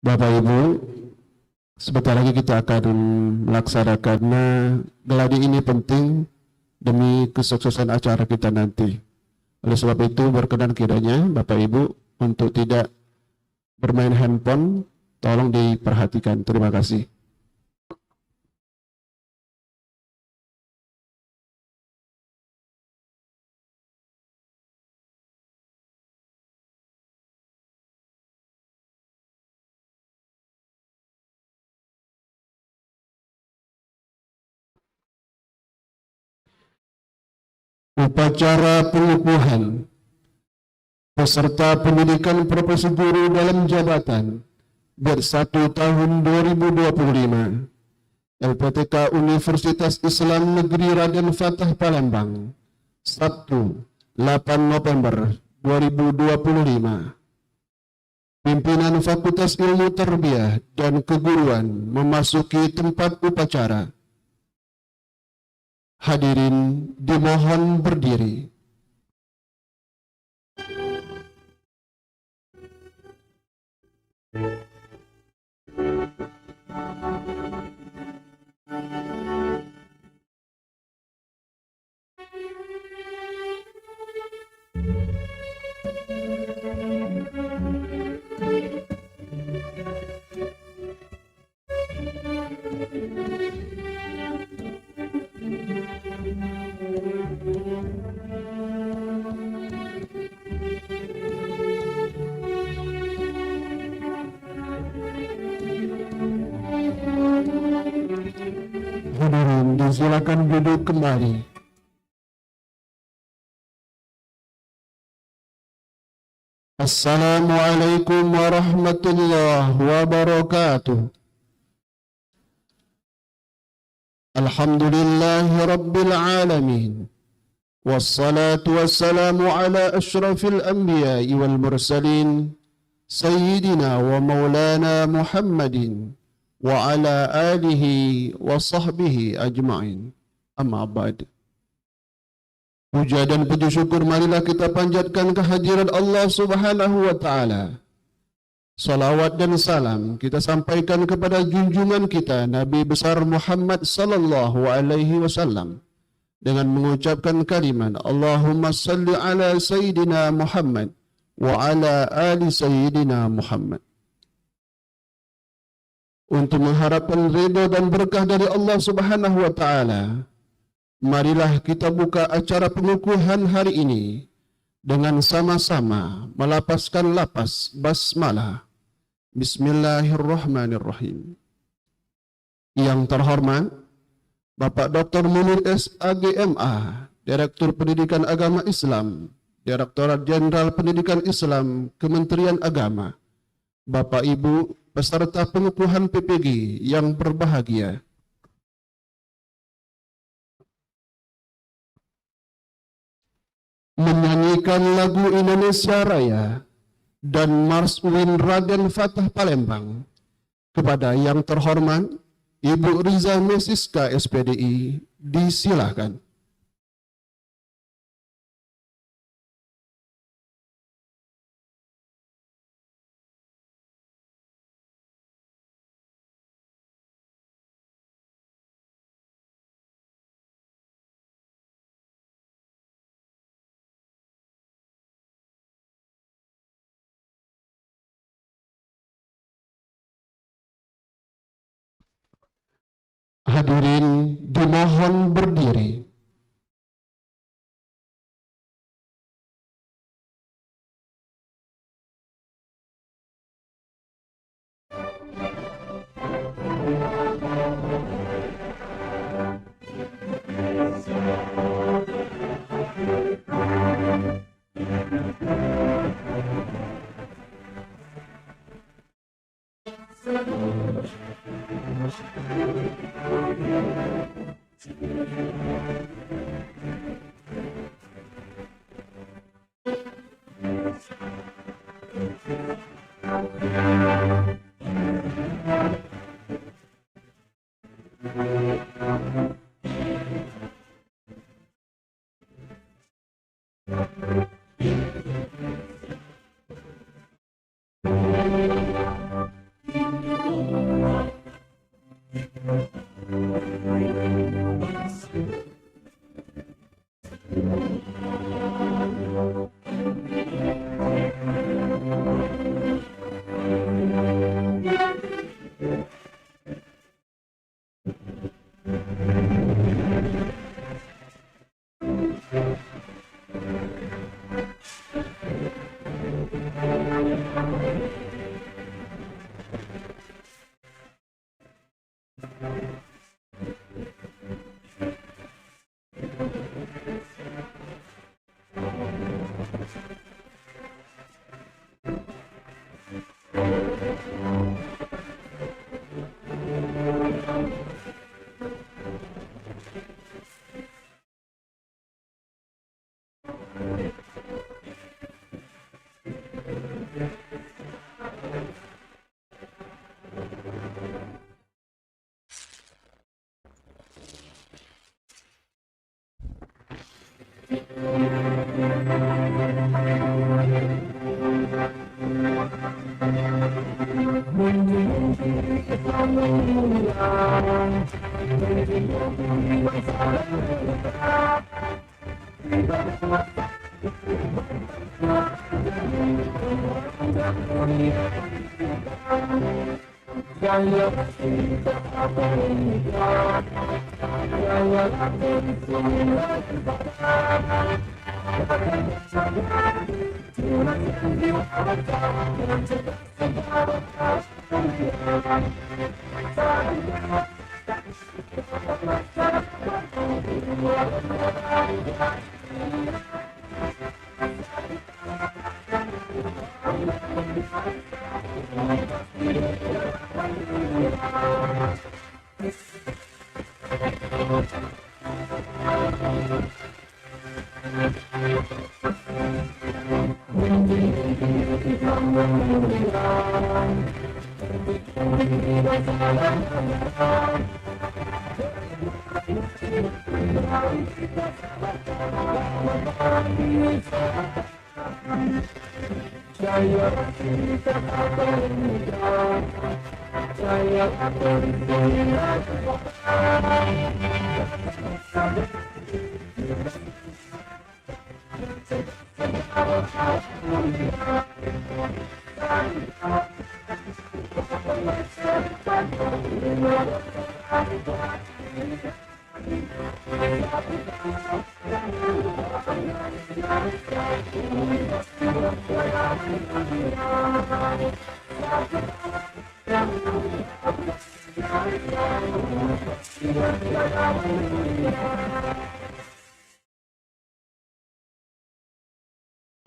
Bapak Ibu, sebentar lagi kita akan melaksanakan geladi ini penting demi kesuksesan acara kita nanti. Oleh sebab itu berkenan kiranya Bapak Ibu untuk tidak bermain handphone, tolong diperhatikan. Terima kasih. Upacara pengukuhan peserta pendidikan profesi guru dalam jabatan ber1 tahun 2025 LPTK Universitas Islam Negeri Raden Fatah Palembang, Sabtu 8 November 2025. Pimpinan Fakultas Ilmu Tarbiyah dan Keguruan memasuki tempat upacara. Hadirin dimohon berdiri. Hadirin disilakan duduk kembali. Assalamualaikum warahmatullahi wabarakatuh. Alhamdulillahi rabbil alamin. Wassalatu wassalamu ala ashrafil anbiya'i wal mursalin Sayyidina wa maulana Muhammadin wa ala alihi wa sahbihi ajma'in. Amma ba'd. Puja dan puji syukur marilah kita panjatkan kehadiran Allah Subhanahu wa taala. Salawat dan salam kita sampaikan kepada junjungan kita Nabi besar Muhammad sallallahu alaihi wasallam dengan mengucapkan kalimat Allahumma salli ala sayyidina Muhammad wa ala ali sayyidina Muhammad. Untuk mengharapkan ridha dan berkah dari Allah Subhanahu wa taala, marilah kita buka acara pengukuhan hari ini dengan sama-sama melapaskan lapas basmalah. Bismillahirrahmanirrahim. Yang terhormat Bapak Dr. Munir S.A.G.M.A., Direktur Pendidikan Agama Islam, Direktorat Jenderal Pendidikan Islam, Kementerian Agama, Bapak Ibu peserta pengukuhan PPG yang berbahagia. Menyanyikan lagu Indonesia Raya dan Mars Uin Raden Fatah Palembang kepada yang terhormat Ibu Riza Mesiska SPDI, disilahkan. Hadirin dimohon berdiri.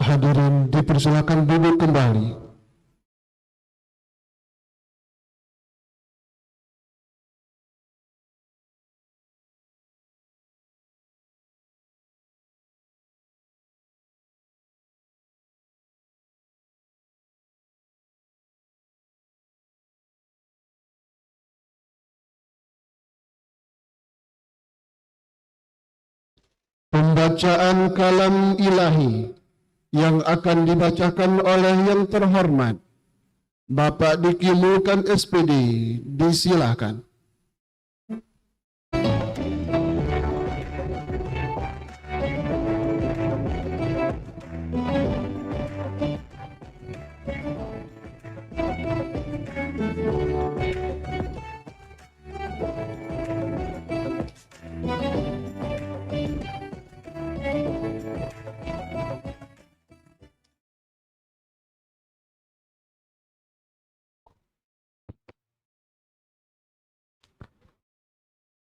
Hadirin dipersilakan duduk kembali. Pembacaan kalam ilahi yang akan dibacakan oleh yang terhormat Bapak Diki Mulkan SPD, disilakan.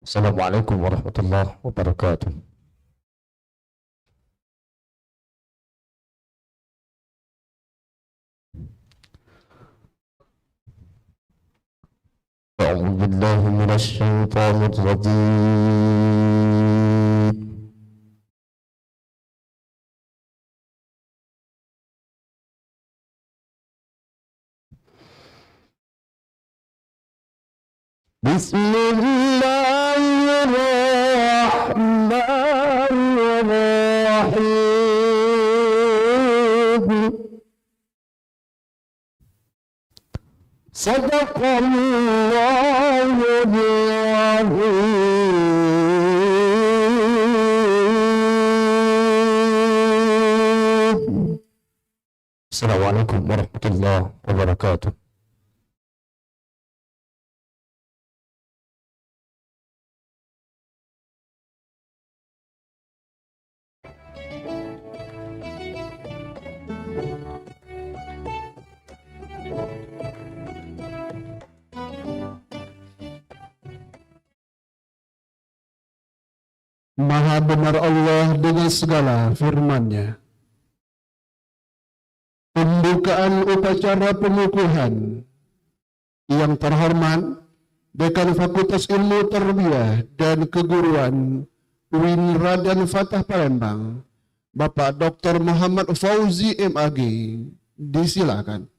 Assalamualaikum warahmatullahi wabarakatuh. أعوذ بالله من الشيطان الرجيم. بسم الله الرحمن الرحيم. صدق الله العظيم. Assalamualaikum warahmatullahi wabarakatuh. Maha benar Allah dengan segala firman-Nya. Pembukaan upacara pengukuhan yang terhormat Dekan Fakultas Ilmu Tarbiyah dan Keguruan UIN Raden Fatah Palembang, Bapak Dr. Muhammad Fauzi MAG, disilakan.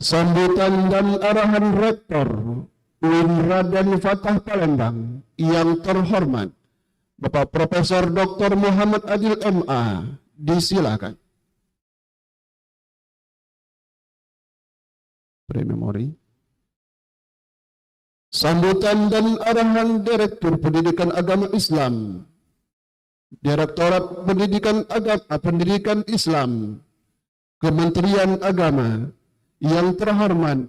Sambutan dan arahan Rektor UIN Raden Fatah Palembang yang terhormat Bapak Profesor Dr. Muhammad Adil MA, disilakan. Pre-memori. Sambutan dan arahan Direktur Pendidikan Agama Islam, Direktorat Pendidikan Islam, Kementerian Agama, yang terhormat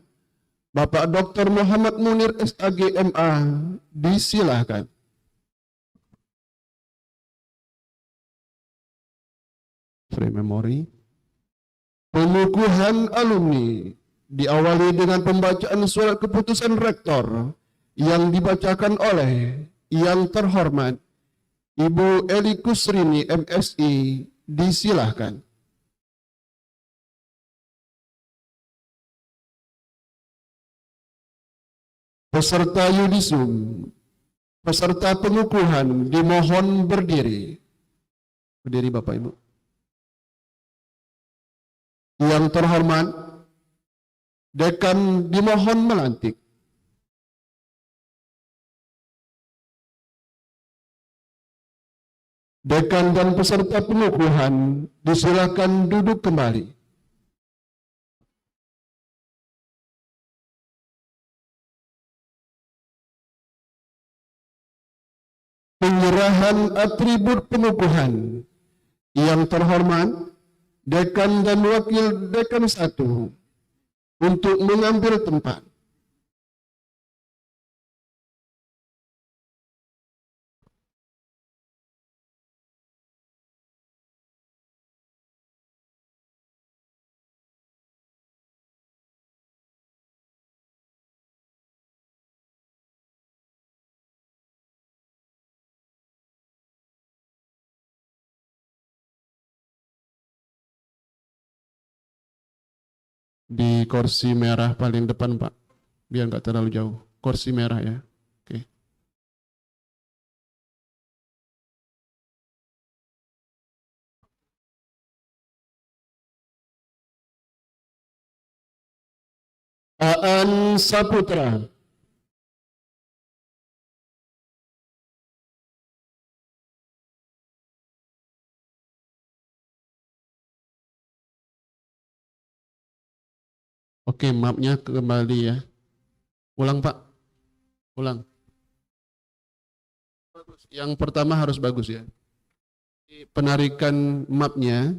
Bapak Dr. Muhammad Munir SAG MA, disilakan. Free memory. Pengukuhan alumni diawali dengan pembacaan surat keputusan rektor yang dibacakan oleh yang terhormat Ibu Eli Kusrini MSI, disilakan. Peserta yudisum, peserta pengukuhan dimohon berdiri. Berdiri Bapak Ibu. Yang terhormat, Dekan dimohon melantik. Dekan dan peserta pengukuhan disilakan duduk kembali. Penyerahan atribut pengukuhan. Yang terhormat, Dekan dan Wakil Dekan 1 untuk mengambil tempat. Di kursi merah paling depan Pak, biar nggak terlalu jauh. Kursi merah ya. Oke. Aan Saputra. Oke, mapnya kembali ya. Ulang Pak. Ulang. Yang pertama harus bagus ya. Penarikan mapnya,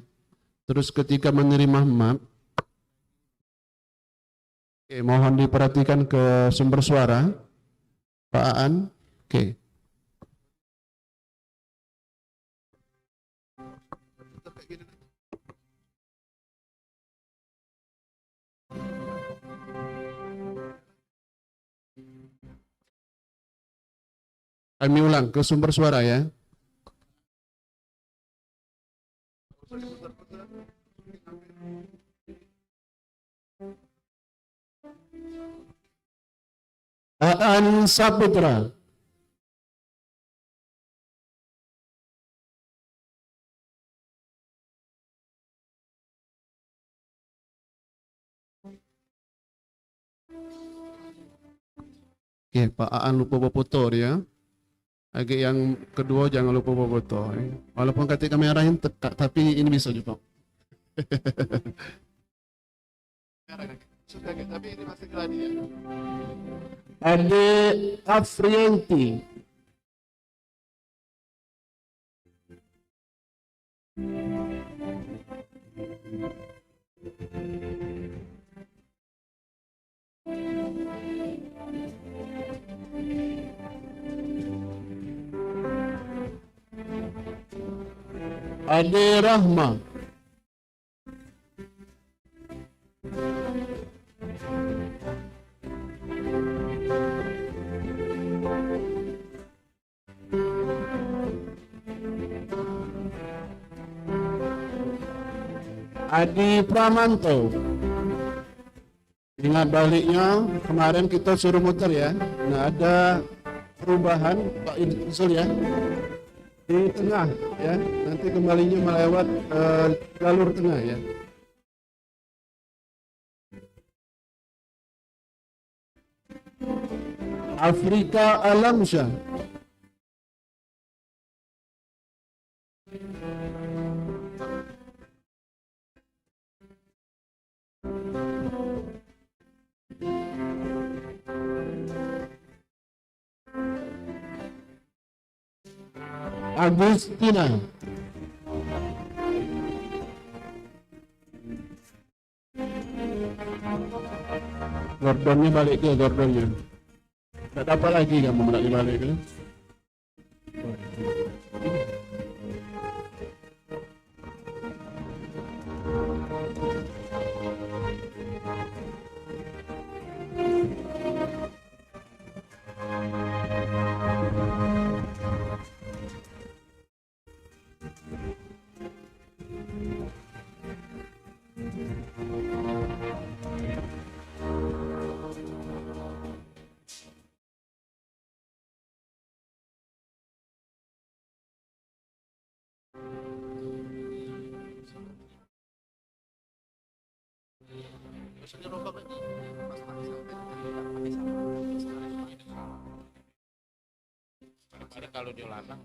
terus ketika menerima map, oke, mohon diperhatikan ke sumber suara. Pak Aan. Oke. Kami ulang ke sumber suara ya. Aan Saputra. Oke, Pak Aan lupa bawa foto dia. Agak yang kedua jangan lupa bawa foto. Walaupun kata kamerain tapi ini bisa juga. Tapi ini masih geladi ya. Ade Afrianti. Ade Rahma. Adi Pramanto. Ingat baliknya kemarin kita suruh muter ya. Nah ada perubahan Pak Insul ya di tengah ya. Nanti kembalinya melewat jalur tengah ya. Afrika Alamsyah. Agustina. Gordonnya balik ke Gordonnya. Tak dapat lagi kamu nak dibalik ke? Ada kalau dia ladang.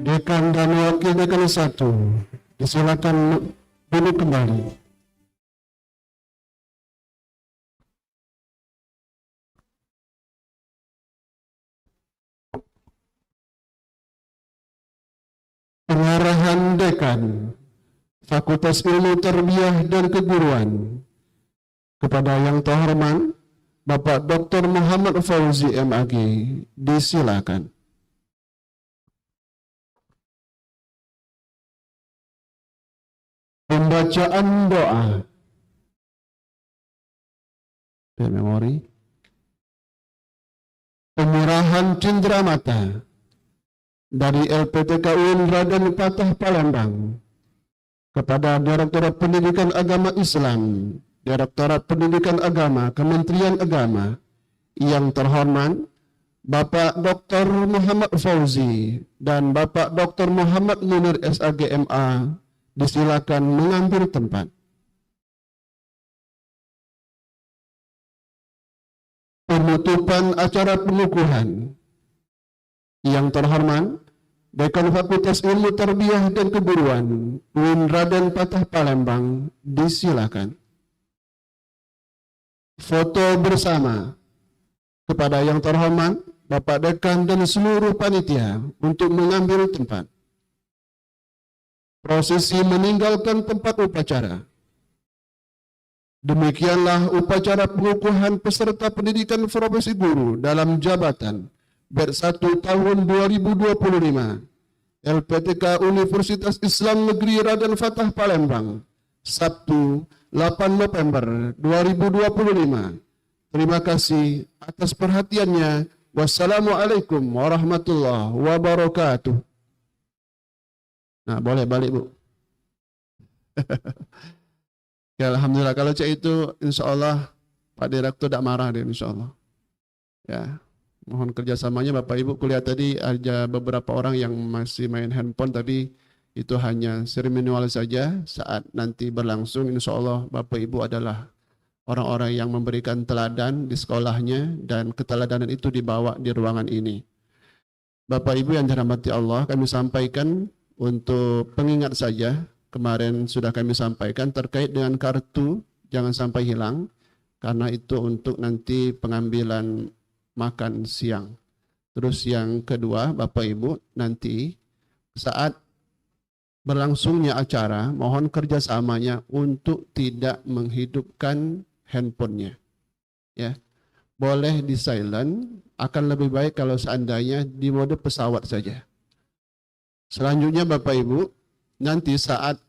Dekan dan wakil dekan 1, disilakan duduk kembali. Pengarahan Dekan Fakultas Ilmu Tarbiyah dan Keguruan kepada yang terhormat Bapak Dr. Muhammad Fauzi MAG, disilakan. Pembacaan doa. Memori. Penyerahan cenderamata dari LPTK UIN Raden Patah Palembang kepada Direktorat Pendidikan Agama Islam, Direktorat Pendidikan Agama, Kementerian Agama, yang terhormat Bapak Dr. Muhammad Fauzi dan Bapak Dr. Muhammad Munir SAGMA disilakan mengambil tempat. Penutupan acara pengukuhan. Yang terhormat, Dekan Fakultas Ilmu Tarbiyah dan Keguruan UIN Raden Patah Palembang, disilakan. Foto bersama kepada yang terhormat Bapak Dekan dan seluruh panitia untuk mengambil tempat. Prosesi meninggalkan tempat upacara. Demikianlah upacara pengukuhan peserta pendidikan profesi guru dalam jabatan batch 1 tahun 2025 LPTK Universitas Islam Negeri Raden Fatah Palembang, Sabtu 8 November 2025. Terima kasih atas perhatiannya. Wassalamualaikum warahmatullahi wabarakatuh. Nah, boleh balik, Bu. Ya, alhamdulillah. Kalau cek itu, insya Allah Pak Direktur tidak marah deh, insya Allah. Ya, mohon kerjasamanya Bapak Ibu. Kuliah tadi ada beberapa orang yang masih main handphone, tapi itu hanya seremonial saja. Saat nanti berlangsung, insya Allah Bapak Ibu adalah orang-orang yang memberikan teladan di sekolahnya, dan keteladanan itu dibawa di ruangan ini. Bapak Ibu yang dirahmati Allah, kami sampaikan untuk pengingat saja, kemarin sudah kami sampaikan terkait dengan kartu, jangan sampai hilang, karena itu untuk nanti pengambilan makan siang. Terus yang kedua, Bapak Ibu, nanti saat berlangsungnya acara, mohon kerjasamanya untuk tidak menghidupkan handphonenya. Ya, boleh di silent, akan lebih baik kalau seandainya di mode pesawat saja. Selanjutnya Bapak Ibu, nanti saat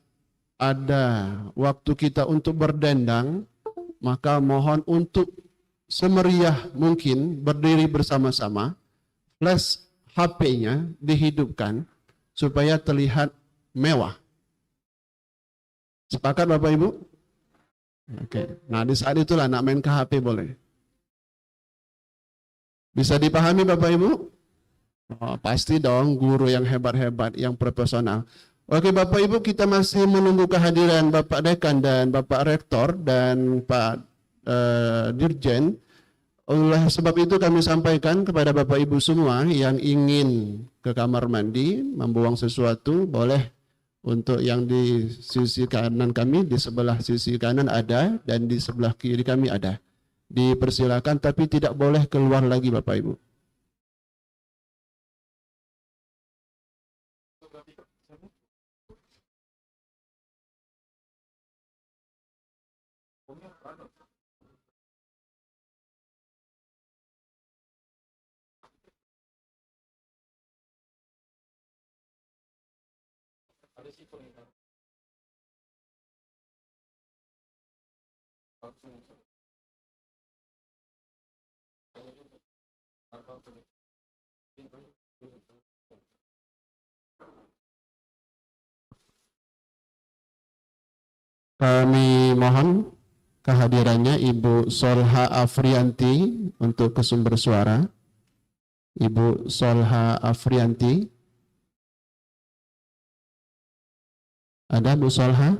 ada waktu kita untuk berdendang, maka mohon untuk semeriah mungkin berdiri bersama-sama, flash HP-nya dihidupkan supaya terlihat mewah. Sepakat Bapak Ibu? Oke. Nah, di saat itulah nak main ke HP boleh. Bisa dipahami Bapak Ibu? Oh, pasti dong, guru yang hebat-hebat, yang profesional. Oke Bapak Ibu, kita masih menunggu kehadiran Bapak Dekan dan Bapak Rektor dan Pak Dirjen. Oleh sebab itu kami sampaikan kepada Bapak Ibu semua yang ingin ke kamar mandi, membuang sesuatu, boleh. Untuk yang di sisi kanan kami, di sebelah sisi kanan ada, dan di sebelah kiri kami ada. Dipersilakan, tapi tidak boleh keluar lagi Bapak Ibu. Kami mohon kehadirannya Ibu Solha Afrianti untuk ke sumber suara. Ibu Solha Afrianti. Ada Bu Solha?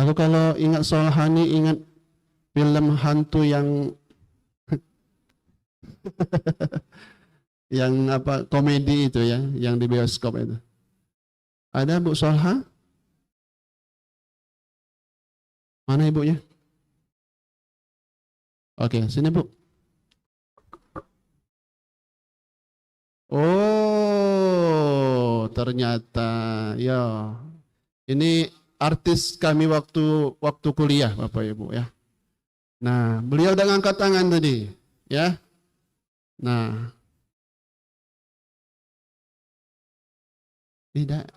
Aku kalau ingat Solha ini ingat film hantu yang yang apa, komedi itu ya, yang di bioskop itu. Ada Bu Solha? Mana ibunya? Oke, sini Bu. Oh, ternyata ya. Ini artis kami waktu kuliah Bapak Ibu ya. Nah, beliau udah ngangkat tangan tadi, ya. Nah, tidak.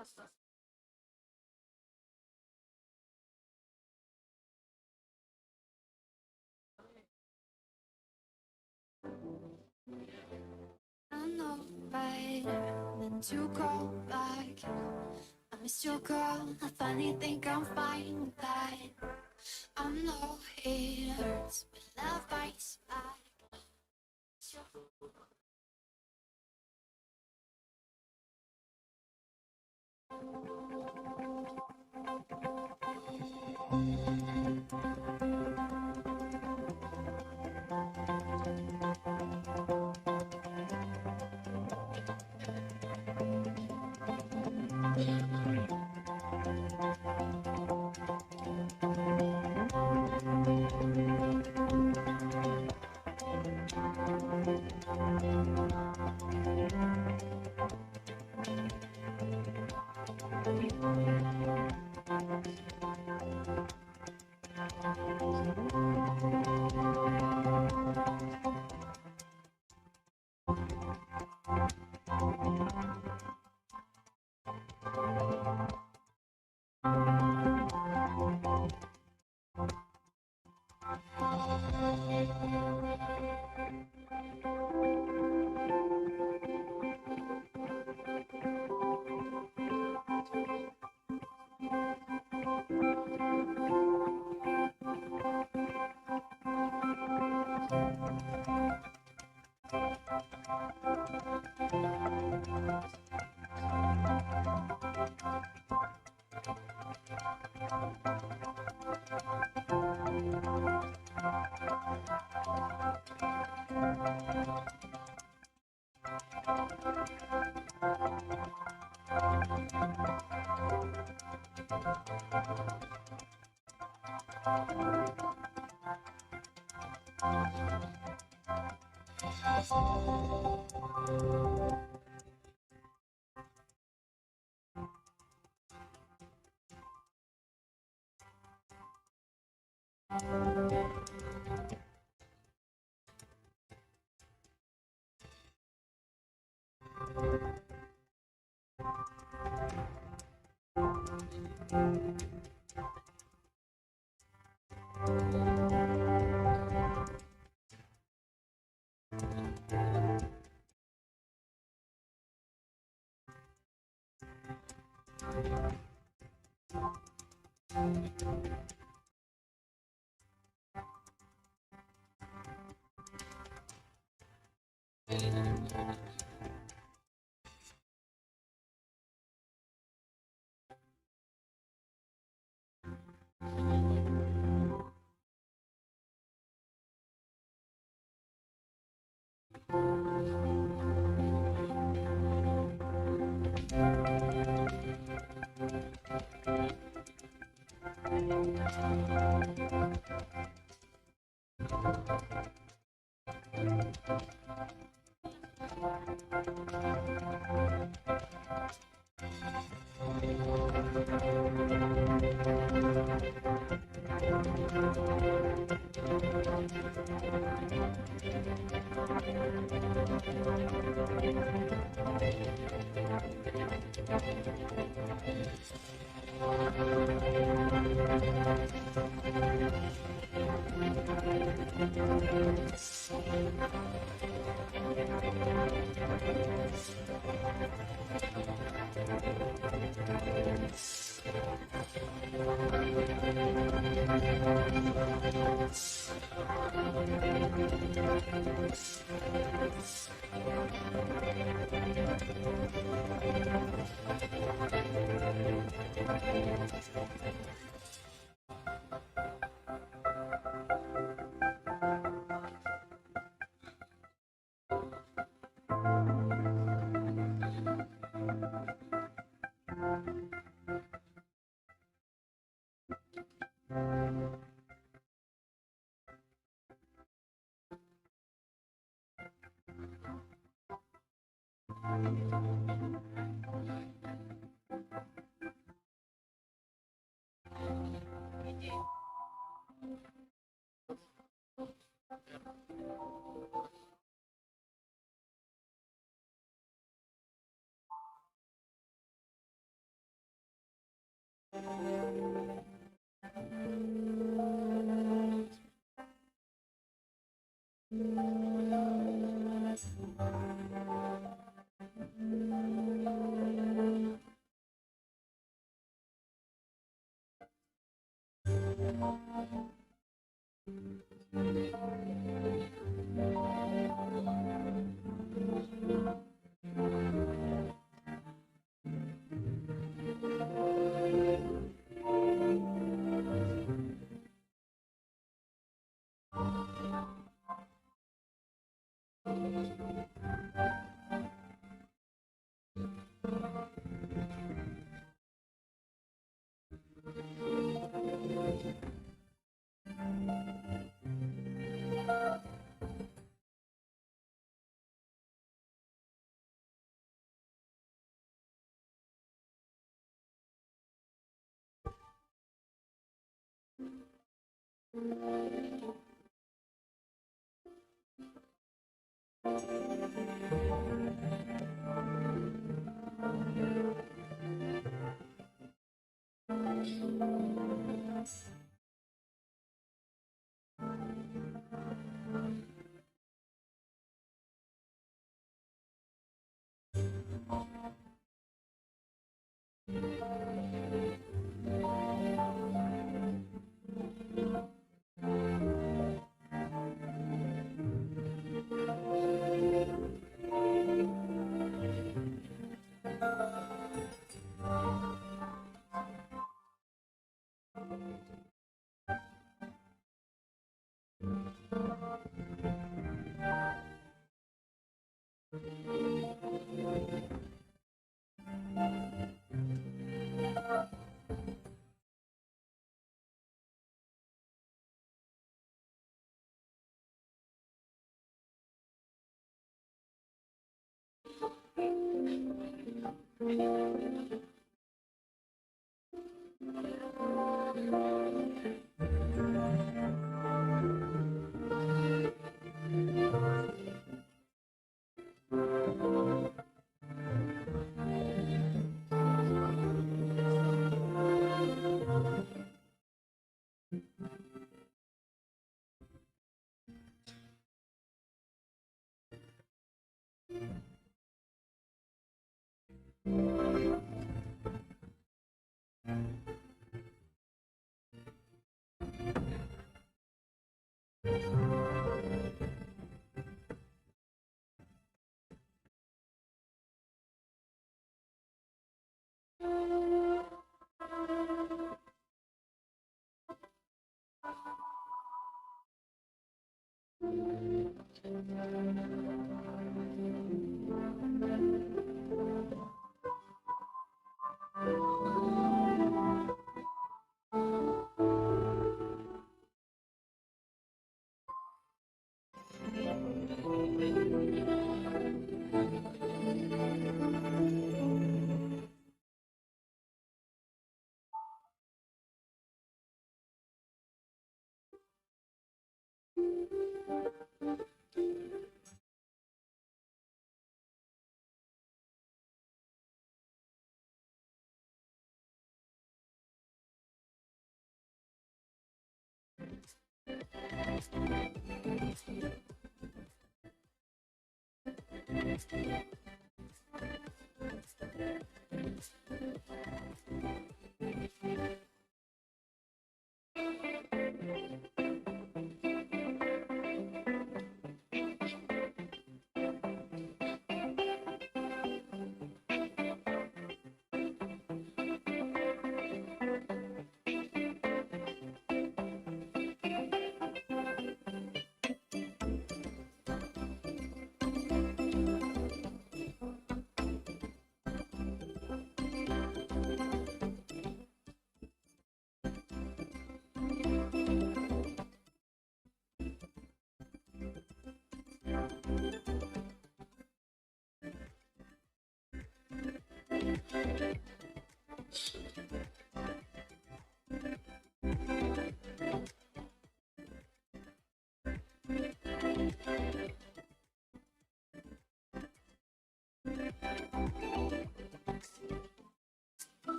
I know better than to call back. I missed your call. I finally think I'm fine with that. I know it hurts, but love bites back.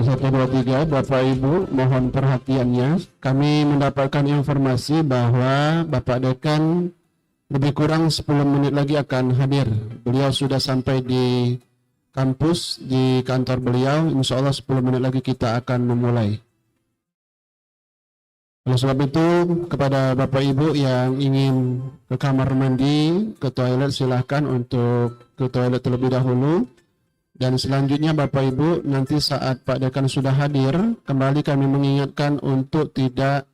Satu, dua, tiga, Bapak Ibu mohon perhatiannya. Kami mendapatkan informasi bahwa Bapak Dekan lebih kurang 10 menit lagi akan hadir. Beliau sudah sampai di kampus, di kantor beliau. Insya Allah 10 menit lagi kita akan memulai. Oleh sebab itu, kepada Bapak Ibu yang ingin ke kamar mandi, ke toilet, silahkan untuk ke toilet terlebih dahulu. Dan selanjutnya Bapak Ibu, nanti saat Pak Dekan sudah hadir, kembali kami mengingatkan untuk tidak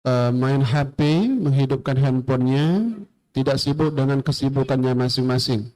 main HP, menghidupkan handphonenya, tidak sibuk dengan kesibukannya masing-masing.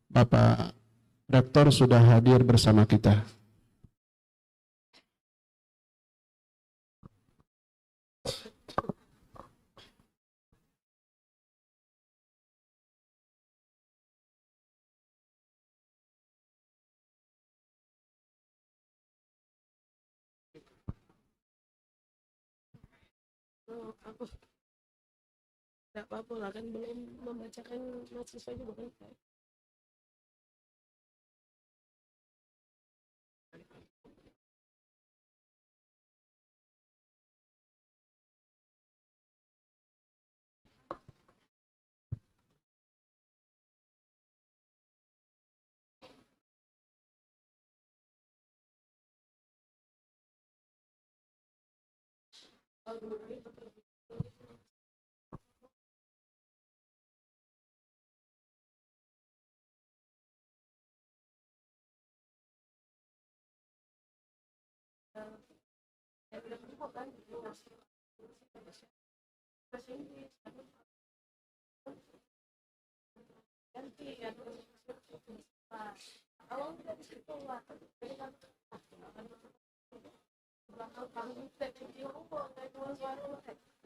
Bapak Rektor sudah hadir bersama kita. Aku tidak apa-apa lah, kan belum membacakan mahasiswa juga kan.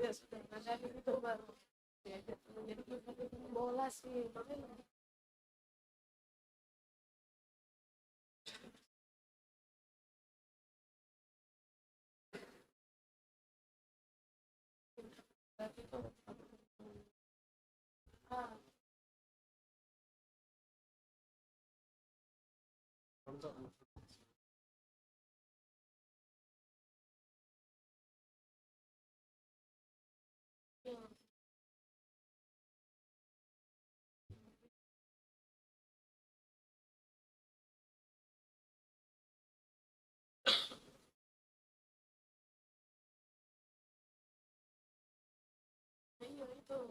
Ya sudah ada itu baru diajak menjadi bola sih, makanya itu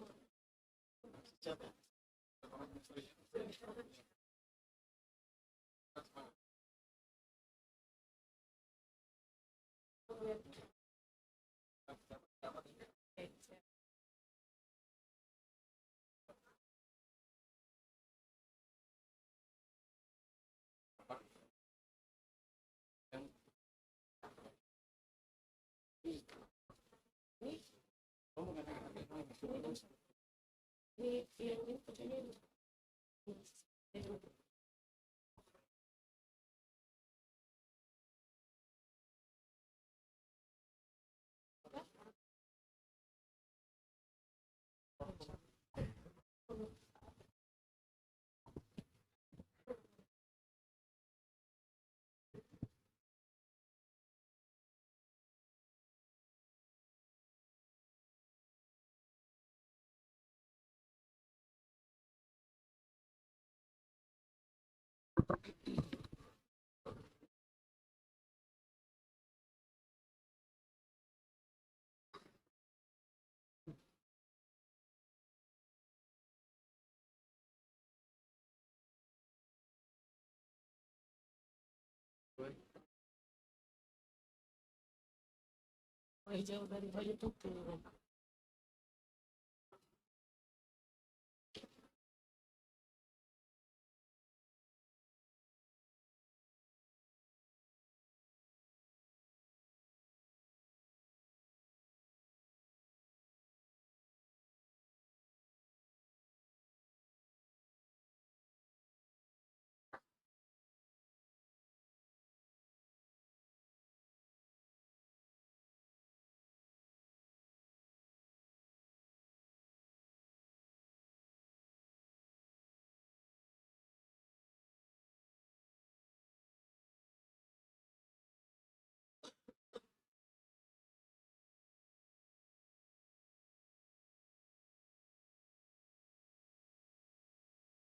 jauh dari baju tutup.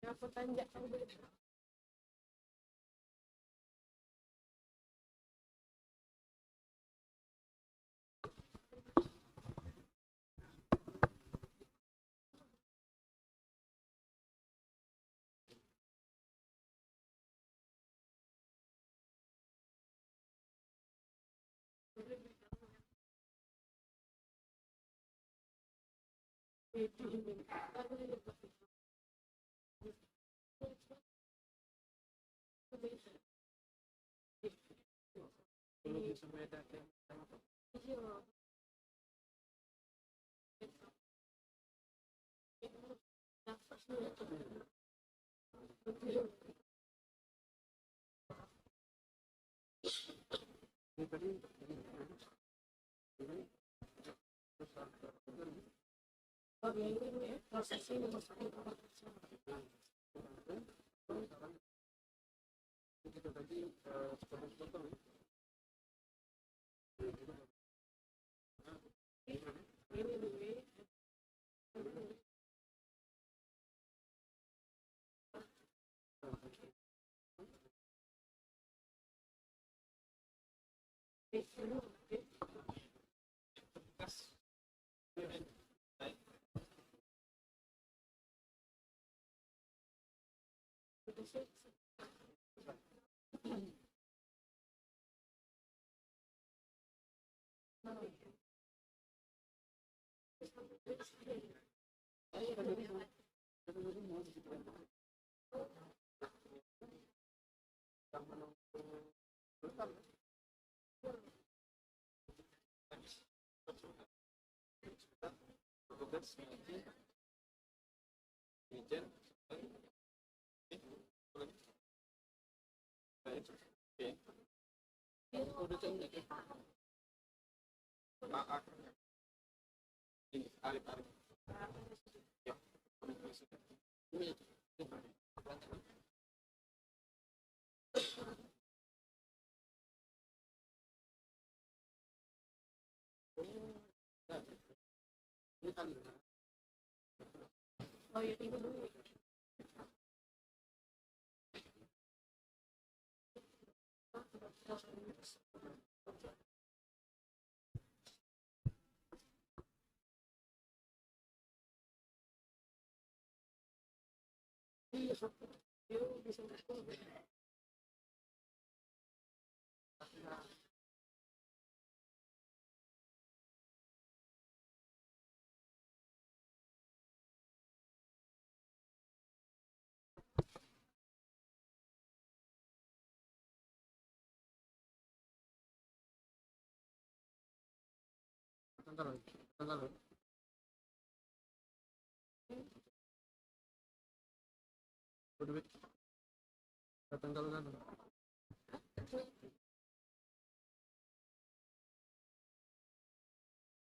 Aku tanya Iya. Nafasnya tuh. Bagian ini ya, proses ini masukin apa? Ini dulu ya. Oh iya, ini dulu. Iya, yuk bisa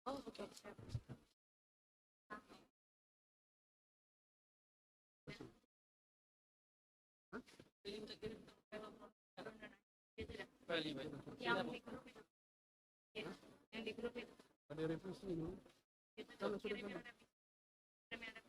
Oh, oke. Yang di grup itu. Ya, yang di grup itu. Ada revisi ini. Itu tuh kirim yang ada. Kirim yang ada.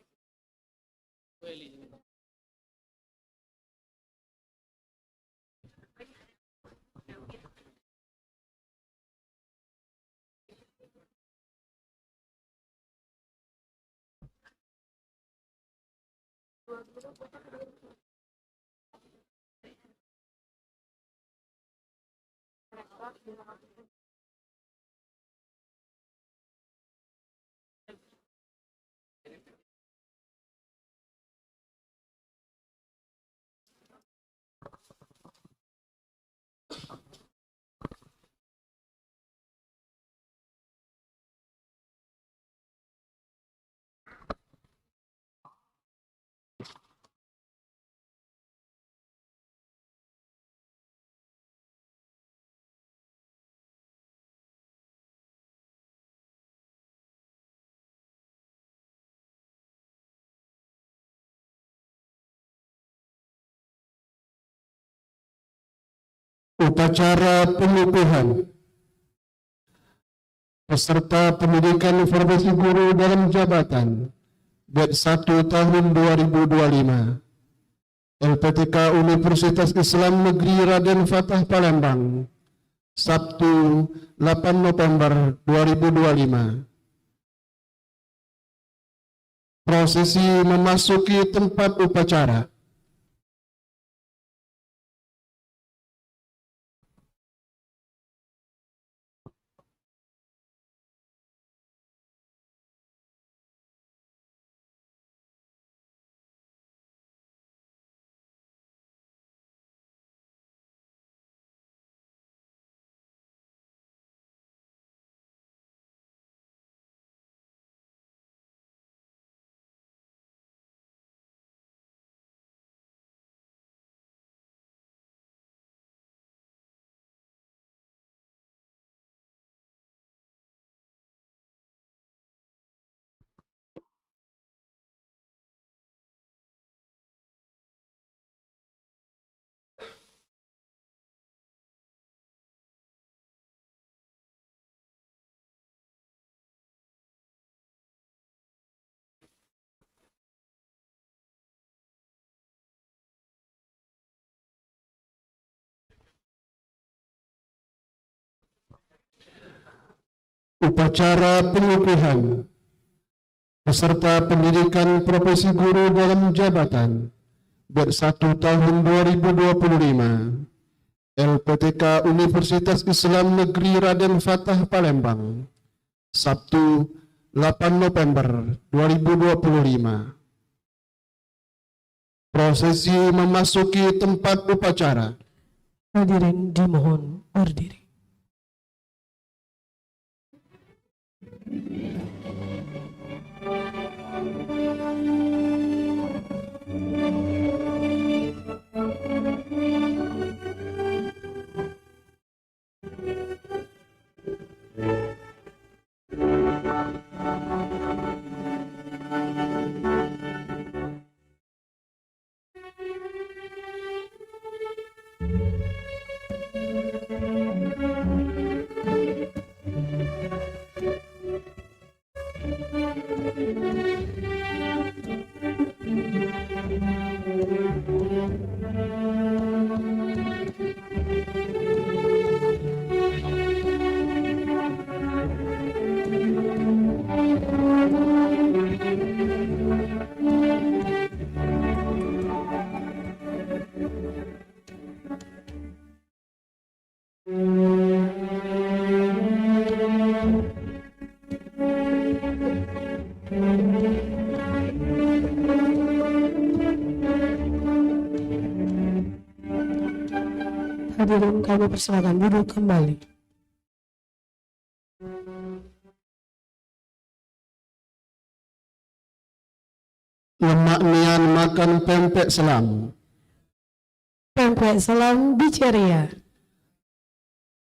Upacara pengukuhan peserta pendidikan informasi guru dalam jabatan batch 1 tahun 2025 LPTK Universitas Islam Negeri Raden Fatah Palembang, Sabtu 8 November 2025. Prosesi memasuki tempat upacara. upacara pengukuhan peserta pendidikan profesi guru dalam jabatan ber1 tahun 2025 LPTK Universitas Islam Negeri Raden Fatah Palembang, Sabtu 8 November 2025. Prosesi memasuki tempat upacara. Hadirin dimohon berdiri. Hadirin kami persilakan duduk kembali. Lemak nian makan pempek selam. Pempek selam biceria.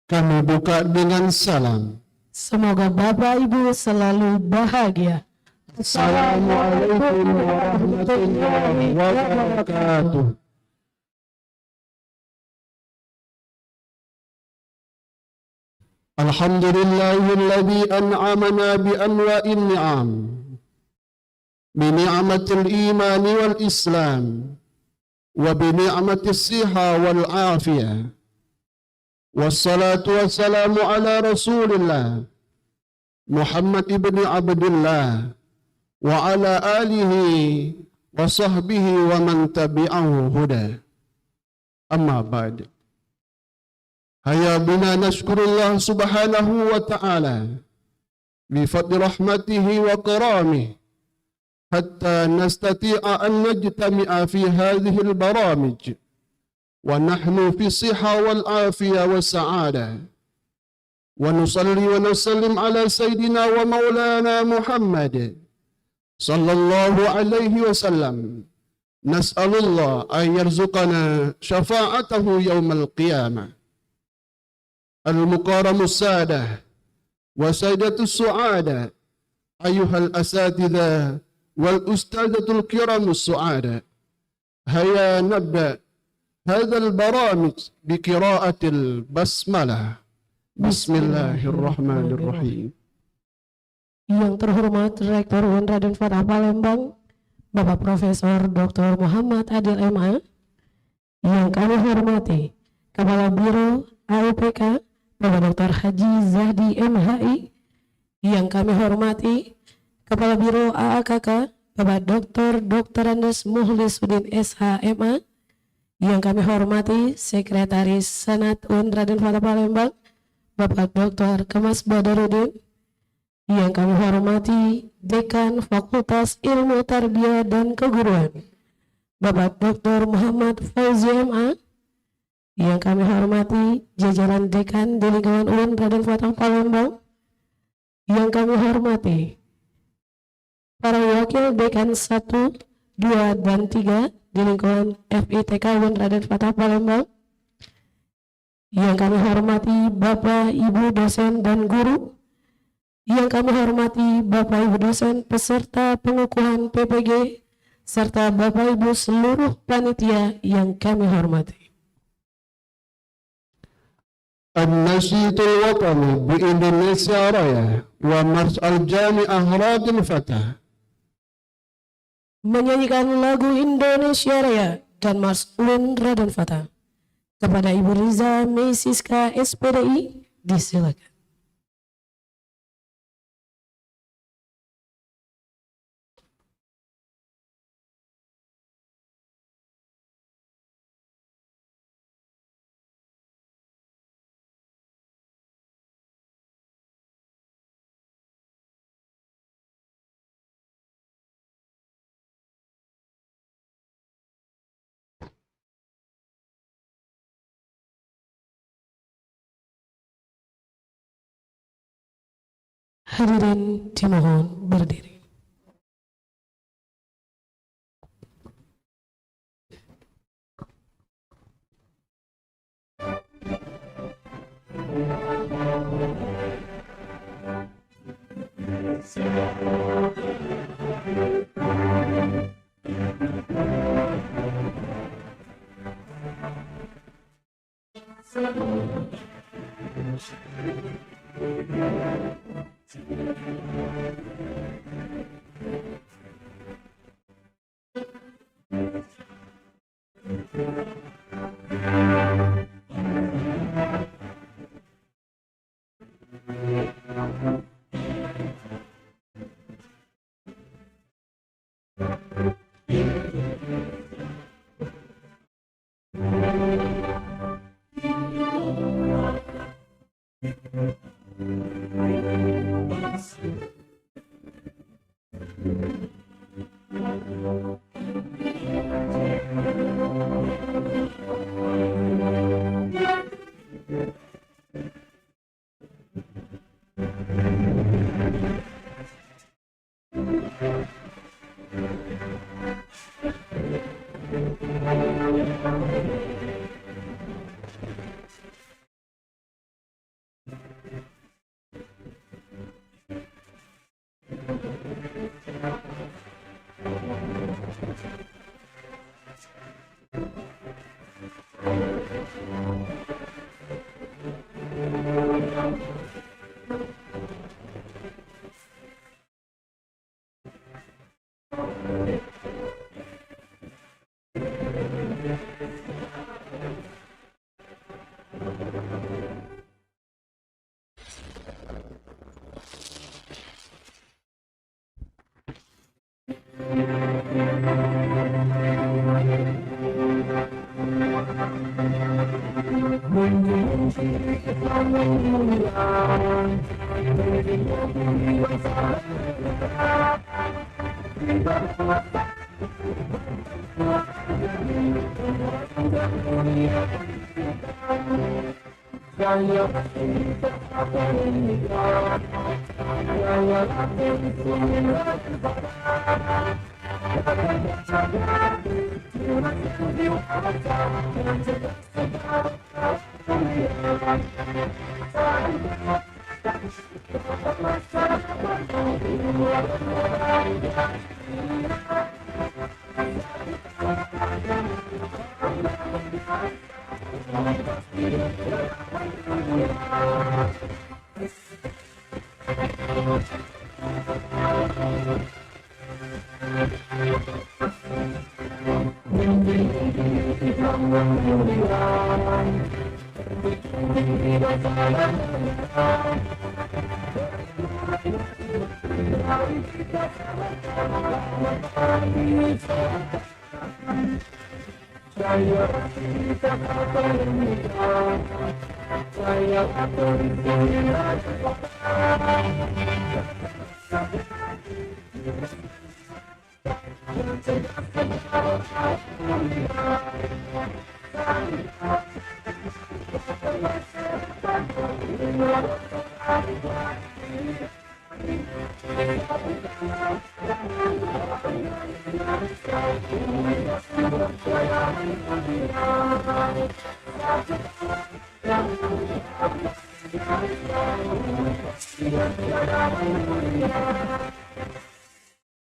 Kami buka dengan salam. Semoga Bapak Ibu selalu bahagia. Assalamualaikum warahmatullahi wabarakatuh. Alhamdulillahilladzi an'amana bi anwa'in ni'am. بنعمة الإيمان والإسلام وبنعمة الصحة والعافية والصلاة والسلام على رسول الله محمد بن عبد الله وعلى آله وصحبه ومن تبعه هدى أما بعد هيا بنا نشكر الله سبحانه وتعالى بفضل رحمته وكرامه حتى نستطيع أن نجتمع في هذه البرامج ونحن في الصحة والعافية والسعادة ونصلي ونسلم على سيدنا ومولانا محمد صلى الله عليه وسلم نسأل الله أن يرزقنا شفاعته يوم القيامة. المكرم السادة وسيدة السعادة أيها الأساتذة والأستاذة الكرام السعادة، هيا نبدأ هذا البرامج بقراءة البسملة. بسم الله الرحمن الرحيم. Yang terhormat Rektor UIN Raden Fatah Palembang, Bapak Profesor Dr. Muhammad Adil MA. Yang kami hormati Kepala Biro AUPK Bapak Dr. Haji Zahdi MHI. Yang kami hormati Kepala Biro AAKK Bapak Dr. Andes Muhlisuddin SHMA. Yang kami hormati Sekretaris Senat UIN Raden Fatah Palembang Bapak Dr. Kemas Badarudin. Yang kami hormati Dekan Fakultas Ilmu Tarbiyah dan Keguruan Bapak Dr. Muhammad Fauzi MA. Yang kami hormati jajaran Dekan di lingkungan UIN Raden Fatah Palembang. Yang kami hormati para wakil Dekan 1, 2, dan 3 di lingkungan FITK UIN Raden Fatah Palembang. Yang kami hormati Bapak, Ibu dosen dan guru. Yang kami hormati Bapak, Ibu dosen peserta pengukuhan PPG serta Bapak, Ibu seluruh panitia yang kami hormati. النشيد الوطني بإندونيسيا رايا ومرس الجامعة رادن فتح. Menyanyikan lagu Indonesia Raya dan Mars UIN Raden Fatah. Kepada Ibu Riza Meisiska SPDI, disilakan. Hadirin dimohon berdiri.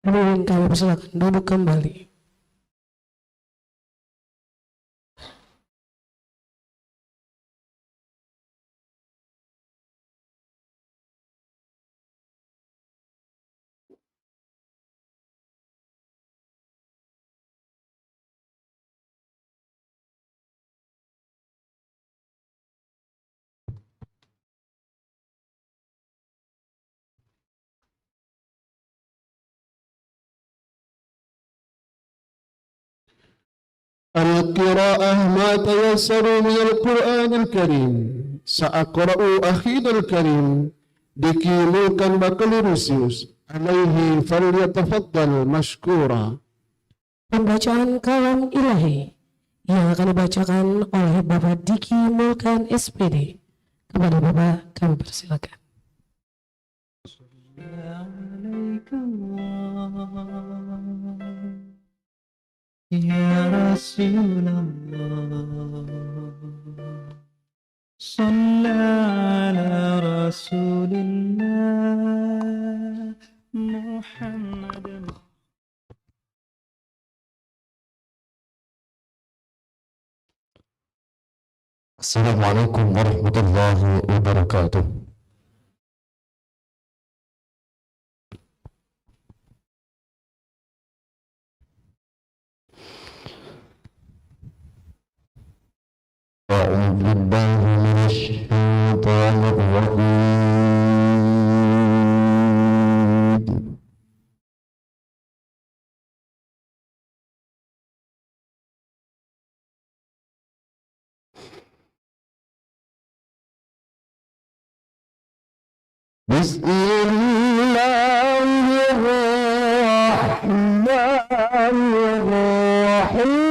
Hadirin kami persilakan duduk kembali. القراءة ما تيسر من القرآن الكريم. سأقرأ أخينا الكريم dikimulkan Bakalurisius alaihi falyatafaddal mashkura. Pembacaan kalam ilahi yang akan dibacakan oleh Bapak Diki Mulkan SPD. Kepada Bapak kami persilakan. عليك الله يا رسول الله صلى على رسول الله محمد. Assalamualaikum warahmatullahi wabarakatuh. أعوذ بالله من الشيطان الرجيم. بسم الله الرحمن الرحيم.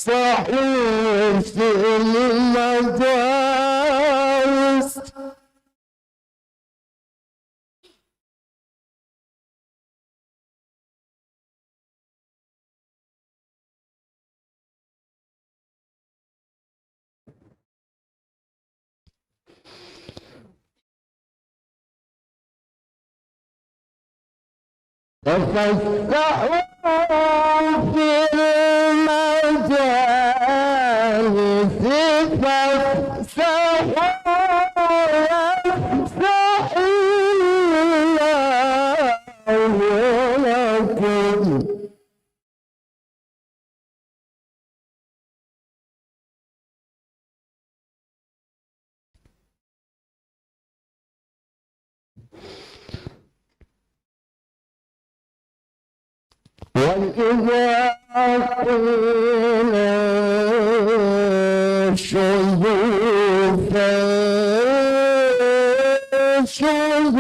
تفسحوا في المجالس تفسحوا في المجالس فافسحوا يفسح الله لكم. وإذا قيل انشزوا فانشزوا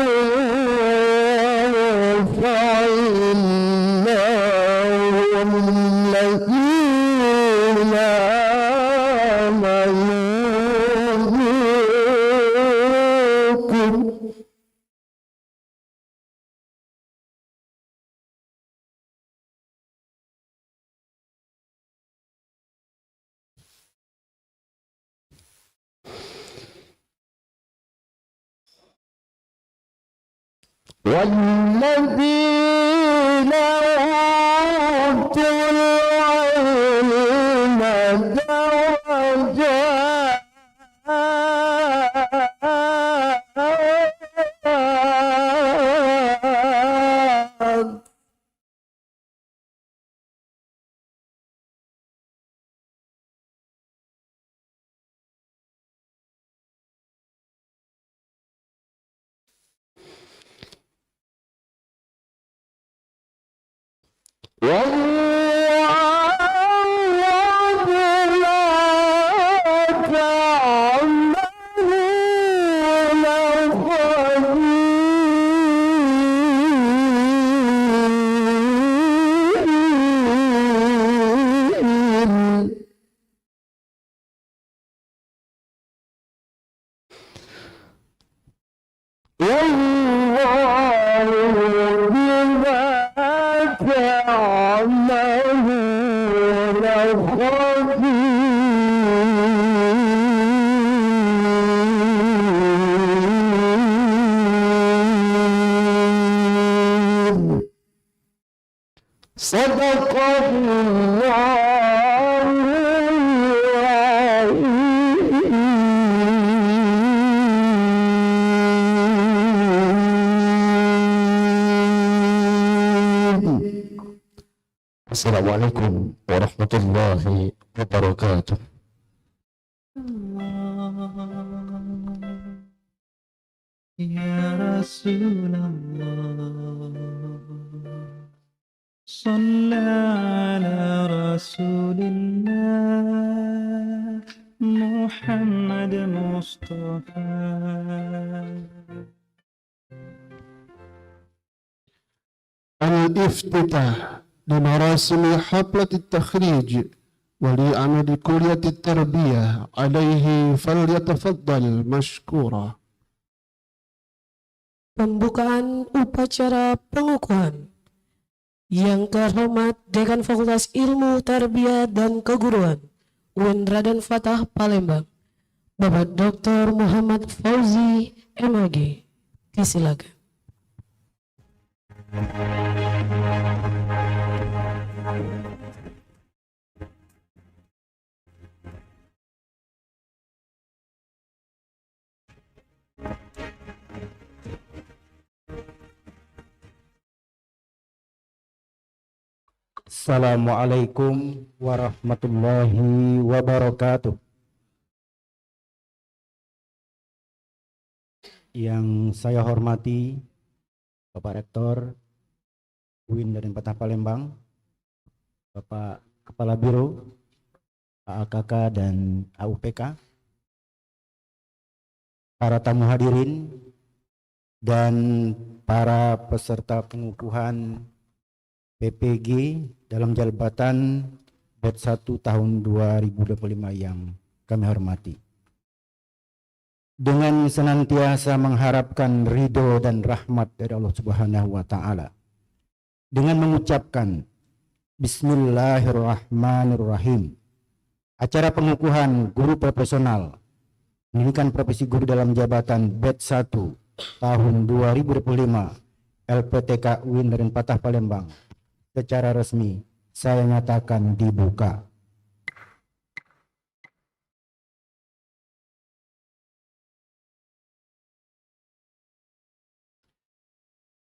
فإنهم الذين آمنوا منكم والذين أوتوا العلم درجات والله بما تعملون خبير. والله بما تعملون خبير. صدق الله العظيم. Assalamualaikum warahmatullahi wabarakatuh. Ya Rasulullah, Salli ala Rasulillah Muhammad Mustafa. الافتتاح لمراسم حفلة التخريج ولعمل كلية التربية عليه فليتفضل مشكورا. Pembukaan upacara pengukuhan. Yang terhormat Dekan Fakultas Ilmu Tarbiyah dan Keguruan UIN Raden Fatah Palembang, Bapak Dr. Muhammad Fauzi MAG. Disilakan. Assalamualaikum warahmatullahi wabarakatuh. Yang saya hormati Bapak Rektor UIN Raden Fatah Palembang, Bapak Kepala Biro, AAKK dan AUPK, para tamu hadirin, dan para peserta pengukuhan PPG dalam jabatan batch 1 tahun 2025 yang kami hormati. Dengan senantiasa mengharapkan ridho dan rahmat dari Allah Subhanahu wa Ta'ala, dengan mengucapkan Bismillahirrahmanirrahim, acara pengukuhan guru profesional pendidikan profesi guru dalam jabatan batch 1 tahun 2025 LPTK UIN Raden Fatah Palembang secara resmi saya nyatakan dibuka.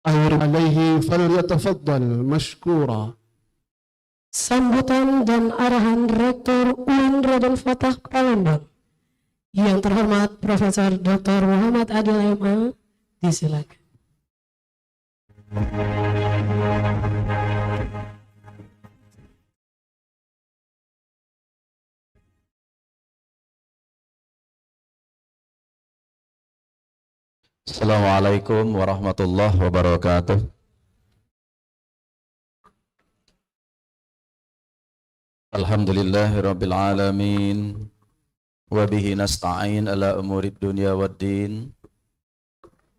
عليه فليتفضل مشكورا. Sambutan dan arahan Rektor UIN Raden Fatah Palembang yang terhormat Profesor Dr. Muhammad Adil MA. Disilakan. Assalamualaikum warahmatullahi wabarakatuh. Alhamdulillahirabbil alamin wa bihi nasta'in ala umurid dunya waddin.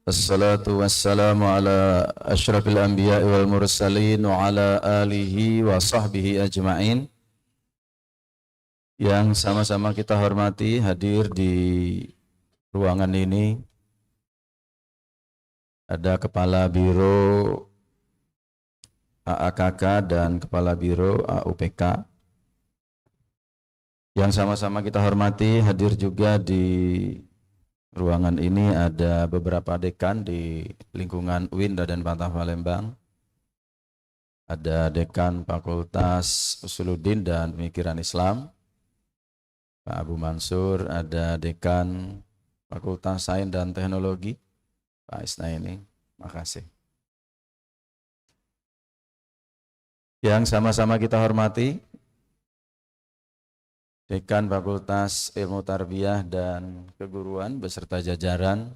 Assalatu wassalamu ala asyrafil anbiya'i wal mursalin wa ala alihi wa sahbihi ajma'in. Yang sama-sama kita hormati hadir di ruangan ini ada Kepala Biro AAKK dan Kepala Biro AUPK. Yang sama-sama kita hormati hadir juga di ruangan ini ada beberapa dekan di lingkungan UIN Raden Fatah Palembang. Ada Dekan Fakultas Usuluddin dan Pemikiran Islam, Pak Abu Mansur. Ada Dekan Fakultas Sains dan Teknologi, Pak Isnaini. Makasih. Yang sama-sama kita hormati Dekan Fakultas Ilmu Tarbiyah dan Keguruan beserta jajaran,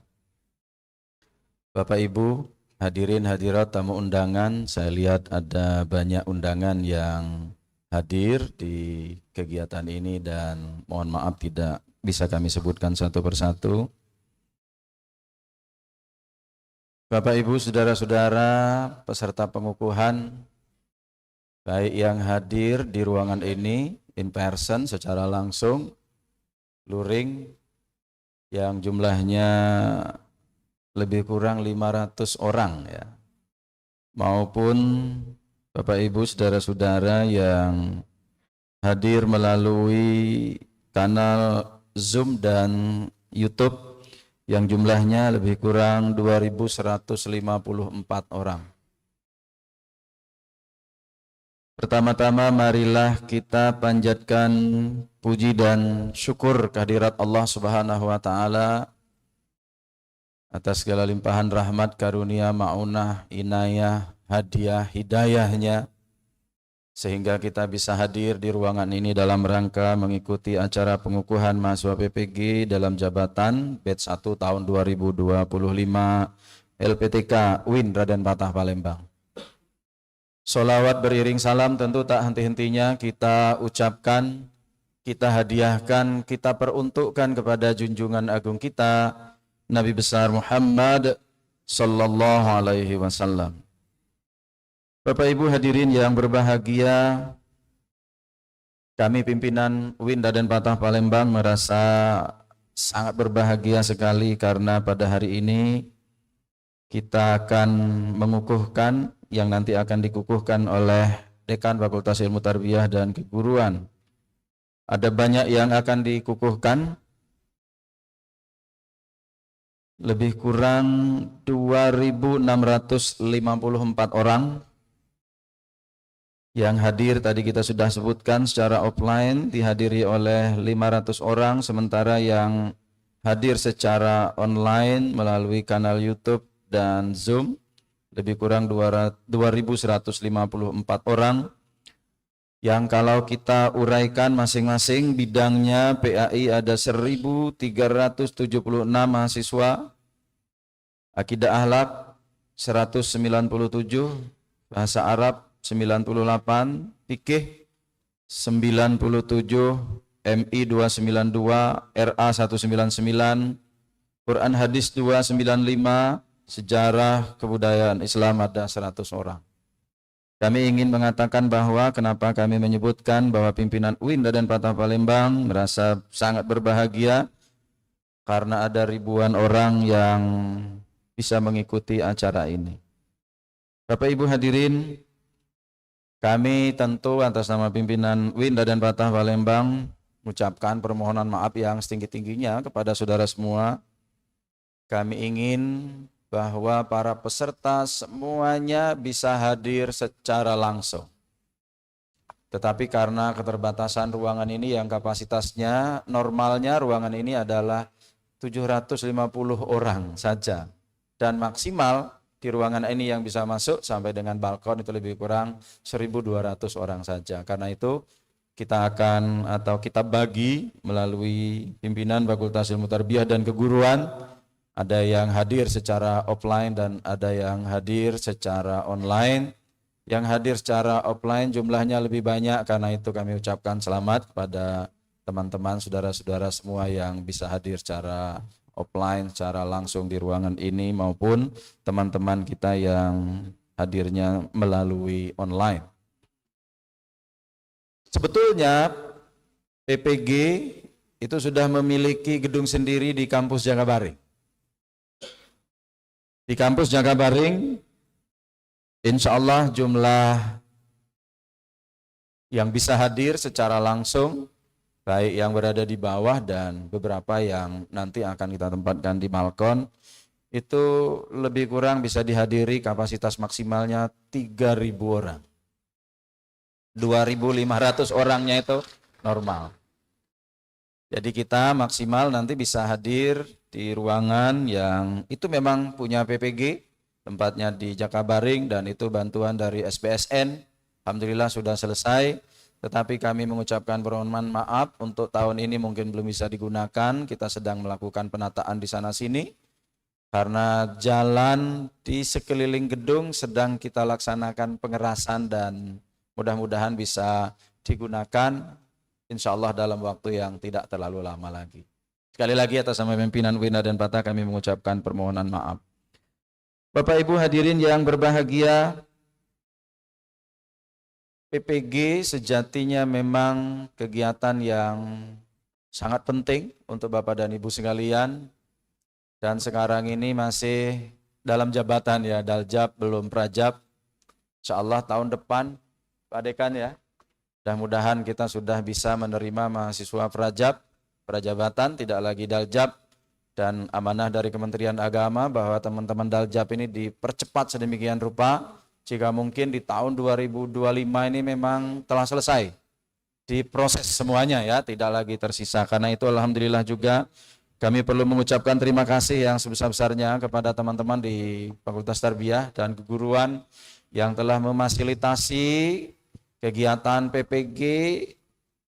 Bapak Ibu, hadirin hadirat tamu undangan. Saya lihat ada banyak undangan yang hadir di kegiatan ini dan mohon maaf tidak bisa kami sebutkan satu persatu. Bapak Ibu, saudara-saudara peserta pengukuhan, baik yang hadir di ruangan ini in person secara langsung, luring yang jumlahnya lebih kurang 500 orang ya, maupun Bapak Ibu saudara-saudara yang hadir melalui kanal Zoom dan YouTube yang jumlahnya lebih kurang 2.154 orang. Pertama-tama marilah kita panjatkan puji dan syukur kehadirat Allah Subhanahu wa taala atas segala limpahan rahmat, karunia, maunah, inayah, hadiah, hidayahnya, sehingga kita bisa hadir di ruangan ini dalam rangka mengikuti acara pengukuhan mahasiswa PPG dalam jabatan batch 1 tahun 2025 LPTK UIN Raden Patah Palembang. Sholawat beriring salam tentu tak henti-hentinya kita ucapkan, kita hadiahkan, kita peruntukkan kepada junjungan agung kita Nabi besar Muhammad sallallahu alaihi wasallam. Bapak Ibu hadirin yang berbahagia, kami pimpinan UIN Raden Patah Palembang merasa sangat berbahagia sekali karena pada hari ini kita akan mengukuhkan yang nanti akan dikukuhkan oleh Dekan Fakultas Ilmu Tarbiyah dan Keguruan. Ada banyak yang akan dikukuhkan, lebih kurang 2.654 orang yang hadir. Tadi kita sudah sebutkan secara offline dihadiri oleh 500 orang, sementara yang hadir secara online melalui kanal YouTube dan Zoom lebih kurang 2.154 orang, yang kalau kita uraikan masing-masing bidangnya PAI ada 1.376 mahasiswa, Akidah Akhlak 197, Bahasa Arab 98, Fikih 97, MI 292, RA 199, Quran Hadis 295, Sejarah Kebudayaan Islam ada 100 orang. Kami ingin mengatakan bahwa kenapa kami menyebutkan bahwa pimpinan UIN Raden Patah Palembang merasa sangat berbahagia karena ada ribuan orang yang bisa mengikuti acara ini. Bapak Ibu hadirin, kami tentu atas nama pimpinan UIN Raden Patah Palembang mengucapkan permohonan maaf yang setinggi-tingginya kepada saudara semua. Kami ingin bahwa para peserta semuanya bisa hadir secara langsung. Tetapi karena keterbatasan ruangan ini yang kapasitasnya normalnya ruangan ini adalah 750 orang saja. Dan maksimal di ruangan ini yang bisa masuk sampai dengan balkon itu lebih kurang 1.200 orang saja. Karena itu kita akan atau kita bagi melalui pimpinan Fakultas Ilmu Tarbiyah dan Keguruan. Ada yang hadir secara offline dan ada yang hadir secara online. Yang hadir secara offline jumlahnya lebih banyak, karena itu kami ucapkan selamat kepada teman-teman, saudara-saudara semua yang bisa hadir secara offline, secara langsung di ruangan ini, maupun teman-teman kita yang hadirnya melalui online. Sebetulnya PPG itu sudah memiliki gedung sendiri di kampus Jakabaring. Di kampus Jakabaring, insya Allah jumlah yang bisa hadir secara langsung, baik yang berada di bawah dan beberapa yang nanti akan kita tempatkan di balkon, itu lebih kurang bisa dihadiri kapasitas maksimalnya 3.000 orang. 2.500 orangnya itu normal. Jadi kita maksimal nanti bisa hadir di ruangan yang itu memang punya PPG, tempatnya di Jakabaring, dan itu bantuan dari SPSN. Alhamdulillah sudah selesai, tetapi kami mengucapkan permohonan maaf untuk tahun ini mungkin belum bisa digunakan. Kita sedang melakukan penataan di sana-sini karena jalan di sekeliling gedung sedang kita laksanakan pengerasan dan mudah-mudahan bisa digunakan insya Allah dalam waktu yang tidak terlalu lama lagi. Sekali lagi atas nama pimpinan UIN Raden Patah kami mengucapkan permohonan maaf. Bapak Ibu hadirin yang berbahagia, PPG sejatinya memang kegiatan yang sangat penting untuk Bapak dan Ibu sekalian. Dan sekarang ini masih dalam jabatan ya, Daljab belum Prajab. Insya Allah tahun depan Pak Dekan ya, mudah-mudahan kita sudah bisa menerima mahasiswa Prajabatan, tidak lagi Daljab, dan amanah dari Kementerian Agama bahwa teman-teman Daljab ini dipercepat sedemikian rupa jika mungkin di tahun 2025 ini memang telah selesai diproses semuanya ya, tidak lagi tersisa. Karena itu alhamdulillah juga kami perlu mengucapkan terima kasih yang sebesar-besarnya kepada teman-teman di Fakultas Tarbiyah dan Keguruan yang telah memfasilitasi kegiatan PPG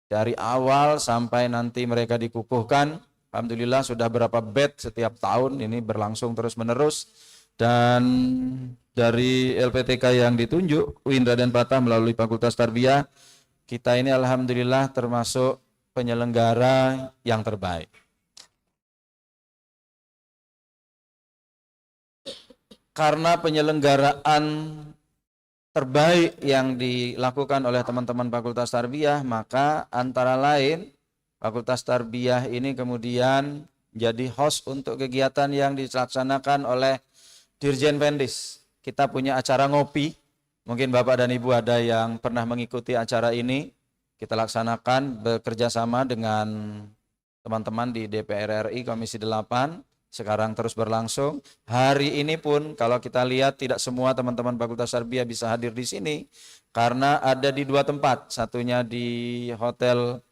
dari awal sampai nanti mereka dikukuhkan. Alhamdulillah sudah berapa batch setiap tahun ini berlangsung terus-menerus, dan dari LPTK yang ditunjuk UIN Raden Patah melalui Fakultas Tarbiyah, kita ini alhamdulillah termasuk penyelenggara yang terbaik. Karena penyelenggaraan terbaik yang dilakukan oleh teman-teman Fakultas Tarbiyah, maka antara lain Fakultas Tarbiyah ini kemudian jadi host untuk kegiatan yang dilaksanakan oleh Dirjen Pendis. Kita punya acara ngopi, mungkin Bapak dan Ibu ada yang pernah mengikuti acara ini. Kita laksanakan bekerja sama dengan teman-teman di DPR RI Komisi 8. Sekarang terus berlangsung. Hari ini pun kalau kita lihat tidak semua teman-teman Fakultas Tarbiyah bisa hadir di sini karena ada di dua tempat, satunya di Hotel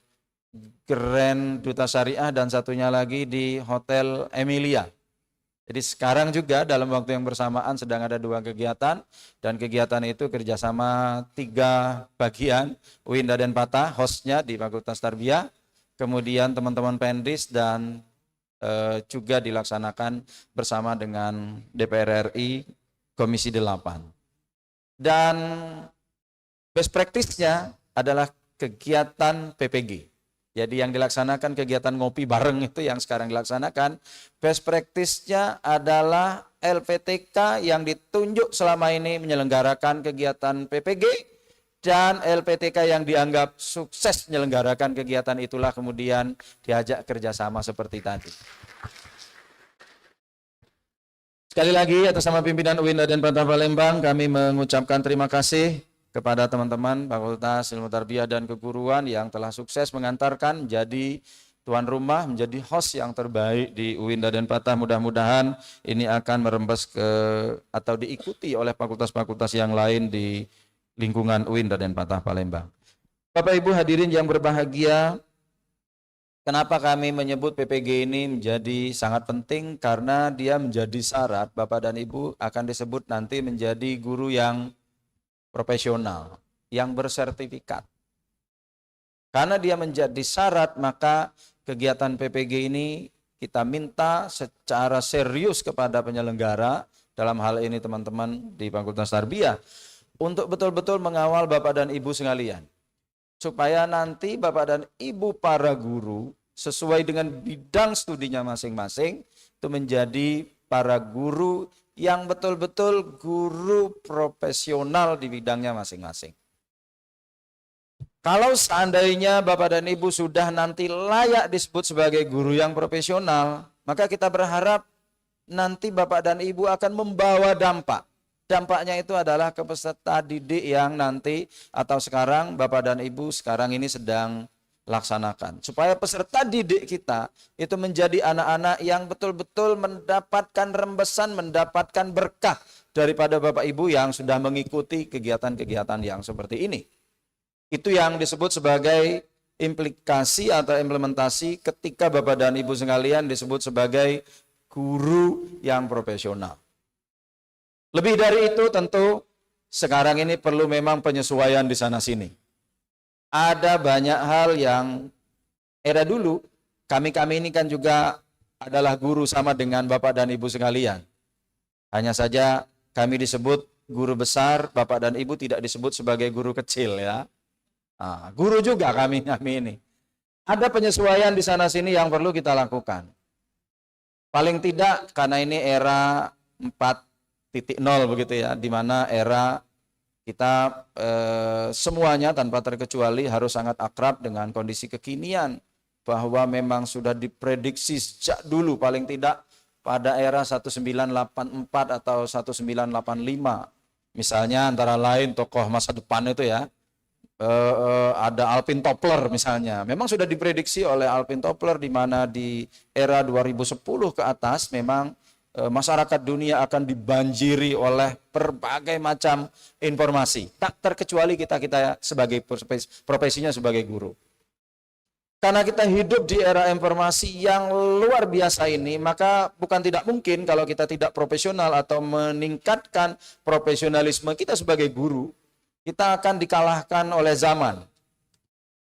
Grand Duta Syariah dan satunya lagi di Hotel Emilia. Jadi sekarang juga dalam waktu yang bersamaan sedang ada dua kegiatan, dan kegiatan itu kerjasama 3 bagian, UIN Raden Patah hostnya di Fakultas Tarbiyah, kemudian teman-teman Pendis, dan juga dilaksanakan bersama dengan DPR RI Komisi 8. Dan best practice-nya adalah kegiatan PPG. Jadi yang dilaksanakan kegiatan ngopi bareng itu yang sekarang dilaksanakan, best practice-nya adalah LPTK yang ditunjuk selama ini menyelenggarakan kegiatan PPG, dan LPTK yang dianggap sukses menyelenggarakan kegiatan itulah kemudian diajak kerjasama seperti tadi. Sekali lagi atas nama pimpinan UIN Raden Patah Palembang, kami mengucapkan terima kasih kepada teman-teman Fakultas Ilmu Tarbiyah dan Keguruan yang telah sukses mengantarkan menjadi tuan rumah, menjadi host yang terbaik di UIN Raden Patah. Mudah-mudahan ini akan merembes ke atau diikuti oleh fakultas-fakultas yang lain di lingkungan UIN Raden Patah Palembang. Bapak Ibu hadirin yang berbahagia, kenapa kami menyebut PPG ini menjadi sangat penting? Karena dia menjadi syarat Bapak dan Ibu akan disebut nanti menjadi guru yang profesional, yang bersertifikat. Karena dia menjadi syarat, maka kegiatan PPG ini kita minta secara serius kepada penyelenggara, dalam hal ini teman-teman di Fakultas Tarbiyah, untuk betul-betul mengawal Bapak dan Ibu sekalian. Supaya nanti Bapak dan Ibu para guru sesuai dengan bidang studinya masing-masing itu menjadi para guru yang betul-betul guru profesional di bidangnya masing-masing. Kalau seandainya Bapak dan Ibu sudah nanti layak disebut sebagai guru yang profesional, maka kita berharap nanti Bapak dan Ibu akan membawa dampak. Dampaknya itu adalah ke peserta didik yang nanti atau sekarang Bapak dan Ibu sekarang ini sedang laksanakan. Supaya peserta didik kita itu menjadi anak-anak yang betul-betul mendapatkan rembesan, mendapatkan berkah daripada Bapak Ibu yang sudah mengikuti kegiatan-kegiatan yang seperti ini. Itu yang disebut sebagai implikasi atau implementasi ketika Bapak dan Ibu sekalian disebut sebagai guru yang profesional. Lebih dari itu tentu sekarang ini perlu memang penyesuaian di sana-sini. Ada banyak hal yang era dulu, kami ini kan juga adalah guru sama dengan Bapak dan Ibu sekalian. Hanya saja kami disebut guru besar, Bapak dan Ibu tidak disebut sebagai guru kecil ya. Nah, guru juga kami ini. Ada penyesuaian di sana-sini yang perlu kita lakukan. Paling tidak karena ini era 4.0 begitu ya, di mana era kita semuanya tanpa terkecuali harus sangat akrab dengan kondisi kekinian, bahwa memang sudah diprediksi sejak dulu paling tidak pada era 1984 atau 1985. Misalnya antara lain tokoh masa depan itu ya, ada Alvin Toffler misalnya. Memang sudah diprediksi oleh Alvin Toffler di mana di era 2010 ke atas memang masyarakat dunia akan dibanjiri oleh berbagai macam informasi. Tak terkecuali kita sebagai profesinya sebagai guru. Karena kita hidup di era informasi yang luar biasa ini, maka bukan tidak mungkin kalau kita tidak profesional atau meningkatkan profesionalisme kita sebagai guru, kita akan dikalahkan oleh zaman.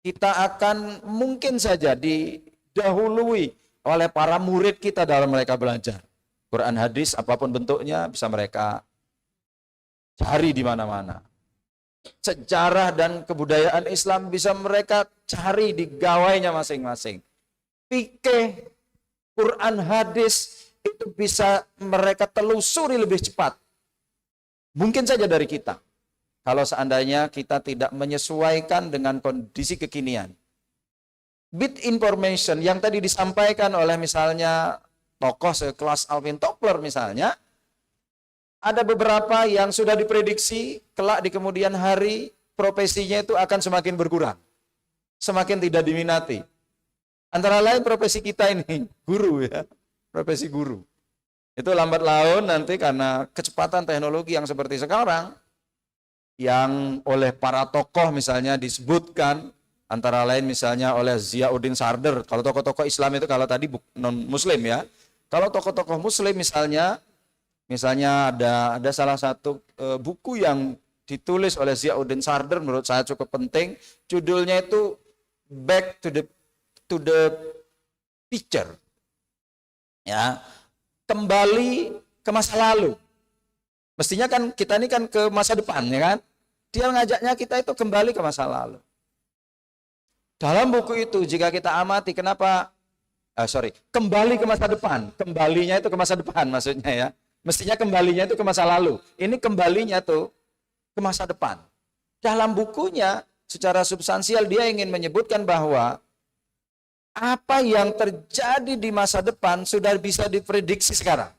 Kita akan mungkin saja didahului oleh para murid kita dalam mereka belajar. Quran hadis apapun bentuknya bisa mereka cari di mana-mana. Sejarah dan kebudayaan Islam bisa mereka cari di gawainya masing-masing. Fikih, Quran hadis itu bisa mereka telusuri lebih cepat. Mungkin saja dari kita. Kalau seandainya kita tidak menyesuaikan dengan kondisi kekinian. Bit information yang tadi disampaikan oleh misalnya tokoh sekelas Alvin Toffler misalnya, ada beberapa yang sudah diprediksi kelak di kemudian hari profesinya itu akan semakin berkurang, semakin tidak diminati. Antara lain profesi kita ini, guru ya, profesi guru. Itu lambat laun nanti karena kecepatan teknologi yang seperti sekarang, yang oleh para tokoh misalnya disebutkan, antara lain misalnya oleh Ziauddin Sarder. Kalau tokoh-tokoh Islam itu kalau tadi non Muslim ya, kalau tokoh-tokoh Muslim misalnya ada salah satu buku yang ditulis oleh Ziauddin Sarder menurut saya cukup penting. Judulnya itu Back to the Future. Ya, kembali ke masa lalu. Mestinya kan kita ini kan ke masa depan ya kan. Dia mengajaknya kita itu kembali ke masa lalu. Dalam buku itu jika kita amati kembali ke masa depan. Kembalinya itu ke masa depan maksudnya ya. Mestinya kembalinya itu ke masa lalu. Ini kembalinya tuh ke masa depan. Dalam bukunya secara substansial dia ingin menyebutkan bahwa apa yang terjadi di masa depan sudah bisa diprediksi sekarang.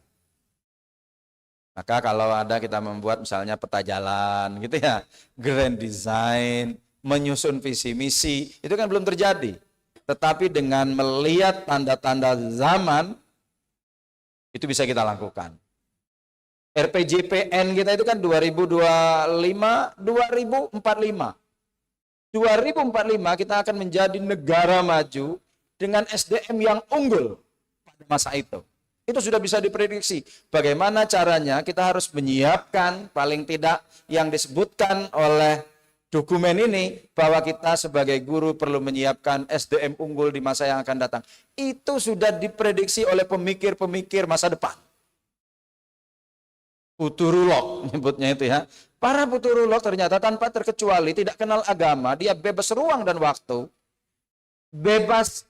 Maka kalau ada kita membuat misalnya peta jalan gitu ya, grand design, menyusun visi misi, itu kan belum terjadi. Tetapi dengan melihat tanda-tanda zaman, itu bisa kita lakukan. RPJPN kita itu kan 2025, 2045. 2045 kita akan menjadi negara maju dengan SDM yang unggul pada masa itu. Itu sudah bisa diprediksi. Bagaimana caranya kita harus menyiapkan paling tidak yang disebutkan oleh dokumen ini bahwa kita sebagai guru perlu menyiapkan SDM unggul di masa yang akan datang. Itu sudah diprediksi oleh pemikir-pemikir masa depan. Futurolog nyebutnya itu ya. Para futurolog ternyata tanpa terkecuali tidak kenal agama, dia bebas ruang dan waktu, bebas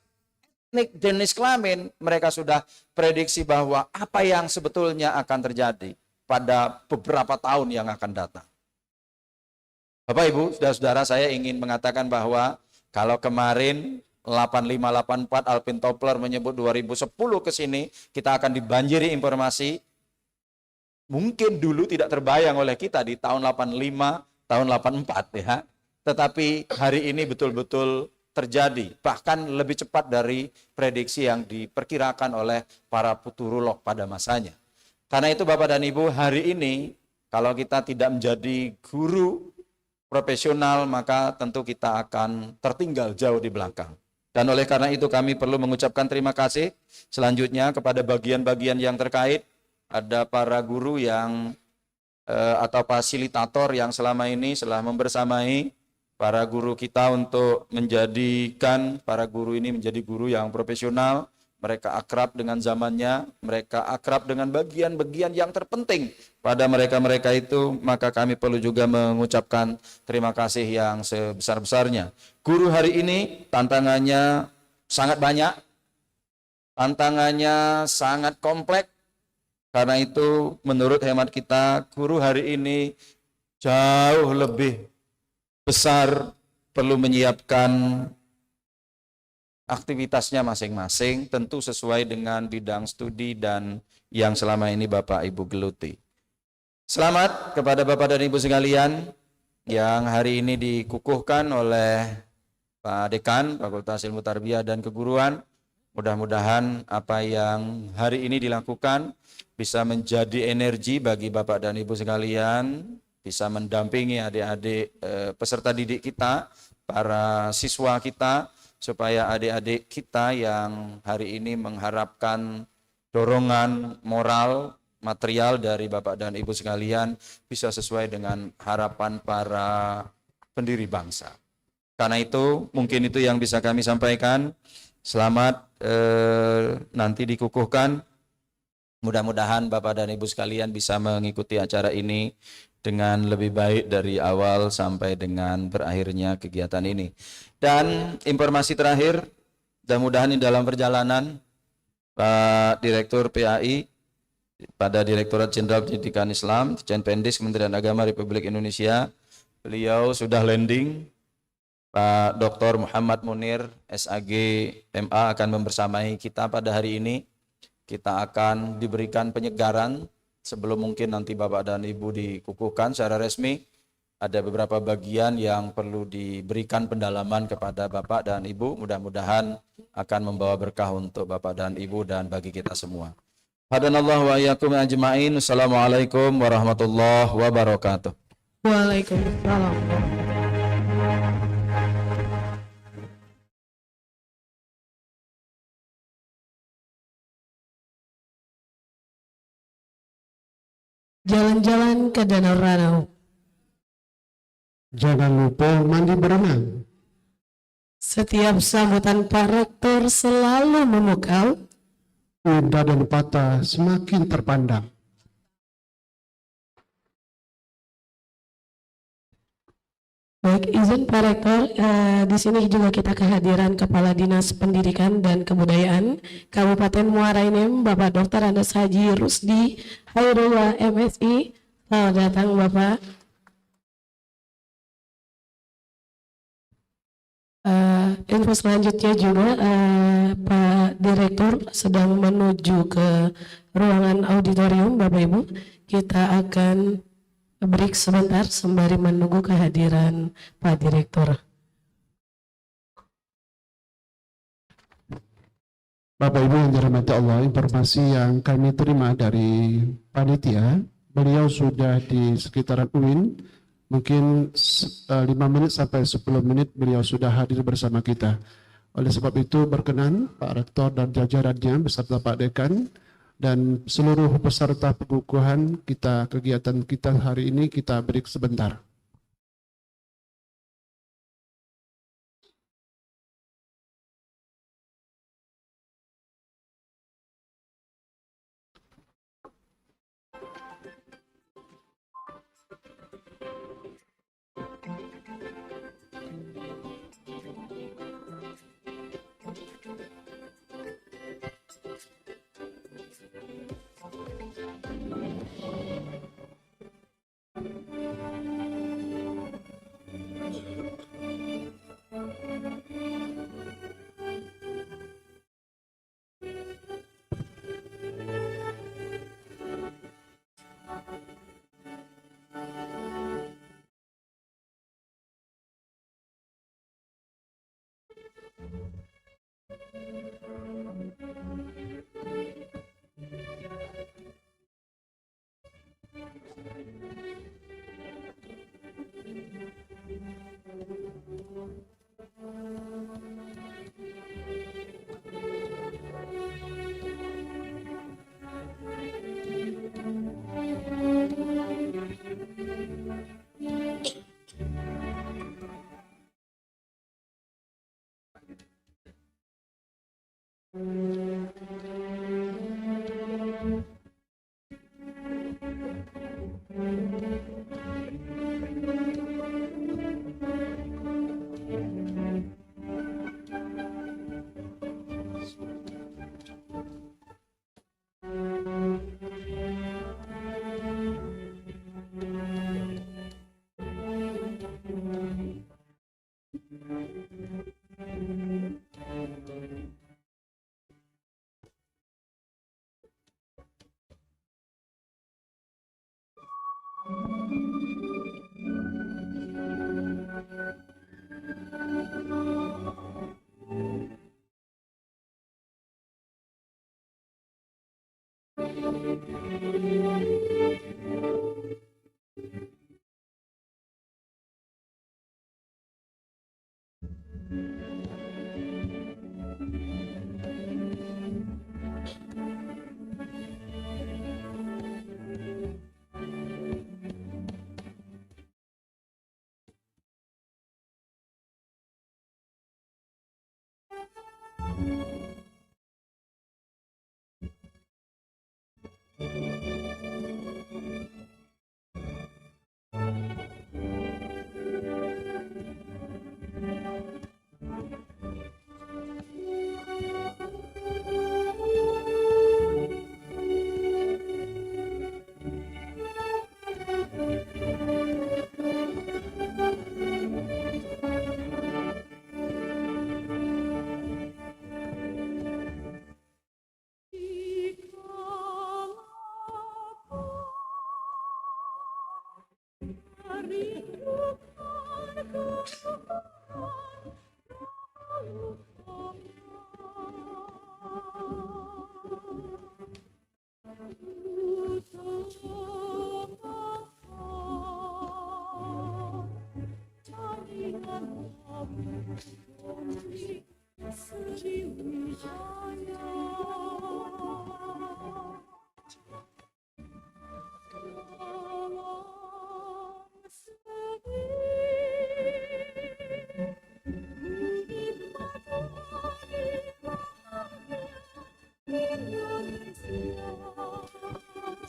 etnik jenis kelamin, mereka sudah prediksi bahwa apa yang sebetulnya akan terjadi pada beberapa tahun yang akan datang. Bapak Ibu, saudara-saudara, saya ingin mengatakan bahwa kalau kemarin 8584 Alvin Toffler menyebut 2010 ke sini kita akan dibanjiri informasi. Mungkin dulu tidak terbayang oleh kita di tahun 85, tahun 84 ya. Tetapi hari ini betul-betul terjadi. Bahkan lebih cepat dari prediksi yang diperkirakan oleh para futurolog pada masanya. Karena itu Bapak dan Ibu, hari ini kalau kita tidak menjadi guru profesional, maka tentu kita akan tertinggal jauh di belakang. Dan oleh karena itu kami perlu mengucapkan terima kasih selanjutnya kepada bagian-bagian yang terkait. Ada para guru yang atau fasilitator yang selama ini telah membersamai para guru kita untuk menjadikan para guru ini menjadi guru yang profesional. Mereka akrab dengan zamannya, mereka akrab dengan bagian-bagian yang terpenting pada mereka-mereka itu, maka kami perlu juga mengucapkan terima kasih yang sebesar-besarnya. Guru hari ini tantangannya sangat banyak, tantangannya sangat kompleks. Karena itu menurut hemat kita, guru hari ini jauh lebih besar perlu menyiapkan aktivitasnya masing-masing, tentu sesuai dengan bidang studi dan yang selama ini Bapak Ibu geluti. Selamat kepada Bapak dan Ibu sekalian yang hari ini dikukuhkan oleh Pak Dekan Fakultas Ilmu Tarbiyah dan Keguruan Mudah-mudahan apa yang hari ini dilakukan bisa menjadi energi bagi Bapak dan Ibu sekalian, bisa mendampingi adik-adik peserta didik kita, para siswa kita, supaya adik-adik kita yang hari ini mengharapkan dorongan moral, material dari Bapak dan Ibu sekalian bisa sesuai dengan harapan para pendiri bangsa. Karena itu, mungkin itu yang bisa kami sampaikan. Selamat nanti dikukuhkan. Mudah-mudahan Bapak dan Ibu sekalian bisa mengikuti acara ini dengan lebih baik dari awal sampai dengan berakhirnya kegiatan ini. Dan informasi terakhir, mudah-mudahan dalam perjalanan Pak Direktur PAI pada Direktorat Jenderal Pendidikan Islam, Ditjen Pendis Kementerian Agama Republik Indonesia, beliau sudah landing. Pak Dr. Muhammad Munir, SAG MA akan membersamai kita pada hari ini. Kita akan diberikan penyegaran sebelum mungkin nanti Bapak dan Ibu dikukuhkan secara resmi. Ada beberapa bagian yang perlu diberikan pendalaman kepada Bapak dan Ibu. Mudah-mudahan akan membawa berkah untuk Bapak dan Ibu dan bagi kita semua. Hadanallahu wa iyyakum ajma'in. Assalamualaikum warahmatullahi wabarakatuh. Waalaikumsalam. Jalan-jalan ke Danau Ranau. Jangan lupa mandi berenang. Setiap sambutan Pak Rektor selalu memukau. Indah dan patah semakin terpandang. Baik, izin Pak Rektor, di sini juga kita kehadiran Kepala Dinas Pendidikan dan Kebudayaan Kabupaten Muara Enim, Bapak Dr. Andes Haji Rusdi Hairullah MSI. Selamat datang Bapak. Info selanjutnya juga Pak Direktur sedang menuju ke ruangan auditorium. Bapak Ibu, kita akan break sebentar sembari menunggu kehadiran Pak Direktur. Bapak Ibu yang dirahmati Allah, informasi yang kami terima dari panitia, beliau sudah di sekitaran UIN, mungkin 5 menit sampai 10 menit beliau sudah hadir bersama kita. Oleh sebab itu berkenan Pak Rektor dan jajarannya beserta Pak Dekan dan seluruh peserta pengukuhan kita, kegiatan kita hari ini kita break sebentar.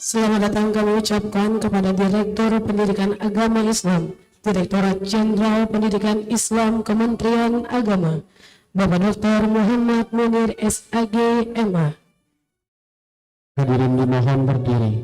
Selamat datang kami ucapkan kepada Direktur Pendidikan Agama Islam, Direktorat Jenderal Pendidikan Islam Kementerian Agama, Bapak Dr. Muhammad Munir SAG MA. Hadirin dimohon berdiri.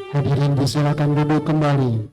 Hadirin disilakan duduk kembali.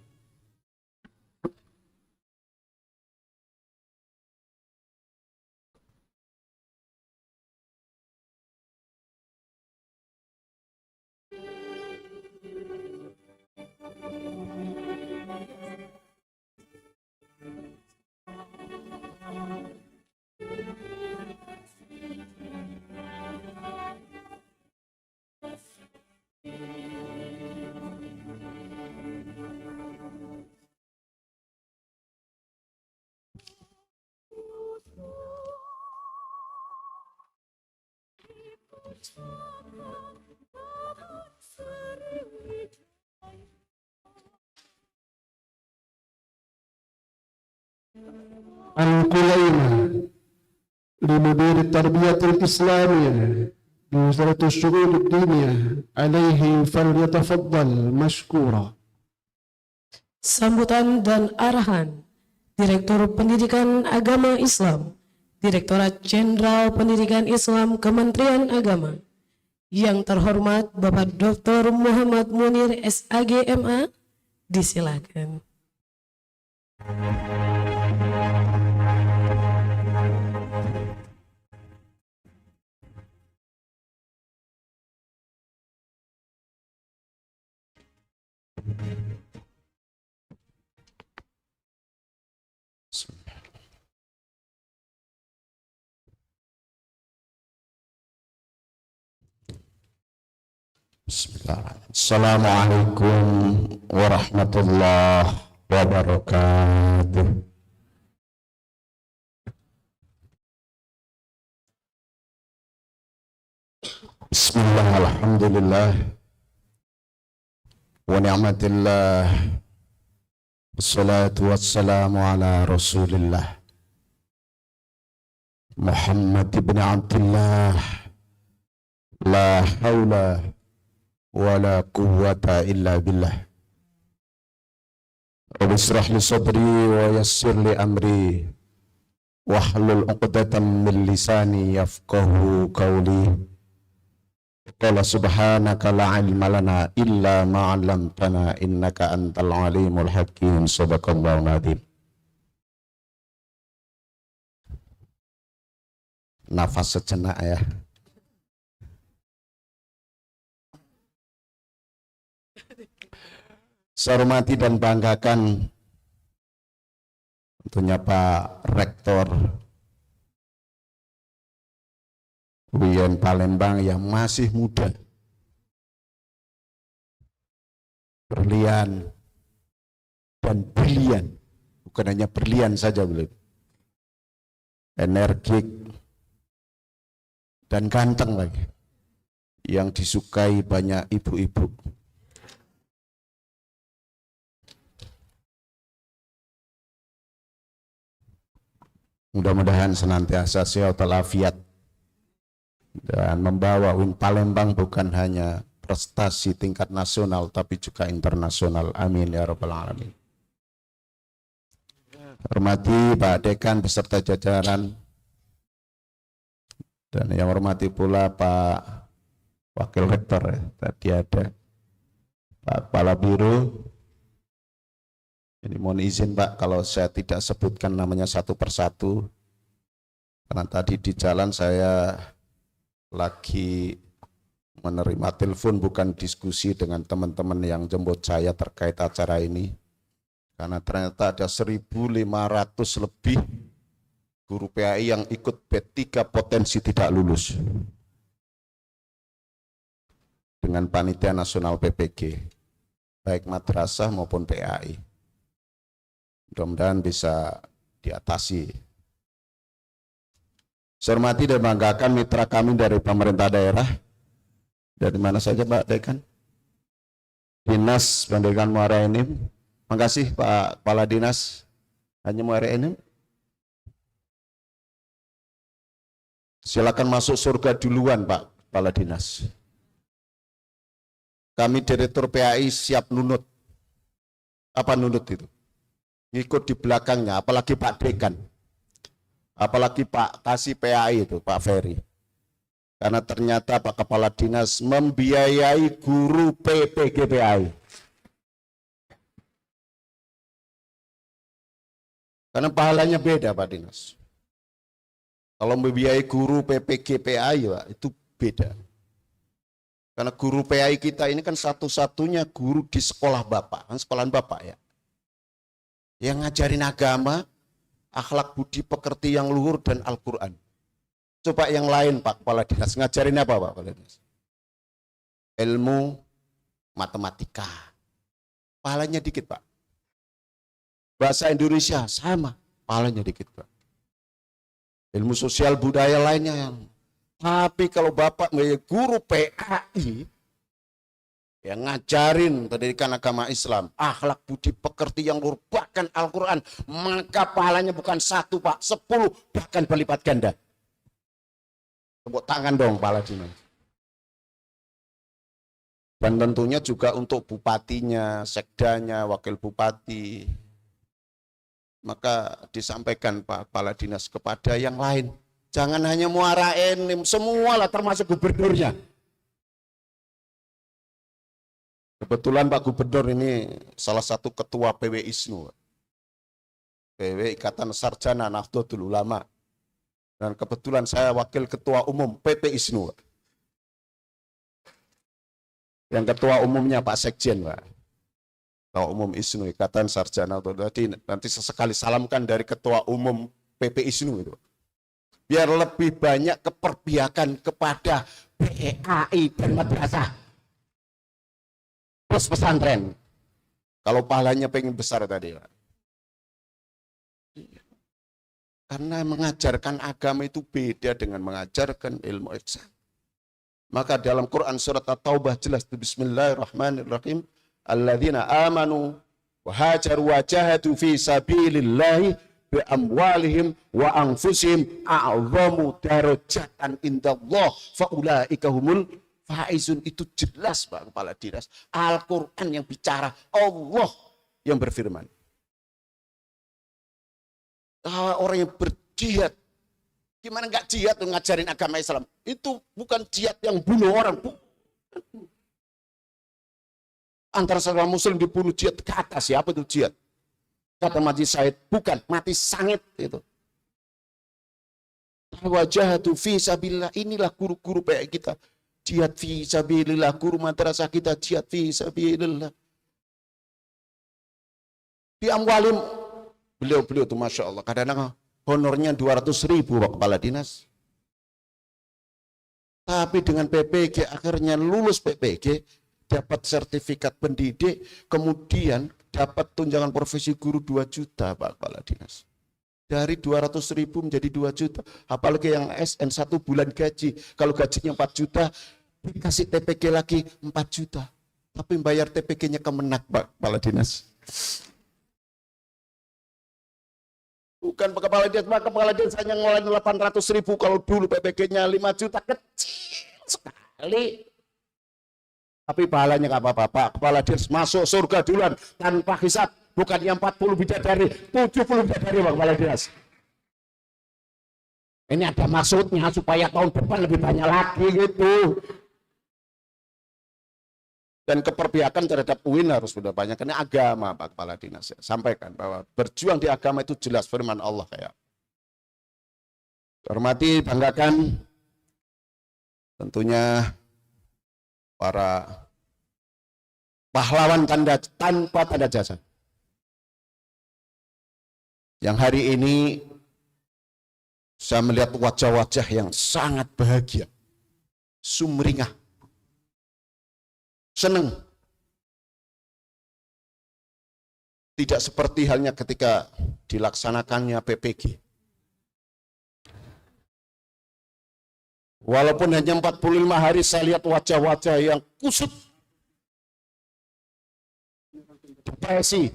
Al-Qulaimah لمدير التربية الإسلامية بوزارة الشؤون الدينية عليه فليتفضل مشكورا. Sambutan dan arahan Direktur Pendidikan Agama Islam, Direktorat Jenderal Pendidikan Islam Kementerian Agama, yang terhormat Bapak Dr. Muhammad Munir SAG MA, disilakan. Bismillahirrahmanirrahim. Assalamualaikum warahmatullahi wabarakatuh. Bismillah, alhamdulillah, wa ni'matillah, wassalatu wassalamu ala rasulillah Muhammad ibn Abdullah, la hawla wala quwwata illa billah. Rabbi israh li sadri wa yassir li amri wahlul 'uqdatam min lisani yafqahu qawli. Qala subhanaka la ilma lana illa ma 'allamtana innaka antal alimul hakim. Shadaqallahu nadzim. Nafas sejenak ya. Saya hormati dan banggakan tentunya Pak Rektor UIN Palembang yang masih muda, berlian dan brilian, bukan hanya berlian saja belum, energik dan ganteng lagi, yang disukai banyak ibu-ibu. Mudah-mudahan senantiasa sehat walafiat dan membawa UIN Palembang bukan hanya prestasi tingkat nasional tapi juga internasional. Amin ya rabbal alamin. Hormati Pak Dekan beserta jajaran, dan yang hormati pula Pak Wakil Rektor ya. Tadi ada Pak Kepala Biro. Ini mohon izin Pak kalau saya tidak sebutkan namanya satu persatu, karena tadi di jalan saya lagi menerima telepon, bukan diskusi dengan teman-teman yang jemput saya terkait acara ini, karena ternyata ada 1.500 lebih guru PAI yang ikut B3 potensi tidak lulus dengan Panitia Nasional PPG, baik madrasah maupun PAI. Mudah-mudahan bisa diatasi. Saya hormati dan banggakan mitra kami dari pemerintah daerah. Dari mana saja Pak Dekan? Dinas Pendidikan Muara Enim. Makasih Pak Kepala Dinas. Hanya Muara Enim. Silakan masuk surga duluan Pak Kepala Dinas. Kami Direktur PAI siap nunut. Apa nunut itu? Ngikut di belakangnya, apalagi Pak Dekan, apalagi Pak Kasih PAI itu, Pak Ferry. Karena ternyata Pak Kepala Dinas membiayai guru PPG PAI. Karena pahalanya beda Pak Dinas. Kalau membiayai guru PPG PAI Pak, itu beda. Karena guru PAI kita ini kan satu-satunya guru di sekolah Bapak, kan sekolahan Bapak ya. Yang ngajarin agama, akhlak budi pekerti yang luhur dan Al-Quran. Coba yang lain Pak Kepala Dinas, ngajarin apa Pak Kepala Dinas? Ilmu matematika. Pahalanya dikit Pak. Bahasa Indonesia sama, pahalanya dikit Pak. Ilmu sosial budaya lainnya yang. Tapi kalau Bapak guru PAI, yang ngajarin pendidikan agama Islam, akhlak budi pekerti yang luhur, bahkan Al-Quran, maka pahalanya bukan 1 Pak, 10, bahkan berlipat ganda. Tepuk tangan dong Kepala Dinas. Dan tentunya juga untuk bupatinya, sekdanya, wakil bupati. Maka disampaikan Pak Kepala Dinas kepada yang lain. Jangan hanya Muara Enim, semualah termasuk gubernurnya. Kebetulan Pak Gubernur ini salah satu ketua PW ISNU, PW Ikatan Sarjana Nahdlatul Ulama, dan kebetulan saya wakil ketua umum PP ISNU. Yang ketua umumnya Pak Sekjen Pak, ketua umum ISNU Ikatan Sarjana. Jadi nanti sesekali salamkan dari ketua umum PP ISNU itu, biar lebih banyak keperpihakan kepada PAI dan madrasah. Plus pesantren, kalau pahalanya pengen besar tadi Pak. Karena mengajarkan agama itu beda dengan mengajarkan ilmu ihsan. Maka dalam Quran surat At-Taubah jelas, Bismillahirrahmanirrahim, alladzina amanu wa hajaru wa jahadu fi sabilillahi bi amwalihim wa anfusihim a'zamu darajatan indallah fa ulaika humul faizun. Itu jelas Pak Kepala Dinas. Al-Quran yang bicara, Allah yang berfirman. orang yang berjihad. Gimana nggak jihad tuh ngajarin agama Islam? Itu bukan jihad yang bunuh orang. Antara seorang muslim dibunuh, jihad ke atas. Siapa itu jihad? Kata mati syahid, bukan, mati sangit itu. Wajahatu fi sabilillah, inilah guru-guru baik kita. Jihad fi sabilillah, guru madrasah kita jihad fi sabilillah. Di amwalim, beliau itu Masya Allah, kadang-kadang honornya 200.000 Pak Kepala Dinas. Tapi dengan PPG, akhirnya lulus PPG, dapat sertifikat pendidik, kemudian dapat tunjangan profesi guru 2 juta Pak Kepala Dinas. Dari 200.000 menjadi 2 juta. Apalagi yang SN 1 bulan gaji. Kalau gajinya 4 juta, dikasih TPG lagi 4 juta. Tapi bayar TPG-nya Kemenak Pak Kepala Dinas. Bukan Pak Kepala Dinas, Pak Kepala Dinas hanya ngeluarin 800.000, kalau dulu PPG-nya 5 juta, kecil sekali. Tapi pahalanya nggak apa-apa, Pak Kepala Dinas masuk surga duluan tanpa hisab. Bukan yang 40 bidadari, 70 bidadari Pak Kepala Dinas. Ini ada maksudnya supaya tahun depan lebih banyak lagi gitu. Dan keperpihakan terhadap UIN harus sudah banyak. Ini agama Pak Kepala Dinas ya. Sampaikan bahwa berjuang di agama itu jelas firman Allah kayak. Hormati, banggakan tentunya para pahlawan tanpa tanda jasa. Yang hari ini saya melihat wajah-wajah yang sangat bahagia, sumringah, senang. Tidak seperti halnya ketika dilaksanakannya PPG. Walaupun hanya 45 hari, saya lihat wajah-wajah yang kusut, depresi,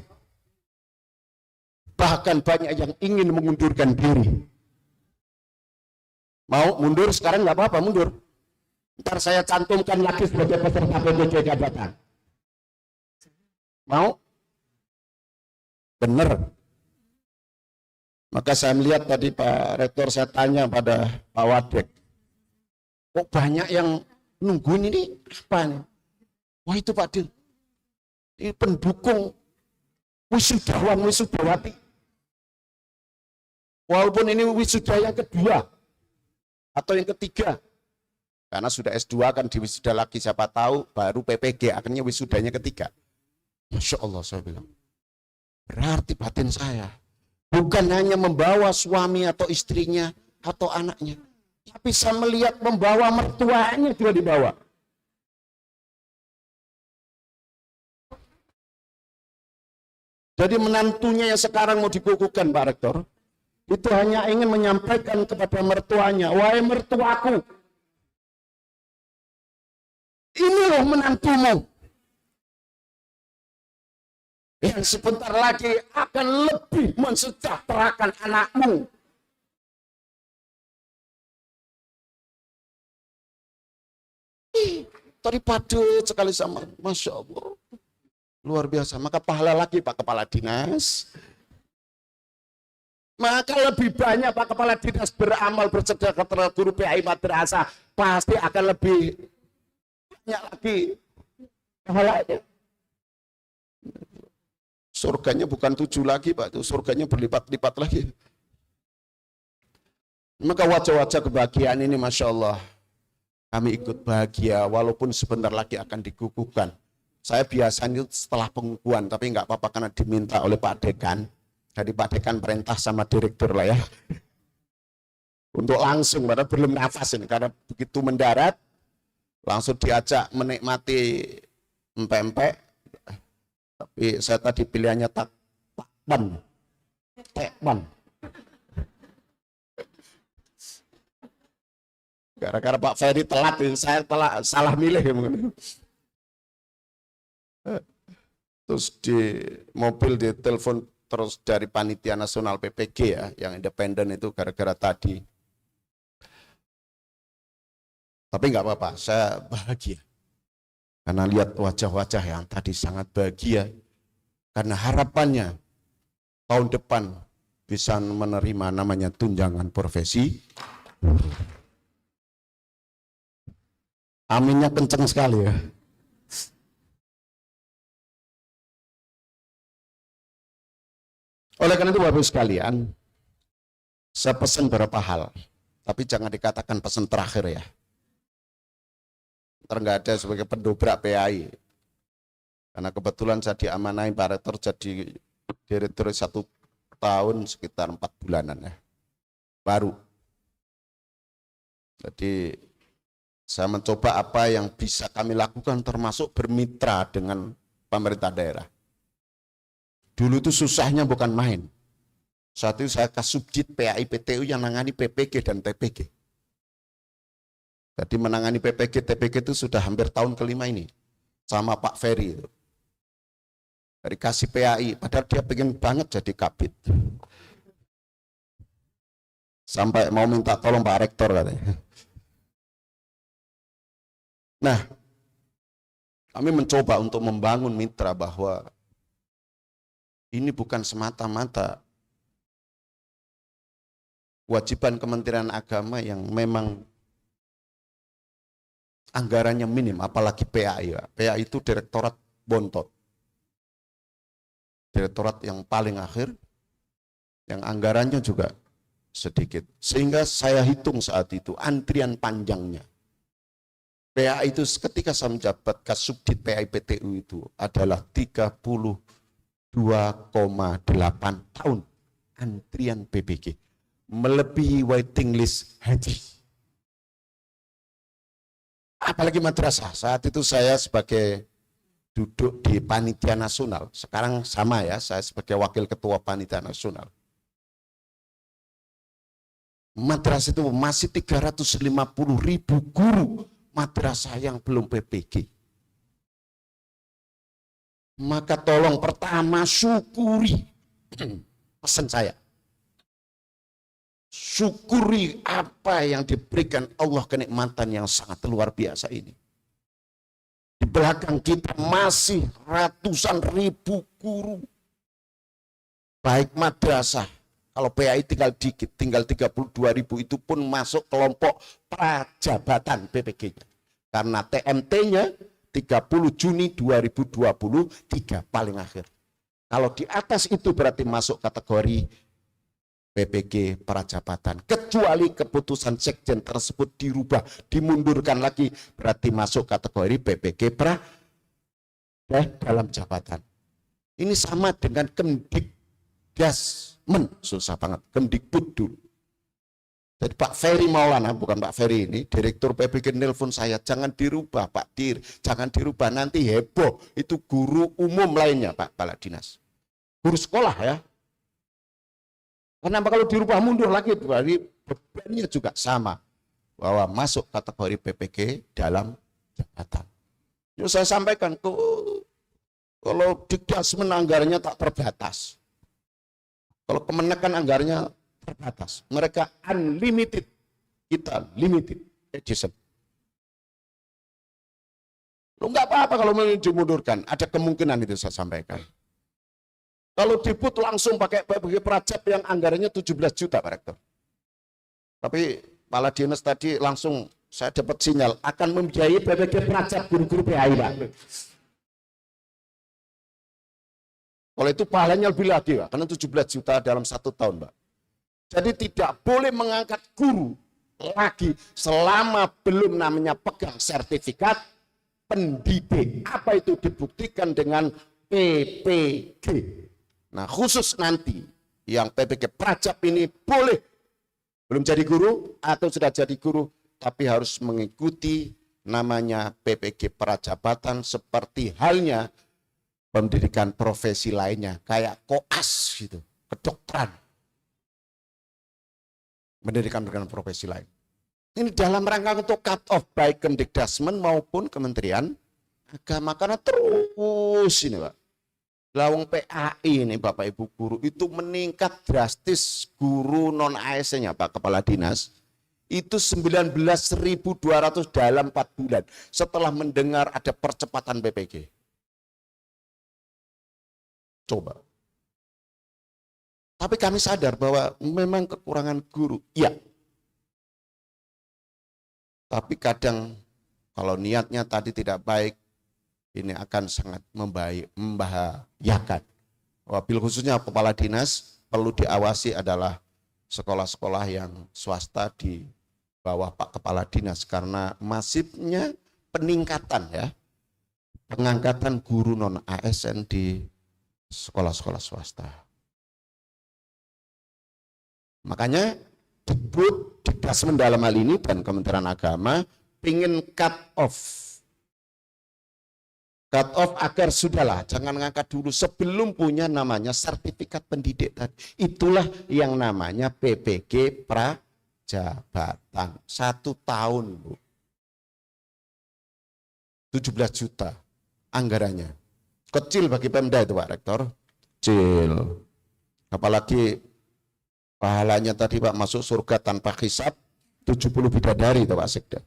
bahkan banyak yang ingin mengundurkan diri. Mau mundur sekarang nggak apa-apa, mundur. Ntar saya cantumkan lagi sebagai peserta PPG jabatan. Mau? Bener. Maka saya melihat tadi Pak Rektor, saya tanya pada Pak Wadek, kok banyak yang nungguin ini apa nih? Wah itu Pak Dil, ini pendukung wisudawan, wisudawati. Walaupun ini wisuda yang kedua atau yang ketiga, karena sudah S2 kan diwisuda lagi, siapa tahu baru PPG akhirnya wisudanya ketiga. Masya Allah, saya bilang, berarti batin saya bukan hanya membawa suami atau istrinya atau anaknya, tapi saya melihat membawa mertuanya juga dibawa. Jadi menantunya yang sekarang mau dikukuhkan Pak Rektor, itu hanya ingin menyampaikan kepada mertuanya, wahai mertuaku, ini loh menantumu, yang sebentar lagi akan lebih mensejahterakan anakmu. Tadi padat sekali sama, Masya Allah, luar biasa. Maka pahala lagi Pak Kepala Dinas. Maka lebih banyak Pak Kepala Dinas beramal, bersedekah terhadap guru PAI madrasah, pasti akan lebih banyak lagi pahalanya. Surganya bukan 7 lagi Pak, itu surganya berlipat-lipat lagi. Maka wajah-wajah kebahagiaan ini Masya Allah, kami ikut bahagia walaupun sebentar lagi akan dikukuhkan. Saya biasanya setelah pengukuhan, tapi nggak apa-apa karena diminta oleh Pak Dekan. Jadi Pak Dekan perintah sama direktur lah ya. Untuk langsung, padahal belum nafas ini, karena begitu mendarat, langsung diajak menikmati empek-empek. Tapi saya tadi pilihannya tekpan. Gara-gara Pak Ferry telat, saya salah milih. Terus di mobil ditelepon terus dari panitia nasional PPG ya, yang independen itu gara-gara tadi. Tapi nggak apa-apa, saya bahagia. Karena lihat wajah-wajah yang tadi sangat bahagia. Karena harapannya tahun depan bisa menerima namanya tunjangan profesi. Aminnya kenceng sekali ya. Oleh karena itu Bapak Ibu sekalian, saya pesan beberapa hal, tapi jangan dikatakan pesan terakhir ya. Ntar nggak ada sebagai pendobrak PAI. Karena kebetulan saya diamanai Pak Rektor jadi direktur 1 tahun sekitar 4 bulanan ya, baru. Jadi saya mencoba apa yang bisa kami lakukan termasuk bermitra dengan pemerintah daerah. Dulu itu susahnya bukan main. Saat itu saya Kasubdit PAI PTU yang menangani PPG dan TPG. Jadi menangani PPG, TPG itu sudah hampir tahun kelima ini. Sama Pak Ferry itu. Dari kasih PAI, padahal dia pengen banget jadi kabit. Sampai mau minta tolong Pak Rektor katanya. Nah, kami mencoba untuk membangun mitra bahwa ini bukan semata-mata kewajiban Kementerian Agama yang memang anggarannya minim, apalagi PAI. PAI itu direktorat bontot. Direktorat yang paling akhir, yang anggarannya juga sedikit. Sehingga saya hitung saat itu antrian panjangnya. PAI itu ketika saya menjabat Kasubdit PAI PTU itu adalah 32,8 tahun antrian PPG, melebihi waiting list haji. Apalagi madrasah. Saat itu saya sebagai duduk di panitia nasional, sekarang sama ya, saya sebagai wakil ketua panitia nasional. Madrasah itu masih 350.000 guru madrasah yang belum PPG. Maka tolong pertama syukuri pesan saya. Syukuri apa yang diberikan Allah, kenikmatan yang sangat luar biasa ini. Di belakang kita masih ratusan ribu guru. Baik madrasah, kalau PAI tinggal dikit, tinggal 32.000, itu pun masuk kelompok prajabatan PPG-nya. Karena TMT-nya 30 Juni 2023 paling akhir. Kalau di atas itu berarti masuk kategori PPG prajabatan. Kecuali keputusan sekjen tersebut dirubah, dimundurkan lagi, berarti masuk kategori PPG dalam jabatan. Ini sama dengan Kemdikdasmen, susah banget, Kemdikbud dulu. Jadi Pak Ferry Maulana, bukan Pak Ferry ini, Direktur PPG nelpon saya, jangan dirubah Pak Dir, jangan dirubah, nanti heboh, itu guru umum lainnya Pak Kepala Dinas. Guru sekolah ya. Kenapa kalau dirubah mundur lagi, berarti bebannya juga sama, bahwa masuk kategori PPG dalam jabatan. Yuk saya sampaikan, kalau Dikdasmen anggarannya tak terbatas, kalau Kemenakan anggarannya terbatas, mereka unlimited, kita limited edition. Lo nggak apa-apa kalau mau dimundurkan, ada kemungkinan itu saya sampaikan. Kalau dibut langsung pakai PPG Prajab yang anggarannya 17 juta Pak Rektor. Tapi Kepala Dinas tadi langsung saya dapat sinyal akan membiayai PPG Prajab guru-guru PAI Pak. Kalau itu pahalanya lebih lagi Pak, karena 17 juta dalam 1 tahun Pak. Jadi tidak boleh mengangkat guru lagi selama belum namanya pegang sertifikat pendidik. Apa itu dibuktikan dengan PPG. Nah khusus nanti yang PPG Prajab ini boleh belum jadi guru atau sudah jadi guru, tapi harus mengikuti namanya PPG Prajabatan seperti halnya pendidikan profesi lainnya, kayak koas gitu, kedokteran, pendidikan profesi lain. Ini dalam rangka untuk cut off baik Kemdikdasmen maupun Kementerian Agama, karena terus ini Pak. Lawang PAI ini Bapak Ibu guru itu meningkat drastis, guru non ASN-nya Pak Kepala Dinas itu 19.200 dalam 4 bulan setelah mendengar ada percepatan PPG. Coba. Tapi kami sadar bahwa memang kekurangan guru, iya. Tapi kadang kalau niatnya tadi tidak baik, ini akan sangat membahayakan. Wabil khususnya kepala dinas perlu diawasi adalah sekolah-sekolah yang swasta di bawah Pak Kepala Dinas, karena masifnya peningkatan ya, pengangkatan guru non ASN di sekolah-sekolah swasta. Makanya Dikdasmen dalam hal ini dan Kementerian Agama ingin cut off agar sudahlah, jangan ngangkat dulu sebelum punya namanya sertifikat pendidik tadi. Itulah yang namanya PPG Prajabatan 1 tahun, Bu. 17 juta anggarannya. Kecil bagi Pemda itu, Pak Rektor. Kecil. Apalagi pahalanya tadi Pak masuk surga tanpa hisab 70 bidadari itu Pak Sekda.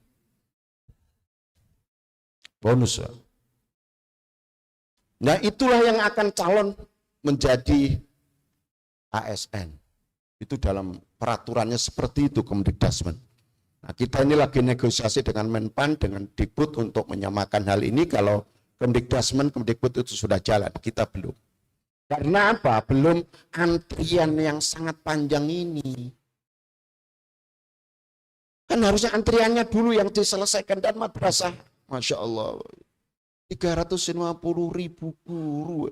Bonus. Pak. Nah itulah yang akan calon menjadi ASN. Itu dalam peraturannya seperti itu Kemdikdasmen. Nah kita ini lagi negosiasi dengan Menpan, dengan Dikbud untuk menyamakan hal ini. Kalau Kemdikdasmen, Kemdikbud itu sudah jalan, kita belum. Karena apa? Belum antrian yang sangat panjang ini. Kan harusnya antriannya dulu yang diselesaikan, dan madrasah. Masya Allah. 350.000 guru.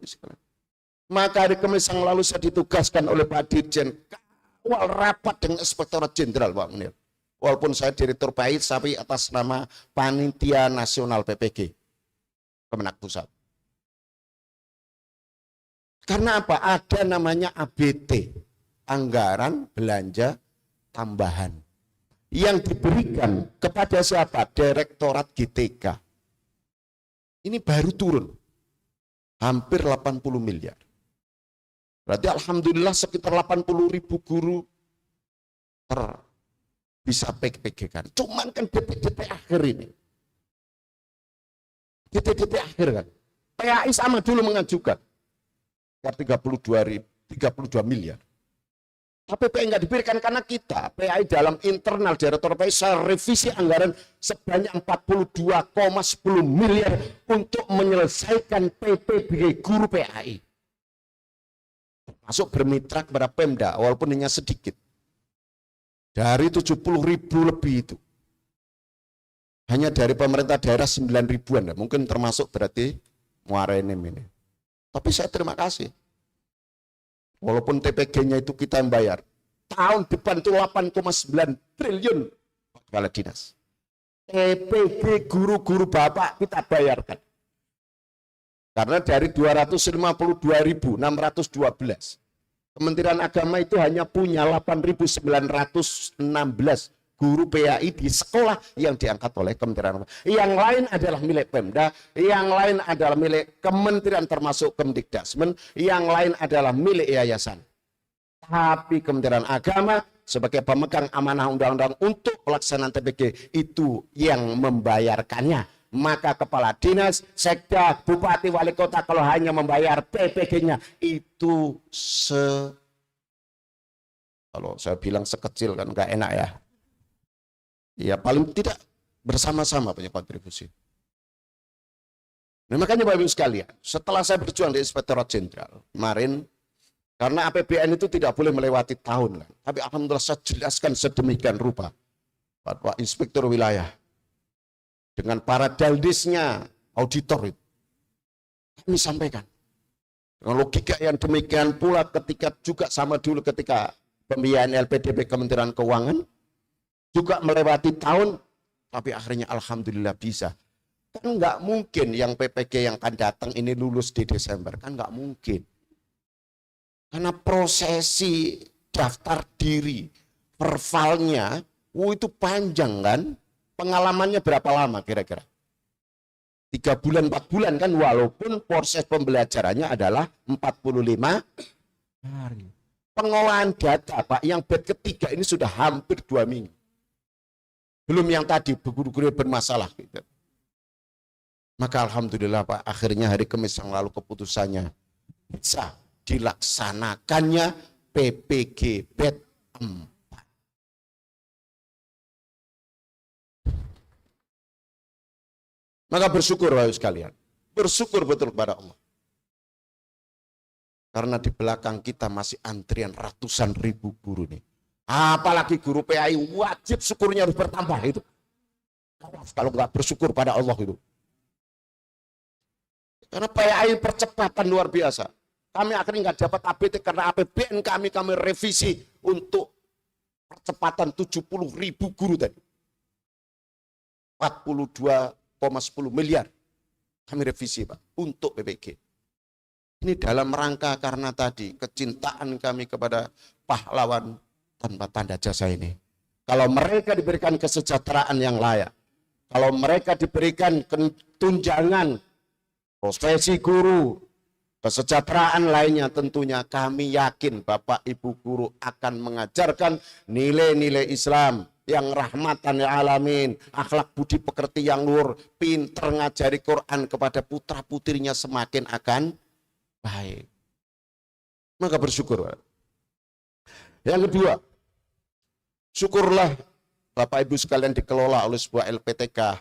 Maka hari Kamis yang lalu saya ditugaskan oleh Pak Dirjen kawal rapat dengan Inspektorat Jenderal Pak Munir. Walaupun saya Direktur Baik, tapi atas nama Panitia Nasional PPG. Kemenak Pusat. Karena apa? Ada namanya ABT, anggaran belanja tambahan, yang diberikan kepada siapa? Direktorat GTK. Ini baru turun, hampir 80 miliar. Berarti alhamdulillah sekitar 80.000 guru bisa PPG kan. Cuman kan DP akhir ini. DP akhir kan. PAI sama dulu mengajukan. 32 miliar. Tapi PAI nggak diberikan karena kita, PAI dalam internal Direktur PAI revisi anggaran sebanyak 42,10 miliar untuk menyelesaikan PPB guru PAI. Masuk bermitra kepada Pemda, walaupun hanya sedikit. Dari 70.000 lebih itu. Hanya dari pemerintah daerah 9 ribuan, mungkin termasuk berarti Muarenim ini. Tapi saya terima kasih. Walaupun TPG-nya itu kita yang bayar. Tahun depan itu 8,9 triliun Kepala Dinas. TPG guru-guru Bapak kita bayarkan. Karena dari 252.612. Kementerian Agama itu hanya punya 8.916 guru PAI di sekolah yang diangkat oleh Kementerian Agama. Yang lain adalah milik Pemda, yang lain adalah milik kementerian termasuk Kemdikdasmen, yang lain adalah milik yayasan. Tapi Kementerian Agama sebagai pemegang amanah undang-undang untuk pelaksanaan TPG itu yang membayarkannya. Maka kepala dinas, sekda, bupati, wali kota kalau hanya membayar PPG-nya itu kalau saya bilang sekecil kan nggak enak ya. Ya paling tidak bersama-sama punya kontribusi. Nah, makanya Bapak Ibu sekalian, setelah saya berjuang di Inspektorat Jenderal kemarin, karena APBN itu tidak boleh melewati tahun, kan. Tapi alhamdulillah saya jelaskan sedemikian rupa Pak Inspektur Wilayah dengan para daldisnya auditor itu. Kami sampaikan dengan logika yang demikian pula ketika juga sama dulu ketika pembiayaan LPDP Kementerian Keuangan juga melewati tahun, tapi akhirnya alhamdulillah bisa. Kan nggak mungkin yang PPG yang akan datang ini lulus di Desember, kan nggak mungkin. Karena prosesi daftar diri, pervalnya, itu panjang kan? Pengalamannya berapa lama kira-kira? 3 bulan, 4 bulan kan, walaupun proses pembelajarannya adalah 45 hari. Pengolahan data Pak, yang bed ketiga ini sudah hampir 2 minggu. Belum yang tadi, guru-guru bermasalah. Gitu. Maka alhamdulillah Pak, akhirnya hari Kamis yang lalu keputusannya bisa dilaksanakannya PPG BET 4. Maka bersyukur Bapak sekalian. Bersyukur betul kepada Allah. Karena di belakang kita masih antrian ratusan ribu guru nih. Apalagi guru PAI, wajib syukurnya harus bertambah itu. Kalau nggak bersyukur pada Allah itu. Karena PAI percepatan luar biasa. Kami akhirnya nggak dapat APT karena APBN kami revisi untuk percepatan 70.000 guru tadi. 42,10 miliar kami revisi Pak untuk PPG. Ini dalam rangka karena tadi kecintaan kami kepada pahlawan tanpa tanda jasa ini. Kalau mereka diberikan kesejahteraan yang layak, kalau mereka diberikan tunjangan, profesi guru, kesejahteraan lainnya, tentunya kami yakin Bapak Ibu guru akan mengajarkan nilai-nilai Islam yang rahmatan lil alamin, akhlak budi pekerti yang luhur, pinter ngajari Quran kepada putra putrinya semakin akan baik. Maka bersyukur. Yang kedua, syukurlah Bapak Ibu sekalian dikelola oleh sebuah LPTK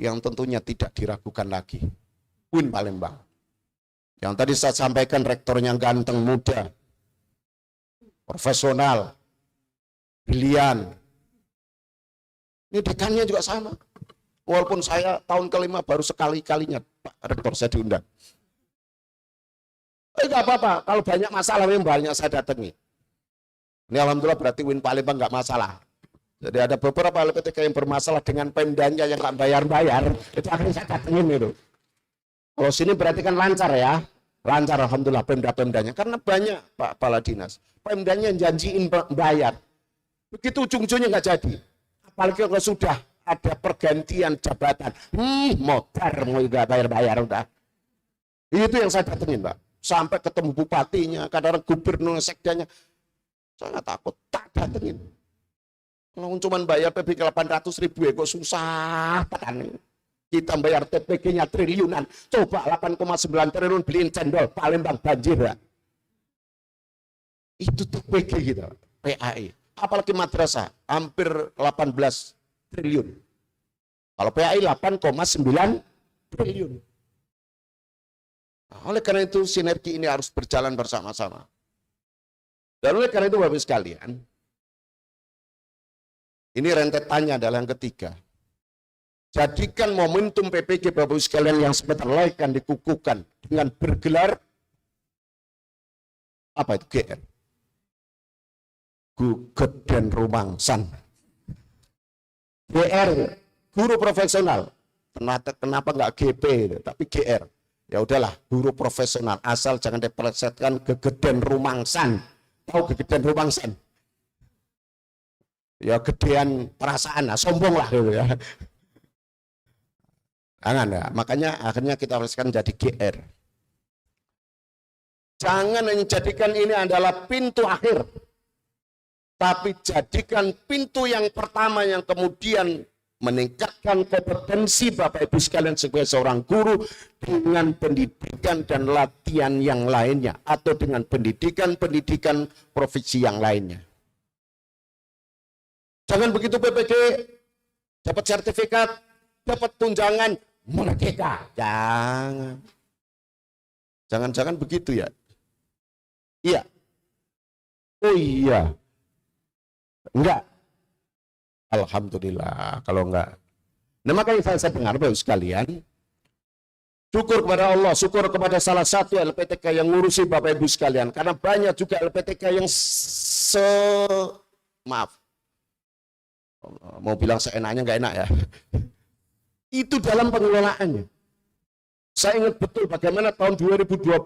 yang tentunya tidak diragukan lagi. UIN Palembang. Yang tadi saya sampaikan rektornya ganteng muda, profesional, brilian. Ini dekannya juga sama. Walaupun saya tahun kelima baru sekali-kalinya Pak Rektor saya diundang. Enggak apa-apa, kalau banyak masalah yang banyak saya datangi. Ini alhamdulillah berarti UIN Palembang nggak masalah. Jadi ada beberapa LPTK yang bermasalah dengan pemdanya yang nggak bayar-bayar, itu akhirnya saya datengin itu. Kalau sini berarti kan lancar ya, lancar alhamdulillah pemda-pemdanya. Karena banyak Pak Kepala Dinas, pemdanya janjiin bayar, begitu ujung-ujungnya nggak jadi. Apalagi kalau sudah ada pergantian jabatan, modar mau nggak bayar-bayar udah. Itu yang saya datengin Pak. Sampai ketemu bupatinya, kadang-kadang gubernur, sekdanya. Saya nggak takut, tak datengin. Kalau cuma bayar PPG 800.000 ya kok susah kan. Kita bayar TPG-nya triliunan. Coba 8,9 triliun beliin cendol, Palembang banjir ya. Itu TPG kita, PAI. Apalagi madrasah, hampir 18 triliun. Kalau PAI 8,9 triliun. Nah, oleh karena itu sinergi ini harus berjalan bersama-sama. Dan oleh karena itu Bapak sekalian, ini rentetannya adalah yang ketiga. Jadikan momentum PPG Bapak sekalian yang sebentar lagi akan dikukuhkan dengan bergelar apa itu GR? Guget dan Rumangsan. GR, guru profesional. Kenapa nggak GP, tapi GR. Ya udahlah, guru profesional. Asal jangan dipelesetkan Gegeden Rumangsan. Tahu Gegeden Rumangsan? Ya gedean perasaan, nah, sombong lah gitu ya. Jangan ya, makanya akhirnya kita haruskan jadi GR. Jangan hanya jadikan ini adalah pintu akhir, tapi jadikan pintu yang pertama yang kemudian meningkatkan kompetensi Bapak Ibu sekalian sebagai seorang guru dengan pendidikan dan latihan yang lainnya, atau dengan pendidikan profesi yang lainnya. Jangan begitu PPG dapat sertifikat, dapat tunjangan, merdeka. Jangan begitu ya. Iya. Oh iya. Enggak. Alhamdulillah kalau enggak. Nah makanya saya dengar Bapak sekalian, syukur kepada Allah, syukur kepada salah satu LPTK yang ngurusi Bapak Ibu sekalian. Karena banyak juga LPTK yang mau bilang seenaknya nggak enak ya. Itu dalam pengelolaannya. Saya ingat betul bagaimana tahun 2021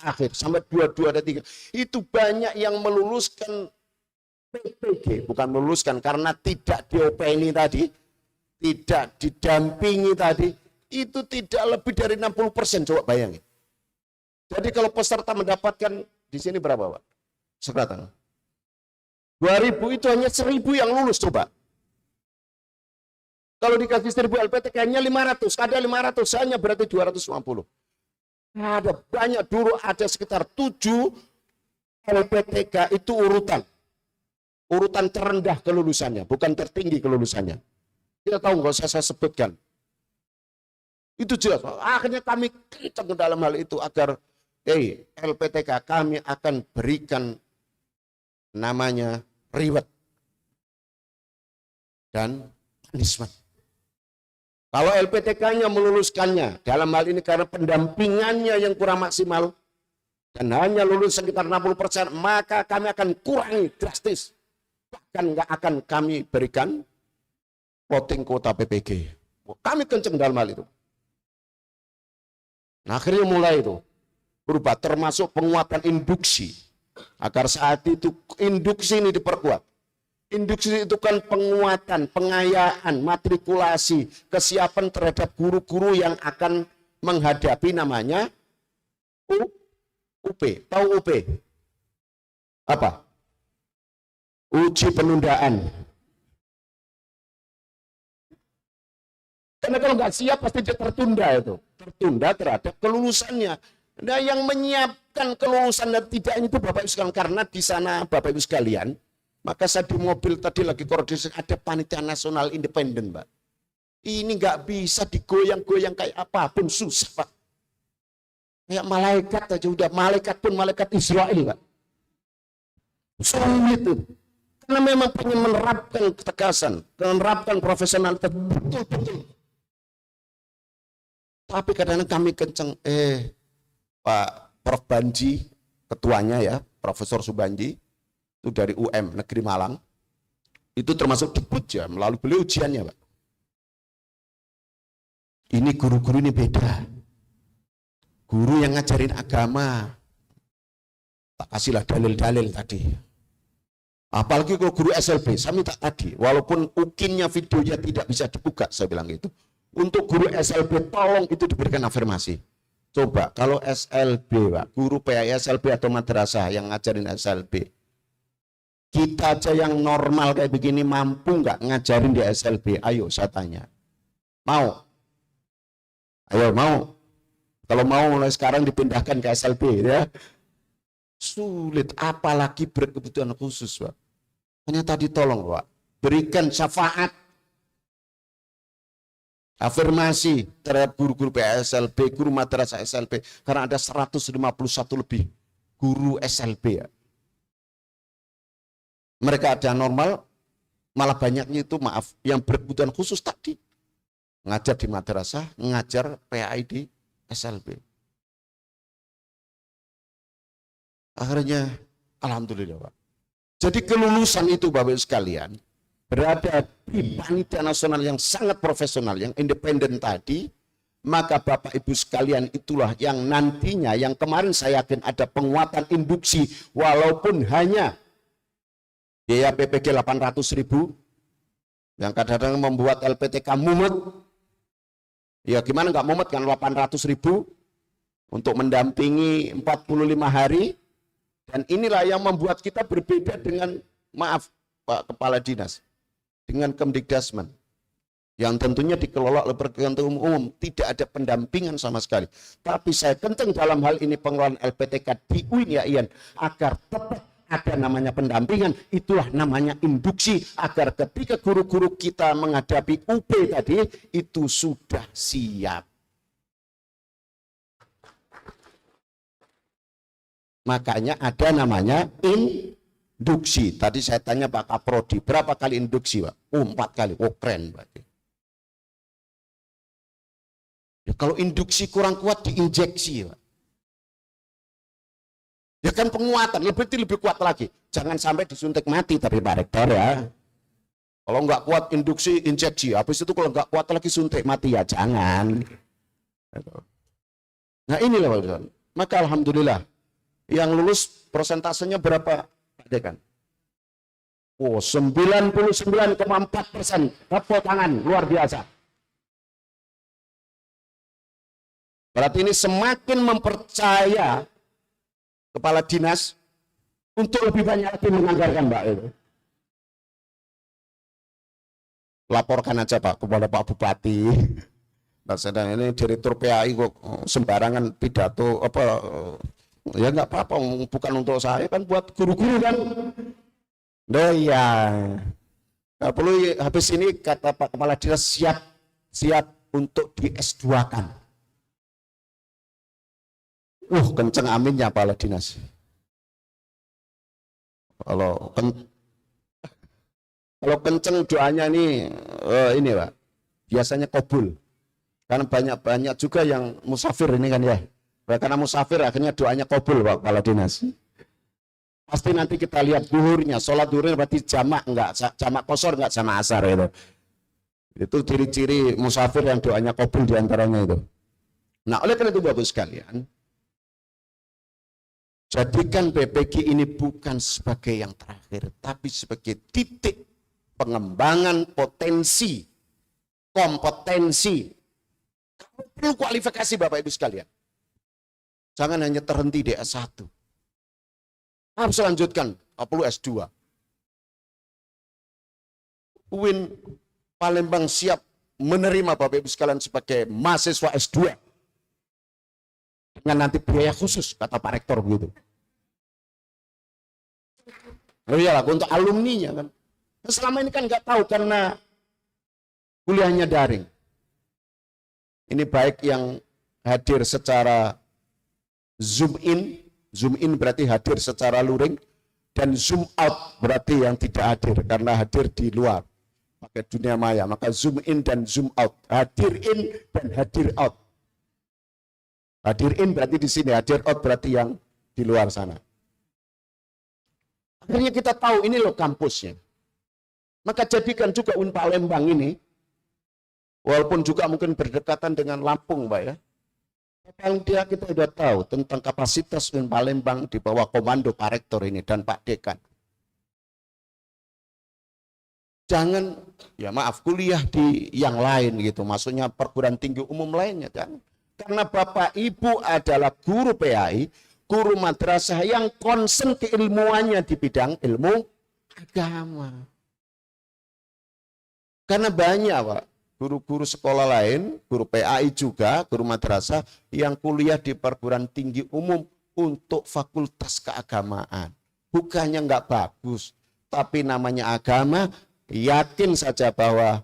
akhir sampai 22 ada 3. Itu banyak yang meluluskan PPG, bukan meluluskan karena tidak diopeni tadi, tidak didampingi tadi, itu tidak lebih dari 60%, coba bayangin. Jadi kalau peserta mendapatkan di sini berapa Pak? Sekarang 2.000 itu hanya 1.000 yang lulus coba. Kalau dikasih 1.000 LPTK hanya 500, ada 500 hanya berarti 250. Ada banyak dulu, ada sekitar 7 LPTK itu urutan terendah kelulusannya, bukan tertinggi kelulusannya. Kita tahu, nggak usah saya sebutkan. Itu jelas. Akhirnya kami kencang dalam hal itu agar LPTK kami akan berikan namanya reward dan punishment. Kalau LPTK-nya meluluskannya, dalam hal ini karena pendampingannya yang kurang maksimal, dan hanya lulus sekitar 60%, maka kami akan kurangi drastis. Bahkan nggak akan kami berikan voting kuota PPG. Kami kenceng dalam hal itu. Nah, akhirnya mulai itu berubah, termasuk penguatan induksi. Agar saat itu induksi ini diperkuat. Induksi itu kan penguatan, pengayaan, matrikulasi, kesiapan terhadap guru-guru yang akan menghadapi namanya UP. Tahu UP? Apa? Uji penundaan. Karena kalau nggak siap pasti dia tertunda itu. Tertunda terhadap kelulusannya. Nah, yang menyiapkan kelulusan dan tidaknya itu Bapak Ibu sekalian. Karena di sana Bapak Ibu sekalian, maka saya di mobil tadi lagi koordinasi, ada panitia nasional independen, Pak. Ini nggak bisa digoyang-goyang kayak apapun, susah, Pak. Kayak malaikat aja udah, malaikat pun malaikat Israel, Pak. Sulit itu. Karena memang pengen menerapkan ketegasan, menerapkan profesionalitas betul-betul. Tapi kadang-kadang kami kenceng, Pak Prof Banji, ketuanya ya, Profesor Subanji, itu dari UM Negeri Malang, itu termasuk debut ya, melalui beliau ujiannya, Pak. Ini guru-guru ini beda. Guru yang ngajarin agama, tak kasihlah dalil-dalil tadi. Apalagi kalau guru SLB, saya minta tadi, walaupun ukinnya videonya tidak bisa dibuka, saya bilang gitu. Untuk guru SLB, tolong itu diberikan afirmasi. Coba, kalau SLB, Pak, guru PAI SLB atau madrasah yang ngajarin SLB, kita aja yang normal kayak begini mampu nggak ngajarin di SLB? Ayo saya tanya. Mau? Ayo mau? Kalau mau mulai sekarang dipindahkan ke SLB ya. Sulit, apalagi berkebutuhan khusus, Pak. Hanya tadi tolong, Pak, berikan syafaat, afirmasi terhadap guru-guru PSLB, guru madrasah SLB, karena ada 151 lebih guru SLB ya. Mereka ada normal, malah banyaknya itu maaf, yang berkebutuhan khusus tadi. Ngajar di madrasah, ngajar PAI di SLB. Akhirnya, alhamdulillah, Pak. Jadi kelulusan itu Bapak Ibu sekalian, berada di panitia nasional yang sangat profesional, yang independen tadi, maka Bapak Ibu sekalian itulah yang nantinya, yang kemarin saya yakin ada penguatan induksi, walaupun hanya biaya PPG 800.000, yang kadang-kadang membuat LPTK mumet. Ya gimana nggak mumet kan, 800.000 untuk mendampingi 45 hari. Dan inilah yang membuat kita berbeda dengan, maaf Pak Kepala Dinas, dengan Kemdikdasmen, yang tentunya dikelola oleh Perkebutuhan Umum, tidak ada pendampingan sama sekali. Tapi saya kenceng dalam hal ini pengelolaan LPTK di UIN ya Ian, agar tetap ada namanya pendampingan, itulah namanya induksi, agar ketika guru-guru kita menghadapi UP tadi, itu sudah siap. Makanya ada namanya induksi. Tadi saya tanya Pak Kaprodi, berapa kali induksi, Pak? Oh, 4 kali. Oh, keren, Pak. Ya, kalau induksi kurang kuat, diinjeksi, Pak. Ya kan penguatan, lebih kuat lagi. Jangan sampai disuntik mati, tapi Pak Rektor ya. Kalau nggak kuat induksi, injeksi. Habis itu kalau nggak kuat lagi suntik mati, ya jangan. Nah inilah Pak. Maka alhamdulillah. Yang lulus persentasenya berapa, Pak Dekan? Oh, 99,4%. Tepuk tangan, luar biasa. Berarti ini semakin mempercaya kepala dinas untuk lebih banyak lagi menganggarkan, Mbak. Laporkan aja Pak kepada Pak Bupati. Nah, sedang ini Direktur PAI kok sembarangan pidato Ya nggak apa-apa, bukan untuk saya, kan buat guru-guru kan. Oh iya. Nggak perlu habis ini kata Pak Kepala Dinas siap untuk di S2-kan. Kenceng aminnya Kepala Dinas. Kalau kenceng doanya ini Pak, biasanya kabul. Karena banyak juga yang musafir ini kan ya. Karena musafir akhirnya doanya kabul Pak Kepala Dinas. Pasti nanti kita lihat duhurnya, sholat duhurnya berarti jamak enggak, jamak kosor enggak sama asar itu. Itu ciri-ciri musafir yang doanya kabul diantaranya itu. Nah, oleh karena itu Bapak sekalian, jadikan PPG ini bukan sebagai yang terakhir, tapi sebagai titik pengembangan potensi, kompetensi. Kamu perlu kualifikasi Bapak Ibu sekalian. Jangan hanya terhenti di S1. Harus lanjutkan, perlu S2. UIN Palembang siap menerima Bapak Ibu sekalian sebagai mahasiswa S2. Dengan nanti biaya khusus, kata Pak Rektor begitu. Oh iyalah, untuk alumninya kan. Selama ini kan nggak tahu karena kuliahnya daring. Ini baik yang hadir secara zoom in berarti hadir secara luring, dan zoom out berarti yang tidak hadir karena hadir di luar pakai dunia maya. Maka zoom in dan zoom out, hadir in dan hadir out. Hadir in berarti di sini, hadir out berarti yang di luar sana. Akhirnya kita tahu ini loh kampusnya. Maka jadikan juga UIN Palembang ini, walaupun juga mungkin berdekatan dengan Lampung Pak ya, paling tidak kita sudah tahu tentang kapasitas UIN Palembang di bawah komando Pak Rektor ini dan Pak Dekan. Jangan, ya maaf, kuliah di yang lain gitu, maksudnya perguruan tinggi umum lainnya, jangan. Karena Bapak Ibu adalah guru PAI, guru madrasah yang konsen keilmuannya di bidang ilmu agama. Karena banyak Pak, guru-guru sekolah lain, guru PAI juga, guru madrasah yang kuliah di perguruan tinggi umum untuk fakultas keagamaan. Bukannya nggak bagus, tapi namanya agama, yakin saja bahwa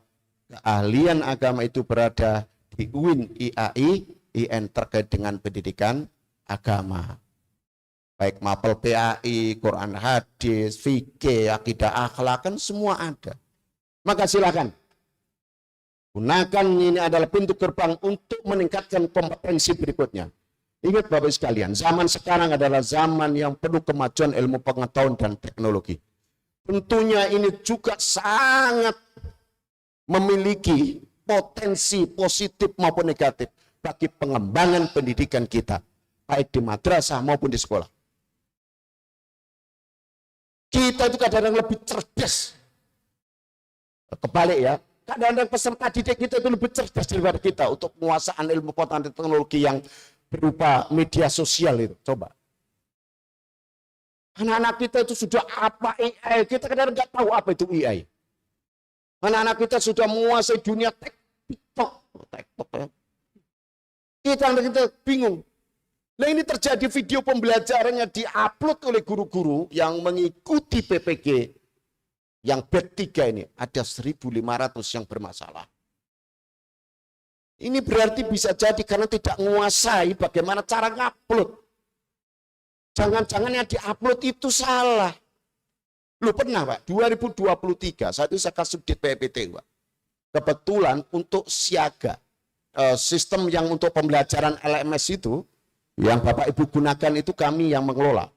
keahlian agama itu berada di UIN IAI, IN terkait dengan pendidikan agama. Baik mapel PAI, Quran hadis, fikih, akidah akhlak, kan semua ada. Maka silakan. Gunakan ini adalah pintu gerbang untuk meningkatkan kompetensi berikutnya. Ingat Bapak sekalian, zaman sekarang adalah zaman yang penuh kemajuan ilmu pengetahuan dan teknologi. Tentunya ini juga sangat memiliki potensi positif maupun negatif bagi pengembangan pendidikan kita, baik di madrasah maupun di sekolah. Kita itu kadang-kadang lebih cerdas. Kebalik ya, kadang-kadang peserta didik kita itu lebih cerdas daripada kita untuk penguasaan ilmu pengetahuan teknologi yang berupa media sosial itu. Coba. Anak-anak kita itu sudah apa AI, kita kadang-kadang nggak tahu apa itu AI. Anak-anak kita sudah menguasai dunia TikTok ya. Kita bingung. Nah ini terjadi video pembelajarannya diupload oleh guru-guru yang mengikuti PPG yang batch 3 ini. Ada 1.500 yang bermasalah. Ini berarti bisa jadi karena tidak menguasai bagaimana cara ngupload. Jangan-jangan yang diupload itu salah. Lu pernah Pak, 2023, saat itu saya Kasubdit PPT Pak. Kebetulan untuk siaga, sistem yang untuk pembelajaran LMS itu, yang Bapak Ibu gunakan itu kami yang mengelola.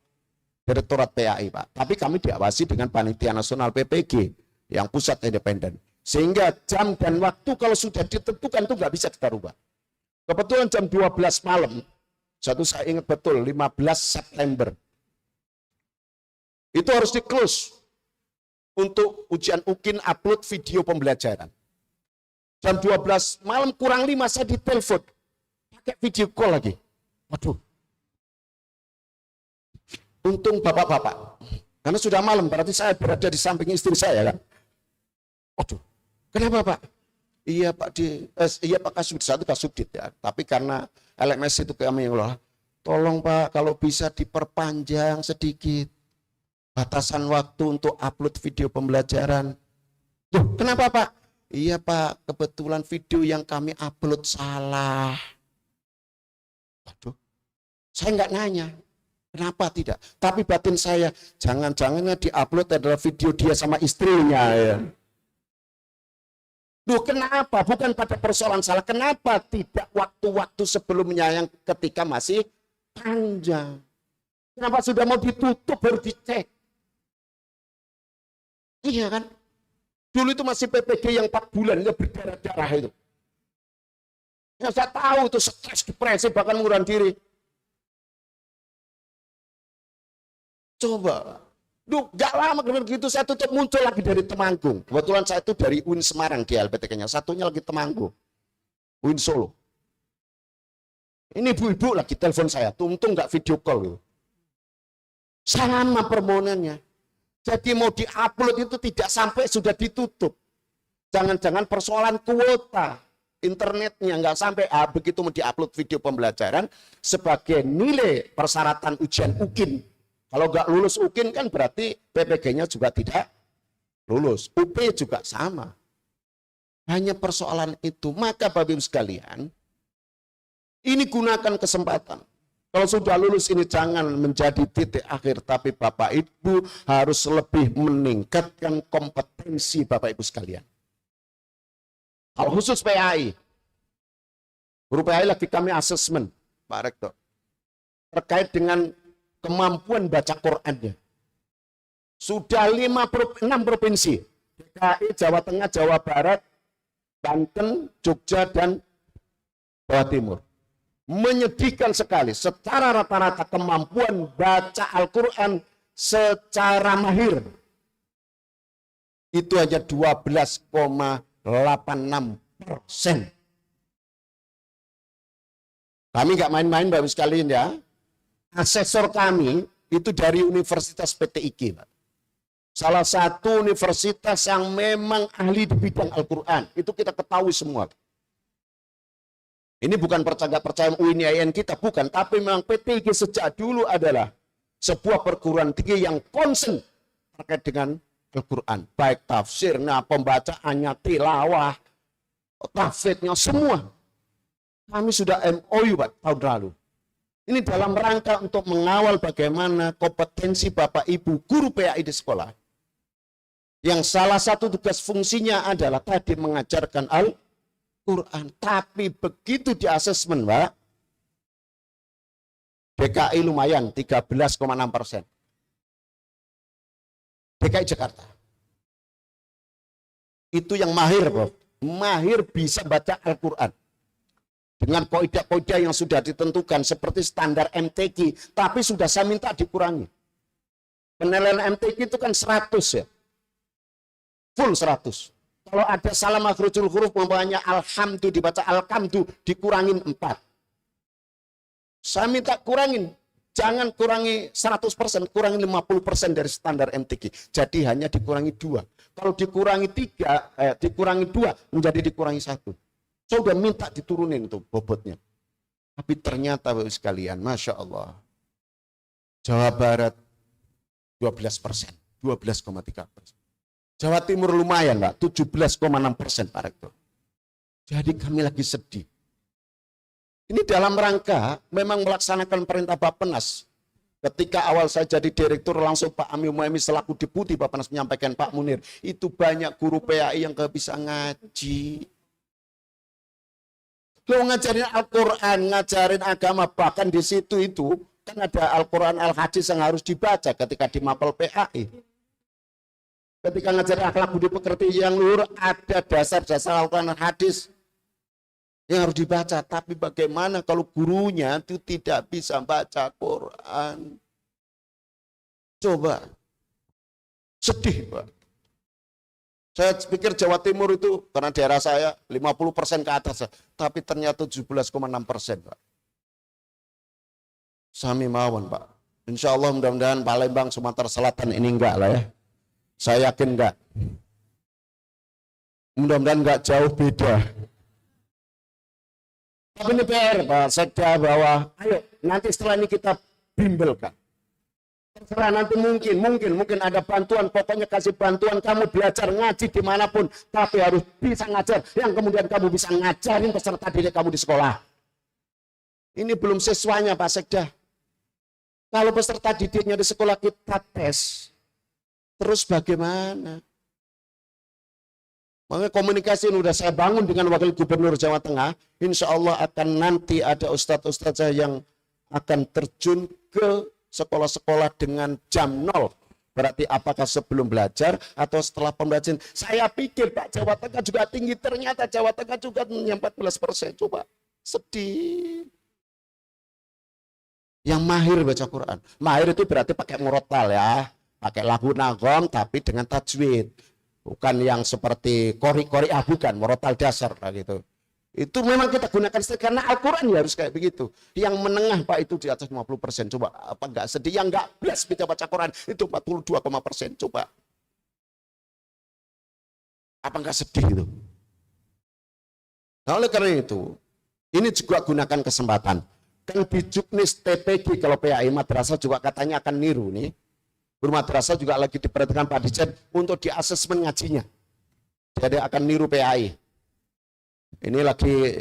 Direktorat PAI Pak. Tapi kami diawasi dengan Panitia Nasional PPG, yang pusat independen. Sehingga jam dan waktu kalau sudah ditentukan itu nggak bisa kita rubah. Kebetulan jam 12 malam, satu saya ingat betul, 15 September. Itu harus di-close untuk ujian UKIN upload video pembelajaran. Jam 12 malam kurang 5 saya ditelepon. Pakai video call lagi. Waduh. Untung bapak-bapak. Karena sudah malam, berarti saya berada di samping istri saya kan. Waduh. Kenapa Pak? Iya Pak Kasubdit, satu Kasubdit ya. Tapi karena LMS itu kami yang lolah. tolong Pak, kalau bisa diperpanjang sedikit batasan waktu untuk upload video pembelajaran. Loh, kenapa Pak? Iya Pak, kebetulan video yang kami upload salah. Waduh, saya nggak nanya, kenapa tidak? Tapi batin saya, jangan-jangannya diupload adalah video dia sama istrinya. Ya. Duh, kenapa? Bukan pada persoalan salah. Kenapa tidak waktu-waktu sebelumnya yang ketika masih panjang? Kenapa sudah mau ditutup baru dicek? Iya kan? Dulu itu masih PPG yang 4 bulan, ya berdarah-darah itu. Ya saya tahu itu stres, depresi, bahkan mengurang diri. Coba. Duh, gak lama kemudian gitu saya tutup muncul lagi dari Temanggung. Kebetulan saya itu dari UIN Semarang di LPTK-nya. Satunya lagi Temanggung. UIN Solo. Ini ibu-ibu lagi telepon saya. Untung gak video call. Gitu. Sama permohonannya. Jadi mau diupload itu tidak sampai sudah ditutup. Jangan-jangan persoalan kuota. Internetnya nggak sampai. Begitu mau diupload video pembelajaran sebagai nilai persyaratan ujian UKIN. Kalau nggak lulus UKIN kan berarti PPG-nya juga tidak lulus. UP juga sama. Hanya persoalan itu. Maka Bapak Ibu sekalian, ini gunakan kesempatan. Kalau sudah lulus ini jangan menjadi titik akhir. Tapi Bapak Ibu harus lebih meningkatkan kompetensi Bapak Ibu sekalian. Kalau khusus PAI, guru PAI lagi kami asesmen, Pak Rektor. Terkait dengan kemampuan baca Qurannya. Sudah 6 provinsi, DKI, Jawa Tengah, Jawa Barat, Banten, Jogja, dan Jawa Timur. Menyedihkan sekali, secara rata-rata kemampuan baca Al-Quran secara mahir, itu hanya 12,86%. Kami nggak main-main Bapak sekalian ya. Asesor kami itu dari Universitas PTIG, Pak. Salah satu universitas yang memang ahli di bidang Al-Quran. Itu kita ketahui semua. Ini bukan percaya UIN IAIN kita, bukan. Tapi memang PTIG sejak dulu adalah sebuah perguruan tinggi yang concern terkait dengan Al-Quran. Baik tafsirnya, pembacaannya, tilawah, tahfidnya, semua. Kami sudah MOU Pak, tahun lalu. Ini dalam rangka untuk mengawal bagaimana kompetensi Bapak Ibu guru PAI di sekolah. Yang salah satu tugas fungsinya adalah tadi mengajarkan Al-Quran. Tapi begitu di asesmen, Pak, DKI lumayan 13,6%. DKI Jakarta. Itu yang mahir, Prof. Mahir bisa baca Al-Quran. Dengan kaidah-kaidah yang sudah ditentukan seperti standar MTQ, tapi sudah saya minta dikurangi. Penilaian MTQ itu kan 100 ya. Full 100. Kalau ada salah makhrujul huruf, umpamanya alhamdu dibaca alkamdu, dikurangin 4. Saya minta kurangin. Jangan kurangi 100%, kurangi 50% dari standar MTQ. Jadi hanya dikurangi 2. Kalau dikurangi 3, dikurangi 2, menjadi dikurangi 1. Saya sudah minta diturunin tuh bobotnya. Tapi ternyata Bapak sekalian, Masya Allah. Jawa Barat 12%, 12,3%. Jawa Timur lumayan Pak, 17,6% Pak Rektor. Jadi kami lagi sedih. Ini dalam rangka memang melaksanakan perintah Bappenas. Ketika awal saya jadi direktur, langsung Pak Ami Muhammad selaku deputi Bappenas menyampaikan, Pak Munir, itu banyak guru PAI yang gak bisa ngaji. Lo ngajarin Al-Quran, ngajarin agama, bahkan di situ itu kan ada Al-Quran Al-Hadis yang harus dibaca ketika di mapel PAI. Ketika ngajarin akhlak budi pekerti yang luhur, ada dasar-dasar Al-Quran Al-Hadis yang harus dibaca. Tapi bagaimana kalau gurunya itu tidak bisa baca Quran? Coba. Sedih, Pak. Saya pikir Jawa Timur itu, karena daerah saya 50% ke atas, tapi ternyata 17,6%, Pak. Sami mawon, Pak. Insya Allah mudah-mudahan Palembang, Sumatera Selatan ini enggak lah ya. Saya yakin enggak. Mudah-mudahan enggak jauh beda. Tapi ini PR, Pak Sekda, bahwa ayo nanti setelah ini kita bimbelkan. Terserah nanti mungkin ada bantuan, pokoknya kasih bantuan, kamu belajar ngaji dimanapun, tapi harus bisa ngajar, yang kemudian kamu bisa ngajarin peserta didik kamu di sekolah. Ini belum siswanya Pak Sekda. Kalau peserta didiknya di sekolah kita tes, terus bagaimana? Makanya komunikasi ini sudah saya bangun dengan Wakil Gubernur Jawa Tengah, insya Allah akan nanti ada ustadz-ustadz saya yang akan terjun ke sekolah-sekolah dengan jam 0. Berarti apakah sebelum belajar atau setelah pembelajaran? Saya pikir Pak Jawa Tengah juga tinggi, ternyata Jawa Tengah juga 14%. Coba, sedih. Yang mahir baca Quran. Mahir itu berarti pakai murotal ya. Pakai lagu nagong tapi dengan tajwid. Bukan yang seperti kori-kori, bukan. Murotal dasar gitu. Itu memang kita gunakan karena Al-Quran ya harus kayak begitu. Yang menengah Pak itu di atas 50%. Coba apa enggak sedih? Yang enggak belas bisa baca Quran itu 42,%. Coba. Apa enggak sedih itu? Nah, oleh karena itu, ini juga gunakan kesempatan. Kan di Juknis TPG kalau PAI Madrasah juga katanya akan niru nih. Guru madrasah juga lagi diperhatikan Pak Dijen untuk di asesmen ngajinya. Jadi akan niru PAI. Ini lagi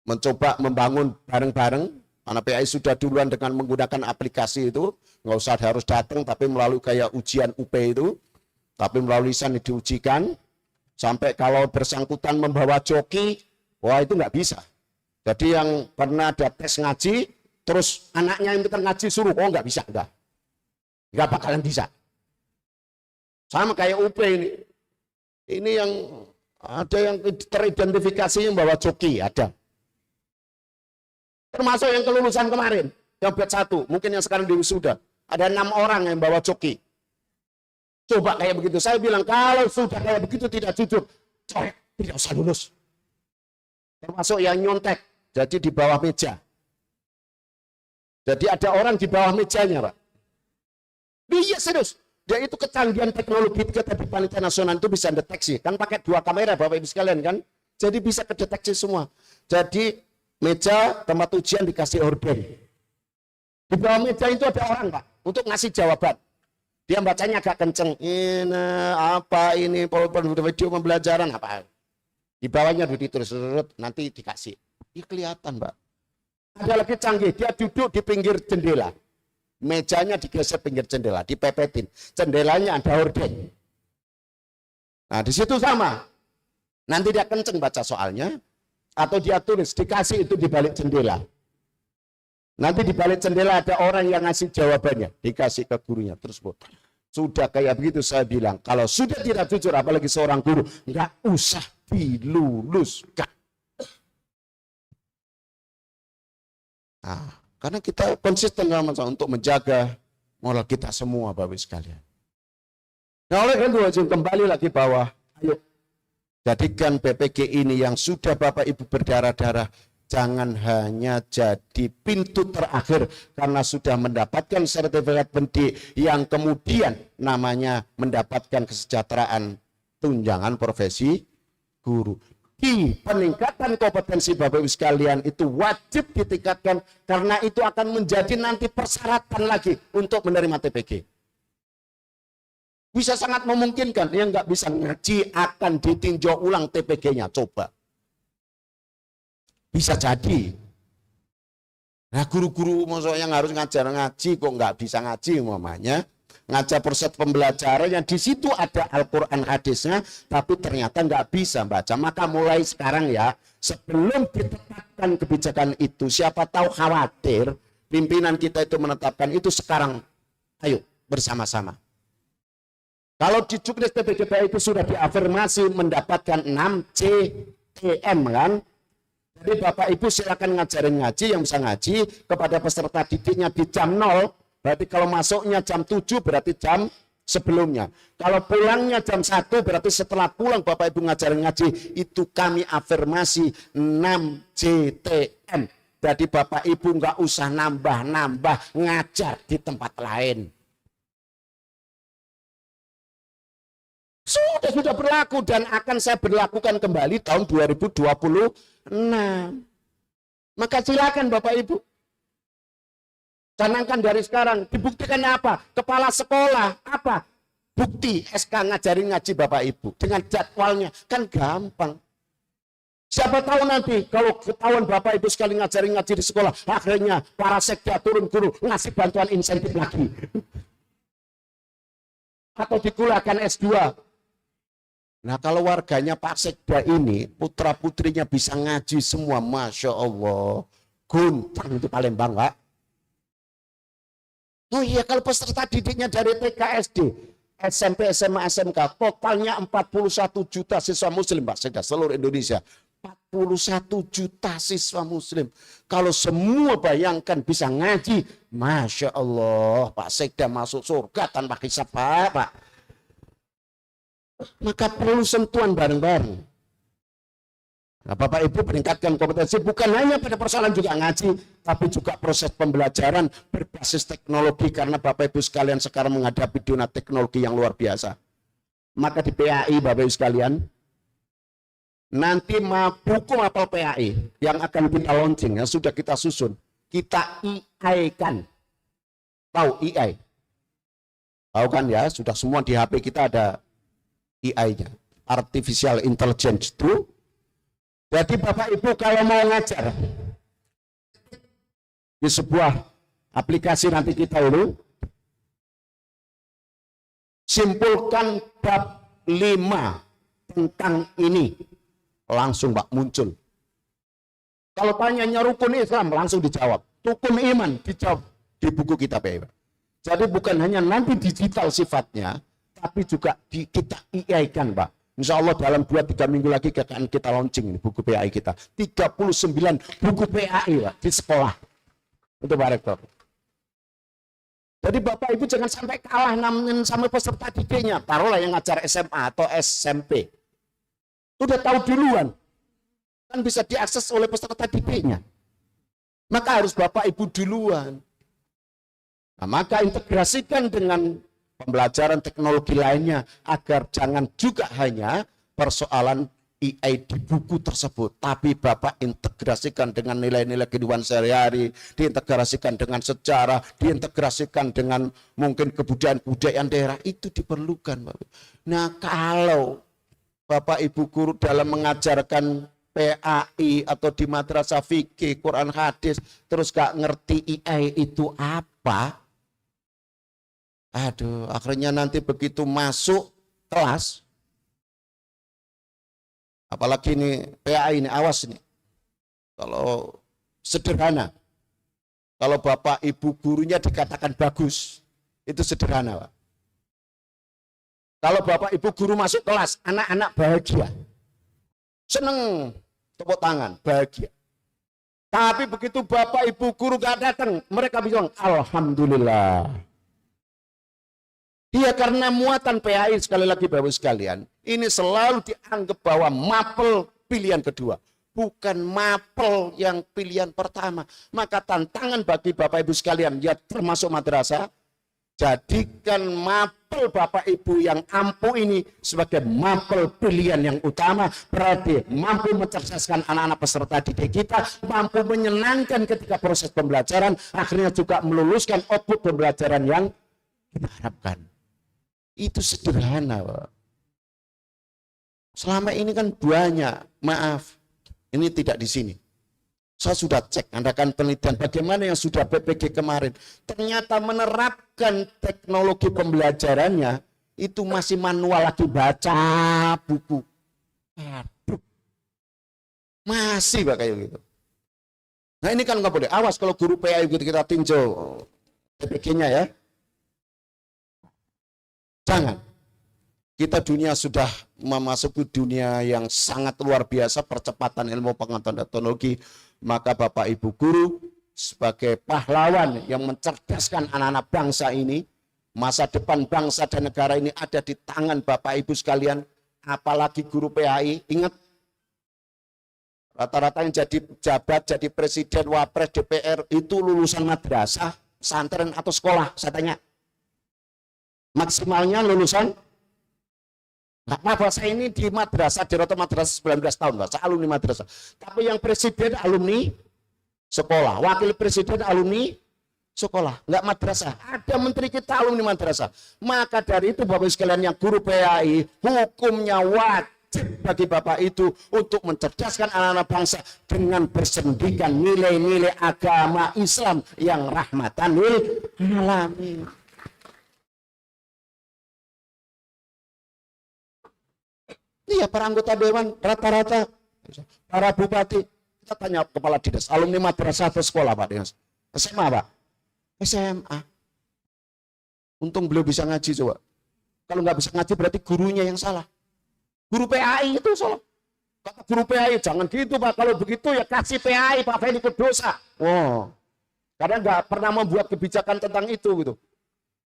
mencoba membangun bareng-bareng, karena PAI sudah duluan dengan menggunakan aplikasi itu, nggak usah harus datang, tapi melalui kayak ujian UP itu, tapi melalui lisan diujikan, sampai kalau bersangkutan membawa joki, wah itu nggak bisa. Jadi yang pernah ada tes ngaji, terus anaknya yang pintar ngaji suruh, oh nggak bisa, nggak bakalan bisa. Sama kayak UP ini yang ada yang teridentifikasi yang bawa joki, ada. Termasuk yang kelulusan kemarin, yang batch 1, mungkin yang sekarang di wisuda. Ada 6 orang yang bawa joki. Coba kayak begitu. Saya bilang, kalau sudah kayak begitu tidak jujur, corek, tidak usah lulus. Termasuk yang nyontek, jadi di bawah meja. Jadi ada orang di bawah mejanya, Pak. Iya, serius. Dia itu kecanggihan teknologi kita di Panitia Nasional itu bisa deteksi. Kan pakai 2 kamera Bapak Ibu sekalian kan. Jadi bisa kedeteksi semua. Jadi meja tempat ujian dikasih horden. Di bawah meja itu ada orang Pak. Untuk ngasih jawaban. Dia bacanya agak kenceng. Ini apa ini video pembelajaran apa. Di bawahnya ditulis nanti dikasih. Ini kelihatan Pak. Ada lagi canggih. Dia duduk di pinggir jendela. Mejanya digeser pinggir jendela, dipepetin. Jendelanya ada horden. Nah, di situ sama. Nanti dia kenceng baca soalnya, atau dia tulis, dikasih itu di balik jendela. Nanti di balik jendela ada orang yang ngasih jawabannya, dikasih ke gurunya. Terus, sudah kayak begitu saya bilang, kalau sudah tidak jujur, apalagi seorang guru, nggak usah diluluskan. Nah, karena kita konsisten untuk menjaga moral kita semua, Bapak sekalian. Nah, oleh karena itu kembali lagi bahwa, ayo jadikan PPG ini yang sudah Bapak Ibu berdarah-darah, jangan hanya jadi pintu terakhir karena sudah mendapatkan sertifikat pendidik yang kemudian namanya mendapatkan kesejahteraan tunjangan profesi guru. Di peningkatan kompetensi Bapak Ibu sekalian itu wajib ditingkatkan karena itu akan menjadi nanti persyaratan lagi untuk menerima TPG. Bisa sangat memungkinkan yang nggak bisa ngaji akan ditinjau ulang TPG-nya, coba. Bisa jadi. Nah, guru-guru yang harus ngajar ngaji kok nggak bisa ngaji umpamanya. Ngajar proses pembelajaran yang di situ ada Al-Quran hadisnya, tapi ternyata nggak bisa baca. Maka mulai sekarang ya, sebelum ditetapkan kebijakan itu, siapa tahu khawatir pimpinan kita itu menetapkan itu sekarang. Ayo bersama-sama. Kalau di Juknis TPGPI itu sudah diafirmasi mendapatkan 6 CTM kan. Jadi Bapak Ibu silakan ngajarin ngaji yang bisa ngaji kepada peserta didiknya di jam 0. Berarti kalau masuknya jam 7 berarti jam sebelumnya. Kalau pulangnya jam 1 berarti setelah pulang Bapak Ibu ngajarin ngaji. Itu kami afirmasi 6 CTM. Jadi Bapak Ibu nggak usah nambah-nambah ngajar di tempat lain. Sudah berlaku dan akan saya berlakukan kembali tahun 2026. Maka silakan Bapak Ibu. Canangkan dari sekarang. Dibuktikan apa? Kepala sekolah apa? Bukti SK ngajarin ngaji Bapak Ibu dengan jadwalnya kan gampang. Siapa tahu nanti kalau ketahuan Bapak Ibu sekali ngajarin ngaji di sekolah, akhirnya para sekda turun guru ngasih bantuan insentif lagi. Atau dikuliahkan S2. Nah kalau warganya Pak Sekda ini, putra putrinya bisa ngaji semua, Masya Allah. Guntang itu Palembang, Pak. Oh iya, kalau peserta didiknya dari TK, SD, SMP, SMA, SMK, totalnya 41 juta siswa muslim, Pak Sekda, seluruh Indonesia. 41 juta siswa muslim. Kalau semua bayangkan bisa ngaji, Masya Allah, Pak Sekda masuk surga tanpa hisab, Pak. Maka perlu sentuhan bareng-bareng. Nah, Bapak Ibu meningkatkan kompetensi bukan hanya pada persoalan juga ngaji, tapi juga proses pembelajaran berbasis teknologi, karena Bapak Ibu sekalian sekarang menghadapi dunia teknologi yang luar biasa. Maka di PAI Bapak Ibu sekalian, nanti buku mapel PAI yang akan kita launching, yang sudah kita susun, kita AI-kan. Tahu AI? Tahu kan ya, sudah semua di HP kita ada AI-nya, Artificial Intelligence itu. Jadi Bapak Ibu kalau mau ngajar di sebuah aplikasi nanti kita dulu, simpulkan bab 5 tentang ini, langsung Pak muncul. Kalau tanyanya rukun Islam langsung dijawab, rukun iman dijawab di buku kita Pak. Jadi bukan hanya nanti digital sifatnya, tapi juga kita AI-kan Pak. Insya Allah dalam 2-3 minggu lagi akan kita launching ini buku PAI kita. 39 buku PAI Pak, di sekolah. Itu Pak Rektor. Jadi Bapak Ibu jangan sampai kalah namun sama peserta didiknya. Taruhlah yang ngajar SMA atau SMP. Udah tahu duluan. Kan bisa diakses oleh peserta didiknya. Maka harus Bapak Ibu duluan. Nah, maka integrasikan dengan pembelajaran teknologi lainnya agar jangan juga hanya persoalan AI di buku tersebut, tapi Bapak integrasikan dengan nilai-nilai kehidupan sehari-hari, diintegrasikan dengan sejarah, diintegrasikan dengan mungkin kebudayaan-kebudayaan daerah, itu diperlukan Bapak. Nah kalau Bapak Ibu guru dalam mengajarkan PAI atau di madrasah fikih, Quran hadis, terus gak ngerti AI itu apa, aduh, akhirnya nanti begitu masuk kelas, apalagi ini PAI ini, awas nih, kalau sederhana, kalau Bapak Ibu gurunya dikatakan bagus, itu sederhana Pak. Kalau Bapak Ibu guru masuk kelas, anak-anak bahagia, seneng, tepuk tangan, bahagia. Tapi begitu Bapak Ibu guru gak datang, mereka bilang, Alhamdulillah. Iya, karena muatan PAI sekali lagi Bapak sekalian, ini selalu dianggap bahwa mapel pilihan kedua, bukan mapel yang pilihan pertama. Maka tantangan bagi Bapak Ibu sekalian, ya termasuk madrasah, jadikan mapel Bapak Ibu yang ampuh ini sebagai mapel pilihan yang utama. Berarti mampu mencerdaskan anak-anak peserta didik kita, mampu menyenangkan ketika proses pembelajaran, akhirnya juga meluluskan output pembelajaran yang kita harapkan. Itu sederhana Pak. Selama ini kan banyak, maaf, ini tidak di sini. Saya sudah cek, adakan penelitian bagaimana yang sudah PPG kemarin. Ternyata menerapkan teknologi pembelajarannya itu masih manual lagi, baca buku. Aduh, masih Pak kayak gitu. Nah ini kan nggak boleh. Awas kalau guru PAI kita tinjau PPG-nya ya. Jangan. Kita dunia sudah memasuki dunia yang sangat luar biasa, percepatan ilmu pengetahuan dan teknologi. Maka Bapak Ibu guru sebagai pahlawan yang mencerdaskan anak-anak bangsa ini, masa depan bangsa dan negara ini ada di tangan Bapak Ibu sekalian. Apalagi guru PAI, ingat rata-rata yang jadi pejabat, jadi presiden, wapres, DPR itu lulusan madrasah, pesantren atau sekolah, saya tanya. Maksimalnya lulusan, nggak apa-apa, saya ini di madrasah, di rata madrasah 19 tahun, Pak. Saya alumni madrasah. Tapi yang presiden alumni sekolah, wakil presiden alumni sekolah, nggak madrasah. Ada menteri kita alumni madrasah. Maka dari itu Bapak Ibu sekalian yang guru PAI, hukumnya wajib bagi Bapak itu untuk mencerdaskan anak-anak bangsa dengan bersendikan nilai-nilai agama Islam yang rahmatan lil alamin. Iya, para anggota dewan rata-rata, para bupati, kita tanya kepala dinas, alumni madrasah atau sekolah Pak Dinas? SMA Pak? SMA. Untung beliau bisa ngaji coba. Kalau nggak bisa ngaji berarti gurunya yang salah. Guru PAI itu salah. Kata guru PAI, jangan gitu Pak, kalau begitu ya kasih PAI Pak Feni ke dosa. Oh, karena nggak pernah membuat kebijakan tentang itu gitu.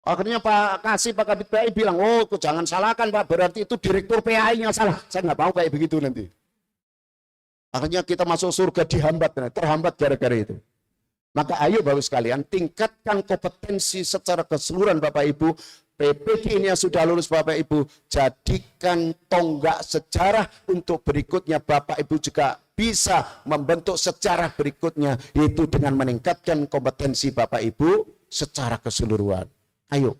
Akhirnya Pak Kabid PAI bilang, oh jangan salahkan Pak, berarti itu direktur PAI yang salah. Saya nggak mau kayak begitu nanti. Akhirnya kita masuk surga dihambat, terhambat gara-gara itu. Maka ayo Bapak sekalian, tingkatkan kompetensi secara keseluruhan Bapak Ibu. PPG ini yang sudah lulus Bapak Ibu, jadikan tonggak sejarah untuk berikutnya. Bapak Ibu juga bisa membentuk sejarah berikutnya, yaitu dengan meningkatkan kompetensi Bapak Ibu secara keseluruhan. Ayo.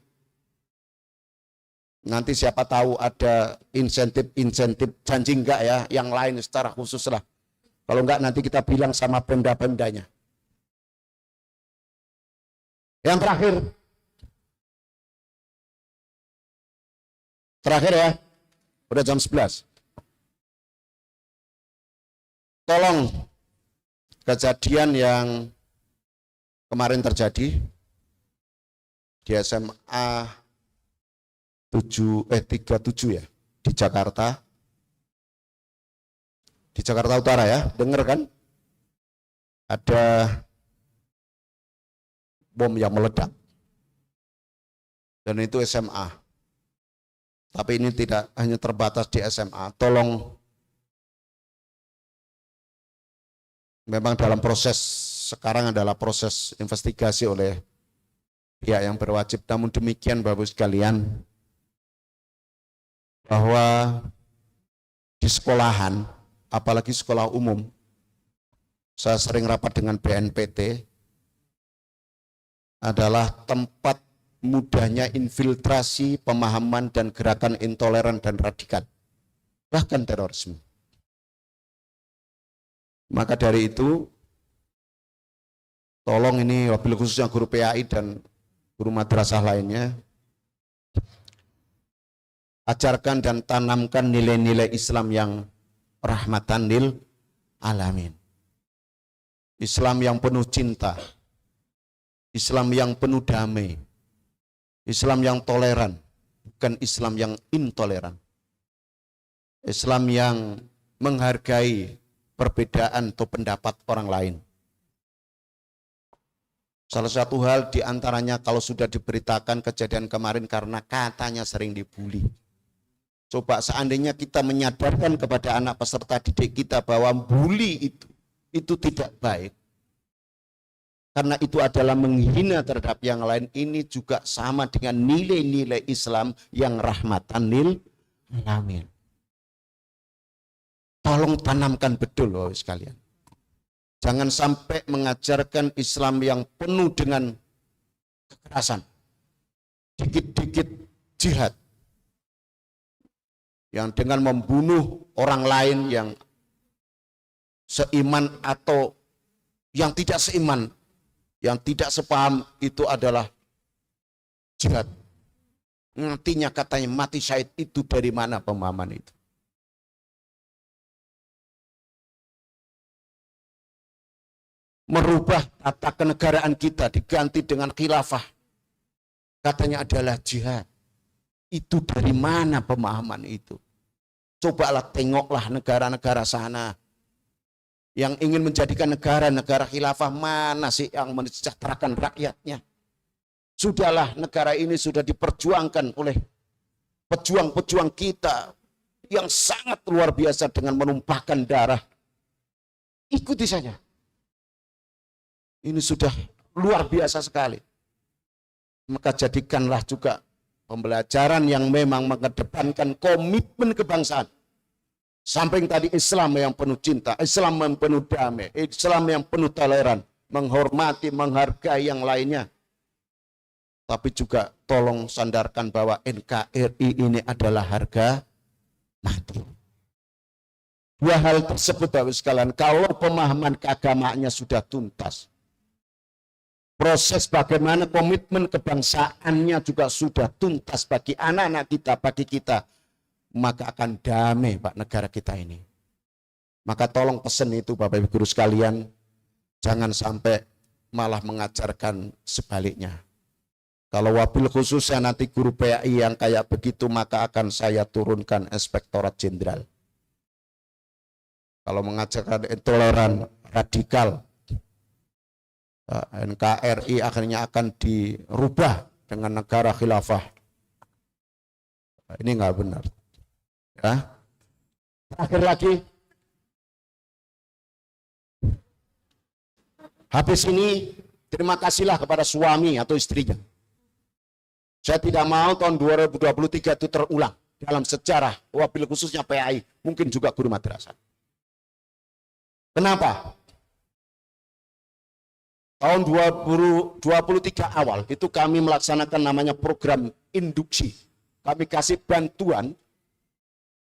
Nanti siapa tahu ada insentif, janji enggak ya, yang lain secara khusus lah. Kalau enggak nanti kita bilang sama pemda-pemdanya. Yang terakhir ya, udah jam 11. Tolong kejadian yang kemarin terjadi di SMA 37 ya, di Jakarta Utara ya, dengar kan? Ada bom yang meledak. Dan itu SMA. Tapi ini tidak hanya terbatas di SMA. Tolong, memang dalam proses sekarang adalah proses investigasi oleh pihak yang berwajib. Namun demikian Bapak sekalian, bahwa di sekolahan, apalagi sekolah umum, saya sering rapat dengan BNPT, adalah tempat mudahnya infiltrasi pemahaman dan gerakan intoleran dan radikal, bahkan terorisme. Maka dari itu, tolong ini wabil khususnya guru PAI dan guru madrasah lainnya, ajarkan dan tanamkan nilai-nilai Islam yang rahmatan lil alamin. Islam yang penuh cinta, Islam yang penuh damai, Islam yang toleran, bukan Islam yang intoleran. Islam yang menghargai perbedaan atau pendapat orang lain. Salah satu hal diantaranya kalau sudah diberitakan kejadian kemarin karena katanya sering dibully. Coba seandainya kita menyadarkan kepada anak peserta didik kita bahwa bully itu tidak baik. Karena itu adalah menghina terhadap yang lain. Ini juga sama dengan nilai-nilai Islam yang rahmatan lil alamin. Tolong tanamkan betul Bapak sekalian. Jangan sampai mengajarkan Islam yang penuh dengan kekerasan. Dikit-dikit jihad. Yang dengan membunuh orang lain yang seiman atau yang tidak seiman, yang tidak sepaham, itu adalah jihad. Nantinya katanya mati syahid, itu dari mana pemahaman itu? Merubah tata kenegaraan kita diganti dengan khilafah, katanya adalah jihad. Itu dari mana pemahaman itu? Cobalah tengoklah negara-negara sana yang ingin menjadikan negara khilafah, mana sih yang mensejahterakan rakyatnya? Sudahlah, negara ini sudah diperjuangkan oleh pejuang-pejuang kita yang sangat luar biasa dengan menumpahkan darah. Ikuti saja. Ini sudah luar biasa sekali. Maka jadikanlah juga pembelajaran yang memang mengedepankan komitmen kebangsaan. Samping tadi Islam yang penuh cinta, Islam yang penuh damai, Islam yang penuh toleran, menghormati, menghargai yang lainnya. Tapi juga tolong sandarkan bahwa NKRI ini adalah harga mati. Dua hal tersebut Bapak sekalian, kalau pemahaman keagamaannya sudah tuntas, proses bagaimana komitmen kebangsaannya juga sudah tuntas bagi anak-anak kita, bagi kita, maka akan damai Pak negara kita ini. Maka tolong pesan itu Bapak Ibu guru sekalian, jangan sampai malah mengajarkan sebaliknya. Kalau wabil khususnya nanti guru PAI yang kayak begitu, maka akan saya turunkan Inspektorat Jenderal. Kalau mengajarkan intoleran, radikal, NKRI akhirnya akan dirubah dengan negara khilafah. Ini nggak benar. Ya. Terakhir lagi, habis ini terima kasihlah kepada suami atau istrinya. Saya tidak mau tahun 2023 itu terulang dalam sejarah, wabil khususnya PAI, mungkin juga guru madrasah. Kenapa? Tahun 2023 awal itu kami melaksanakan namanya program induksi. Kami kasih bantuan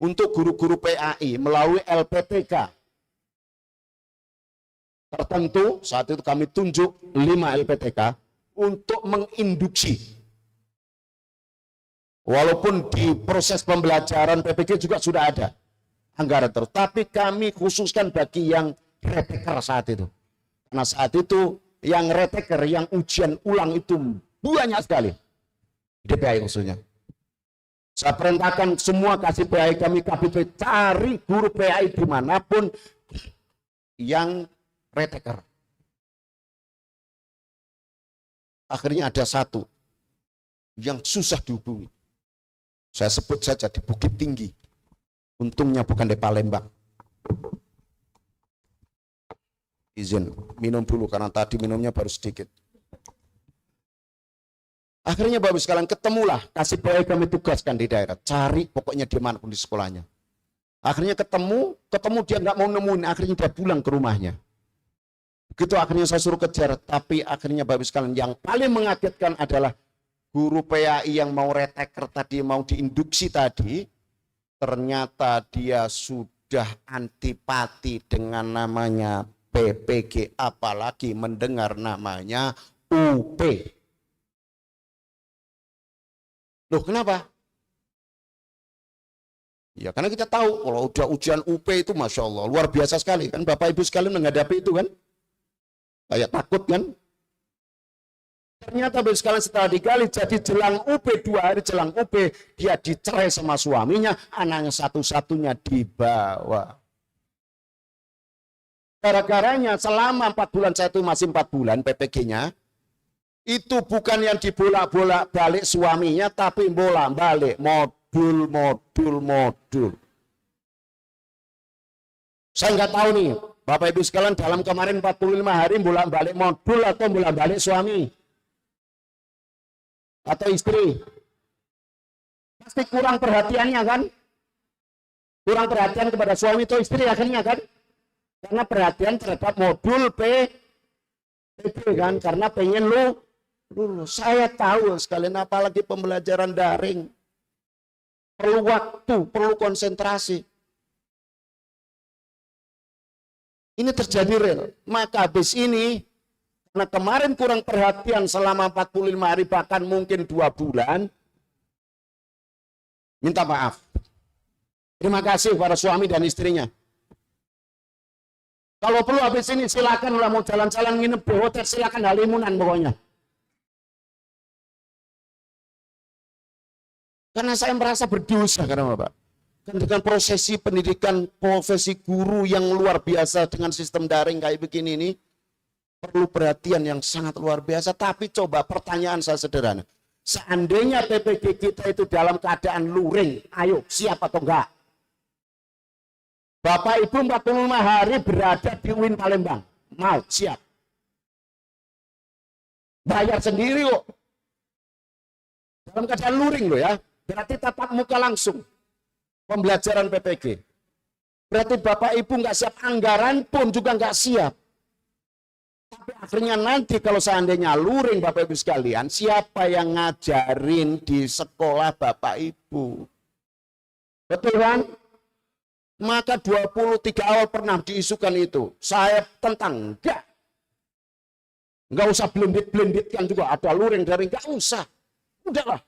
untuk guru-guru PAI melalui LPTK tertentu. Saat itu kami tunjuk 5 LPTK untuk menginduksi. Walaupun di proses pembelajaran PPG juga sudah ada anggaran terus, tapi kami khususkan bagi yang reteker saat itu. Karena saat itu yang reteker, yang ujian ulang itu banyak sekali. Di PAI khususnya. Saya perintahkan semua kasih PAI kami KBP, cari guru PAI dimanapun yang reteker. Akhirnya ada satu yang susah dihubungi. Saya sebut saja di Bukit Tinggi. Untungnya bukan di Palembang. Izin minum dulu karena tadi minumnya baru sedikit. Akhirnya Bapak sekalian ketemulah, kasih PAI kami tugaskan di daerah. Cari pokoknya dimanapun di sekolahnya. Akhirnya ketemu dia nggak mau nemuin, akhirnya dia pulang ke rumahnya. Begitu akhirnya saya suruh kejar, tapi akhirnya Bapak sekalian yang paling mengagetkan adalah guru PAI yang mau reteker tadi, mau diinduksi tadi, ternyata dia sudah antipati dengan namanya PPG, apalagi mendengar namanya UP. Loh kenapa? Ya karena kita tahu kalau udah ujian UP itu Masya Allah, luar biasa sekali kan Bapak Ibu sekalian menghadapi itu kan. Kayak takut kan. Ternyata Bapak sekalian setelah digali jadi jelang UP, 2 hari jelang UP, dia dicerai sama suaminya, anaknya satu-satunya dibawa. Gara-garanya selama 4 bulan, saya itu masih 4 bulan PPG-nya, itu bukan yang dibolak-bolak balik suaminya, tapi bolak-balik modul. Saya nggak tahu nih, Bapak Ibu sekalian dalam kemarin 45 hari bolak-balik modul atau bolak-balik suami atau istri. Pasti kurang perhatiannya kan? Kurang perhatian kepada suami atau istri akhirnya kan? Karena perhatian terhadap modul PPG kan, karena pengen lulus. Saya tahu sekalian apalagi pembelajaran daring. Perlu waktu, perlu konsentrasi. Ini terjadi real. Maka habis ini, karena kemarin kurang perhatian selama 45 hari, bahkan mungkin 2 bulan, minta maaf. Terima kasih para suami dan istrinya. Kalau perlu habis ini silakan lah mau jalan-jalan nginep di hotel, silakan halimunan pokoknya. Karena saya merasa berdosa karena Bapak. Dengan prosesi pendidikan profesi guru yang luar biasa dengan sistem daring kayak begini ini, perlu perhatian yang sangat luar biasa. Tapi coba pertanyaan saya sederhana. Seandainya PPG kita itu dalam keadaan luring, ayo siap atau enggak? Bapak Ibu 45 hari berada di UIN Palembang. Mau, siap. Bayar sendiri kok. Dalam keadaan luring loh ya. Berarti tatap muka langsung. Pembelajaran PPG. Berarti Bapak Ibu nggak siap, anggaran pun juga nggak siap. Tapi akhirnya nanti kalau seandainya luring Bapak Ibu sekalian, siapa yang ngajarin di sekolah Bapak Ibu? Betul kan? Maka 23 awal pernah diisukan itu. Saya tentang, enggak usah blendit-blenditkan juga. Ada luring dari, enggak usah. Udahlah.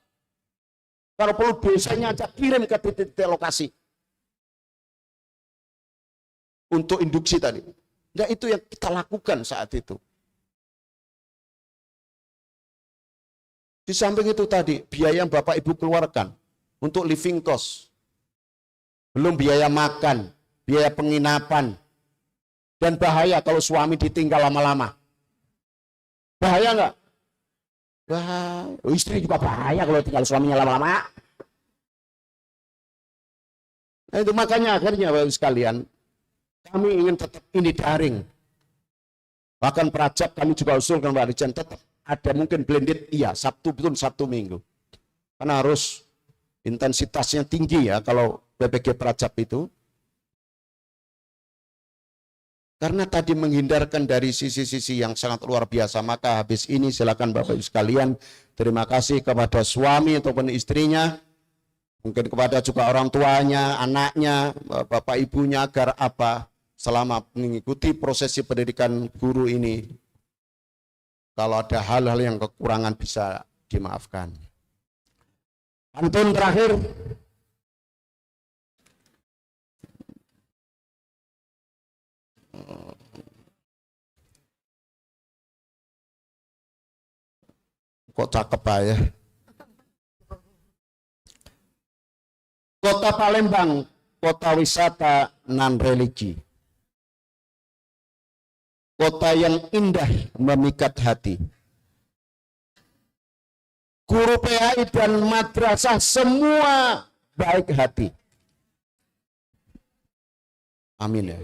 Kalau perlu desanya aja kirim ke titik-titik lokasi. Untuk induksi tadi. Nah itu yang kita lakukan saat itu. Di samping itu tadi, biaya yang Bapak Ibu keluarkan untuk living cost. Belum biaya makan, biaya penginapan. Dan bahaya kalau suami ditinggal lama-lama. Bahaya nggak? Bahaya. Istri juga bahaya kalau tinggal suaminya lama-lama. Nah itu makanya akhirnya Bapak Ibu sekalian, kami ingin tetap ini daring. Bahkan perajab kami juga usulkan Pak Dirjen tetap ada mungkin blended, iya Sabtu betul Sabtu Minggu. Karena harus intensitasnya tinggi ya kalau PPG perajab itu. Karena tadi menghindarkan dari sisi-sisi yang sangat luar biasa, maka habis ini silakan Bapak Ibu sekalian, terima kasih kepada suami ataupun istrinya, mungkin kepada juga orang tuanya, anaknya, Bapak Ibunya agar apa? Selama mengikuti prosesi pendidikan guru ini, kalau ada hal-hal yang kekurangan bisa dimaafkan. Pantun terakhir. Kok cakep aja. Kota Palembang, kota wisata non-religi. Kota yang indah memikat hati. Guru PAI dan madrasah semua baik hati. Amin ya.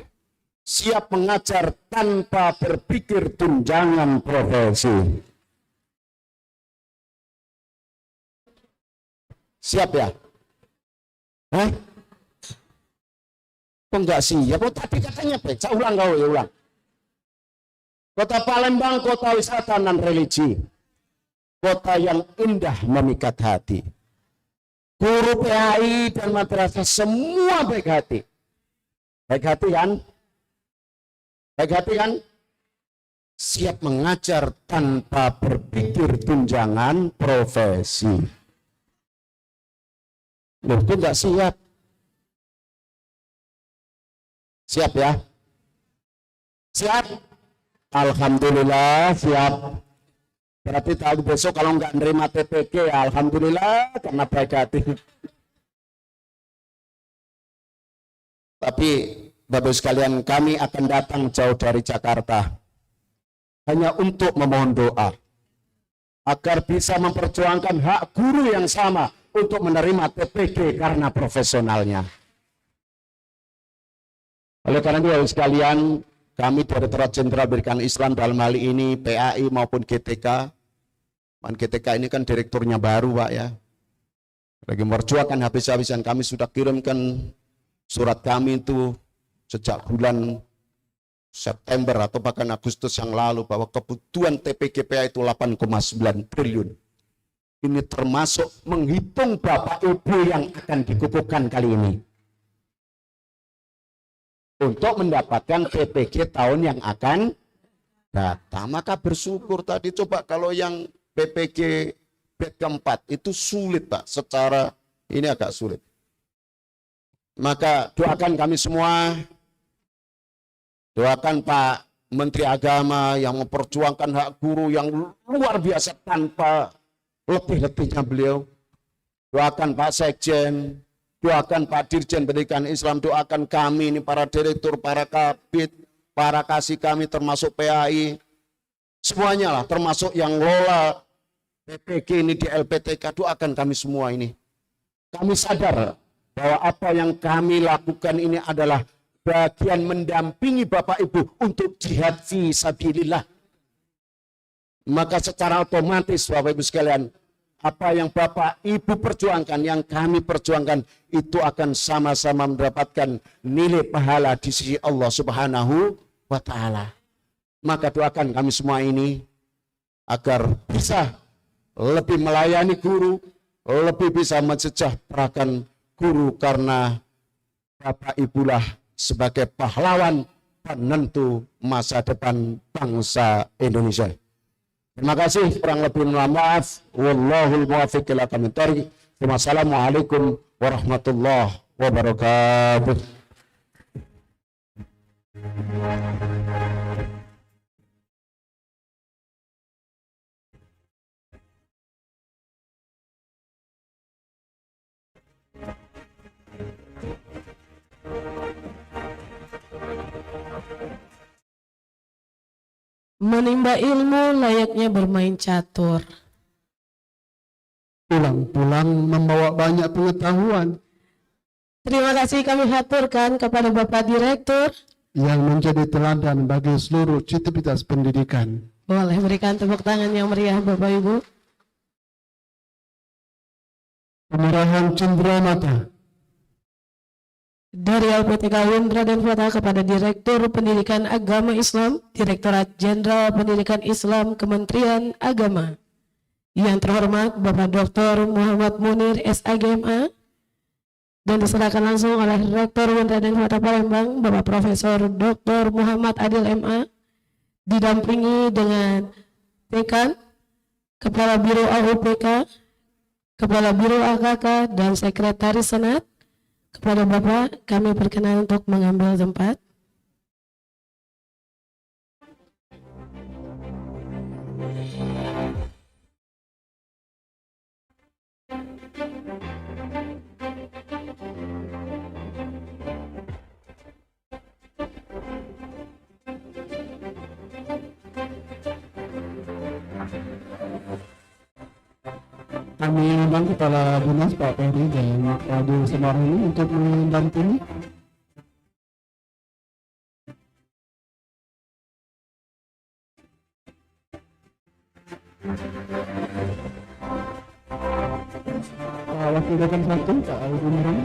Siap mengajar tanpa berpikir tunjangan profesi. Siap ya? Hah? Kok enggak siap? Oh, tadi katanya baca, ulang kau ya ulang. Kota Palembang, kota wisata non religi. Kota yang indah memikat hati. Guru PAI dan madrasah semua baik hati. Baik hati kan? Baik hati kan? Siap mengajar tanpa berpikir tunjangan profesi. Loh, itu enggak siap. Siap ya? Siap? Alhamdulillah siap. Berarti tahun besok kalau nggak nerima TPK ya alhamdulillah karena baik hati. Tapi Bapak sekalian, kami akan datang jauh dari Jakarta hanya untuk memohon doa agar bisa memperjuangkan hak guru yang sama untuk menerima TPK karena profesionalnya. Oleh karena itu Bapak sekalian, kami Direktorat Jenderal Pendidikan Islam dalam hal ini PAI maupun GTK. GTK ini kan direkturnya baru Pak ya. Lagi memperjuangkan habis-habisan, kami sudah kirimkan surat kami itu sejak bulan September atau bahkan Agustus yang lalu bahwa kebutuhan TPG PAI itu 8,9 triliun. Ini termasuk menghitung Bapak Ibu yang akan dikukuhkan kali ini. Untuk mendapatkan PPG tahun yang akan datang. Maka bersyukur tadi, coba kalau yang PPG bed keempat itu sulit Pak, secara ini agak sulit. Maka doakan kami semua, doakan Pak Menteri Agama yang memperjuangkan hak guru yang luar biasa tanpa letih-letihnya beliau. Doakan Pak Sekjen, doakan Pak Dirjen Pendidikan Islam, doakan kami ini para direktur, para kabit, para kasih kami termasuk PAI, semuanya lah termasuk yang lola PPG ini di LPTK, doakan kami semua ini. Kami sadar bahwa apa yang kami lakukan ini adalah bagian mendampingi Bapak Ibu untuk jihad fi sabilillah. Maka secara otomatis Bapak Ibu sekalian, apa yang Bapak Ibu perjuangkan, yang kami perjuangkan, itu akan sama-sama mendapatkan nilai pahala di sisi Allah Subhanahu wa Ta'ala. Maka doakan kami semua ini agar bisa lebih melayani guru, lebih bisa mensejahterakan guru, karena Bapak Ibulah sebagai pahlawan penentu masa depan bangsa Indonesia. Terima kasih, kurang lebih mohon maaf. Wallahul muwaffiq ila aqwamit thoriq. Wassalamualaikum warahmatullahi wabarakatuh. Menimba ilmu layaknya bermain catur. Pulang-pulang membawa banyak pengetahuan Terima kasih kami haturkan kepada Bapak Direktur. yang menjadi teladan bagi seluruh civitas pendidikan. Boleh berikan tepuk tangan yang meriah Bapak Ibu. Penyerahan cendera mata Dari LPTK UIN Raden Fatah kepada Direktur Pendidikan Agama Islam, Direktorat Jenderal Pendidikan Islam Kementerian Agama. Yang terhormat Bapak Dr. Muhammad Munir SAGMA, dan diserahkan langsung oleh Rektor UIN Raden Fatah Palembang, Bapak Profesor Dr. Muhammad Adil MA, didampingi dengan Dekan, Kepala Biro AUPK, Kepala Biro AKK, dan Sekretaris Senat. Kepada Bapak, kami perkenan untuk mengambil tempat. Kami undang Kepala Dinas Pak Ferry dan Pak Adi Semarang untuk mendampingi. Pak Wakil Dekan 1, Pak Aldi Nurul.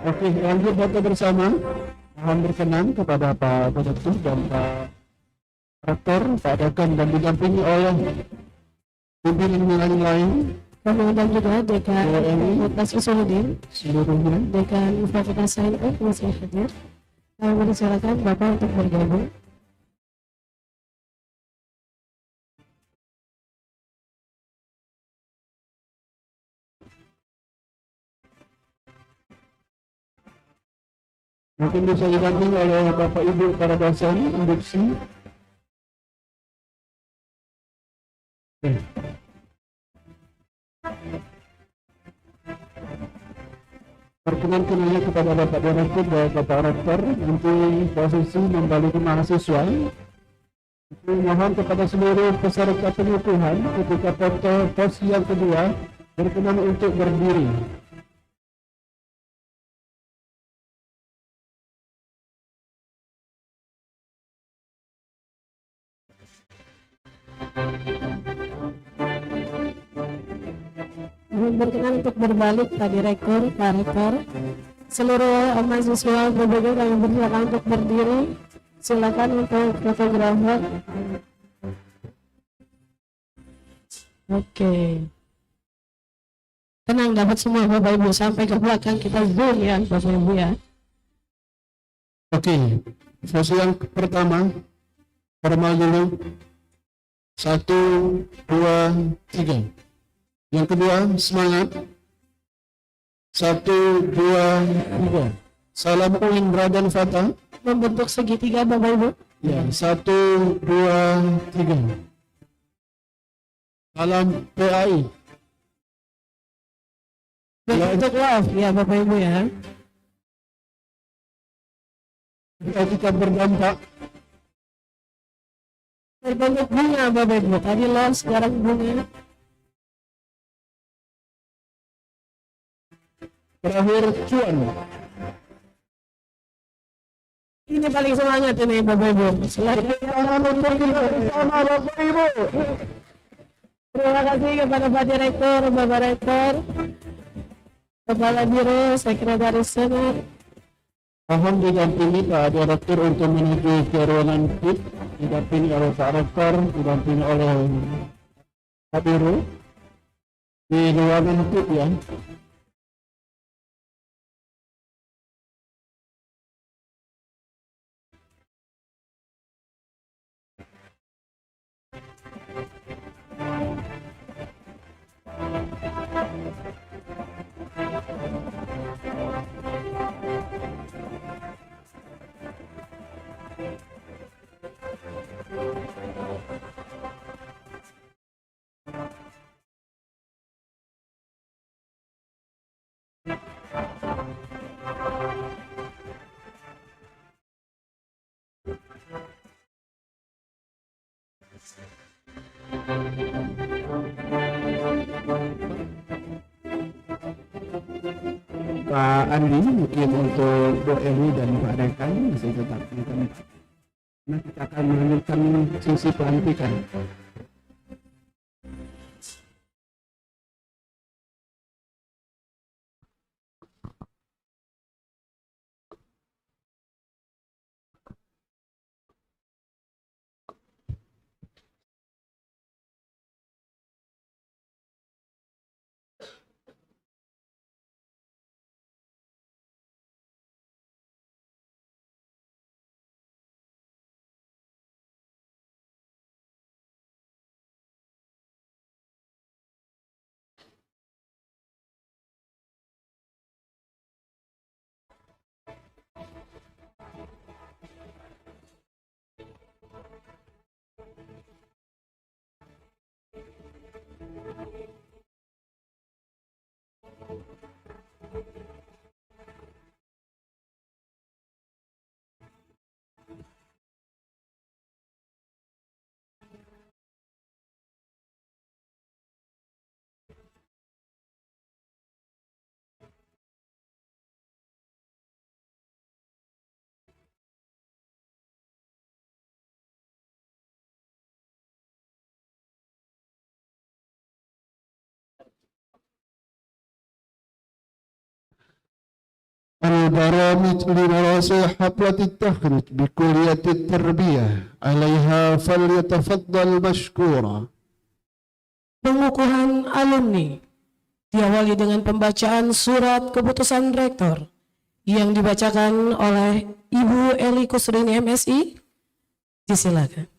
Oke, lanjut foto bersama. Mohon berkenan kepada Pak Direktur dan Pak Rektor, Pak Dekan, dan didampingi oleh pimpinan yang lain. Kami undang juga Dekan Fakultas Usuludin, Seluruhnya. Dekan Fakultas Sains masih hadir. Kami mempersilakan Bapak untuk bergabung. Mungkin bisa didampingi oleh Bapak Ibu para dosen induksi. Perkenankan hanya kepada Bapak Direktur dan Bapak Rektor untuk posisi membalik mahasiswa. Mohon kepada seluruh peserta pengukuhan ketika foto pos yang kedua berkenan untuk berdiri. Mohon berkenan untuk berbalik Pak Direktur, Pak Rektor. Seluruh mahasiswa berbagai kami bersilakan untuk berdiri. Silakan untuk fotografer. Oke. Tenang, dapat semua Bapak Ibu, sampai ke belakang kita zoom ya Bapak Ibu ya. Oke, foto yang pertama formal dulu. 1, 2, 3. Yang kedua semangat. 1, 2, 3. Salam UIN Raden Fatah. Membentuk segitiga Bapak Ibu. Ya, 1, 2, 3. Salam PAI. Bentuk love ya Bapak Ibu ya. Kita berdampak. Berbentuk bunga Bapak Ibu. Tadi love, sekarang bunga. Terakhir cuan. Ini paling semangat ini Bapak Ibu. Selain Bapak Ibu. Terima kasih kepada Pak Direktur, Bapak Rektor, Kepala Biro, Sekretaris Senat. Mohon didampingi Pak Direktur untuk menuju ke ruangan PIT, didampingi oleh Pak Rektor, didampingi oleh Pak Biro di ruangan PIT ya. Pak Andi mungkin untuk Bu Eli dan Pak Rekan masih tetap di tempat. Nah, kita akan melanjutkan sesi pelantikan. البرامج لمراسي حفلة التخرج بكلية التربية عليها فليتفضل مشكورا. Pengukuhan alumni diawali dengan pembacaan surat keputusan rektor yang dibacakan oleh Ibu Eli Kusrini MSI. Disilakan.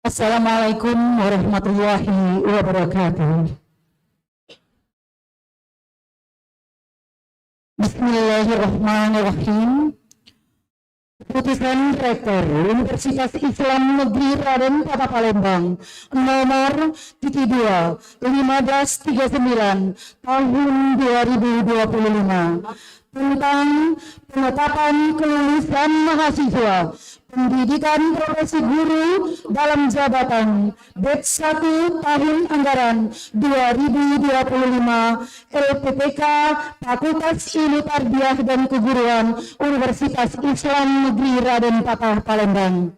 Assalamualaikum warahmatullahi wabarakatuh. Bismillahirrahmanirrahim. Keputusan Rektor Universitas Islam Negeri Raden Patah Palembang nomor 1539 tahun 2025 tentang penetapan kelulusan mahasiswa pendidikan profesi guru dalam jabatan batch 1 tahun anggaran 2025 LPTK Fakultas Ilmu Tarbiyah dan Keguruan Universitas Islam Negeri Raden Patah Palembang.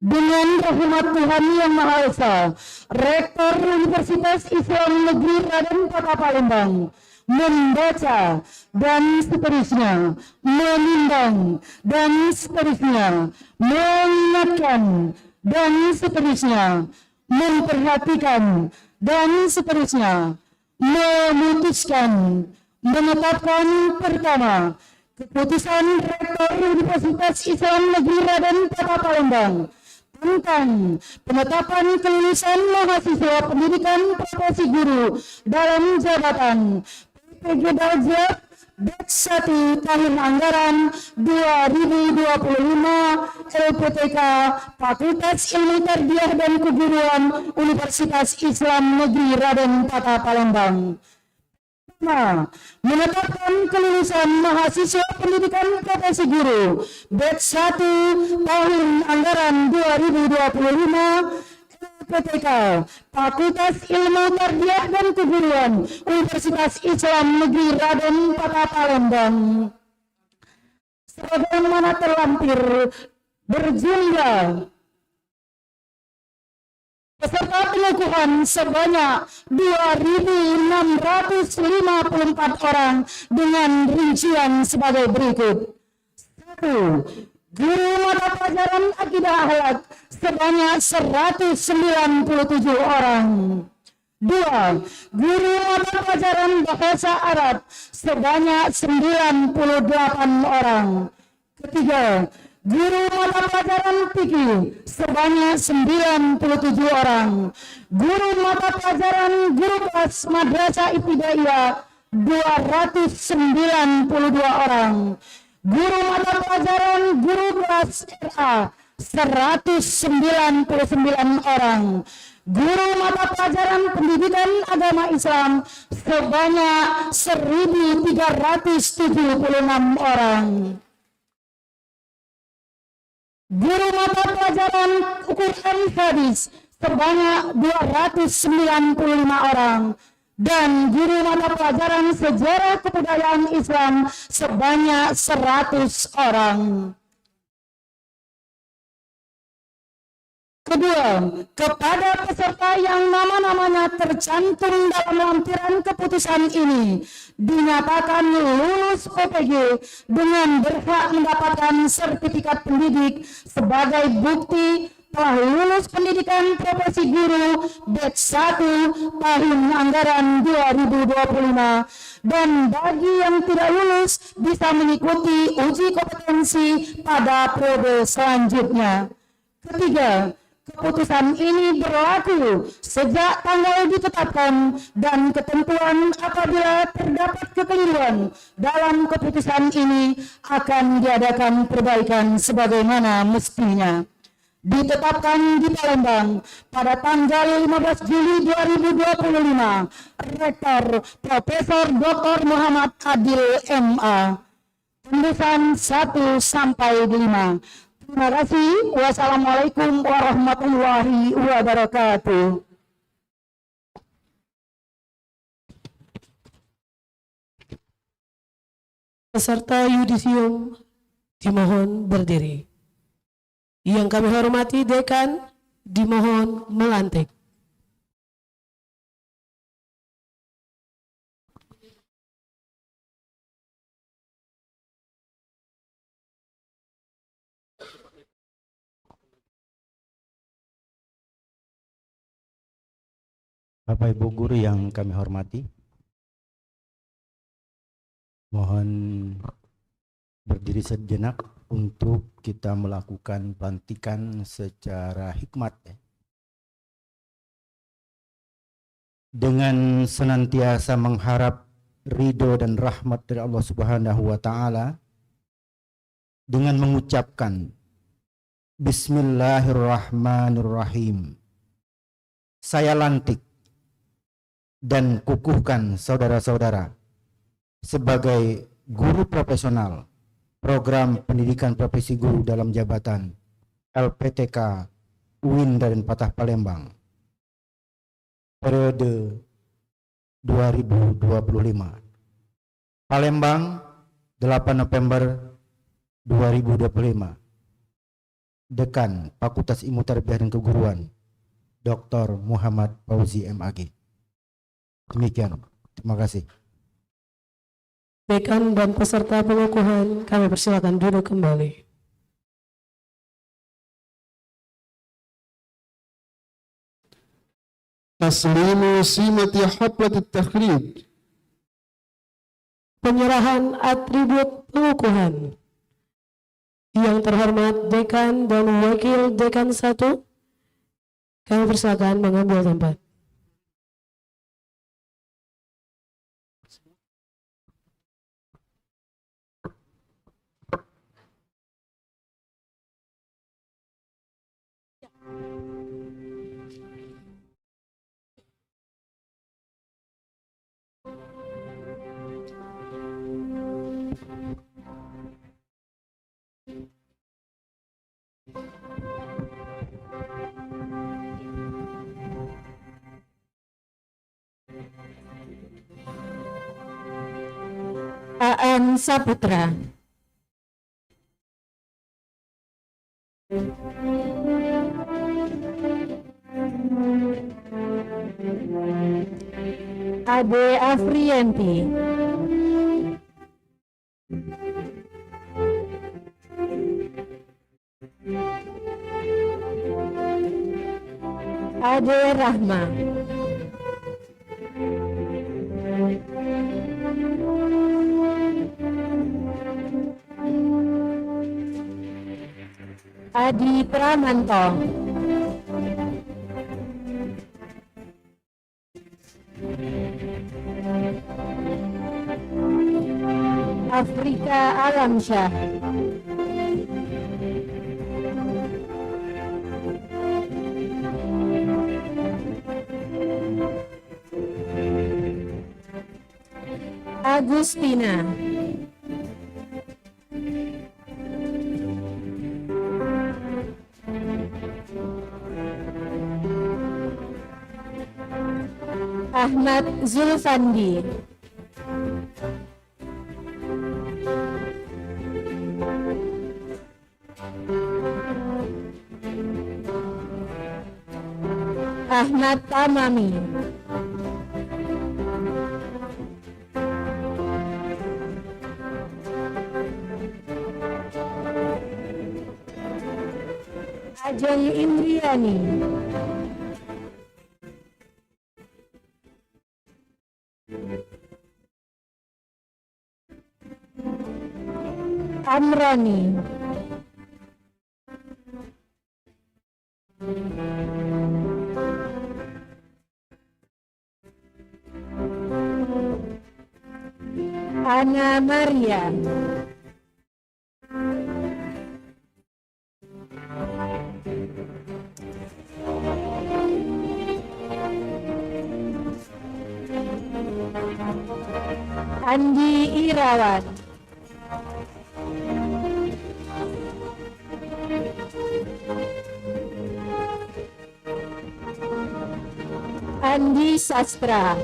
Dengan rahmat Tuhan Yang Maha Esa, Rektor Universitas Islam Negeri Raden Patah Palembang membaca dan seterusnya, menimbang dan seterusnya, mengingatkan dan seterusnya, memperhatikan dan seterusnya, memutuskan, menetapkan pertama, keputusan Rektor Universitas Islam Negeri Raden Patah Palembang tentang penetapan kelulusan mahasiswa pendidikan profesi guru dalam jabatan PG Daljab batch 1 tahun anggaran 2025 LPTK Fakultas Ilmu Tarbiyah dan Keguruan Universitas Islam Negeri Raden Patah Palembang. menetapkan kelulusan mahasiswa pendidikan profesi guru batch 1 tahun anggaran 2025 LPTK Fakultas Ilmu Tarbiyah dan Keguruan Universitas Islam Negeri Raden Patah Palembang sebagaimana terlampir berjumlah peserta pengukuhan sebanyak 2.654 orang dengan rincian sebagai berikut. 1. Guru mata pelajaran akidah akhlak sebanyak 197 orang. 2. Guru mata pelajaran bahasa Arab sebanyak 98 orang. 3. Guru mata pelajaran fikih sebanyak 97 orang. Guru mata pelajaran guru kelas madrasah ibtidaiyah 292 orang. Guru mata pelajaran guru kelas RA 199 orang. Guru mata pelajaran pendidikan agama Islam sebanyak 1.376 orang. Guru mata pelajaran Quran hadis sebanyak 295 orang dan guru mata pelajaran sejarah kebudayaan Islam sebanyak 100 orang. Kedua, kepada peserta yang nama-namanya tercantum dalam lampiran keputusan ini dinyatakan lulus PPG dengan berhak mendapatkan sertifikat pendidik sebagai bukti telah lulus pendidikan profesi guru batch 1 tahun anggaran 2025 dan bagi yang tidak lulus bisa mengikuti uji kompetensi pada periode selanjutnya. Ketiga, keputusan ini berlaku sejak tanggal ditetapkan dan ketentuan apabila terdapat kekeliruan dalam keputusan ini akan diadakan perbaikan sebagaimana mestinya. Ditetapkan di Palembang pada tanggal 15 Juli 2025, Rektor Profesor Dr. Muhammad Adil MA. Tembusan 1 sampai 5. Terima kasih. Wassalamualaikum warahmatullahi wabarakatuh. Peserta yudisium dimohon berdiri. Yang kami hormati Dekan dimohon melantik. Bapak Ibu guru yang kami hormati, mohon berdiri sejenak untuk kita melakukan pelantikan secara hikmat dengan senantiasa mengharap ridho dan rahmat dari Allah Subhanahu wa Ta'ala, dengan mengucapkan Bismillahirrahmanirrahim. Saya lantik dan kukuhkan saudara-saudara sebagai guru profesional program pendidikan profesi guru dalam jabatan LPTK UIN Raden Patah Palembang periode 2025. Palembang, 8 November 2025. Dekan Fakultas Ilmu Tarbiyah dan Keguruan Dr. Muhammad Fauzi MAG. Demikian, terima kasih. Dekan dan peserta pengukuhan kami persilakan duduk kembali. Taslimu simati haflat at-takhrij. Penyerahan atribut pengukuhan. Yang terhormat Dekan dan Wakil Dekan 1, kami persilakan mengambil tempat. Abraham Saputra. Ade Afriyanti. Ade Rahma. Adi Pramanto. Afrika Alamsyah. Agustina. Ahmad Zulfandi. Ahmad Tamami. Ajeng Indriani. Amrani. Ana Maria. Andi Irawan. Andi Sastra.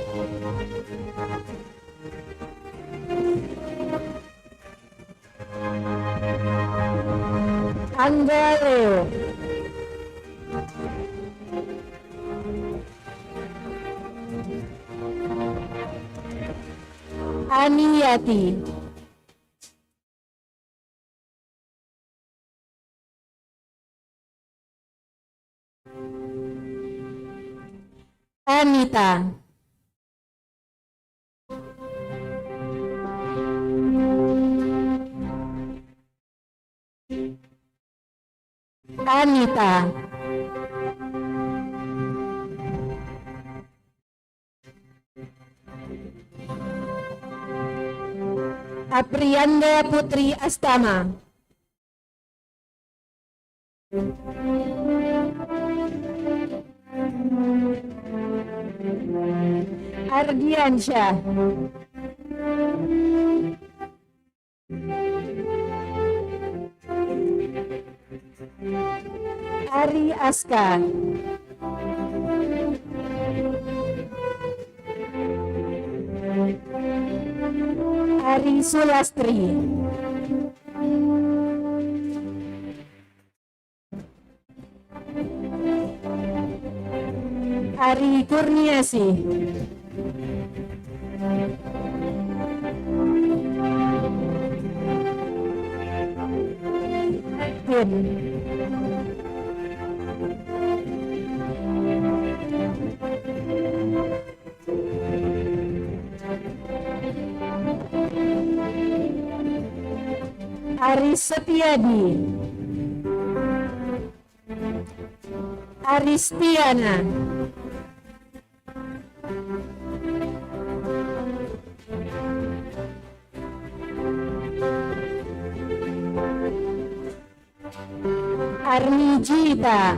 Angga Leo. Aniyati. Anita. Anita. Aprianda Putri Astama. Ardiansyah. Ari Aska. Ari Sulastri. Ari Kurniasi. Edwin. Aris Setiadi. Aristiana. Arnijita.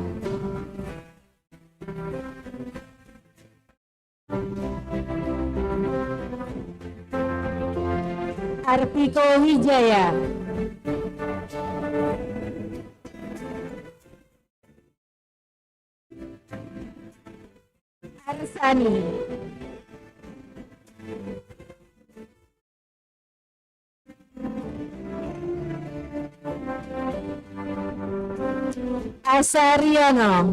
Artiko Wijaya. Arsani. Pasariano,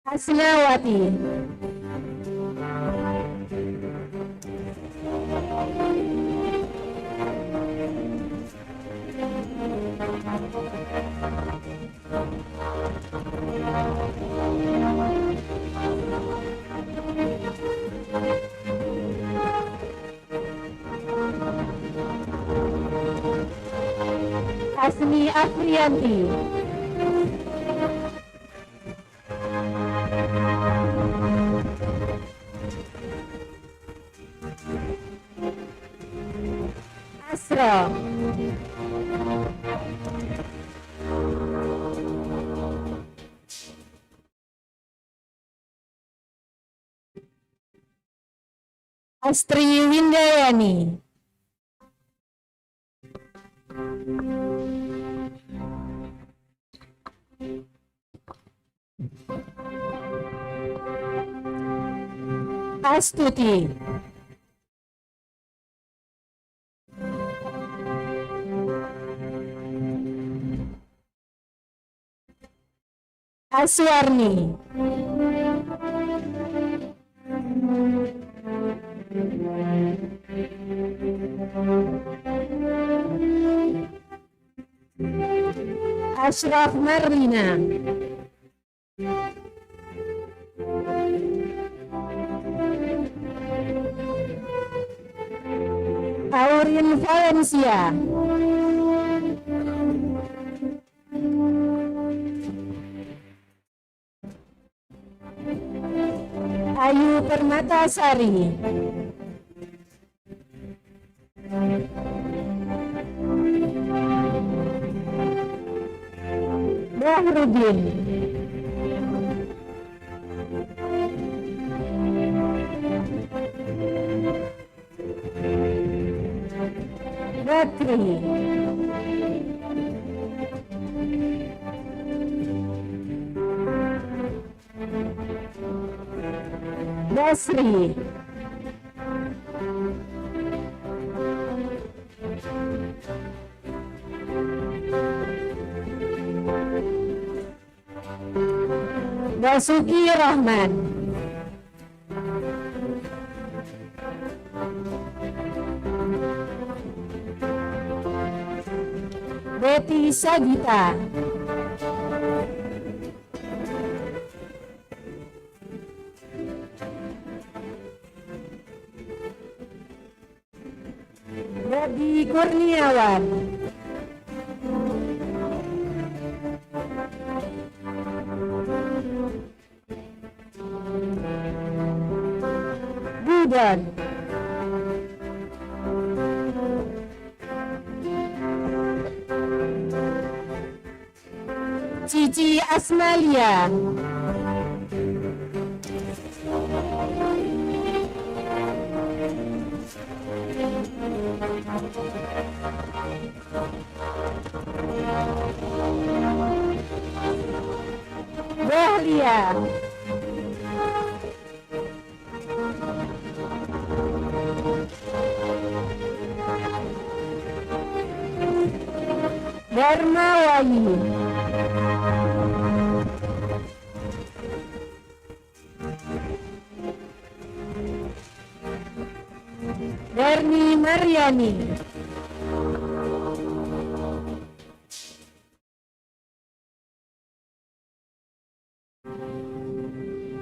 Asnawati, Asni Afrianti, Asra, Astri Windayani, Astuti, Aswarni, Ashraf Marlina, Aurin Valencia, Ayu Permatasari, Bahrudin, Bakri, Basri, Basuki Rahman, Betty Sagita, Gabi Kurniawan, Budan, Cici Asmalia, Dahlia, Darmawayi, Darni Mariani,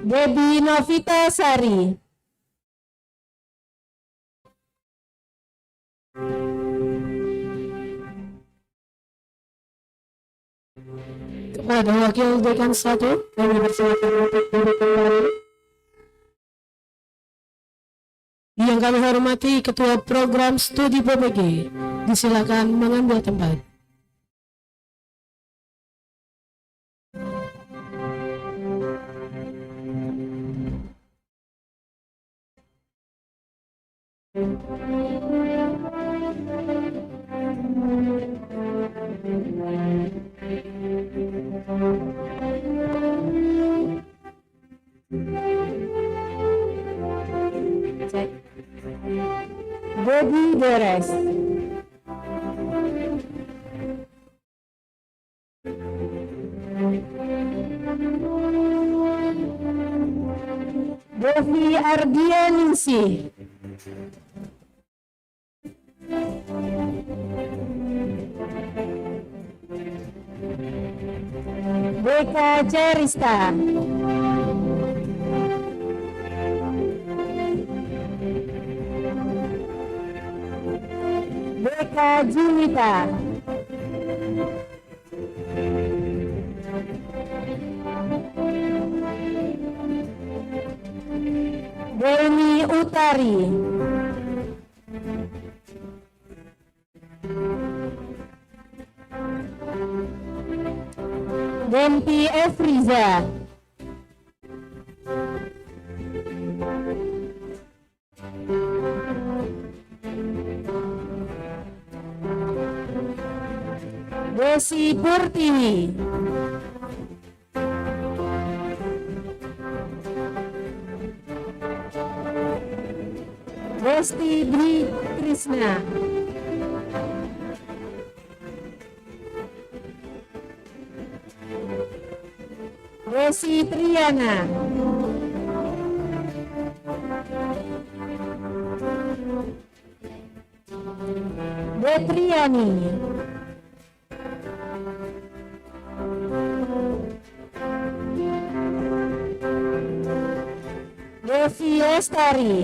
Debbie Novita Sari, Kepada Wakil Dekan 1, kami persilakan untuk duduk kembali. Yang kami hormati Ketua Program Studi PPG, disilakan mengambil tempat. Dedi Deres. Devi Ardianingsih. Deka Cerista. Deka Junita. Deni Utari. Dempi Efriza. Desi Purtiwi. Desti Dwi Krishna. Desi Triana. Detriani. Devi Lestari.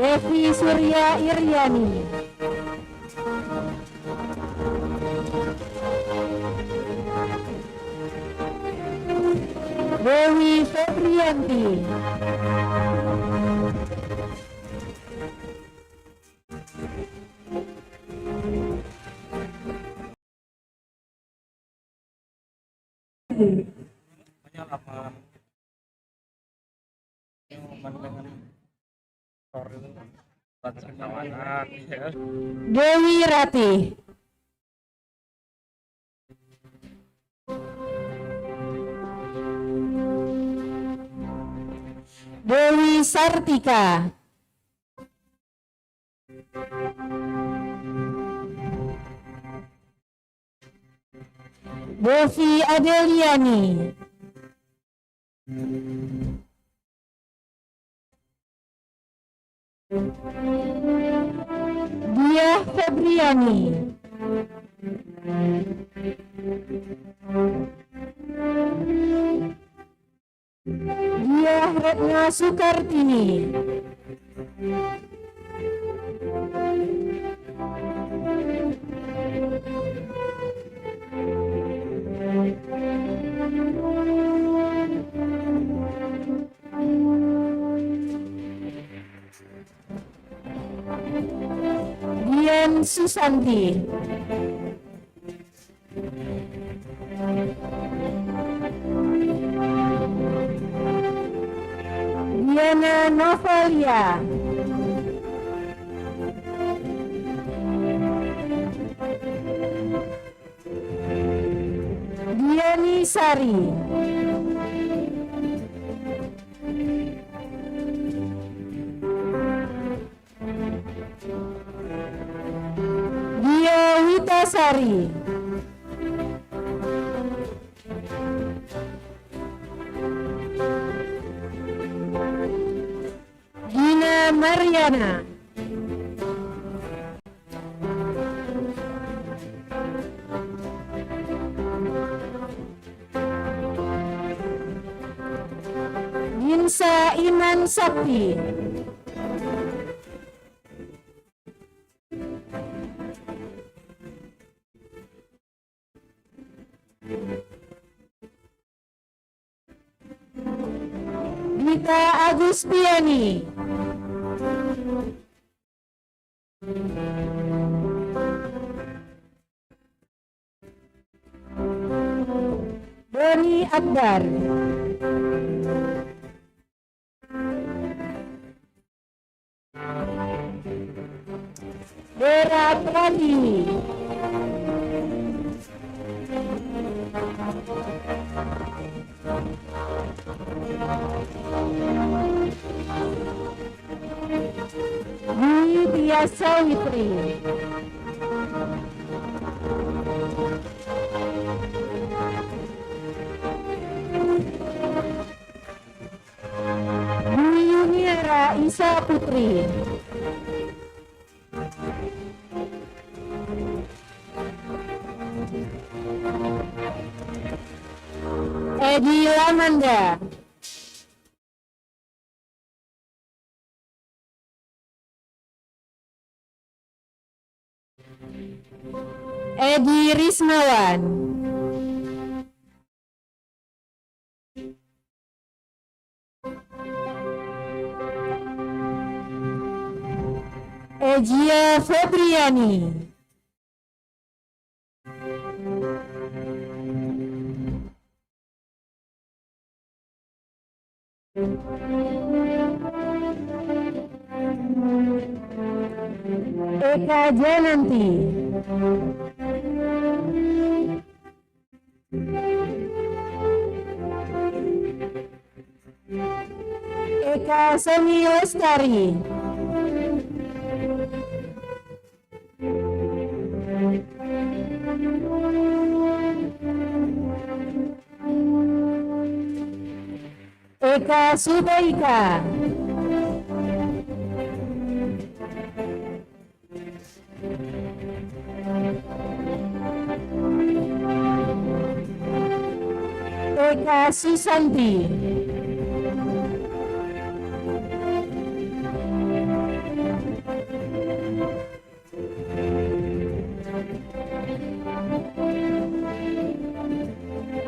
Devi Surya Iriani. Dewi Febrianti. Dewi Rati. Dewi Sartika. Devi Adeliani. Dia Febriani. Dia Retna Sukartini. Dian Susanti. Diana Novalia. Diani Sari. Dia Witasari. Gina Mariana. Ginsa Iman Sakti. Dita Agustiani. Doni Akbar. Pratiwi. Dwi Tia Sawitri. Dwi Yuniara Isa Putri. Edi Lamanda. Edi Rismawan. Ejia Febriani. Eka Jananti. Eka Semi Lestari. Eka Subaika. Eka Susanti.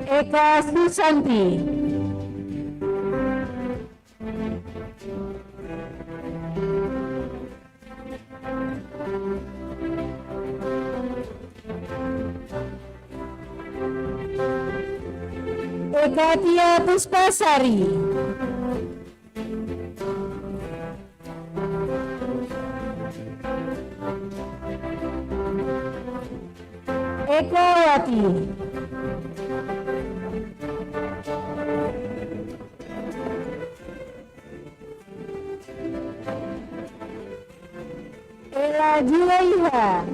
Eka Susanti. Eka Tia Puspasari. Eka Wati. Ela Julaiha.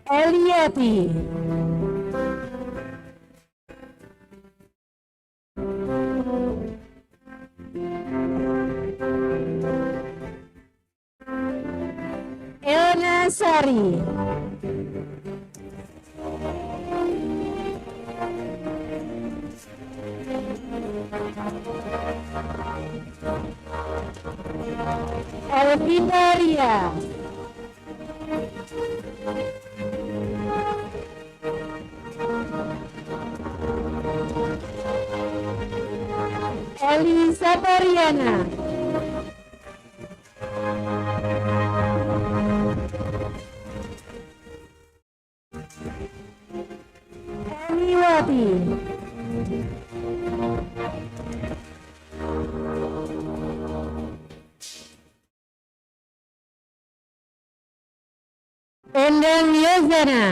Eliati. Elna Sari. Elvita Ria. Elisa Pariana. Eniwati. Endang Yozana.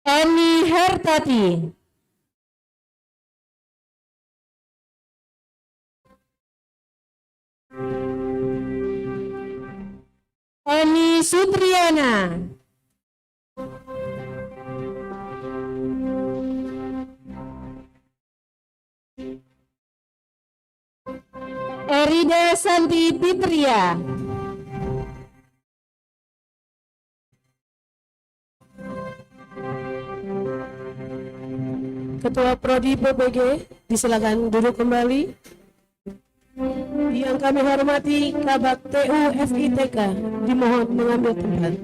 Eni Hertati. Eni Sutriana. Erida Santi Pitria. Ketua Prodi PPG, disilakan duduk kembali. Yang kami hormati Kabak TU FITK, dimohon mengambil tempat.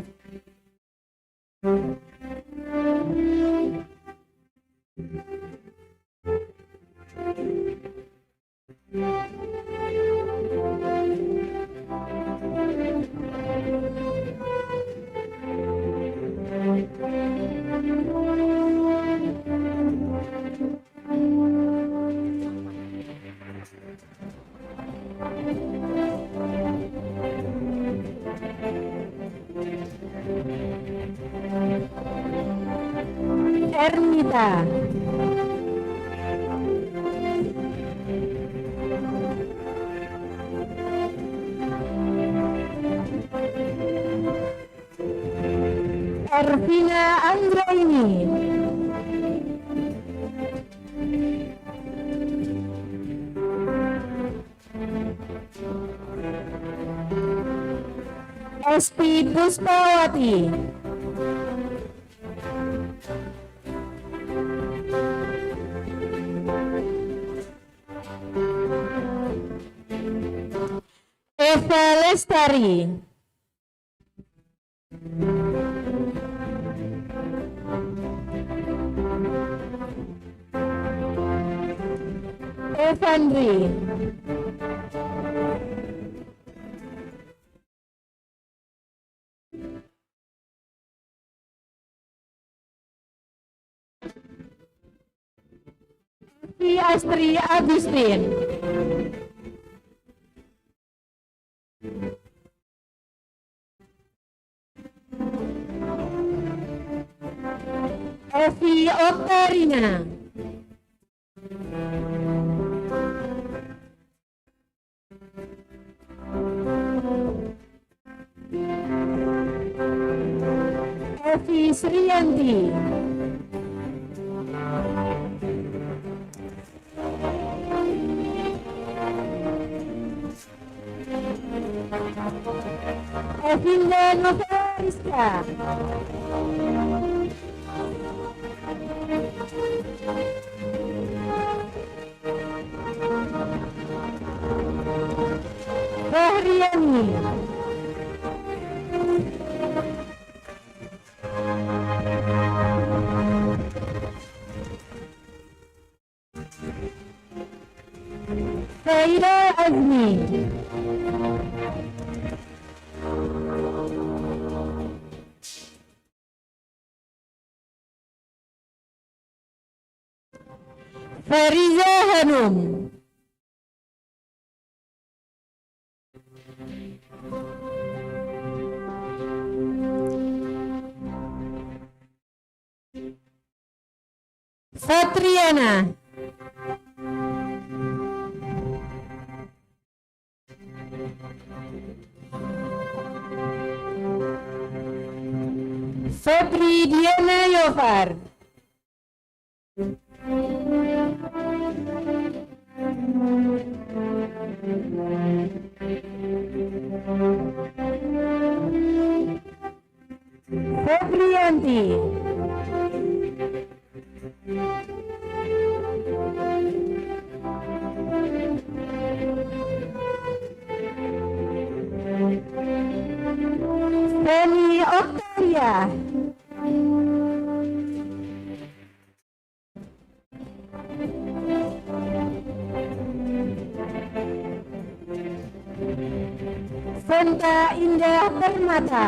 Ernita, Ervina Anggraini, Esti Puspawati, Eva Lestari, Evandri, Astri Agustin, Evi Oktarina, Evi Sriyanti, Evinda Novariska, Bahriani, Saira Azmi, Fariza Hanum, Fatriana, Febri Diana Yofar, Febrianti, Feni Octavia, Venta Indah Permata,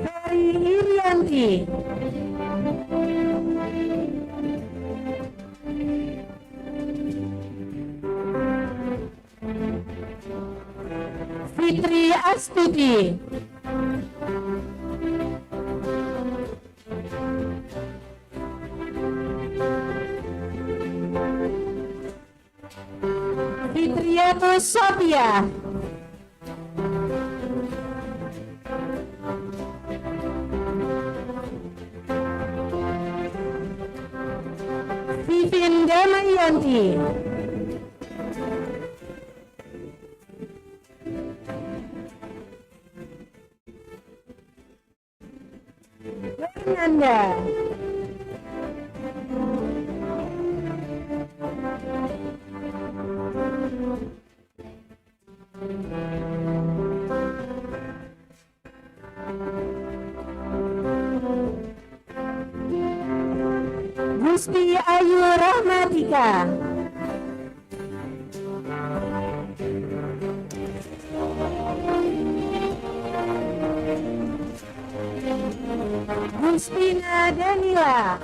Ferry Irianti, Fitri Astuti, Fitriatus Sophia, Vivin Damayanti, Fernanda, Gusti Ayu Rahmatika, Gustina Danila,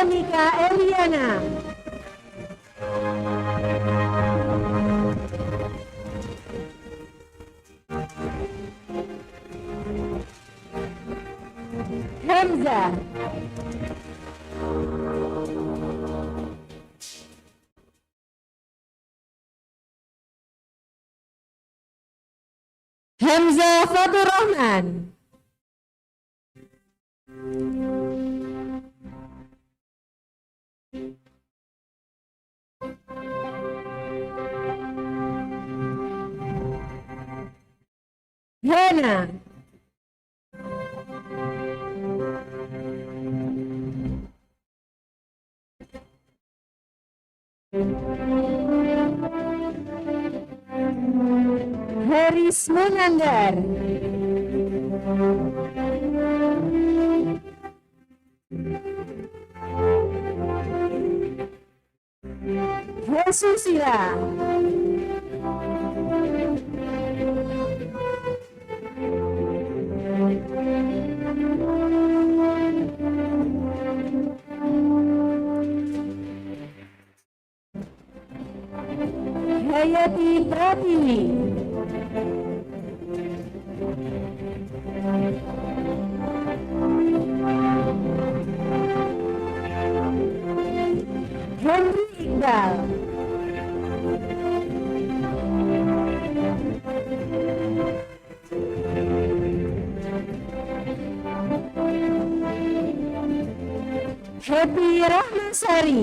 Veronica Eliana. Hamza. Hamza Fatur Rahman. Hana. Haris Munandar. Jesusila. Hayati Pratiwi. Henry Iqbal. Happy Rahmasari.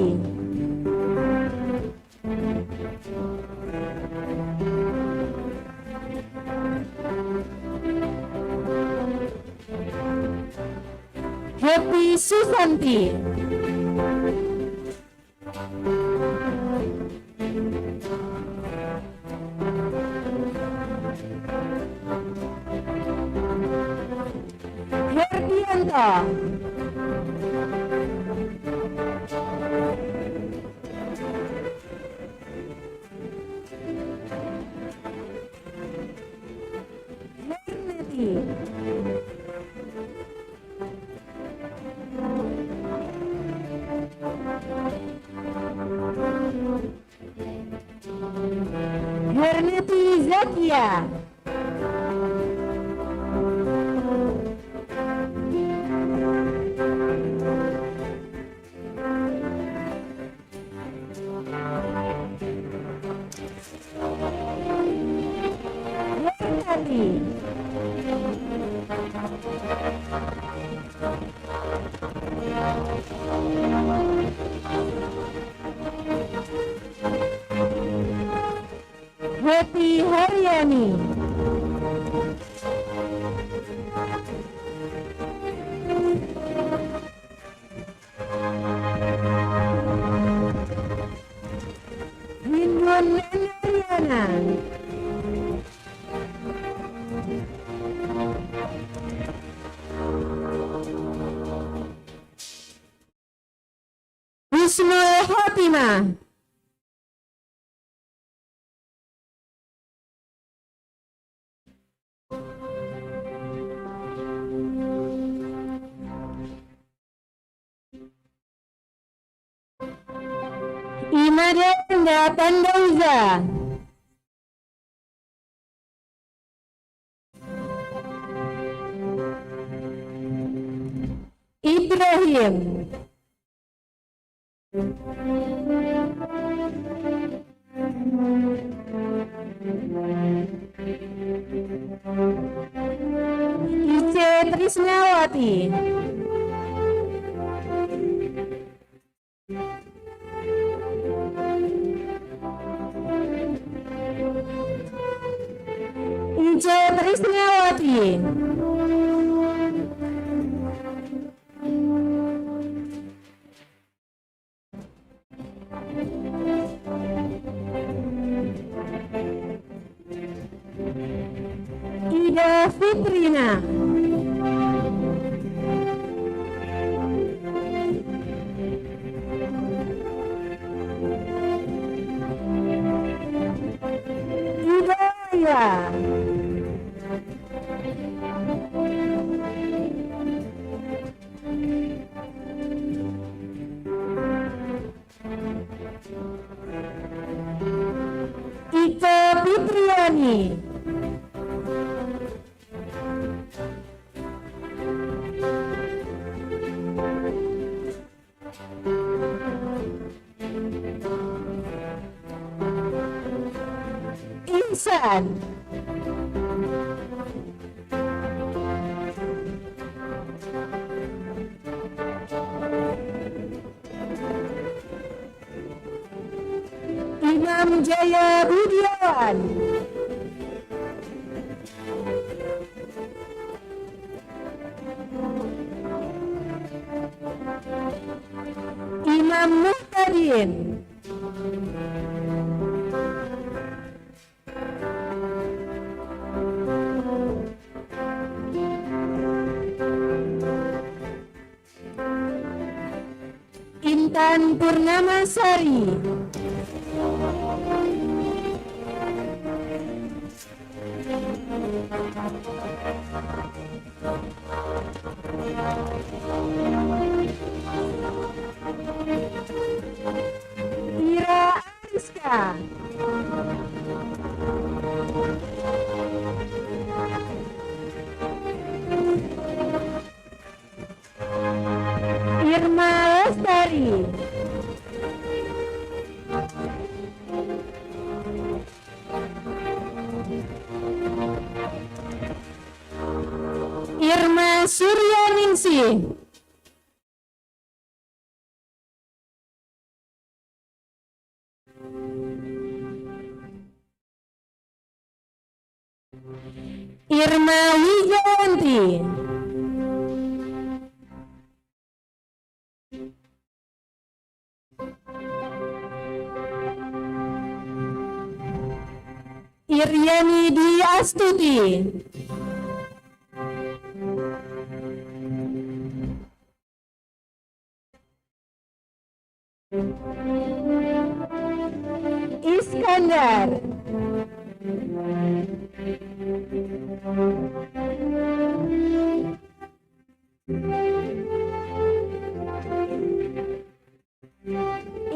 Happy Susanti. Herdianto. Herneti. Herneti Zakia. Hernati. Happy Haryani. Windun Nariana. Husnul Khotimah. Imadenda Tandauza. Ibrahim. Ice Trisnawati. Ice Trisnawati. Ida Fitrina. Hidayah. Imam Jaya Budiawan, Imam Muhtadin, Intan Purnamasari, Ira Ariska, Irma Lestari, Irma Suryaningsih, Irma Wijayanti, Iryani Dwi Astuti, Iskandar,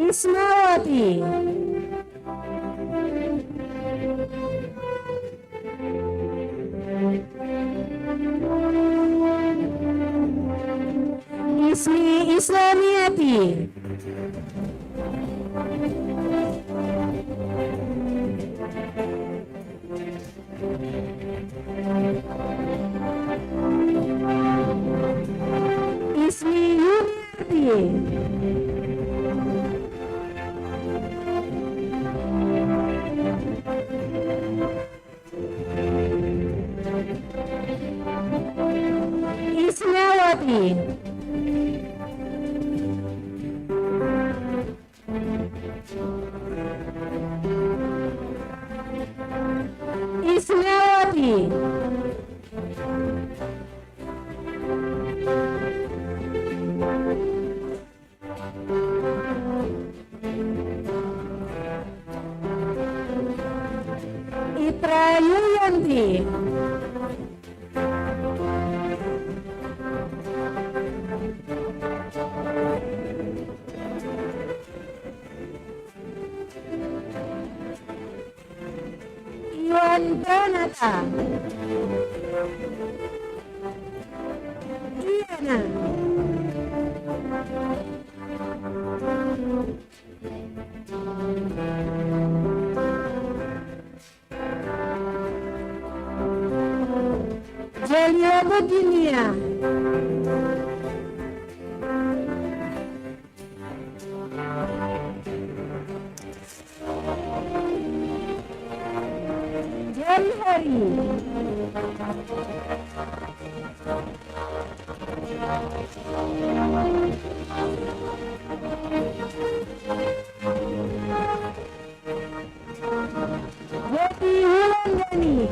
Ismawati, Ismi Islamiati, Ismi Yuniarti, Ismawati, Ismawati, Itra Yulianti, Iwan Pranata, Iyana, Jalila Budinia, Jamhari, Jati Wulandani,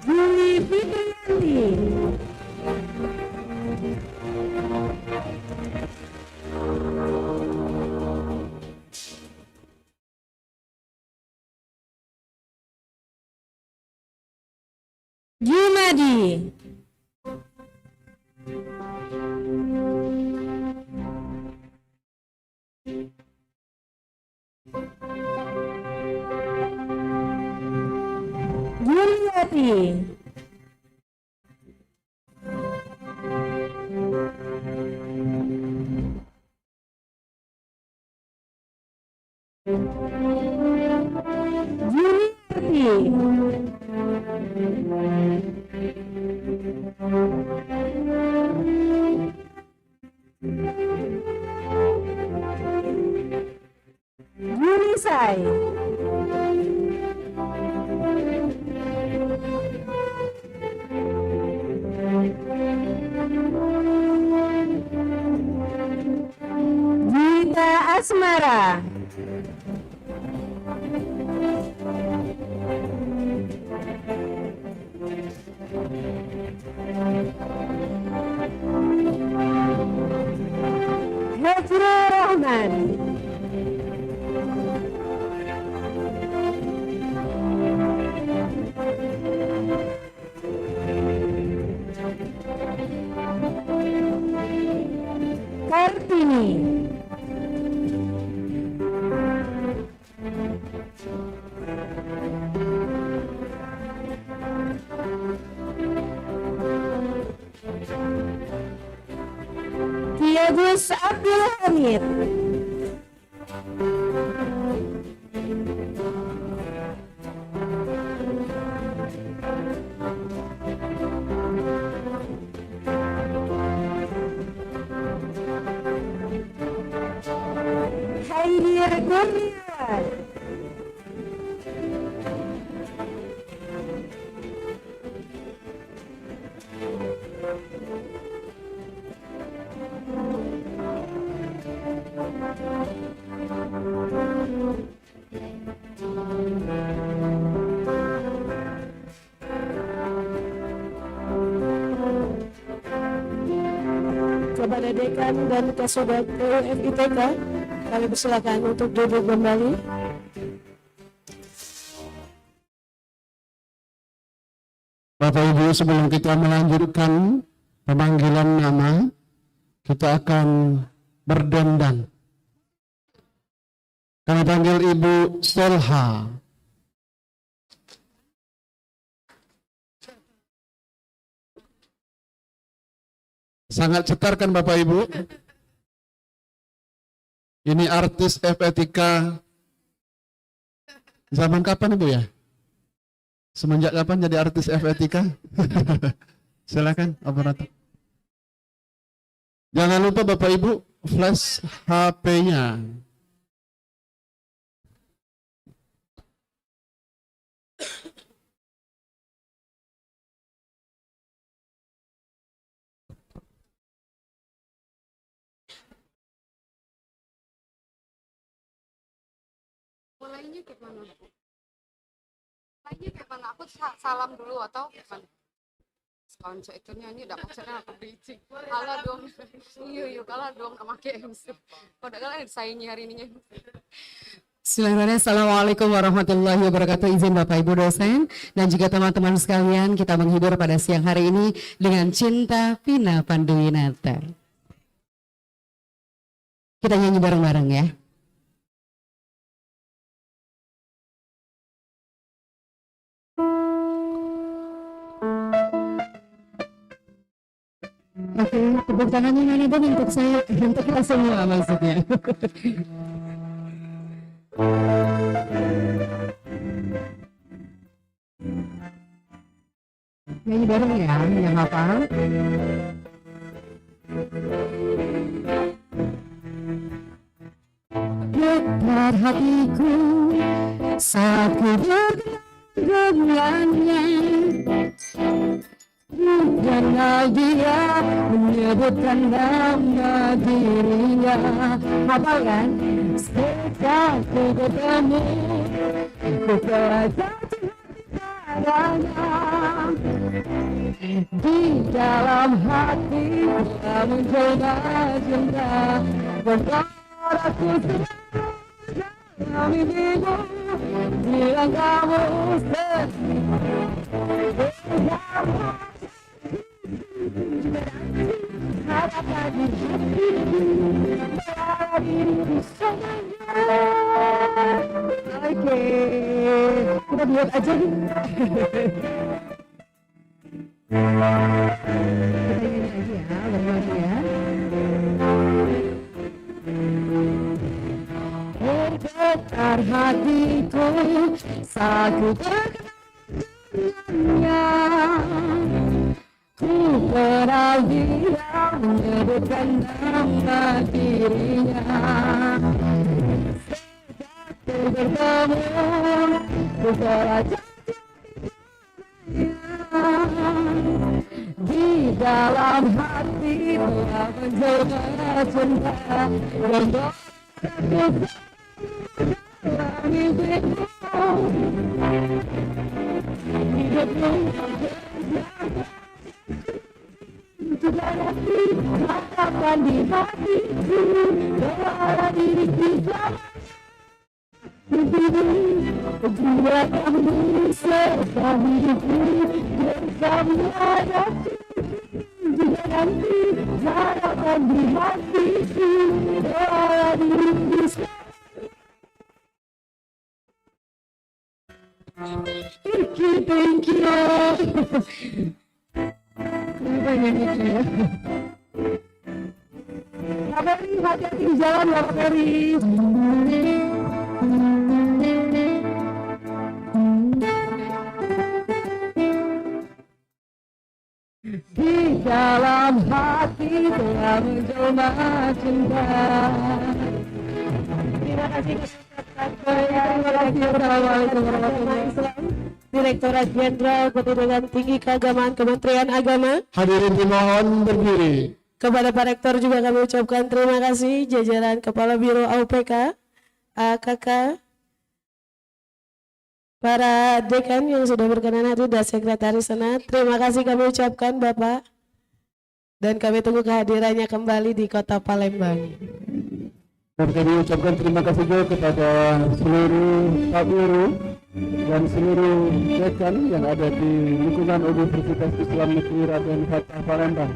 Juli Fitrianti, Jumadi, Juliati, Yunisai. Gita Asmara. Hafrul Rahman. Kartini. Kiagus Abdul Hamid. Haidir Kurniawan. Kepada Dekan dan Kasubag UMITK, kami persilakan untuk duduk kembali. Bapak Ibu, sebelum kita melanjutkan pemanggilan nama, kita akan berdendang. Kami panggil Ibu Selha. Sangat cetar kan Bapak Ibu? Ini artis FETIKA zaman kapan Ibu ya? Semenjak kapan jadi artis FETIKA? Silakan operator. Jangan lupa Bapak Ibu flash HP-nya. Mulainya kayak mana? Mulainya kayak mana? Aku salam dulu atau gimana? Konco itu nyanyi udah maksudnya apa bridging? Kalah dong. Iya kalah dong sama MC. Padahal ada saingnya hari ini. Bismillahirrahmanirrahim. Assalamualaikum warahmatullahi wabarakatuh. Izin Bapak Ibu dosen dan juga teman-teman sekalian, kita menghibur pada siang hari ini dengan Cinta Vina Panduwinata. Kita nyanyi bareng-bareng ya. Oke, tepuk tangannya mana dong untuk saya, untuk kita semua maksudnya. Nyanyi bareng ya, yang hafal. Getar hatiku saat ku dengannya. Karena dia menyebutkan nama dirinya. Hafal kan? Sejak ku bertemu, ku jatuh padanya. Di dalam hati telah mencoba cinta, berharapku selalu dalam mimpimu. Bilang kamu Oke, kita buat aja nih. Kita ini lagi ya, bareng-bareng ya. Berkata Biar hatiku sakit berkenanya. Ku pernah bilang menyebutkan nama dirinya. Sejak bertemu ku telah di dalam hati telah menjelma cinta yang dalam mimpiku. Hidupmu sudah nanti harapan di hatiku, doa diri kita jiwa kamu serta hidupku bersama hadapi. Juga nanti harapan di hatiku, doa diri kita. Thank you. Kak Ferry, hati-hati di jalan ya Kak Ferry. Di dalam hati telah menjelma cinta. Terima kasih. Assalamualaikum warahmatullahi wabarakatuh. Direktorat Jenderal Pendidikan Tinggi Keagamaan Kementerian Agama. Hadirin dimohon berdiri. Kepada Pak Rektor juga kami ucapkan terima kasih, jajaran Kepala Biro AUPK, AKK, para dekan yang sudah berkenan hadir dan sekretaris senat. Terima kasih kami ucapkan Bapak, dan kami tunggu kehadirannya kembali di Kota Palembang. Dan kami ucapkan terima kasih juga kepada seluruh Pak Guru dan seluruh dekan yang ada di lingkungan Universitas Islam Negeri Raden Fatah Palembang.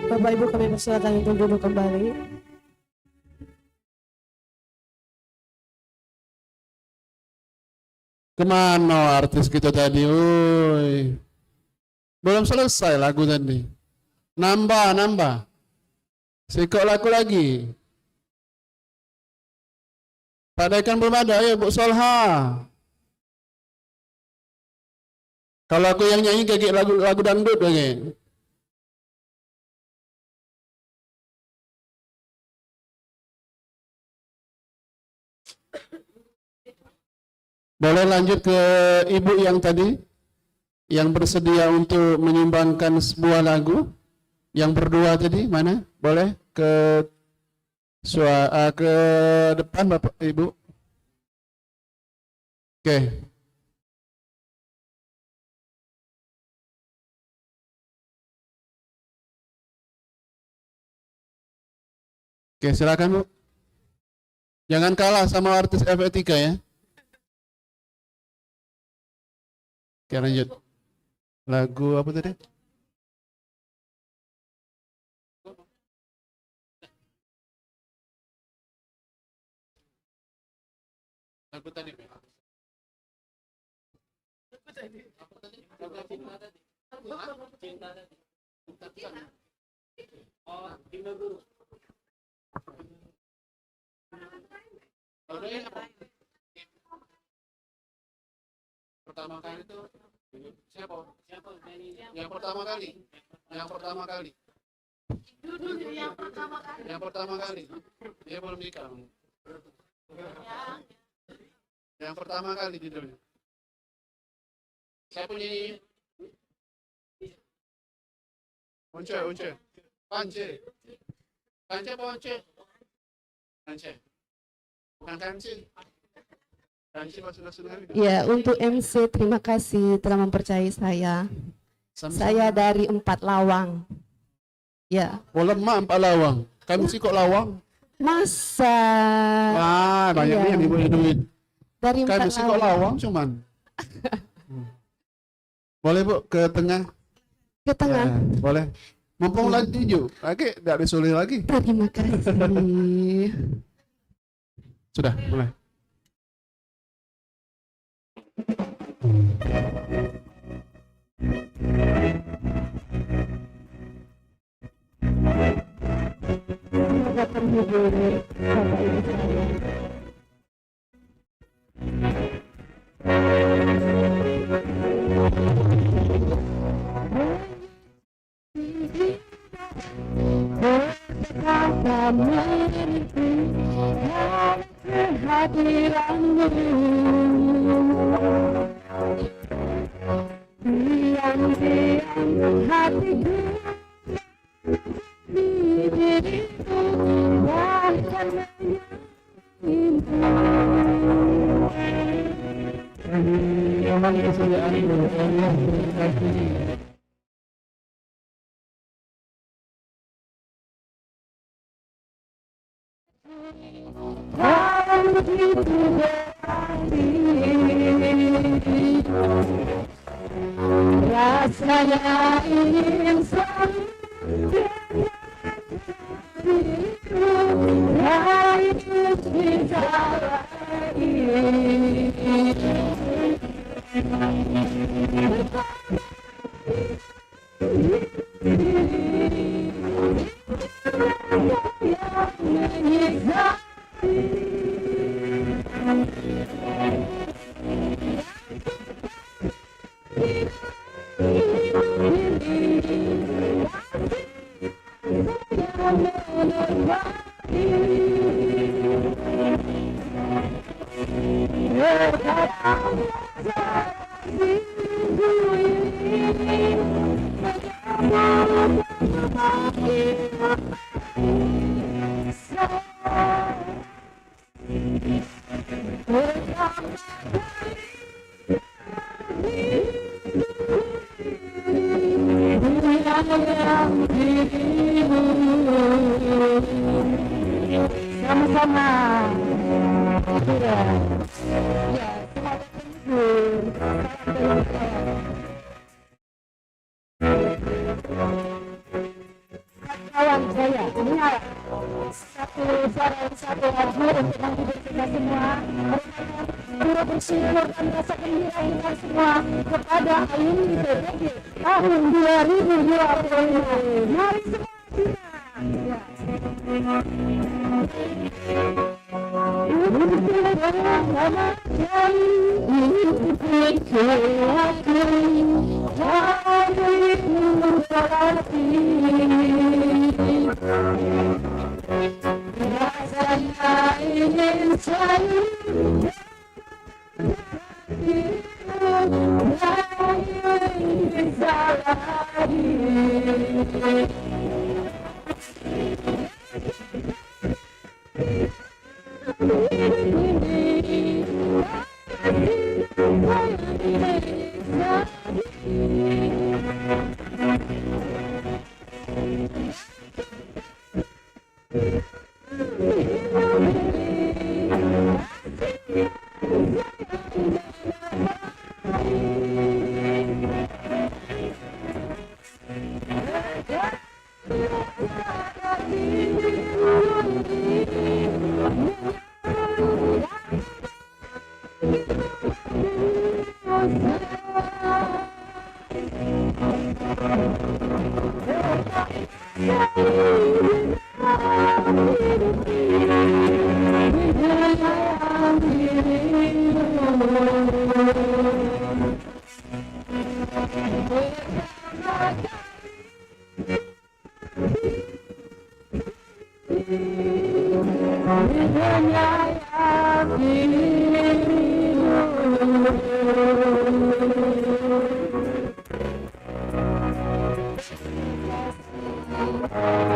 Bapak Ibu kami persilakan untuk duduk kembali. Kemana artis kita tadi? Woi, belum selesai lagu tadi. Nambah. Sikok lagu lagi. Pak Dekan belum ada, ya Bu Solha. Kalau aku yang nyanyi kayak lagu dangdut lagi. Boleh lanjut ke ibu yang tadi, yang bersedia untuk menyumbangkan sebuah lagu, yang berdua tadi, mana? Boleh ke depan Bapak Ibu. Oke. Oke, silakan Bu. Jangan kalah sama artis FE3 ya. Oke, lanjut. Lagu apa tadi? Lagu tadi. Oh, Cinta Guru. Pertama kali itu siapa? Yang pertama kali. Yang pertama kali. Dia belum nikah. Yang pertama kali di dunia. Saya punya ini. Once. Pance apa once? Pance. Bukan kanci. Ya, untuk MC terima kasih telah mempercayai saya. Saya dari 4 Lawang. Ya. Oh, lemah 4 Lawang. Kami sih kok Lawang. Masa. Banyak nih yang ibu duit. Dari Kami 4 sih kok lawang cuman. Boleh Bu ke tengah? Ke tengah. Ya, boleh. Mumpung lagi hijau, lagi tidak disulit lagi. Terima kasih. Sudah, mulai. Semoga terhibur Bapak Ibu sekalian. Betapa menanti kehadiranmu, diam-diam hatiku di dirimu, bahkan mohon kesediaanmu Allah berkati. Walau begitu berarti, rasanya ingin selalu diriku, rayu cinta sama-sama. Ya, ya, kawan saya, ingat satu suara satu lagu untuk menghibur kita semua. Kita bersyukur dan rasa gembira kita semua kepada alumni PPG tahun 2025. Mari semua kita. Rasanya ingin selalu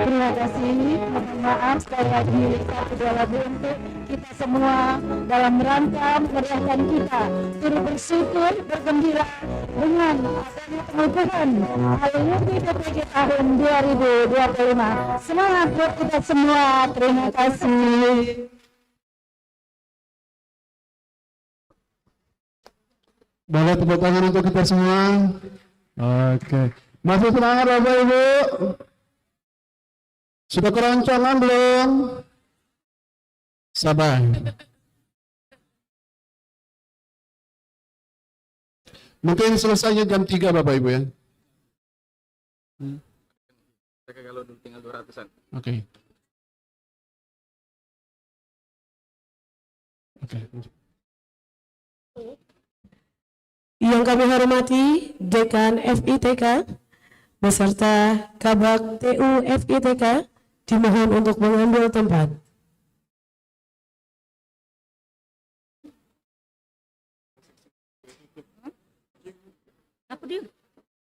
Terima kasih, mohon maaf sekali lagi satu dua lagu untuk kita semua dalam rangka memeriahkan kita turut bersyukur bergembira dengan adanya pengukuhan alumni PPG tahun 2025. Semangat buat kita semua, terima kasih. Boleh tepuk tangan untuk kita semua. Oke. Masih semangat Bapak Ibu? Sudah keroncongan belum? Sabar. Mungkin selesainya jam 3 Bapak Ibu ya. Kalau tinggal 200-an. Oke. Oke. Yang kami hormati Dekan FITK beserta Kabak TU FITK dimohon untuk mengambil tempat. Apa dia?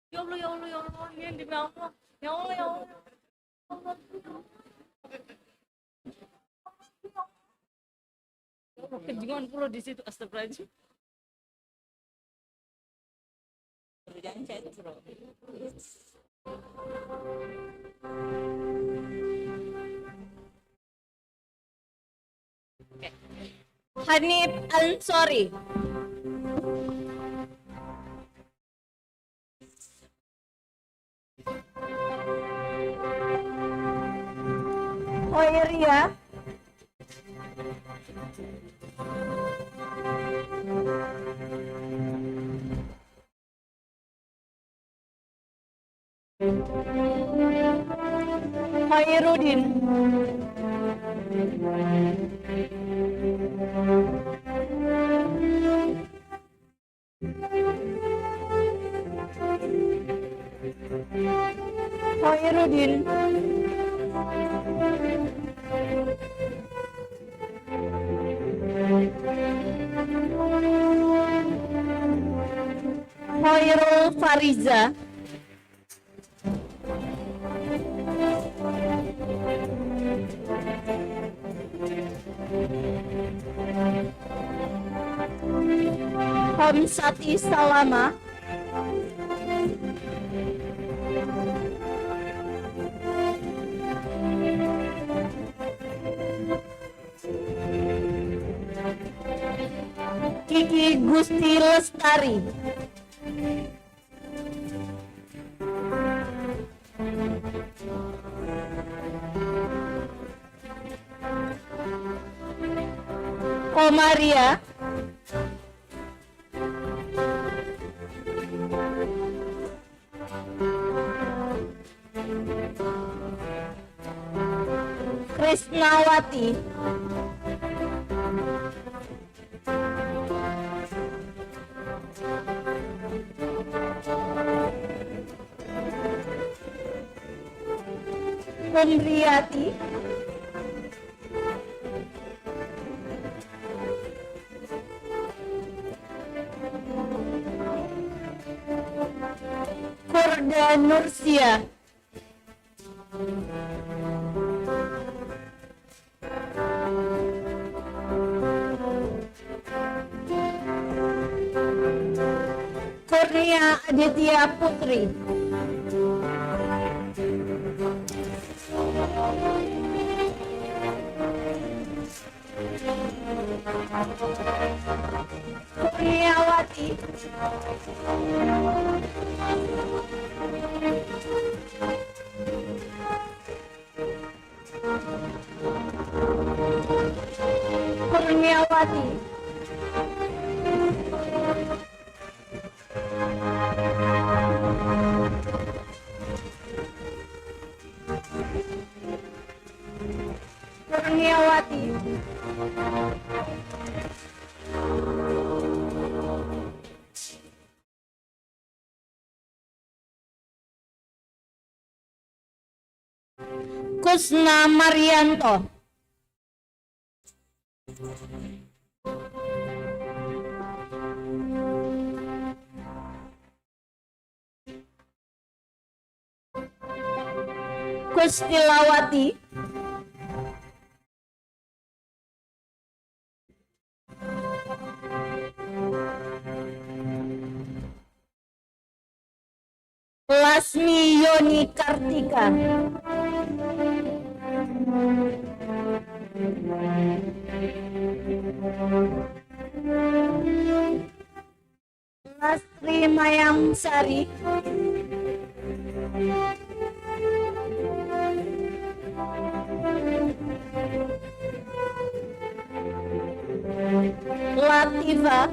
Ya Allah, ya Allah, ya Allah, ini demi Allah. Ya Allah, ya Allah. Kejingan pula di situ, astagfirullahaladzim. Jangan cek itu, bro. Hanif Ansori. Hoiria. Hoirudin. Hoirudin. Hoirul Fariza. Hamsati Salama. Kiki Gusti Lestari. Komaria. Krisnawati. Kumriyati. Korda Nursia. Kurnia Aditya Putri. Kurniawati. Kurniawati. Kurniawati. Kusna Marianto. Kustilawati. Lasmi Yoni Kartika. Asri Mayang Sari, Latifah,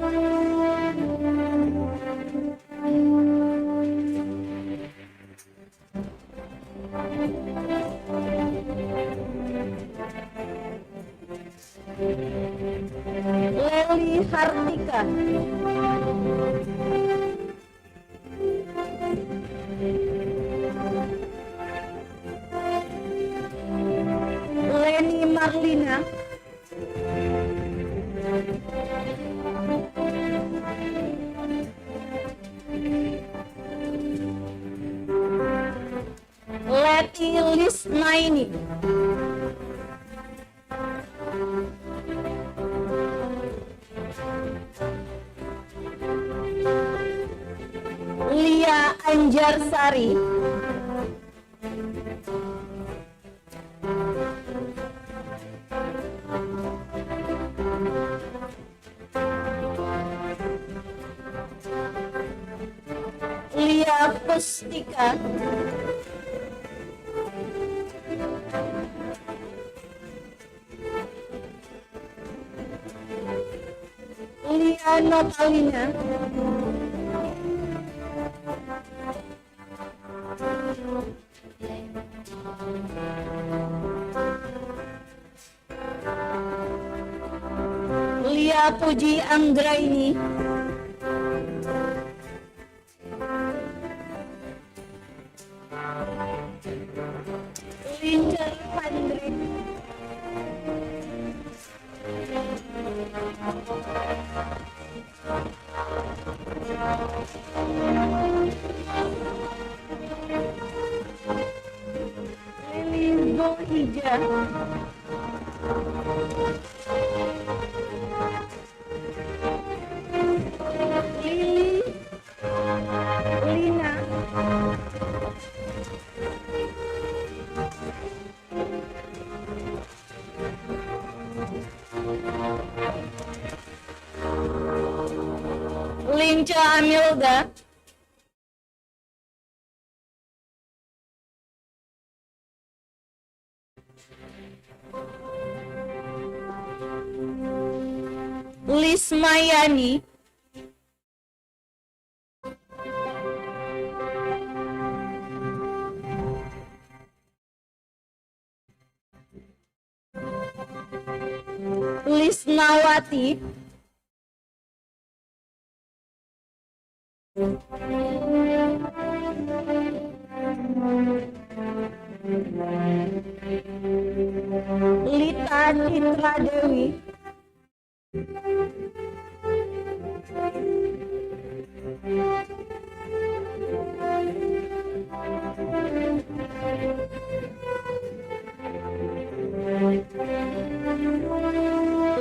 Leli Hartika, Leni Marlina, Leti Lisnaini, Lia Anjarsari, Lia Pustika, Lia Notalina, Lia Puji Anggraini, Lincer Pandri, Lili Zulhijjah, Lili Lina, Linca Amilda, Lismayani, Lisnawati, Lita Citra Dewi,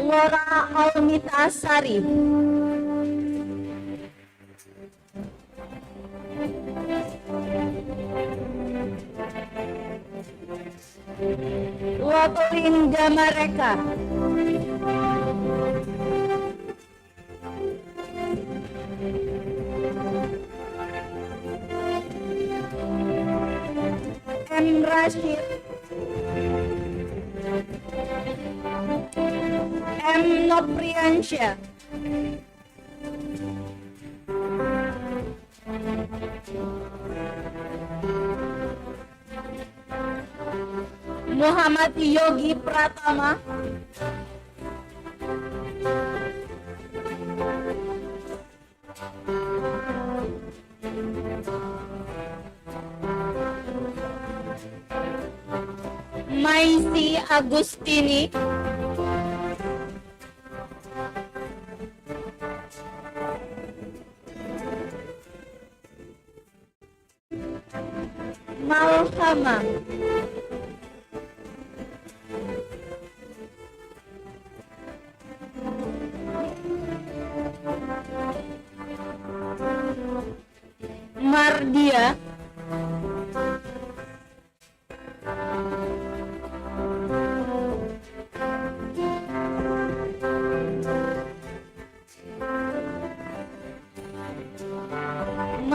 Laura Almita Sari, Lotolinda Mareka, M. Rashid, M. Nopriansyah, Muhammad Yogi Pratama, Maisi Agustini, Malhama, Mardia,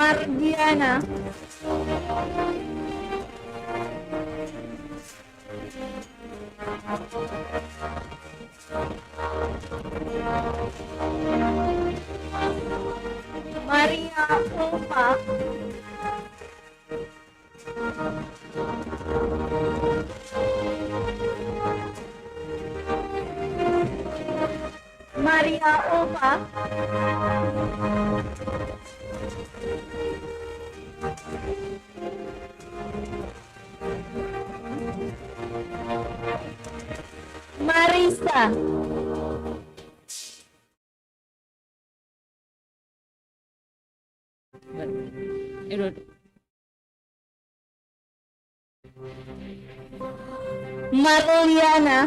Mardiana. Maria Ulfa. Maria Ulfa. Marisa. Marliana.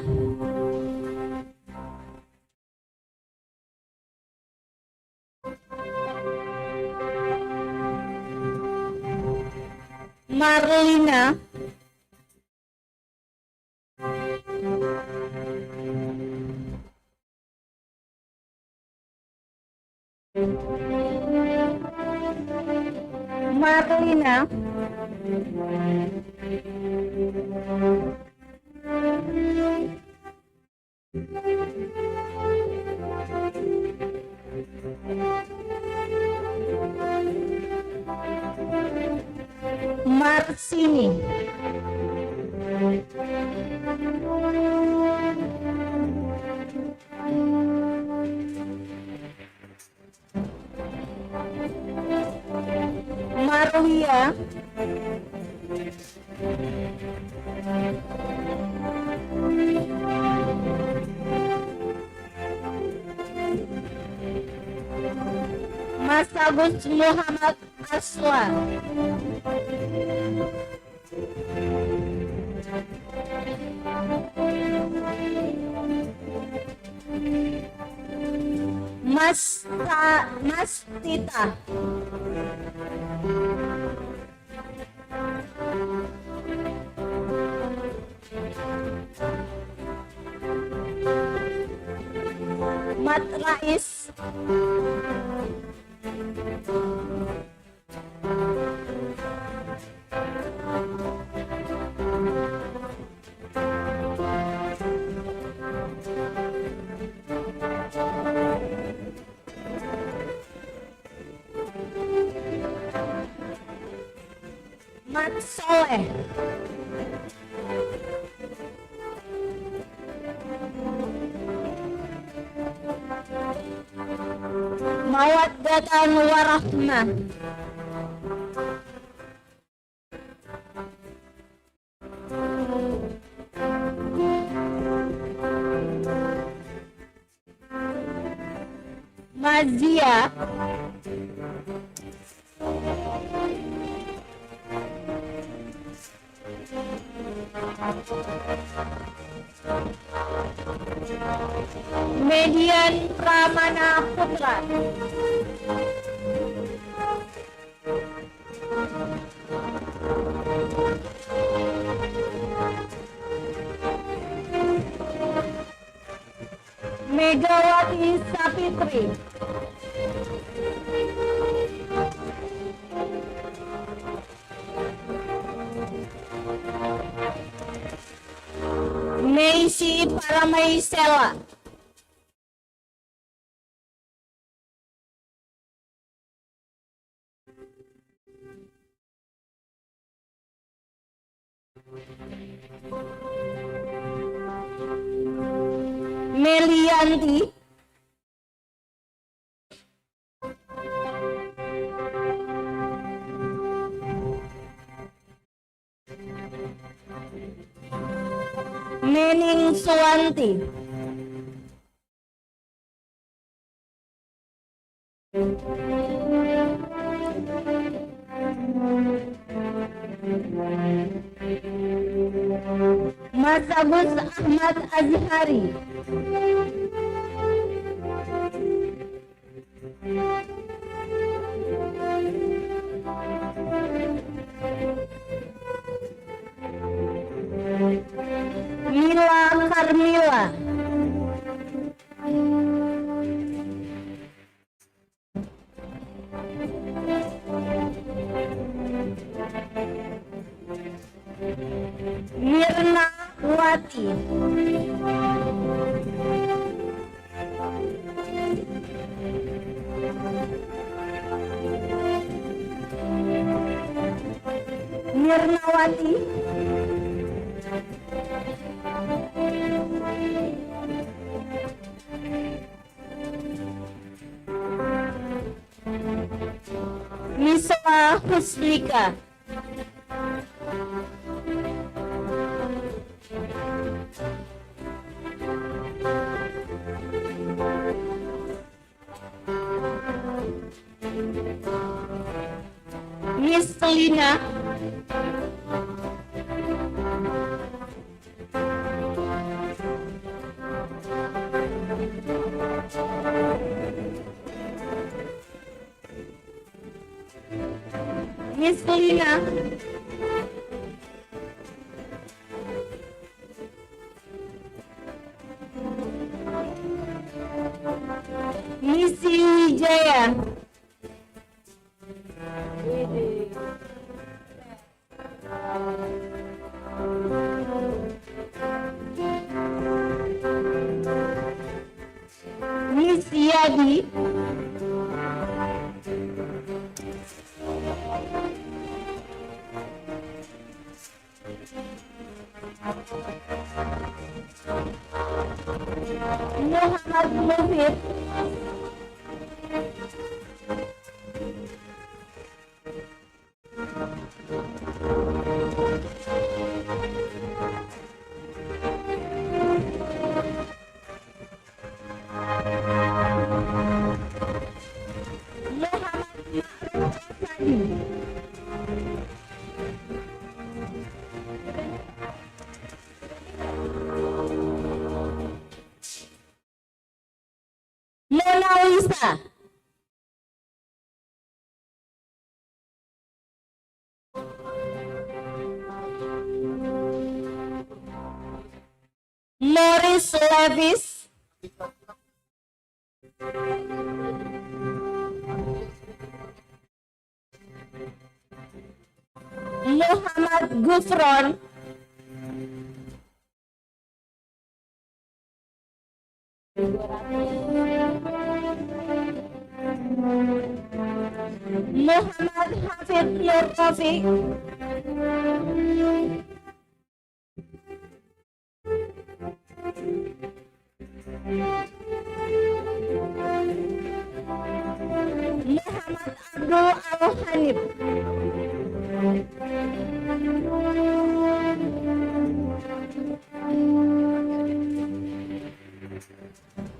Marlina. Marlina. Marsini. Marwia. Mas Agus Muhammad Aslan. Mas Tita. Mat Rais. Mat Soleh. Mawaddatan warahmah. Mazia. Median Pramana Putra. Megawati Sapitri. Meisi Paramaisela. Melianti. Nening Suwanti. Mas Agus Ahmad Azhari. Mila Karmila. Mirnawati. Mirnawati. Miswa Husrika. Miss Lina. Miss Lina. Missy Wijaya. Miss Yadi. Muhammad Mufid. Mona Lisa. Morris Levis. Muhammad Gufron. Muhammad Hafid Nur Taufik. Muhammad Abdul Al-Hanif.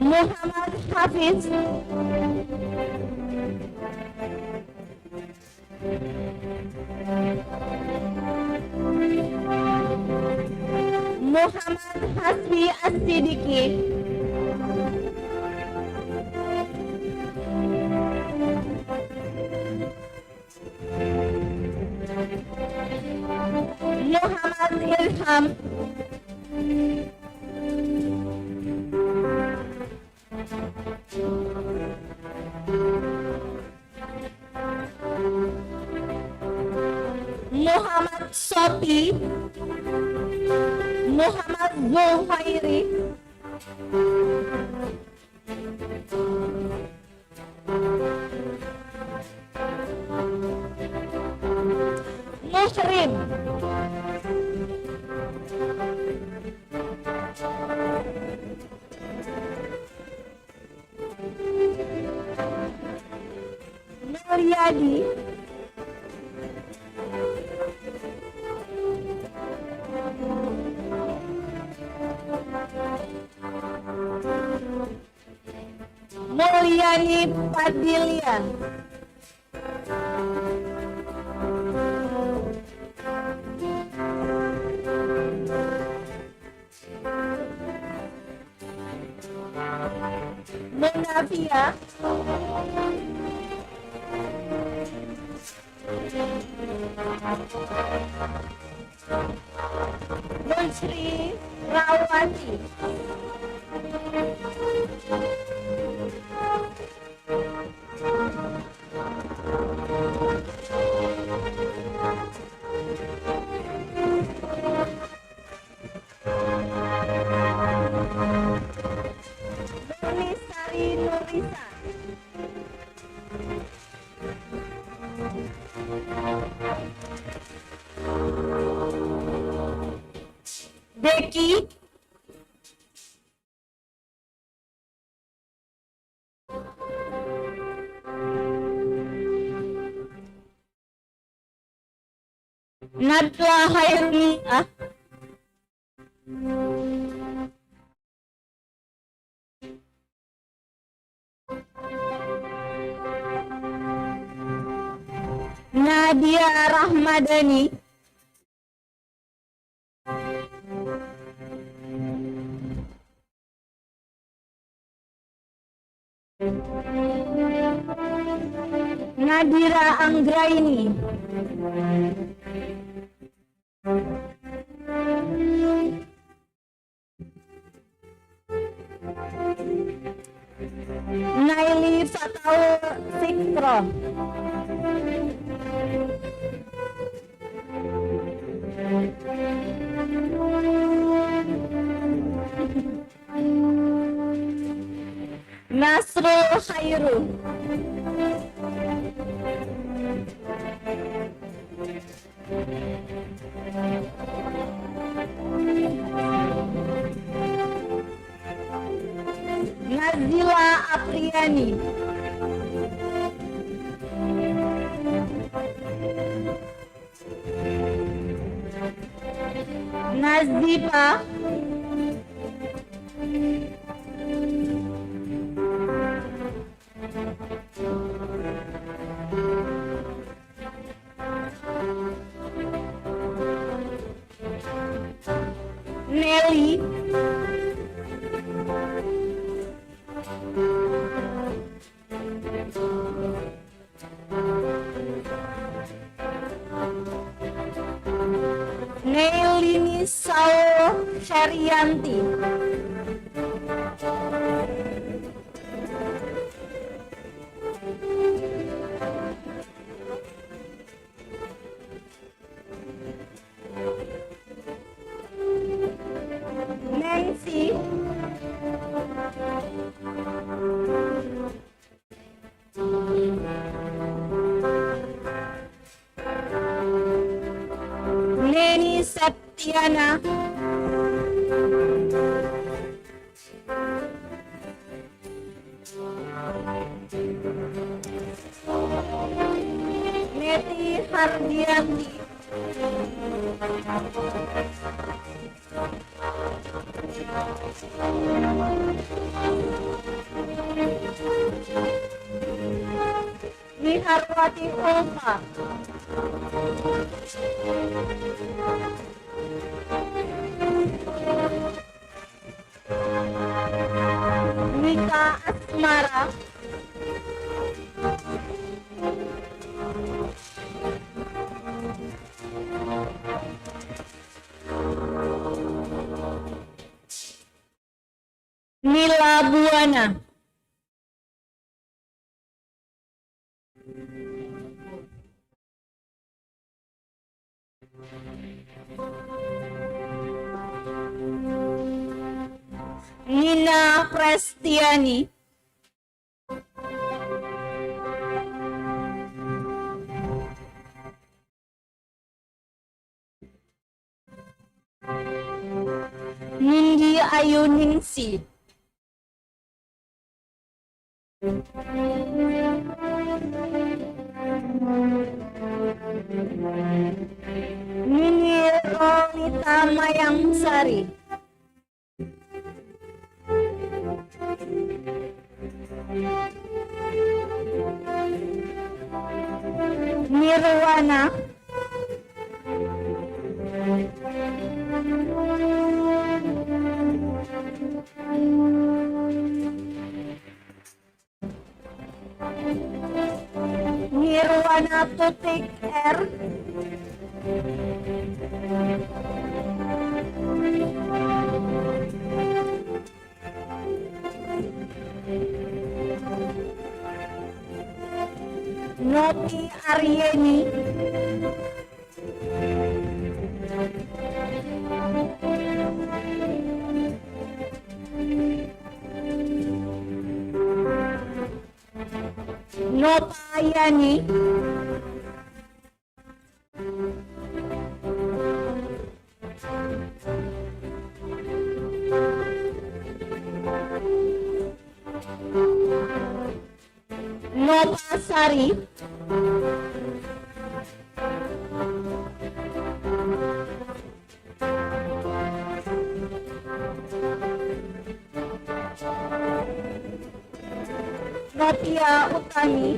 Muhammad Hafiz. Muhammad Hasbi As-Siddiqi. Muhammad Ilham. Muhammad Sopi. Muhammad Zuhairi. Muhrim. Mulyadi. Mulyani Padilian. Munafia. Munsri Rawati. Nisa. Deki. Nadla Hairuni. Nadia Rahmadani. Nadira Anggraini. Naili Fataul Sikro. Nasrul Khairu. Nazila Apriani. Nazifa. Nelly. Nelini Saul Herianti. Nancy. Neni Septiana. Neti Hardianti. Niharwati Ulfa. Nika Asmara. Nila Buana. Nina Prestiani. Nindi Ayuningsi. Nini Rolita Mayangsari. Nirwana. Nirwana Tutik R. Noti Aryeni. Nopayani, Nopasari, Notia Utami,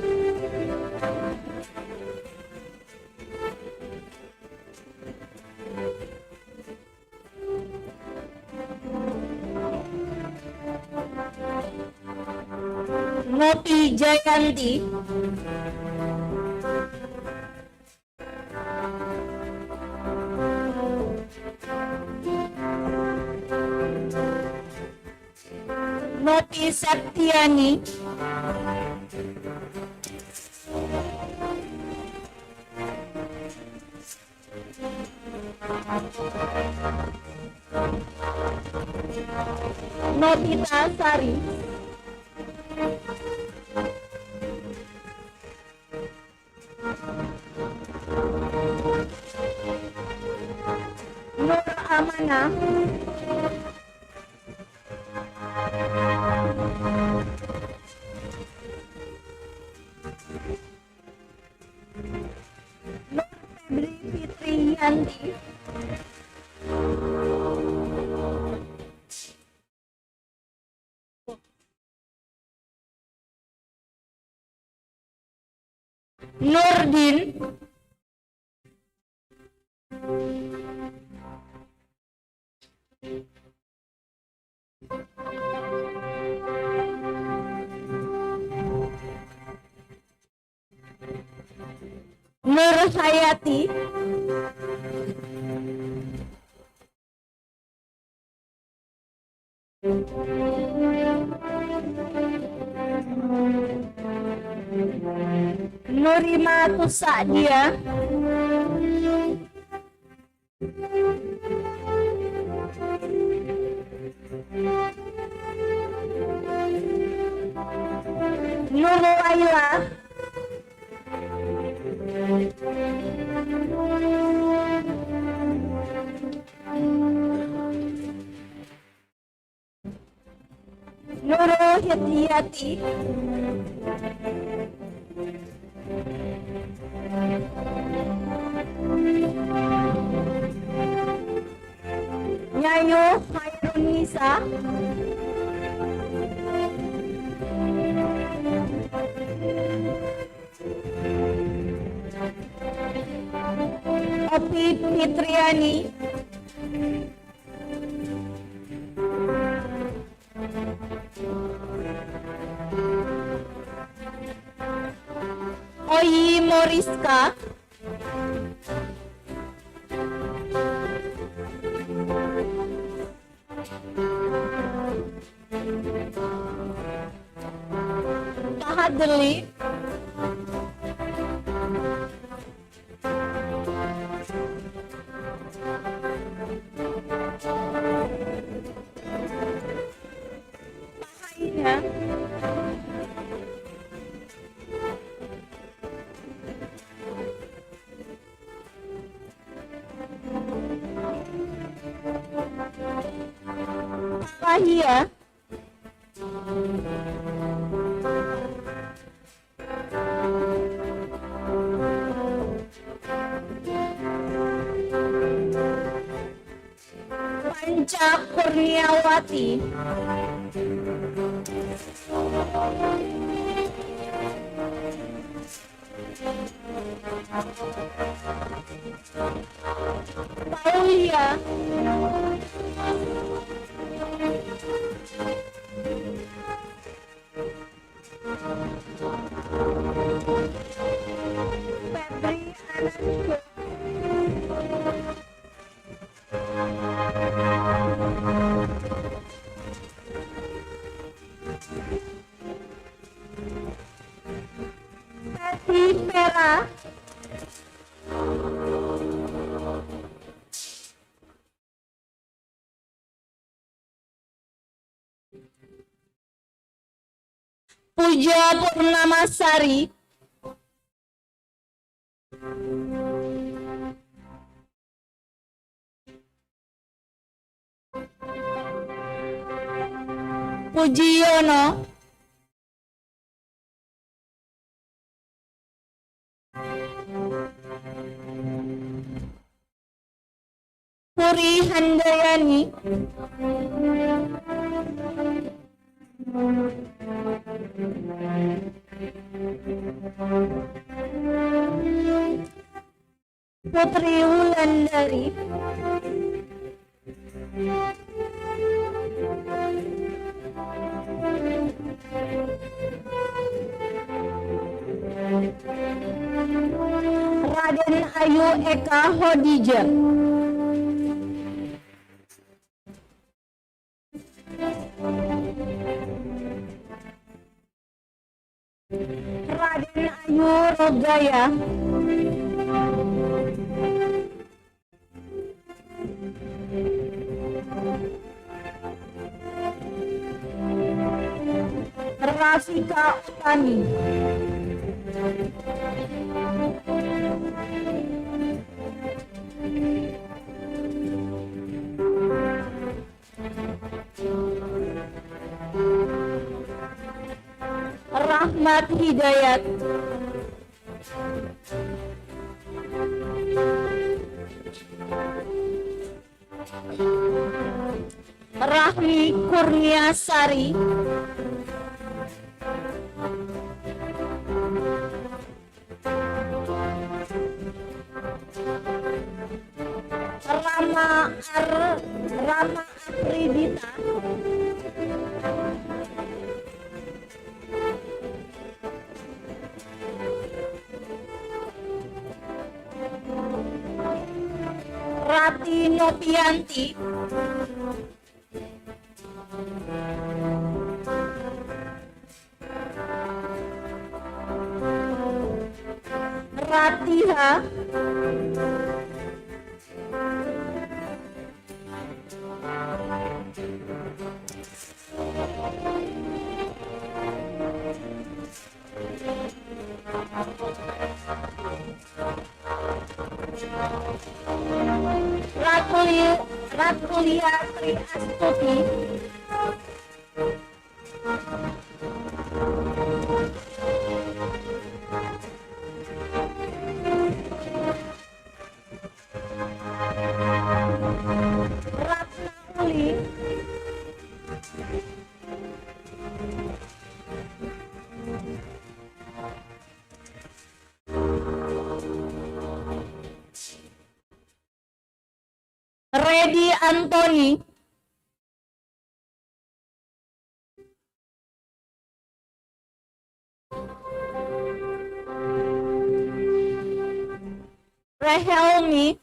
Noti Jayanti, Noti Saktiani, Notita Sari, Nur Amana, Nur Febri Fitriyanti, Nurdin, Nur Hayati, Nurima Tusadia, Nur Laila, Nurul Hidayati, Nyayo Khairun Nisa, Opi Fitriani, Oyi Moriska, Tahadli, Pahainya, Pahia, Panca Kurniawati, Paulia, Febri Anansko, Tati Vera, Puja Purnamasari, Pujiono, Puri Handayani, Putri Wulandari, Raden Ayu Eka Hodijah, Raden Ayu Rogaya, Rafika Utami, Rahmat Hidayat, Rahmi Kurniasari, Rama Apridita, Rati Nopianti, Ratiha, Ratulia Tri Astuti, Ratnauli, Redi Antoni, Rehelmi,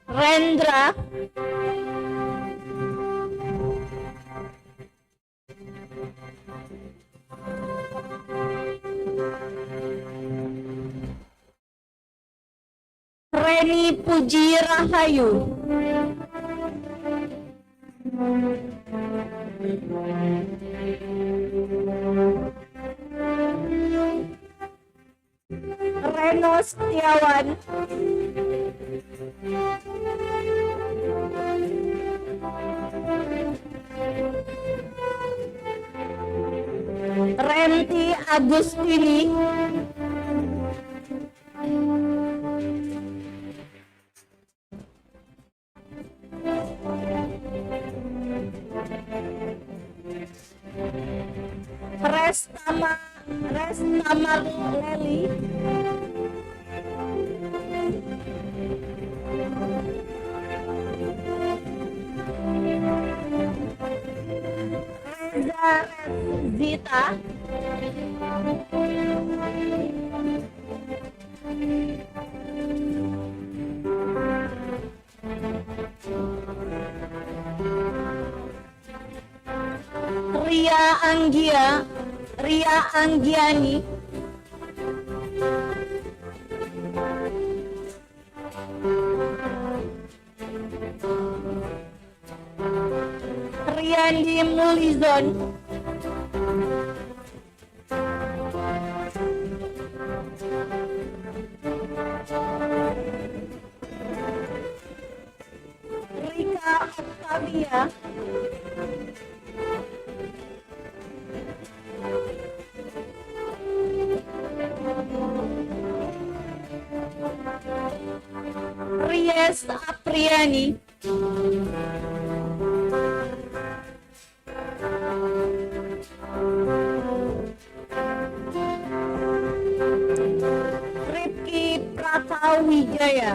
Rendra, Reni Puji Rahayu, Reno Setiawan, Renti Agustini, Restama Leli, Reza Zita, Ria Anggiani, Apriandi Mulizon. Rika Octavia. Ries Apriani. Rifki Pratawijaya.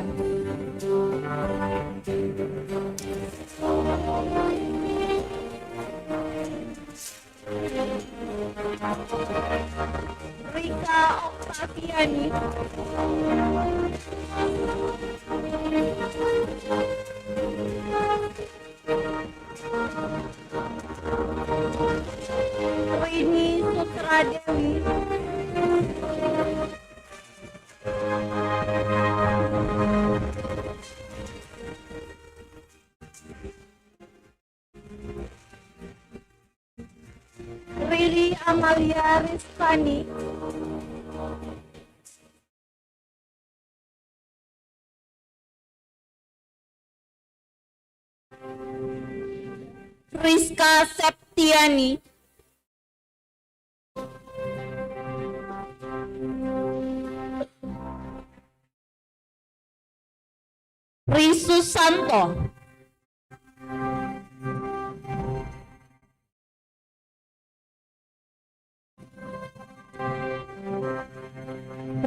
Rika Octaviani. Rini Sutradewi. Riri Amalia Rizkani. Rizka Septiani. Risusanto.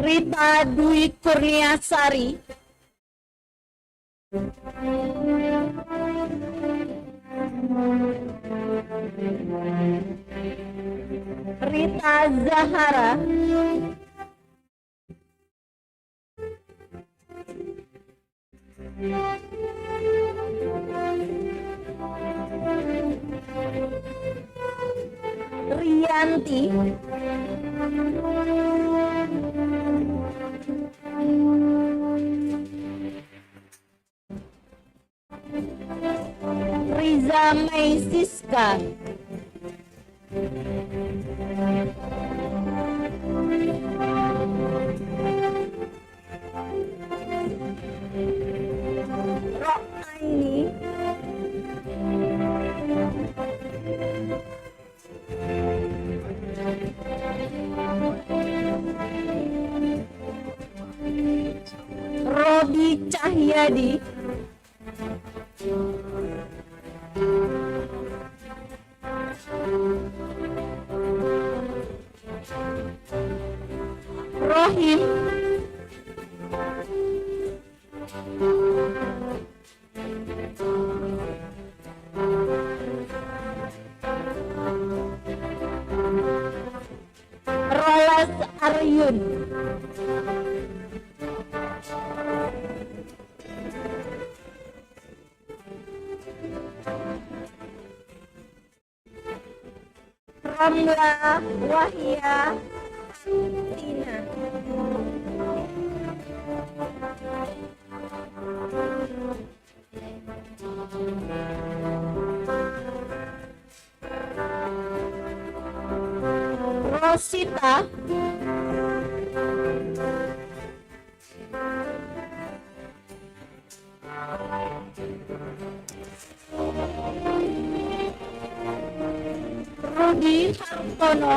Rita Dwi Kurniasari. Rita Zahara. Rianti. Riza Maisiska. Rok Aini. Robi Cahyadi. Rohim. Rolas Aryun. Ramla Wahya Tina. Rosita. Rudi Hartono.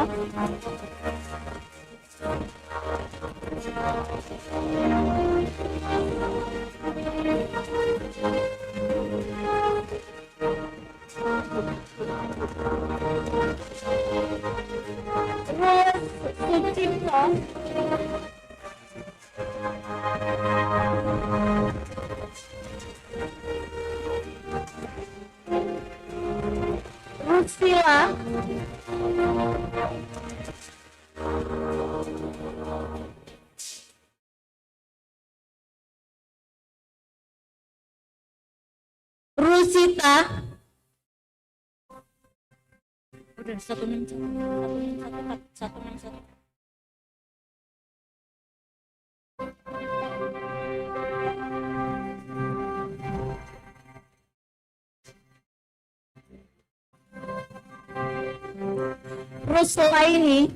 Rose Sucipto. Rusila. Rusita. Udah 161. musola ini.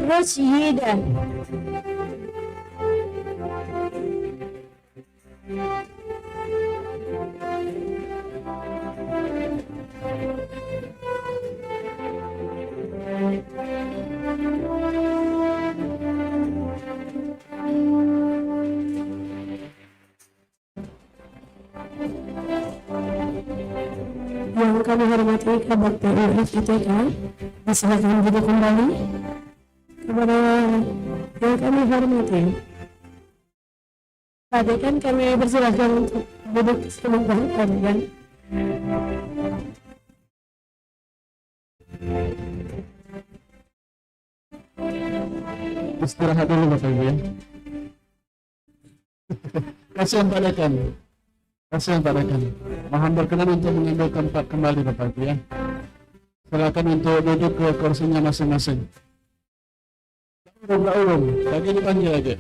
Rasyida. Yang kami hormati Kabakti FITK, silakan duduk kembali. Kepada yang kami hormati, adekan kami persilakan untuk duduk sebentar, adekan. Istirahat dulu Bapak Ibu ya. Kasihan Pak Dekan. Kasihan Pak Dekan. Mohon berkenan untuk mengambil tempat kembali Bapak Ibu ya. Silakan untuk duduk ke kursinya masing-masing. Ulum, lagi dipanggil aja.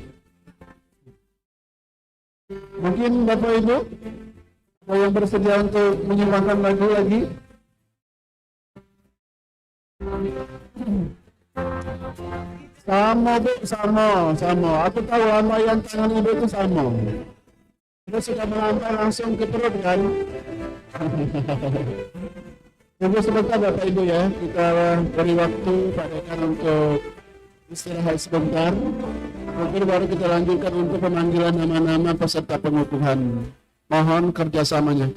Mungkin Bapak Ibu ada yang bersedia untuk menyumbangkan lagu lagi? Sama Bu, sama. Aku tahu lambaian tangan Ibu itu sama. Kita sudah melampai langsung ke perut kan? Tunggu sebentar Bapak Ibu ya, kita beri waktu Pak Dekan untuk istirahat sebentar. Mungkin baru kita lanjutkan untuk pemanggilan nama-nama peserta pengukuhan. Mohon kerjasamanya.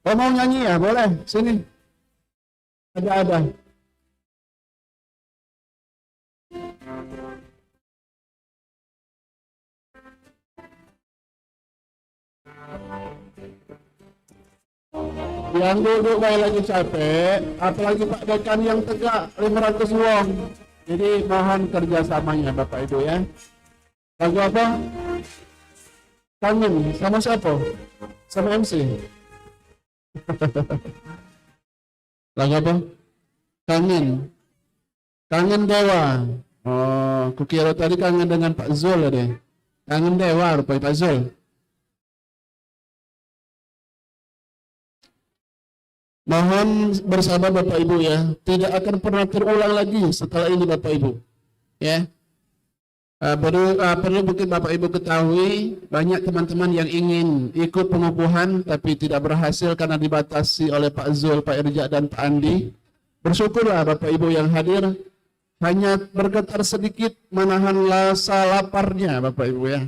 Oh mau nyanyi ya? Boleh, sini. Ada. Yang duduk baik lagi capek, apalagi Pak Dekan yang tegak 500 wong. Jadi mohon kerjasamanya Bapak Ibu ya. Lagu apa? Kangen sama siapa? Sama MC. Lagu apa? Kangen Dewa. Oh, kukira tadi kangen dengan Pak Zul ya deh. Kangen Dewa rupanya Pak Zul. Mohon bersabar Bapak Ibu ya, tidak akan pernah terulang lagi setelah ini Bapak Ibu. Ya, perlu mungkin Bapak Ibu ketahui banyak teman-teman yang ingin ikut pengukuhan tapi tidak berhasil karena dibatasi oleh Pak Zul, Pak Irja dan Pak Andi. Bersyukurlah Bapak Ibu yang hadir, hanya bergetar sedikit menahan rasa laparnya Bapak Ibu ya.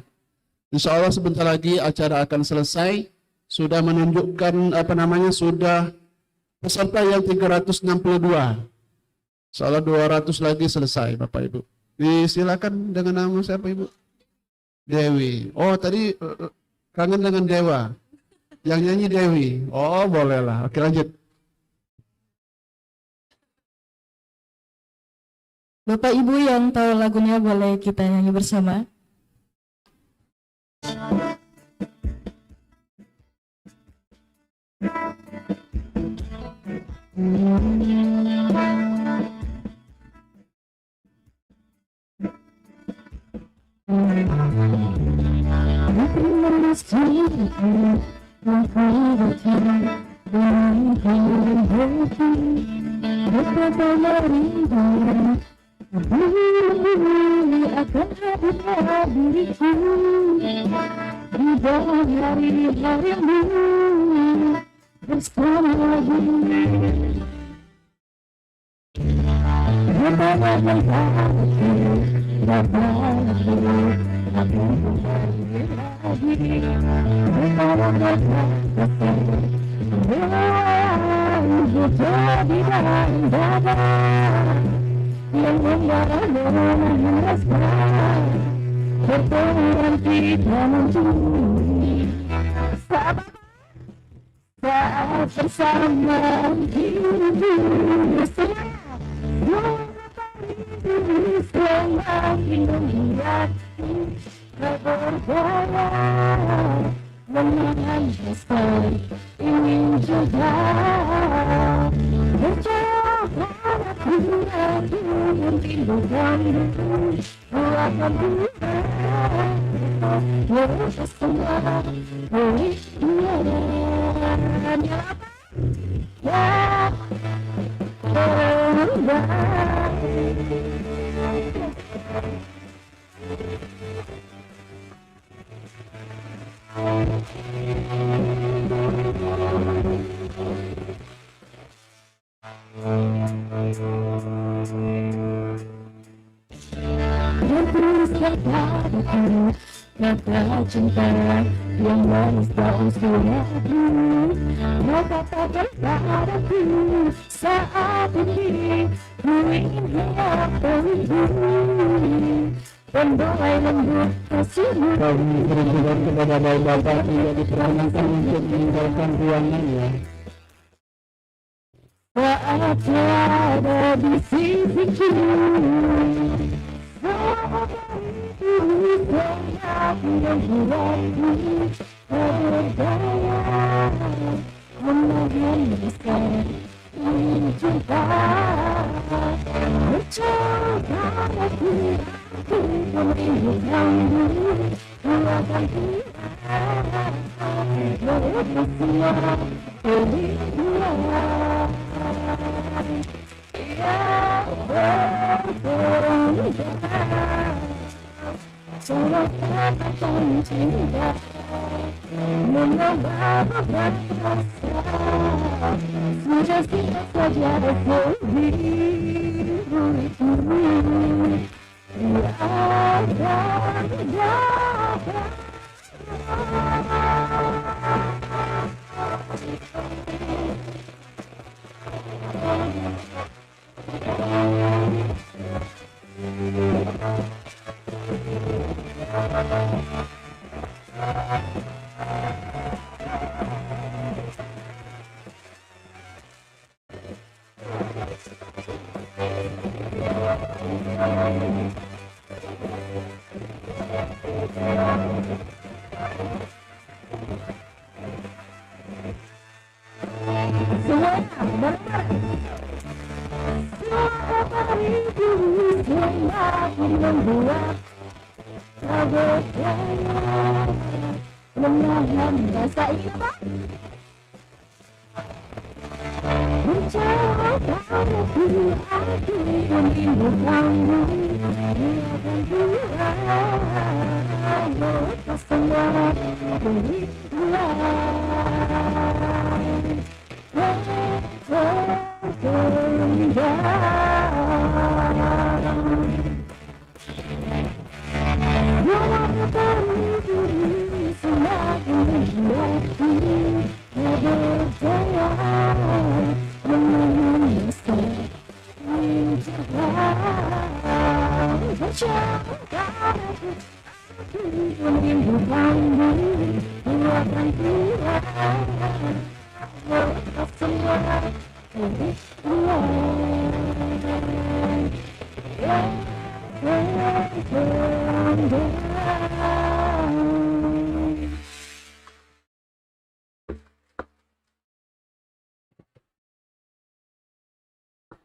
Insya Allah sebentar lagi acara akan selesai, sudah menunjukkan sudah peserta yang 362. Soalnya 200 lagi selesai Bapak Ibu. Silakan dengan nama siapa Ibu? Dewi. Oh tadi kangen dengan Dewa. Yang nyanyi Dewi. Oh bolehlah. Oke lanjut. Bapak Ibu yang tahu lagunya boleh kita nyanyi bersama. Kata cinta yang manis daun hati, mau katakan padaku saat ini ku ingin hidup Pembawa lembut kasihmu. Kami berikan kepada bapak-bapak tidak diperkenankan untuk meninggalkan ruangannya. Saat ada di sisiku, aku yang buatku berdaya menahan besar cinta. Mencoba aku merindukanmu, ku akan tiada berkesia kerinduan. Ya berperan surat kata cinta menambah beban rasa. Sudah kita saja sendiri, tiada dapat. Membuat tak berdaya menahan rasa iba. Mencoba aku merindukanmu, biarkan Tuhan lepas semua kerinduan.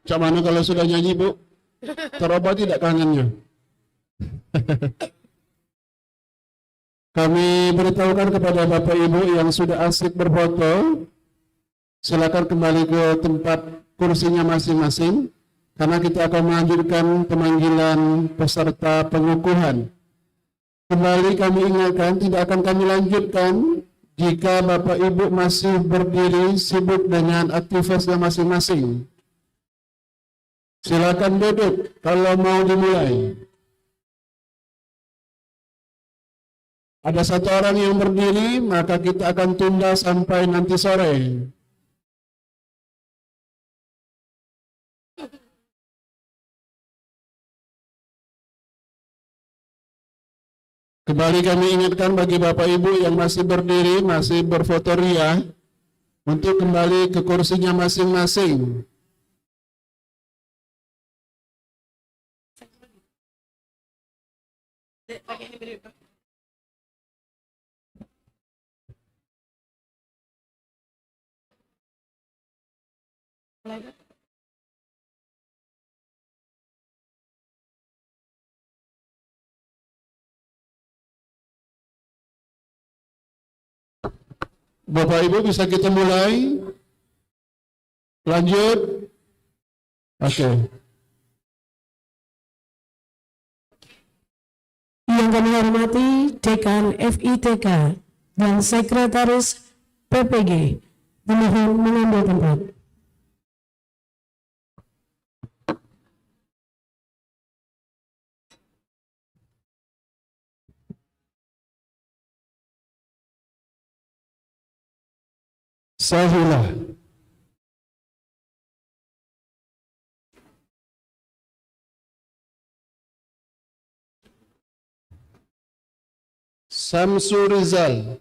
Macam mana kalau sudah nyanyi, Bu? Terobati tidak kangennya? Kami beritahukan kepada Bapak Ibu yang sudah asik berfoto, silakan kembali ke tempat kursinya masing-masing, karena kita akan melanjutkan pemanggilan peserta pengukuhan. Kembali kami ingatkan, tidak akan kami lanjutkan jika Bapak Ibu masih berdiri sibuk dengan aktivitasnya masing-masing. Silakan duduk kalau mau dimulai. Ada satu orang yang berdiri, maka kita akan tunda sampai nanti sore. Kembali kami ingatkan bagi Bapak Ibu yang masih berdiri, masih berfoto ria, untuk kembali ke kursinya masing-masing. Pakai ini beri. Lagi. Bapak Ibu bisa kita mulai? Lanjut? Oke. Yang kami hormati Dekan FITK dan Sekretaris PPG, dimohon mengambil tempat. Sahilah. Samsul Rizal.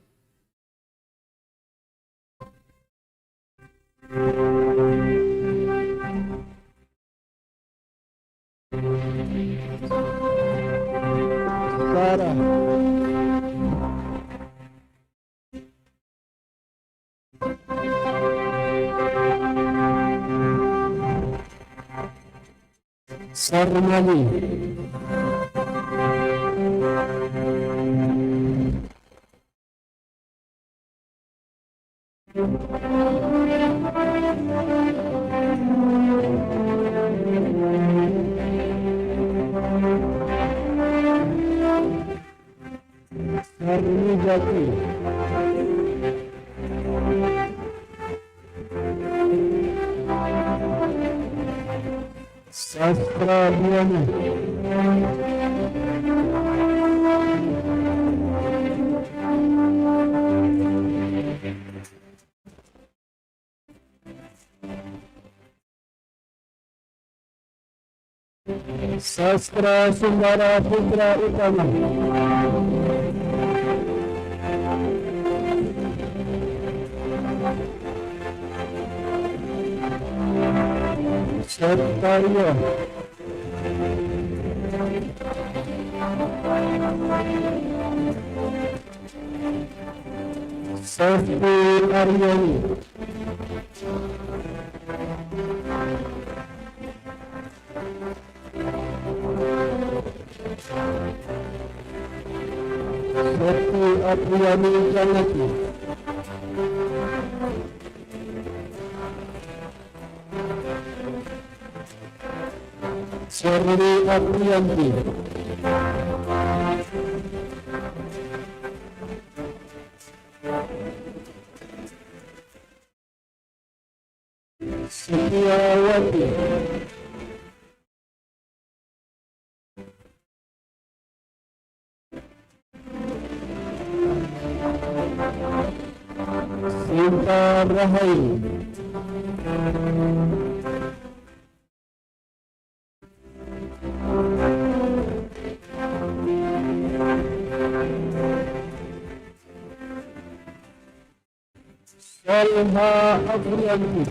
Sarah. Sarmani. Sarmijati. Sastra Diana. Sastra Sundara Putra Utama. Satkarya. Sasti Aryani. Sati Apriani Janati. Sherly Aprianti. Setiawati. Sinta Rahayu. Salha Aprianti.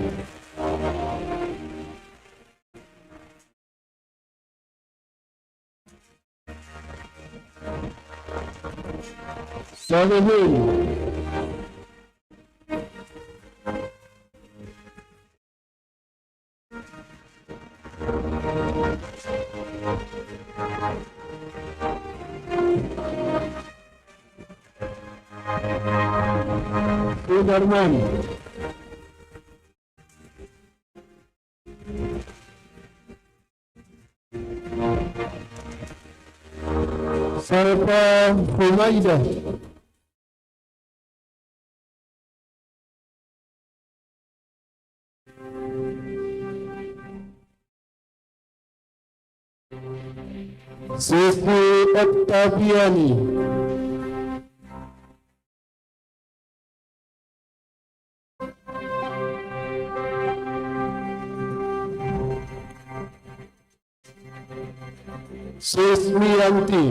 Solihin. Sudarman. Sarpa Humaidah. Siti Oktaviani. Sismiyanti.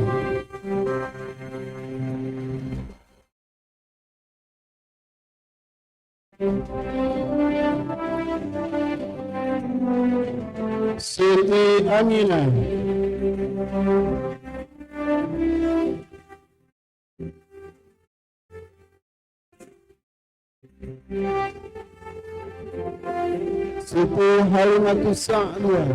Siti Aminah. Siti Halimatus Sa'diyah.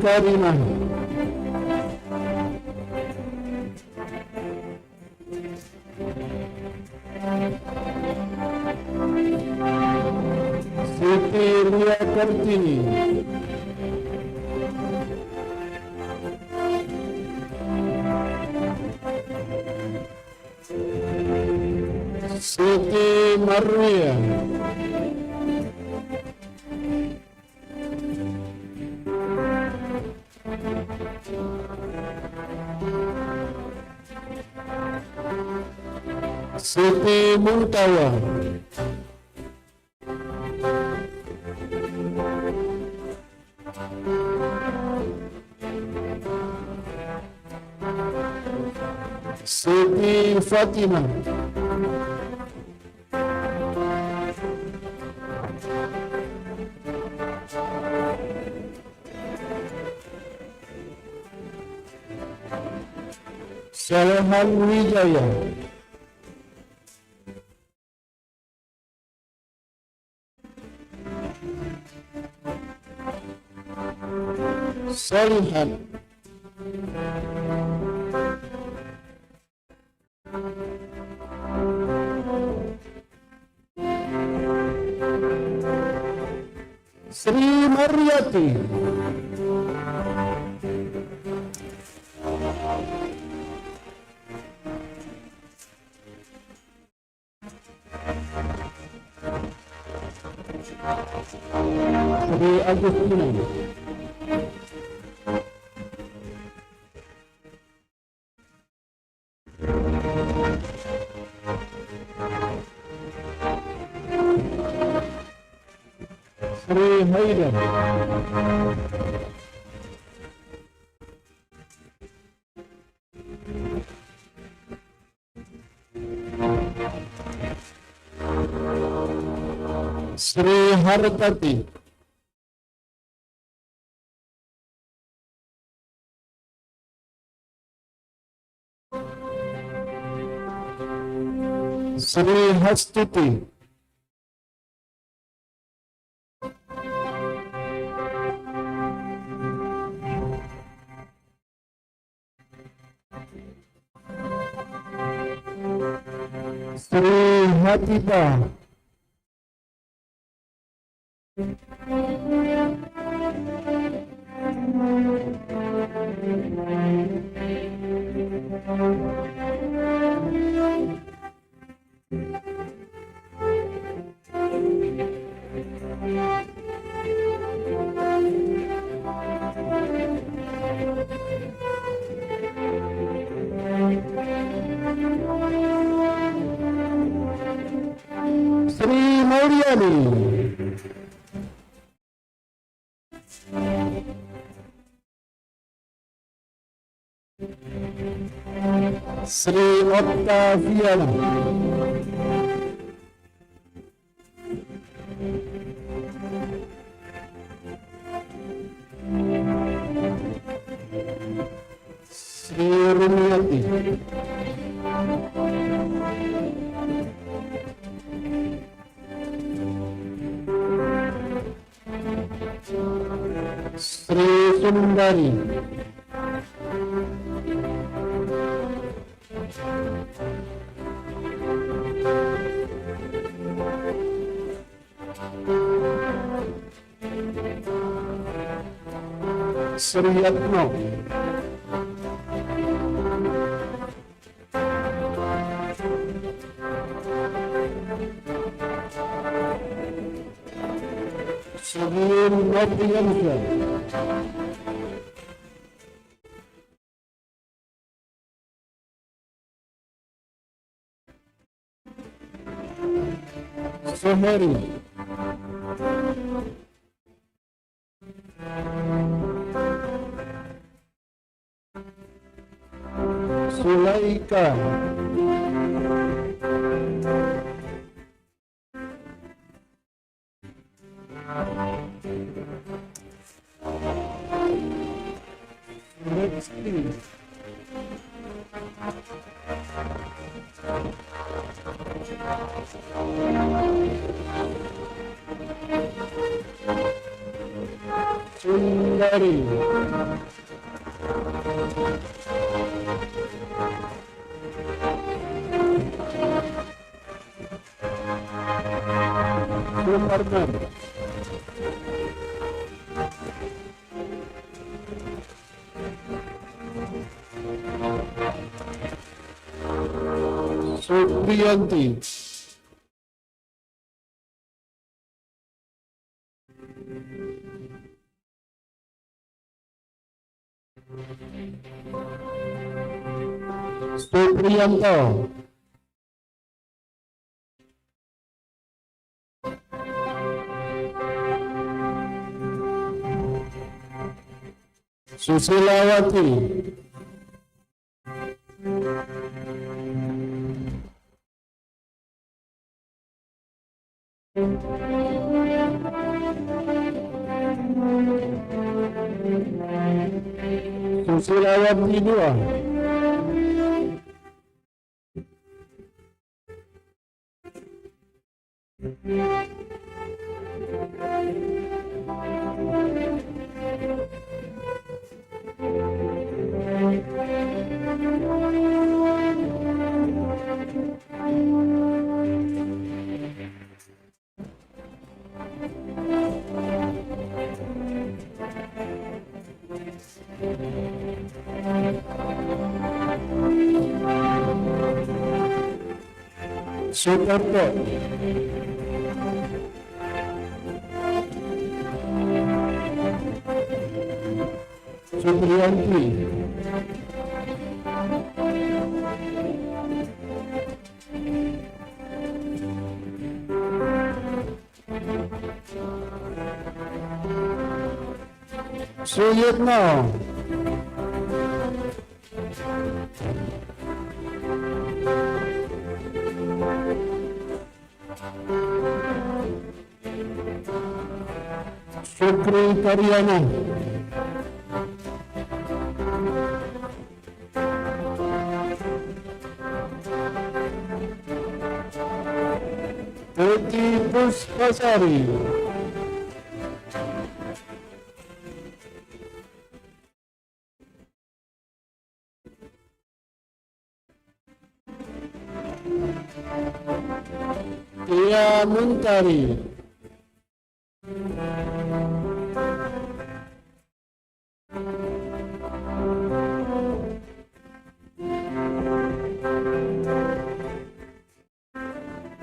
Karimah. Siti Ria Kartini. Siti Maria. Siti Muntawa. Siti Fatimah. Salaman Wijaya. Salihan. Sri Maryati. Sri Agustina. Sri Haidar. Sri Hartati. Sri Hastuti. Sri Hatibah. Sri Mulyani. Sri Octaviana. Sri Rumiati. Sri Sundari. Sri Yatno. Sri Nopriyansyah. Soheri. Sulaika. Rizki. Sunda Wulandari, Sumarman, Supriyanti, Supriyanto, Susilawati, Susilawati 2, Sutarto, Supriyanti, Suyitno, Sukri Karyana, Putri Puspasari, Tia Muntari,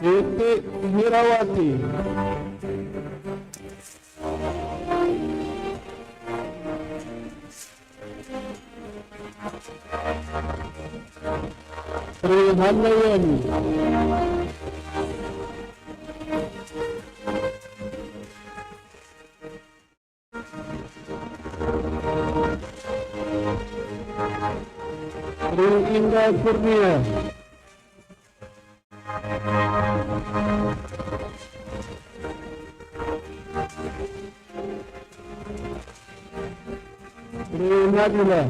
Titik Hirawati, Sri Handayani, Sri Indah Kurnia, Sri Nabila,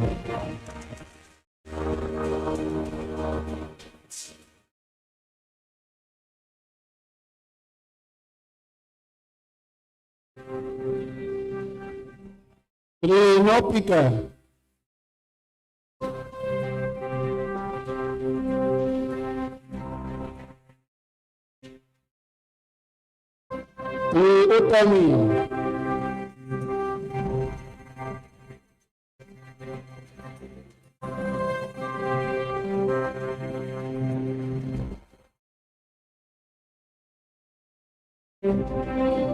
Sri Nopika, Sri Utami,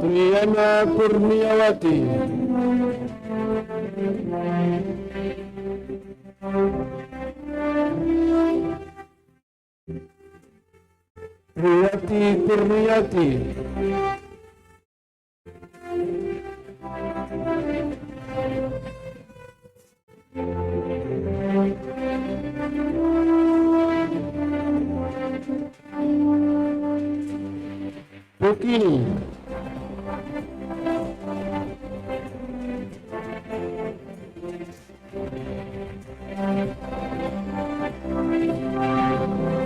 Triana Kurniawati, Riyati Kurniati, Bukini,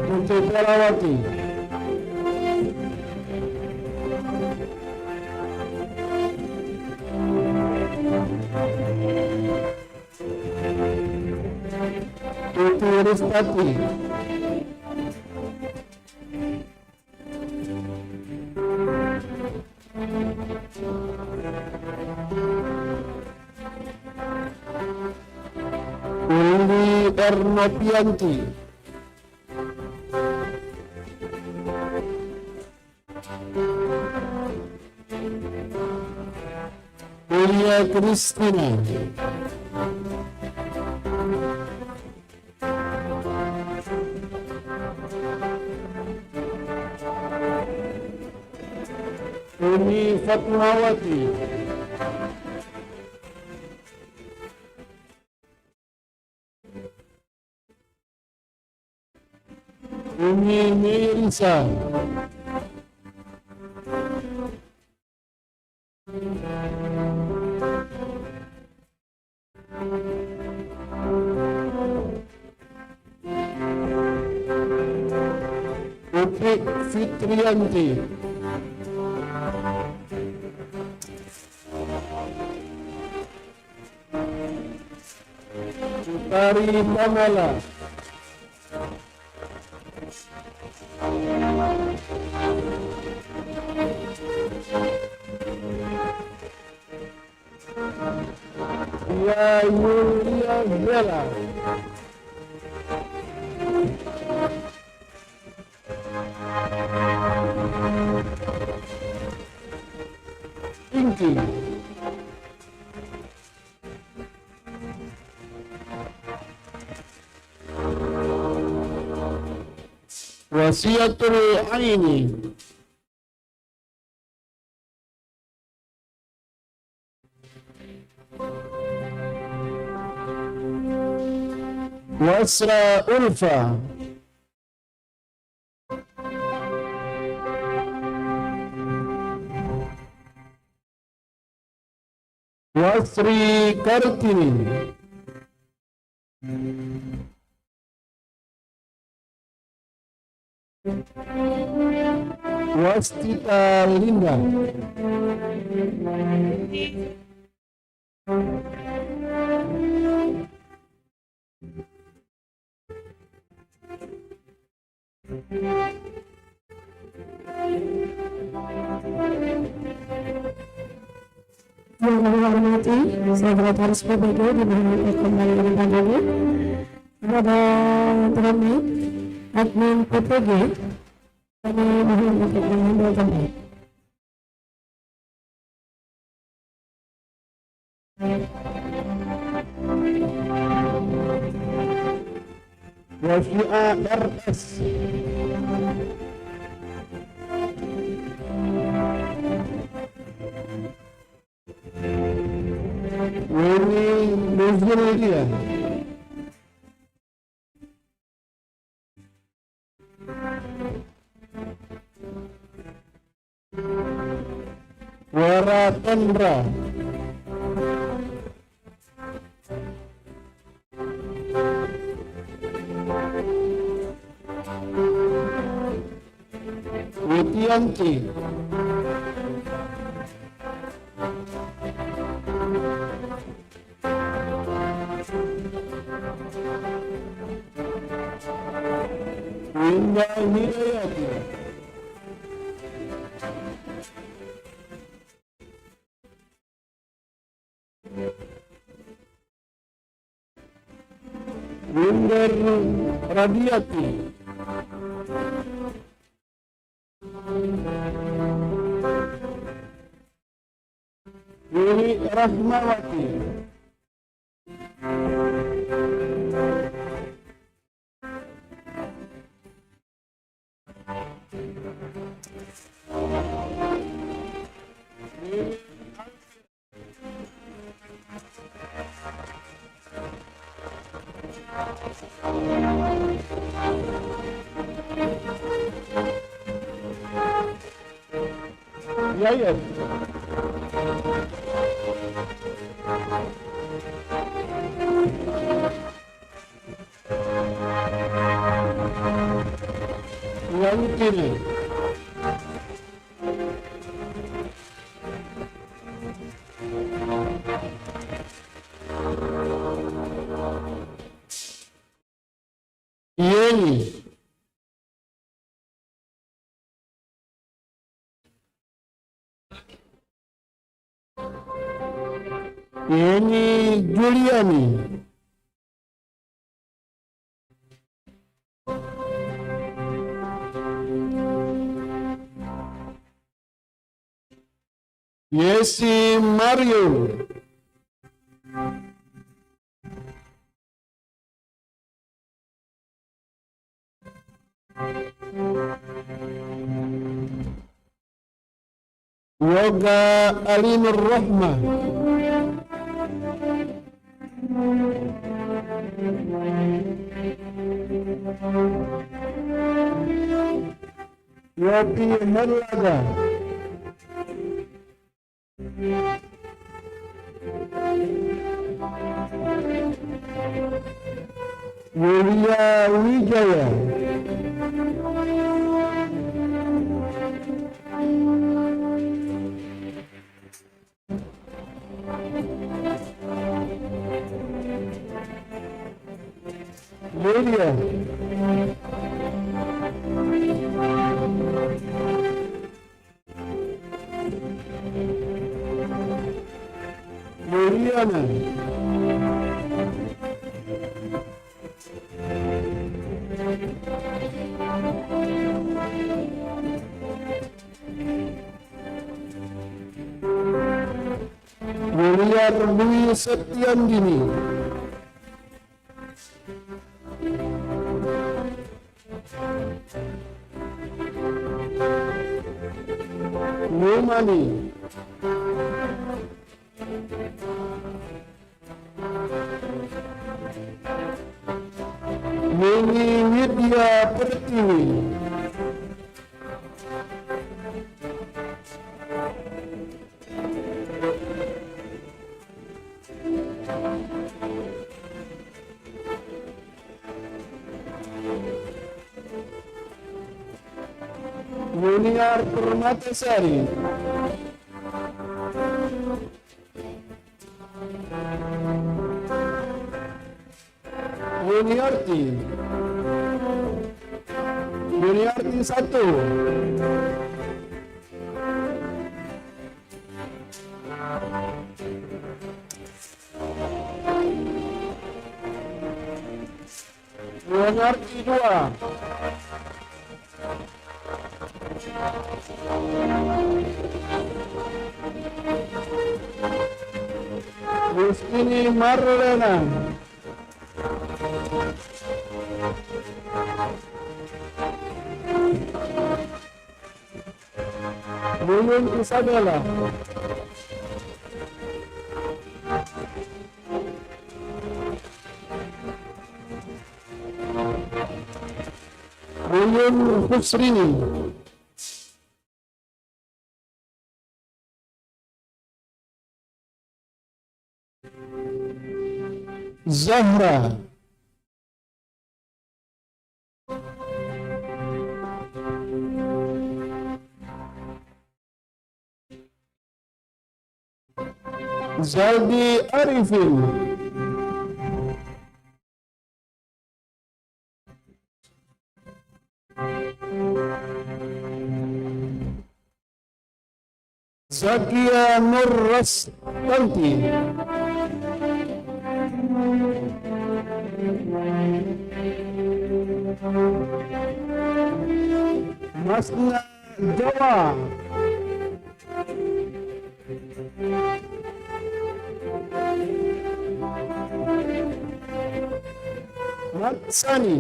Putri Pelawati, Sulistiawati Ristati, Uli Ernopianti, Ulia Kristina, Uni Fatmawati, Umi Mirza, Upik Fitrianti, Utari Pamela, Dia Yulia Bella, Inki, Wasiatul Aini, Wasra Ulfa, Wasri Kartini, Wastita Linda, Yang kami hormati Sekretaris PBG dimohon kembali dengan tangannya kepada yang terhormat admin PPG kami mohon untuk mengambil tempat. Wasia RS, Weni Nuzuldia, Waratendra, Witianti, Winda Hidayati, Winder Radiati, Yuri Rahmawati, Yayat, Yantini, Yeni, Yeni Juliani, Yesi Mario, Yoga Alinur Rahmah, Yogi Herlaga, Yulia Wijaya, Lydia, Liliana, Yulia Dwi Setiandini, Numani, Nini Widya Pertiwi, Yuniar Permatasari, Yuniarti, Yuniarti 1, Yuniarti 2, Yustini Marlena, Yuyun Isabella, Yuyun Husrini, Zahra, Zaldi Arifin, Zakia Nur Rastanti, Masna Jawa, Matsani,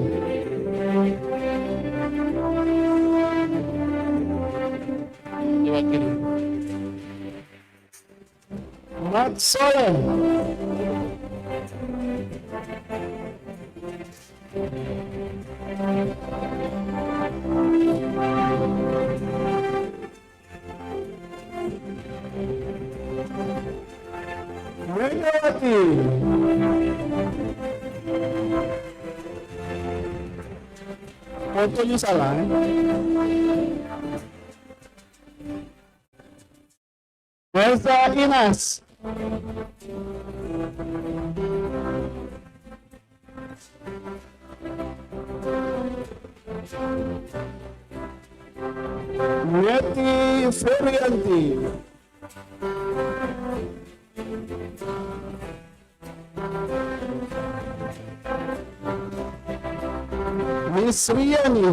Mat Soleh, Megawati, fotonya salah. Elsa Inas, Neti Ferianti, Miss Riani,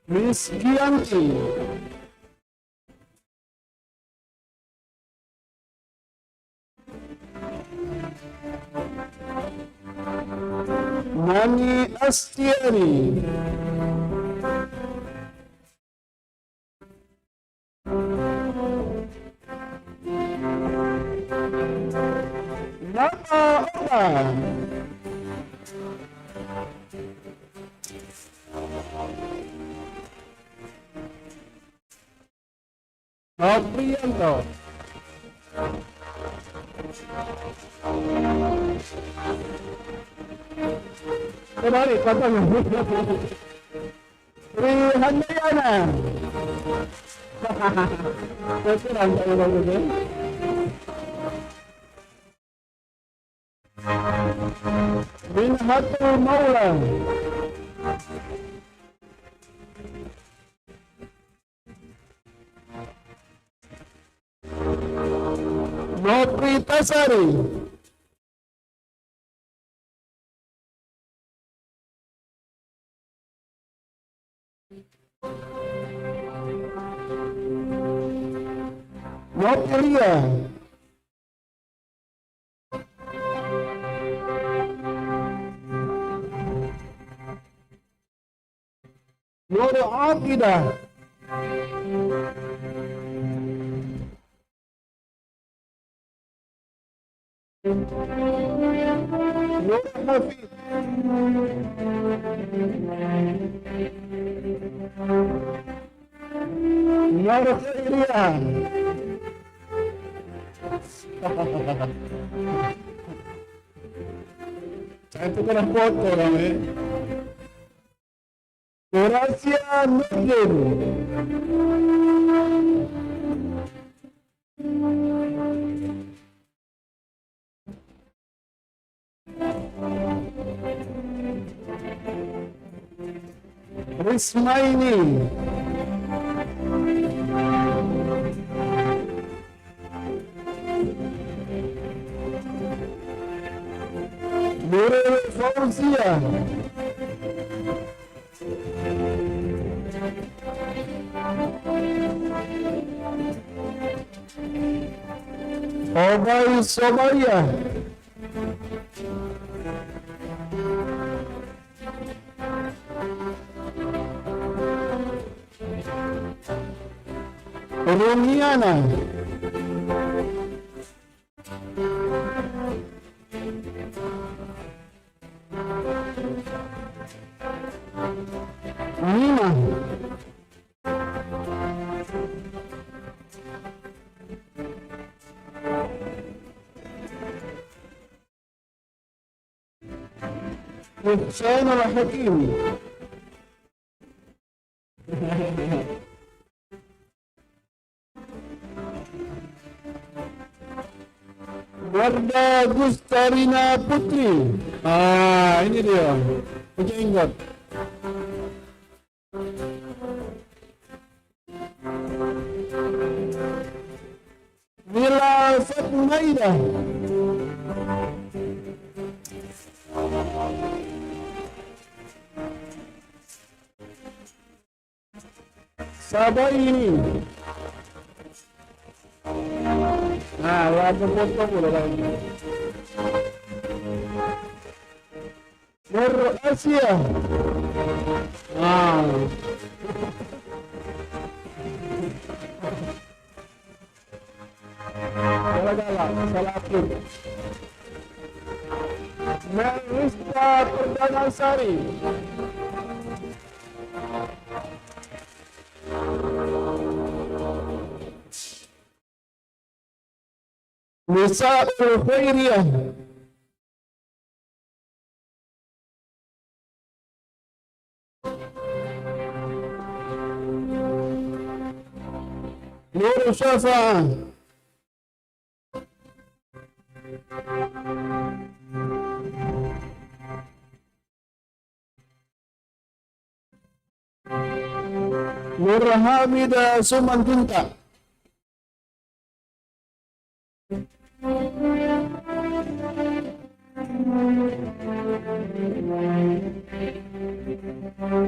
Miss Gianti, Nani Astiani, Nana Ola, Noprianto, kembali katanya Sri Handayana. Itu rantai bagusnya. Minhatul Maula, Nopri Tasari, Nopria, Nur Aqidah, Nur Hafid, Nur Khairiyah, saya itu kena foto namanya. Horasia Nurdin, Rismaini, Nurul Fauzia, Obay Sobaya, Rumiana, Nina, Hussein Al-Hakim, Warda Gustarina Putri. Ah, ini dia. Punya ingat. Mila Fatmaidah, Sabaini. Nah, lagu foto boleh lagi. Nur Asia. Nah. Galak-galak, salah aktif. Melista Perdana Sari. Nisa Al-Khairiyah. Nur Syafa'ah. Nur Hamida Sumantinta.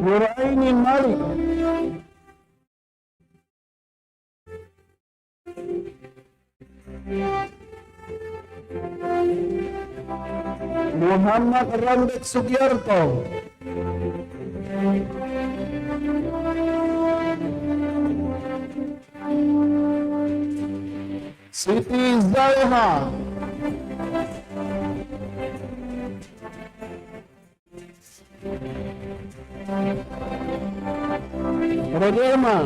Nur Ainin Malik. Muhammad Randet Sugiarto. Siti Zaiha. Rodelma.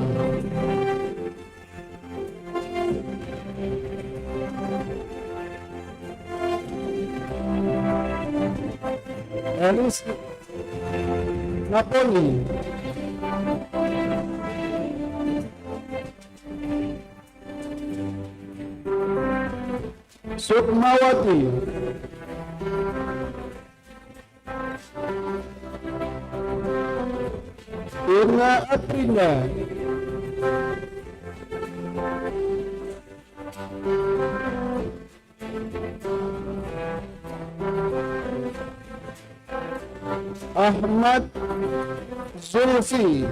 Elis Napoli. Sukmawati. Irna Atrinda. Ahmad Zulfi.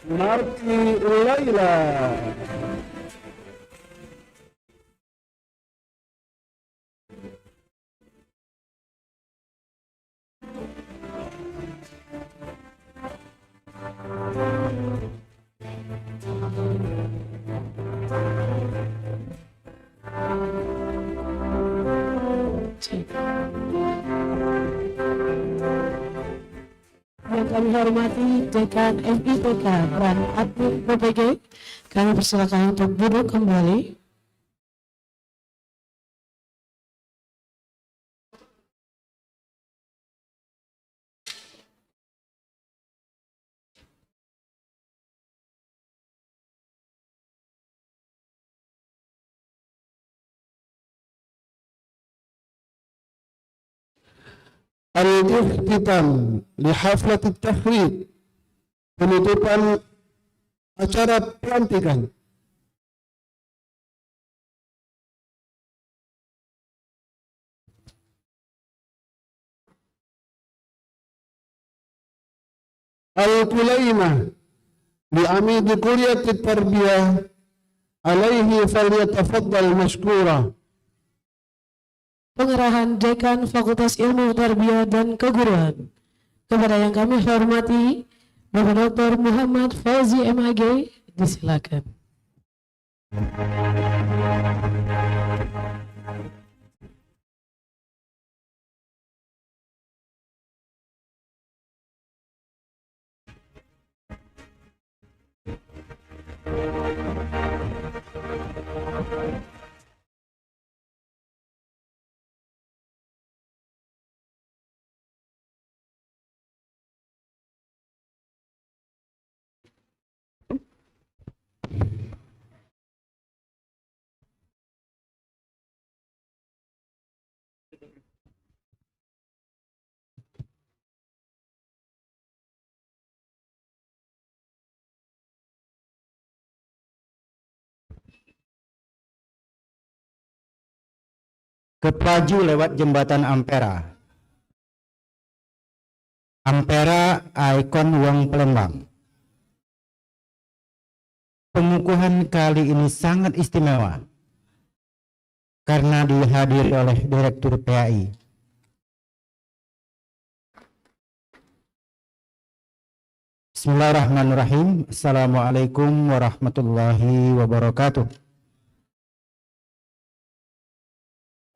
Marti Laila. Yang kami hormati Dekan FIPK dan Admin PPG, kami persilakan untuk duduk kembali. Al-Ikhtitam li haflat at-takhrid, penutupan acara pelantikan. Al-Kulaimah li amid kulliyat at-tarbiyah, alaihi falyatafaddal mashkura. Pengerahan Dekan Fakultas Ilmu Tarbiyah dan Keguruan kepada yang kami hormati Bapak Dr. Muhammad Fauzi MAG, disilakan. ke Pelaju lewat jembatan Ampera. Ampera, ikon uang Palembang. Pengukuhan kali ini sangat istimewa karena dihadiri oleh Direktur PAI. Bismillahirrahmanirrahim. Assalamualaikum warahmatullahi wabarakatuh.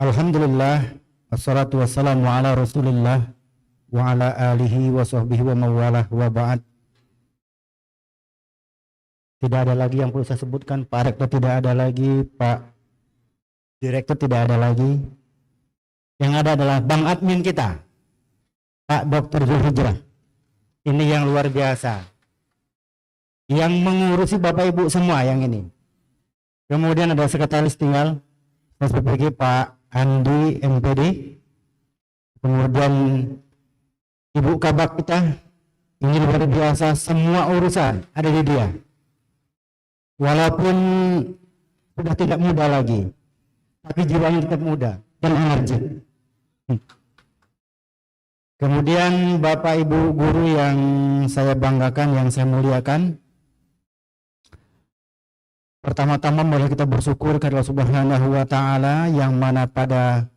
Alhamdulillah, wassalatu wassalamu ala rasulillah wa ala alihi wa sahbihi wa mawalah wa ba'd. Tidak ada lagi yang perlu saya sebutkan, Pak Rektor tidak ada lagi, Pak Direktur tidak ada lagi. Yang ada adalah Bang Admin kita, Pak Dr. Zulhijrah. Ini yang luar biasa. yang mengurusi Bapak Ibu semua yang ini. Kemudian ada sekretaris tinggal SPPG Pak Andi MPD. Kemudian Ibu Kabak kita, ini luar biasa, semua urusan ada di dia. Walaupun sudah tidak muda lagi, tapi jiwanya tetap muda dan energi. Kemudian Bapak Ibu guru yang saya banggakan, yang saya muliakan, pertama-tama boleh kita bersyukur kepada Allah Subhanahu wa Ta'ala, yang mana pada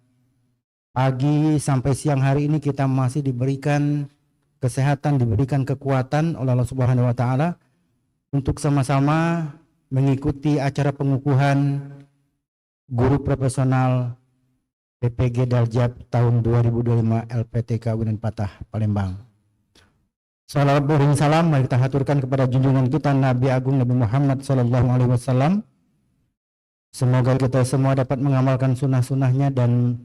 pagi sampai siang hari ini kita masih diberikan kesehatan, diberikan kekuatan oleh Allah Subhanahu wa Ta'ala untuk sama-sama mengikuti acara pengukuhan guru profesional PPG Daljab tahun 2025 LPTK Uin Patah Palembang. Salawat dan salam mari kita haturkan kepada junjungan kita Nabi Agung Nabi Muhammad Sallallahu Alaihi Wasallam. Semoga kita semua dapat mengamalkan sunnah-sunnahnya dan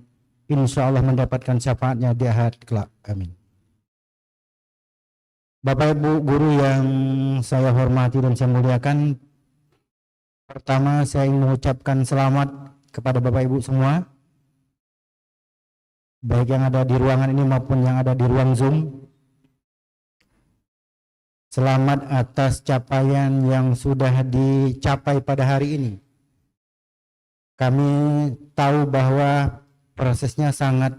insya Allah mendapatkan syafaatnya di akhirat kelak. Amin. Bapak Ibu guru yang saya hormati dan saya muliakan, pertama saya ingin mengucapkan selamat kepada Bapak Ibu semua, baik yang ada di ruangan ini maupun yang ada di ruang Zoom. Selamat atas capaian yang sudah dicapai pada hari ini. Kami tahu bahwa prosesnya sangat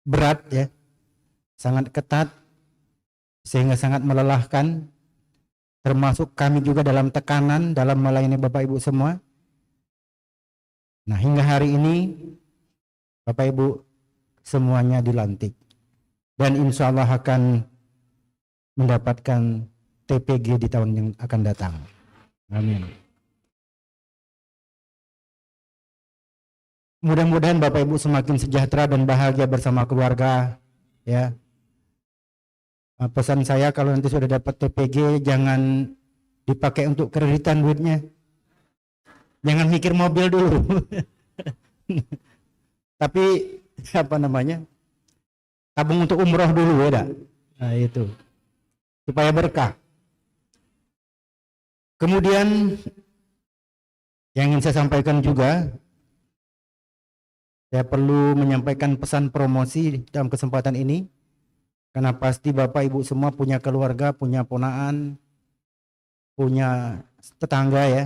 berat ya, sangat ketat, sehingga sangat melelahkan, termasuk kami juga dalam tekanan dalam melayani Bapak Ibu semua. Nah, hingga hari ini Bapak Ibu semuanya dilantik dan insya Allah akan mendapatkan TPG di tahun yang akan datang. Amin. Mudah-mudahan Bapak Ibu semakin sejahtera dan bahagia bersama keluarga ya. Pesan saya, kalau nanti sudah dapat TPG jangan dipakai untuk kreditan duitnya. Jangan mikir mobil dulu. Tapi apa namanya? Tabung untuk umroh dulu ya, nah itu. Supaya berkah. Kemudian yang ingin saya sampaikan juga, saya perlu menyampaikan pesan promosi dalam kesempatan ini, karena pasti Bapak Ibu semua punya keluarga, punya ponaan, punya tetangga ya.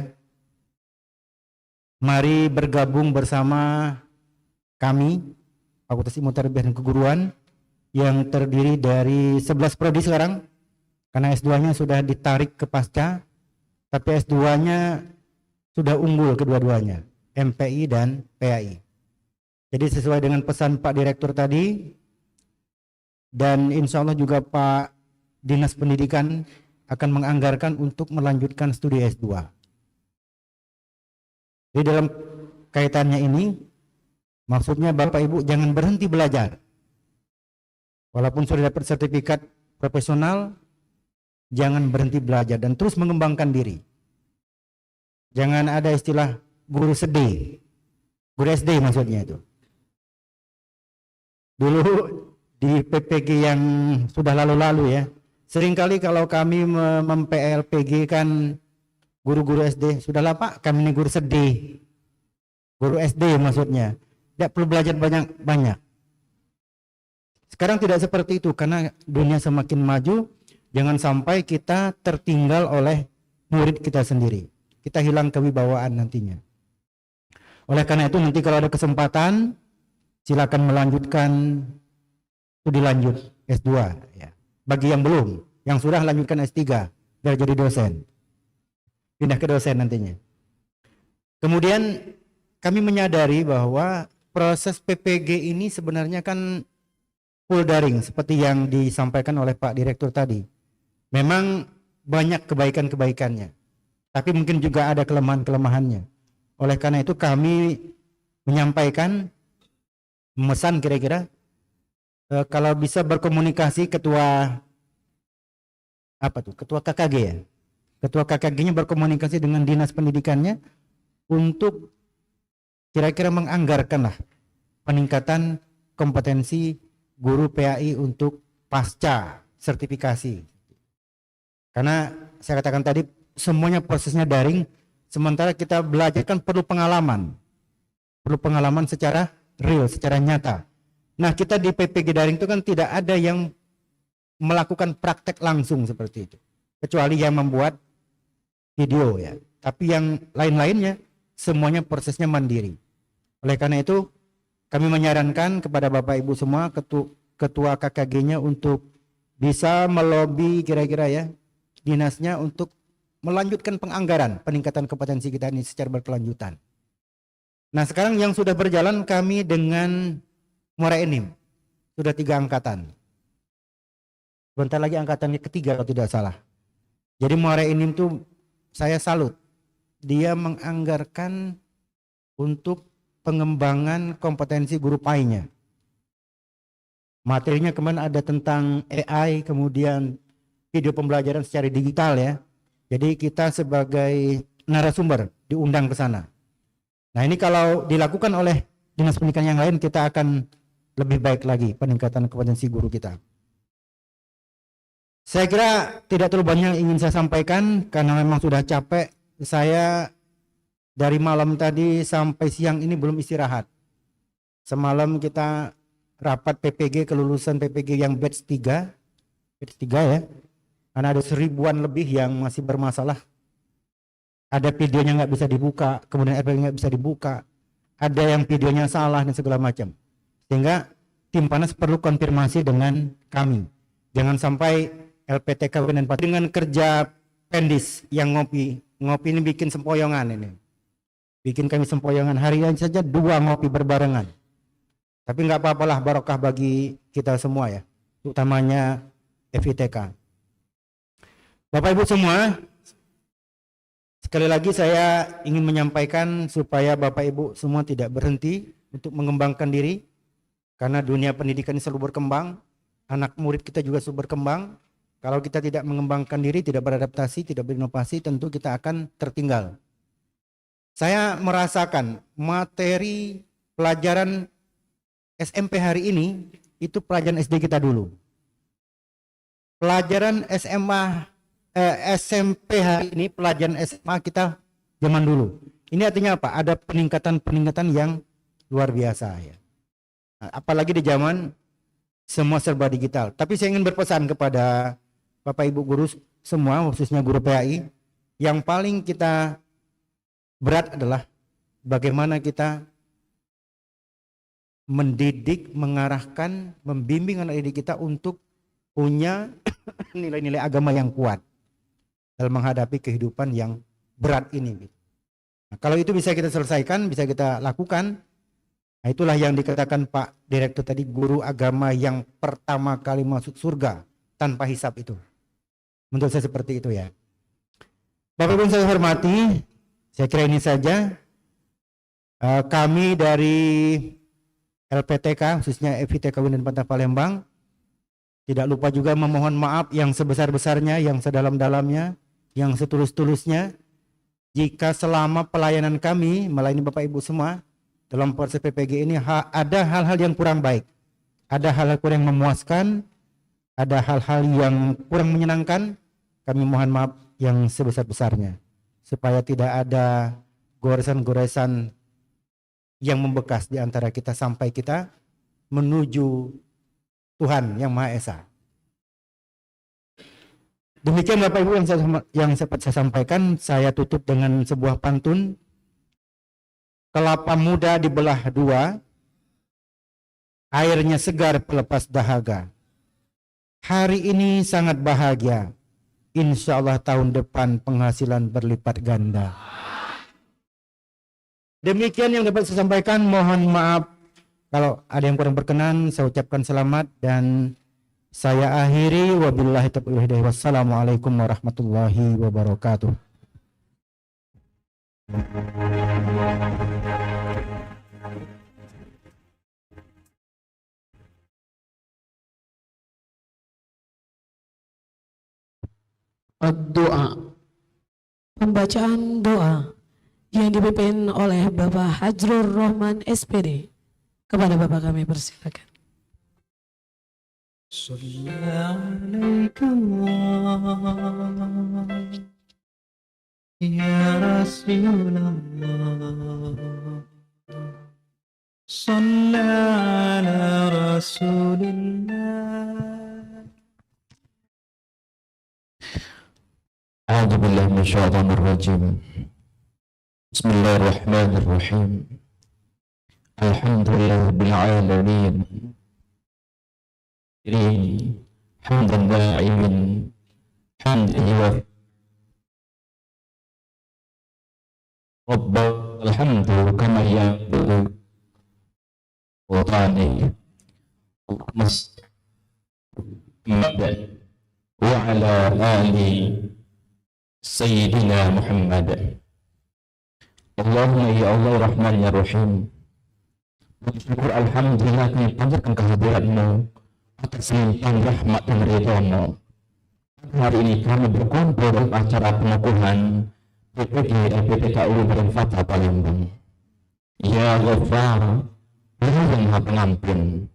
Mari bergabung bersama kami, Fakultas Ilmu Tarbiyah dan Keguruan, yang terdiri dari 11 prodi sekarang, karena S2-nya sudah ditarik ke pasca, tapi S2-nya sudah unggul kedua-duanya, MPI dan PAI. Jadi sesuai dengan pesan Pak Direktur tadi, dan insya Allah juga Pak Dinas Pendidikan akan menganggarkan untuk melanjutkan studi S2. Jadi dalam kaitannya ini, maksudnya Bapak Ibu jangan berhenti belajar. Walaupun sudah dapat sertifikat profesional, jangan berhenti belajar dan terus mengembangkan diri. Jangan ada istilah guru sedih, guru SD maksudnya itu. Dulu di PPG yang sudah lalu-lalu ya, seringkali kalau kami mem-PLPG kan guru-guru SD, sudahlah Pak, kami ini guru sedih, guru SD maksudnya, tidak perlu belajar banyak-banyak. Sekarang tidak seperti itu, karena dunia semakin maju. Jangan sampai kita tertinggal oleh murid kita sendiri, kita hilang kewibawaan nantinya. Oleh karena itu nanti kalau ada kesempatan, silakan melanjutkan studi lanjut S2 ya. Bagi yang belum, yang sudah lanjutkan S3 biar jadi dosen, pindah ke dosen nantinya. Kemudian kami menyadari bahwa proses PPG ini sebenarnya kan full daring seperti yang disampaikan oleh Pak Direktur tadi. Memang banyak kebaikan-kebaikannya, tapi mungkin juga ada kelemahan-kelemahannya. Oleh karena itu kami menyampaikan memesan kira-kira kalau bisa berkomunikasi ketua KKG ya. Ketua KKG-nya berkomunikasi dengan Dinas Pendidikannya untuk kira-kira menganggarkanlah peningkatan kompetensi guru PAI untuk pasca sertifikasi. Karena saya katakan tadi semuanya prosesnya daring, sementara kita belajar kan perlu pengalaman secara real, secara nyata. Nah, kita di PPG daring itu kan tidak ada yang melakukan praktek langsung seperti itu, kecuali yang membuat video ya. Tapi yang lain-lainnya semuanya prosesnya mandiri. Oleh karena itu kami menyarankan kepada Bapak Ibu semua, ketua KKG-nya untuk bisa melobi kira-kira ya dinasnya untuk melanjutkan penganggaran peningkatan kompetensi kita ini secara berkelanjutan. Nah, sekarang yang sudah berjalan kami dengan Muara Enim sudah 3 angkatan. Bentar lagi angkatannya ketiga kalau tidak salah. Jadi Muara Enim tuh saya salut. Dia menganggarkan untuk pengembangan kompetensi guru PAI-nya. Materinya kemarin ada tentang AI, kemudian video pembelajaran secara digital ya. Jadi kita sebagai narasumber diundang ke sana. Nah, ini kalau dilakukan oleh dinas pendidikan yang lain, kita akan lebih baik lagi peningkatan kompetensi guru kita. Saya kira tidak terlalu banyak yang ingin saya sampaikan karena memang sudah capek. Saya dari malam tadi sampai siang ini belum istirahat. Semalam kita rapat PPG, kelulusan PPG yang batch 3 ya. Karena ada 1000-an lebih yang masih bermasalah. Ada videonya nggak bisa dibuka, kemudian RPG nggak bisa dibuka. Ada yang videonya salah dan segala macam. Sehingga tim panas perlu konfirmasi dengan kami. Jangan sampai LPTK dan dengan kerja pendis yang ngopi ini bikin sempoyongan ini. Bikin kami sempoyongan harian saja 2 ngopi berbarengan. Tapi nggak apa-apalah, barokah bagi kita semua ya, utamanya FITK. Bapak Ibu semua, sekali lagi saya ingin menyampaikan supaya Bapak Ibu semua tidak berhenti untuk mengembangkan diri, karena dunia pendidikan ini selalu berkembang, anak murid kita juga selalu berkembang. Kalau kita tidak mengembangkan diri, tidak beradaptasi, tidak berinovasi, tentu kita akan tertinggal. Saya merasakan materi pelajaran SMP hari ini itu pelajaran SD kita dulu. Pelajaran SMP hari ini pelajaran SMA kita zaman dulu. Ini artinya apa? Ada peningkatan yang luar biasa ya. Nah, apalagi di zaman semua serba digital. Tapi saya ingin berpesan kepada Bapak Ibu guru semua, khususnya guru PAI, yang paling kita berat adalah bagaimana kita mendidik, mengarahkan, membimbing anak didik kita untuk punya nilai-nilai agama yang kuat dalam menghadapi kehidupan yang berat ini. Nah, kalau itu bisa kita selesaikan, bisa kita lakukan, nah itulah yang dikatakan Pak Direktur tadi, guru agama yang pertama kali masuk surga tanpa hisab itu. Menurut saya seperti itu ya. Bapak Ibu saya hormati, saya kira ini saja. Kami dari LPTK, khususnya FITK UIN dan Pantah Palembang, tidak lupa juga memohon maaf yang sebesar-besarnya, yang sedalam-dalamnya, yang setulus-tulusnya, jika selama pelayanan kami melayani Bapak Ibu semua dalam proses PPG ini ada hal-hal yang kurang baik, ada hal-hal kurang memuaskan, ada hal-hal yang kurang menyenangkan. Kami mohon maaf yang sebesar-besarnya, supaya tidak ada goresan-goresan yang membekas di antara kita sampai kita menuju Tuhan yang Maha Esa. Demikian Bapak Ibu yang sempat saya sampaikan. Saya tutup dengan sebuah pantun. Kelapa muda dibelah 2, airnya segar pelepas dahaga. Hari ini sangat bahagia, insya Allah tahun depan penghasilan berlipat ganda. Demikian yang dapat saya sampaikan. Mohon maaf kalau ada yang kurang berkenan. Saya ucapkan selamat dan saya akhiri. Wabillahi taufiq wal hidayah. Wassalamualaikum warahmatullahi wabarakatuh. Ad-doa. Pembacaan doa yang dipimpin oleh Bapak Hajrul Rahman SPD. Kepada Bapak kami persilakan. صلى عليك الله يا رسول الله صلى على رسول الله. أعوذ بالله من الشيطان الرجيم. بسم الله الرحمن الرحيم. الحمد لله رب العالمين. حمدا دائما حمدا يوافي رب الحمد كما ينبغي وطاني محمد وعلى آل سيدنا محمد. Allahumma ya Allah Rahman ya Rahim. Bersyukur alhamdulillah kami panjatkan kehadiratmu atas limpahan rahmat dan ridha-Mu. Hari ini kami berkumpul dalam acara pengukuhan PPG LPTK Ulu Badan Fatah Palembang. Ya Ghaffar, Tuhan yang Maha Pengampun,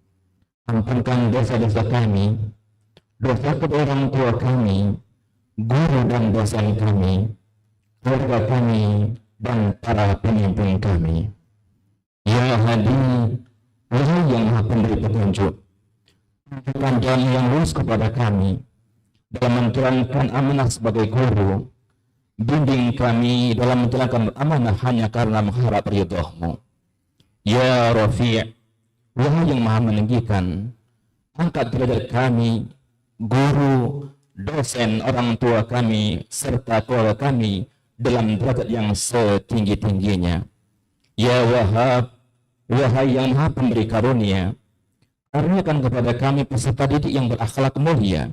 ampunkan dosa-dosa kami, dosa kedua orang tua kami, guru dan dosen kami, keluarga kami, dan para pemimpin kami. Ya Hadi, Tuhan yang Maha Pemberi petunjuk, tunjukkan jalan yang lurus kepada kami dalam menjalankan amanah sebagai guru. Bimbing kami dalam menjalankan amanah hanya karena mengharap ridha-Mu. Ya Rafi', Wahai yang Maha meninggikan, angkat derajat kami, guru, dosen, orang tua kami, serta keluarga kami dalam derajat yang setinggi-tingginya. Ya Wahhab, wahai yang Maha Pemberi karunia, karuniakan kepada kami peserta didik yang berakhlak mulia,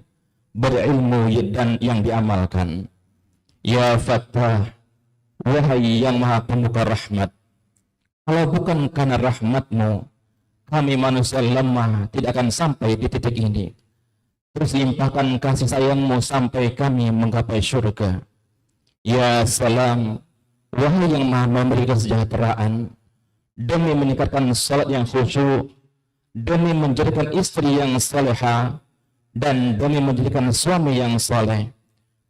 berilmu dan yang diamalkan. Ya Fattah, wahai yang Maha Pembuka rahmat, kalau bukan karena rahmat-Mu, kami manusia lemah tidak akan sampai di titik ini. Terus limpahkan kasih sayang-Mu sampai kami menggapai surga. Ya Salam, wahai yang Maha memberi kesejahteraan, demi meningkatkan salat yang khusyuk, demi menjadikan istri yang salehah, dan demi menjadikan suami yang saleh,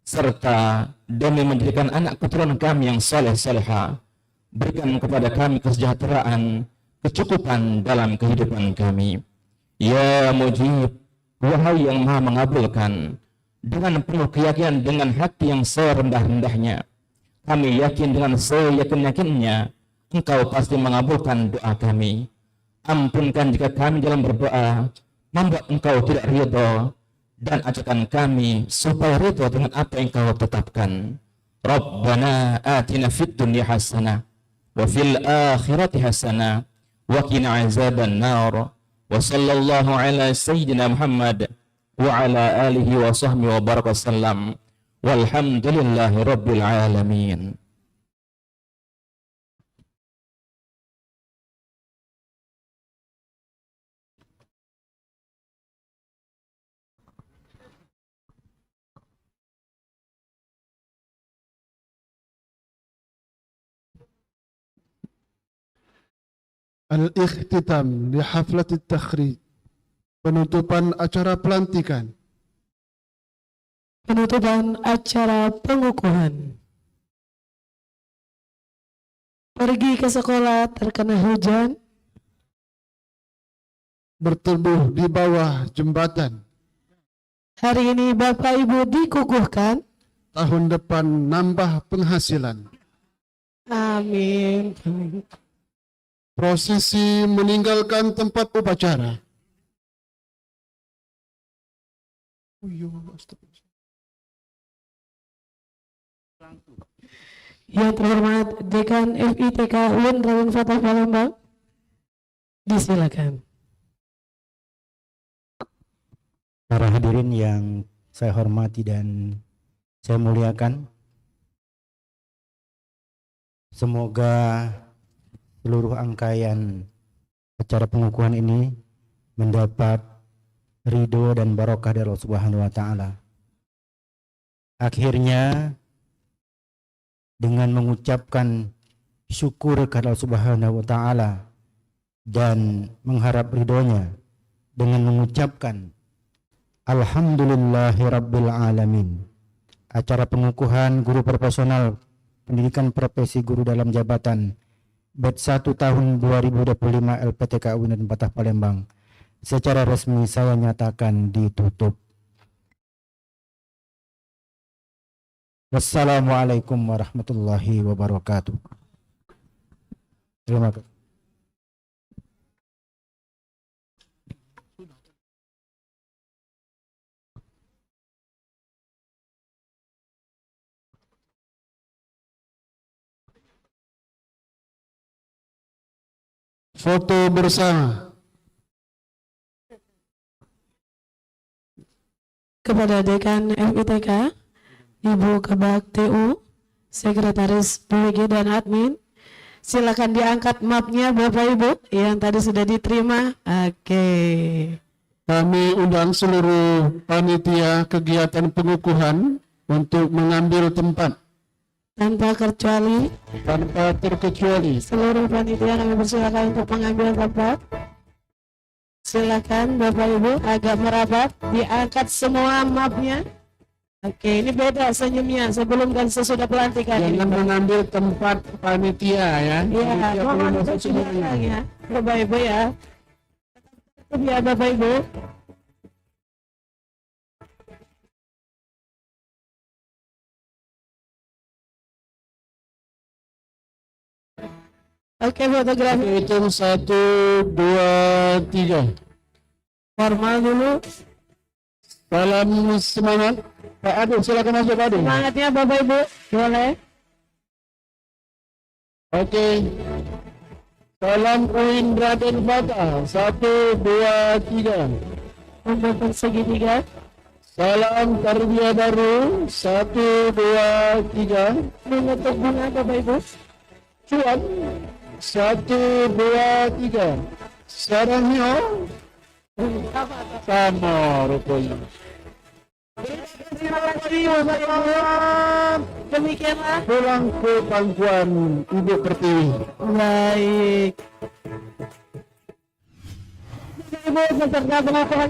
serta demi menjadikan anak keturunan kami yang saleh-salehah, berikan kepada kami kesejahteraan, kecukupan dalam kehidupan kami. Ya Mujib, wahai yang Maha mengabulkan, dengan penuh keyakinan dengan hati yang serendah-rendahnya, kami yakin dengan seyakin-yakinnya Engkau pasti mengabulkan doa kami. Ampunkan jika kami dalam berdoa membuat Engkau tidak ridha, dan ajarkan kami supaya ridha dengan apa yang Engkau tetapkan. Rabbana atina fid dunya hasanah wa fil akhirati hasanah wa qina azaban nar. Wa sallallahu ala sayyidina Muhammad wa ala alihi wa sahbihi wa baraka sallam. Walhamdulillahi rabbil alamin. Al-Ikhtitam li haflat at-takhrij. Penutupan acara pelantikan. Penutupan acara pengukuhan. Pergi ke sekolah terkena hujan, Berteduh di bawah jembatan. hari ini Bapak Ibu dikukuhkan. Tahun depan nambah penghasilan. Amin. Prosesi meninggalkan tempat upacara. Yang terhormat Dekan FITK UIN Raden Fatah Palembang, disilakan. Para hadirin yang saya hormati dan saya muliakan, semoga seluruh angkaian acara pengukuhan ini mendapat ridho dan barokah dari Allah Subhanahu wa taala. Akhirnya dengan mengucapkan syukur kepada Allah Subhanahu wa taala dan mengharap ridhonya, dengan mengucapkan Alhamdulillahirabbil alamin. Acara pengukuhan guru profesional pendidikan profesi guru dalam jabatan batch 1 tahun 2025 LPTK UIN Raden Fatah Palembang secara resmi saya nyatakan ditutup. Wassalamualaikum warahmatullahi wabarakatuh. Terima kasih. Foto bersama. Kepada Dekan FITK, Ibu Kebak TU, Sekretaris BWG dan Admin, silakan diangkat mapnya Bapak Ibu yang tadi sudah diterima. Oke. Kami undang seluruh panitia kegiatan pengukuhan untuk mengambil tempat. Tanpa terkecuali, seluruh panitia kami persilakan untuk mengambil tempat. Silakan Bapak Ibu agak merapat, diangkat semua mapnya. Oke, ini beda senyumnya sebelum dan sesudah pelantikan. Jangan mengambil tempat panitia ya. Iya, mohon semuanya ya, Bapak Ibu ya. Ya Bapak Ibu. Oke, fotografi. Hitung 1, 2, 3. Formal dulu. Salam semangat. Pak Ade, silakan masuk Pak Ade. Semangatnya Bapak Ibu, boleh. Oke. Salam UIN Raden Fatah. 1, 2, 3. Membentuk segitiga. Salam tarbiyah baru. 1, 2, 3. Membentuk bunga Bapak Ibu. Cuan. 1, 2, 3. Sarangnya sama rupanya. Terima kasih Bapak Ibu. Demikianlah Pulang ke pangkuan Ibu Pertiwi. baik. Ibu beserta pengukuhan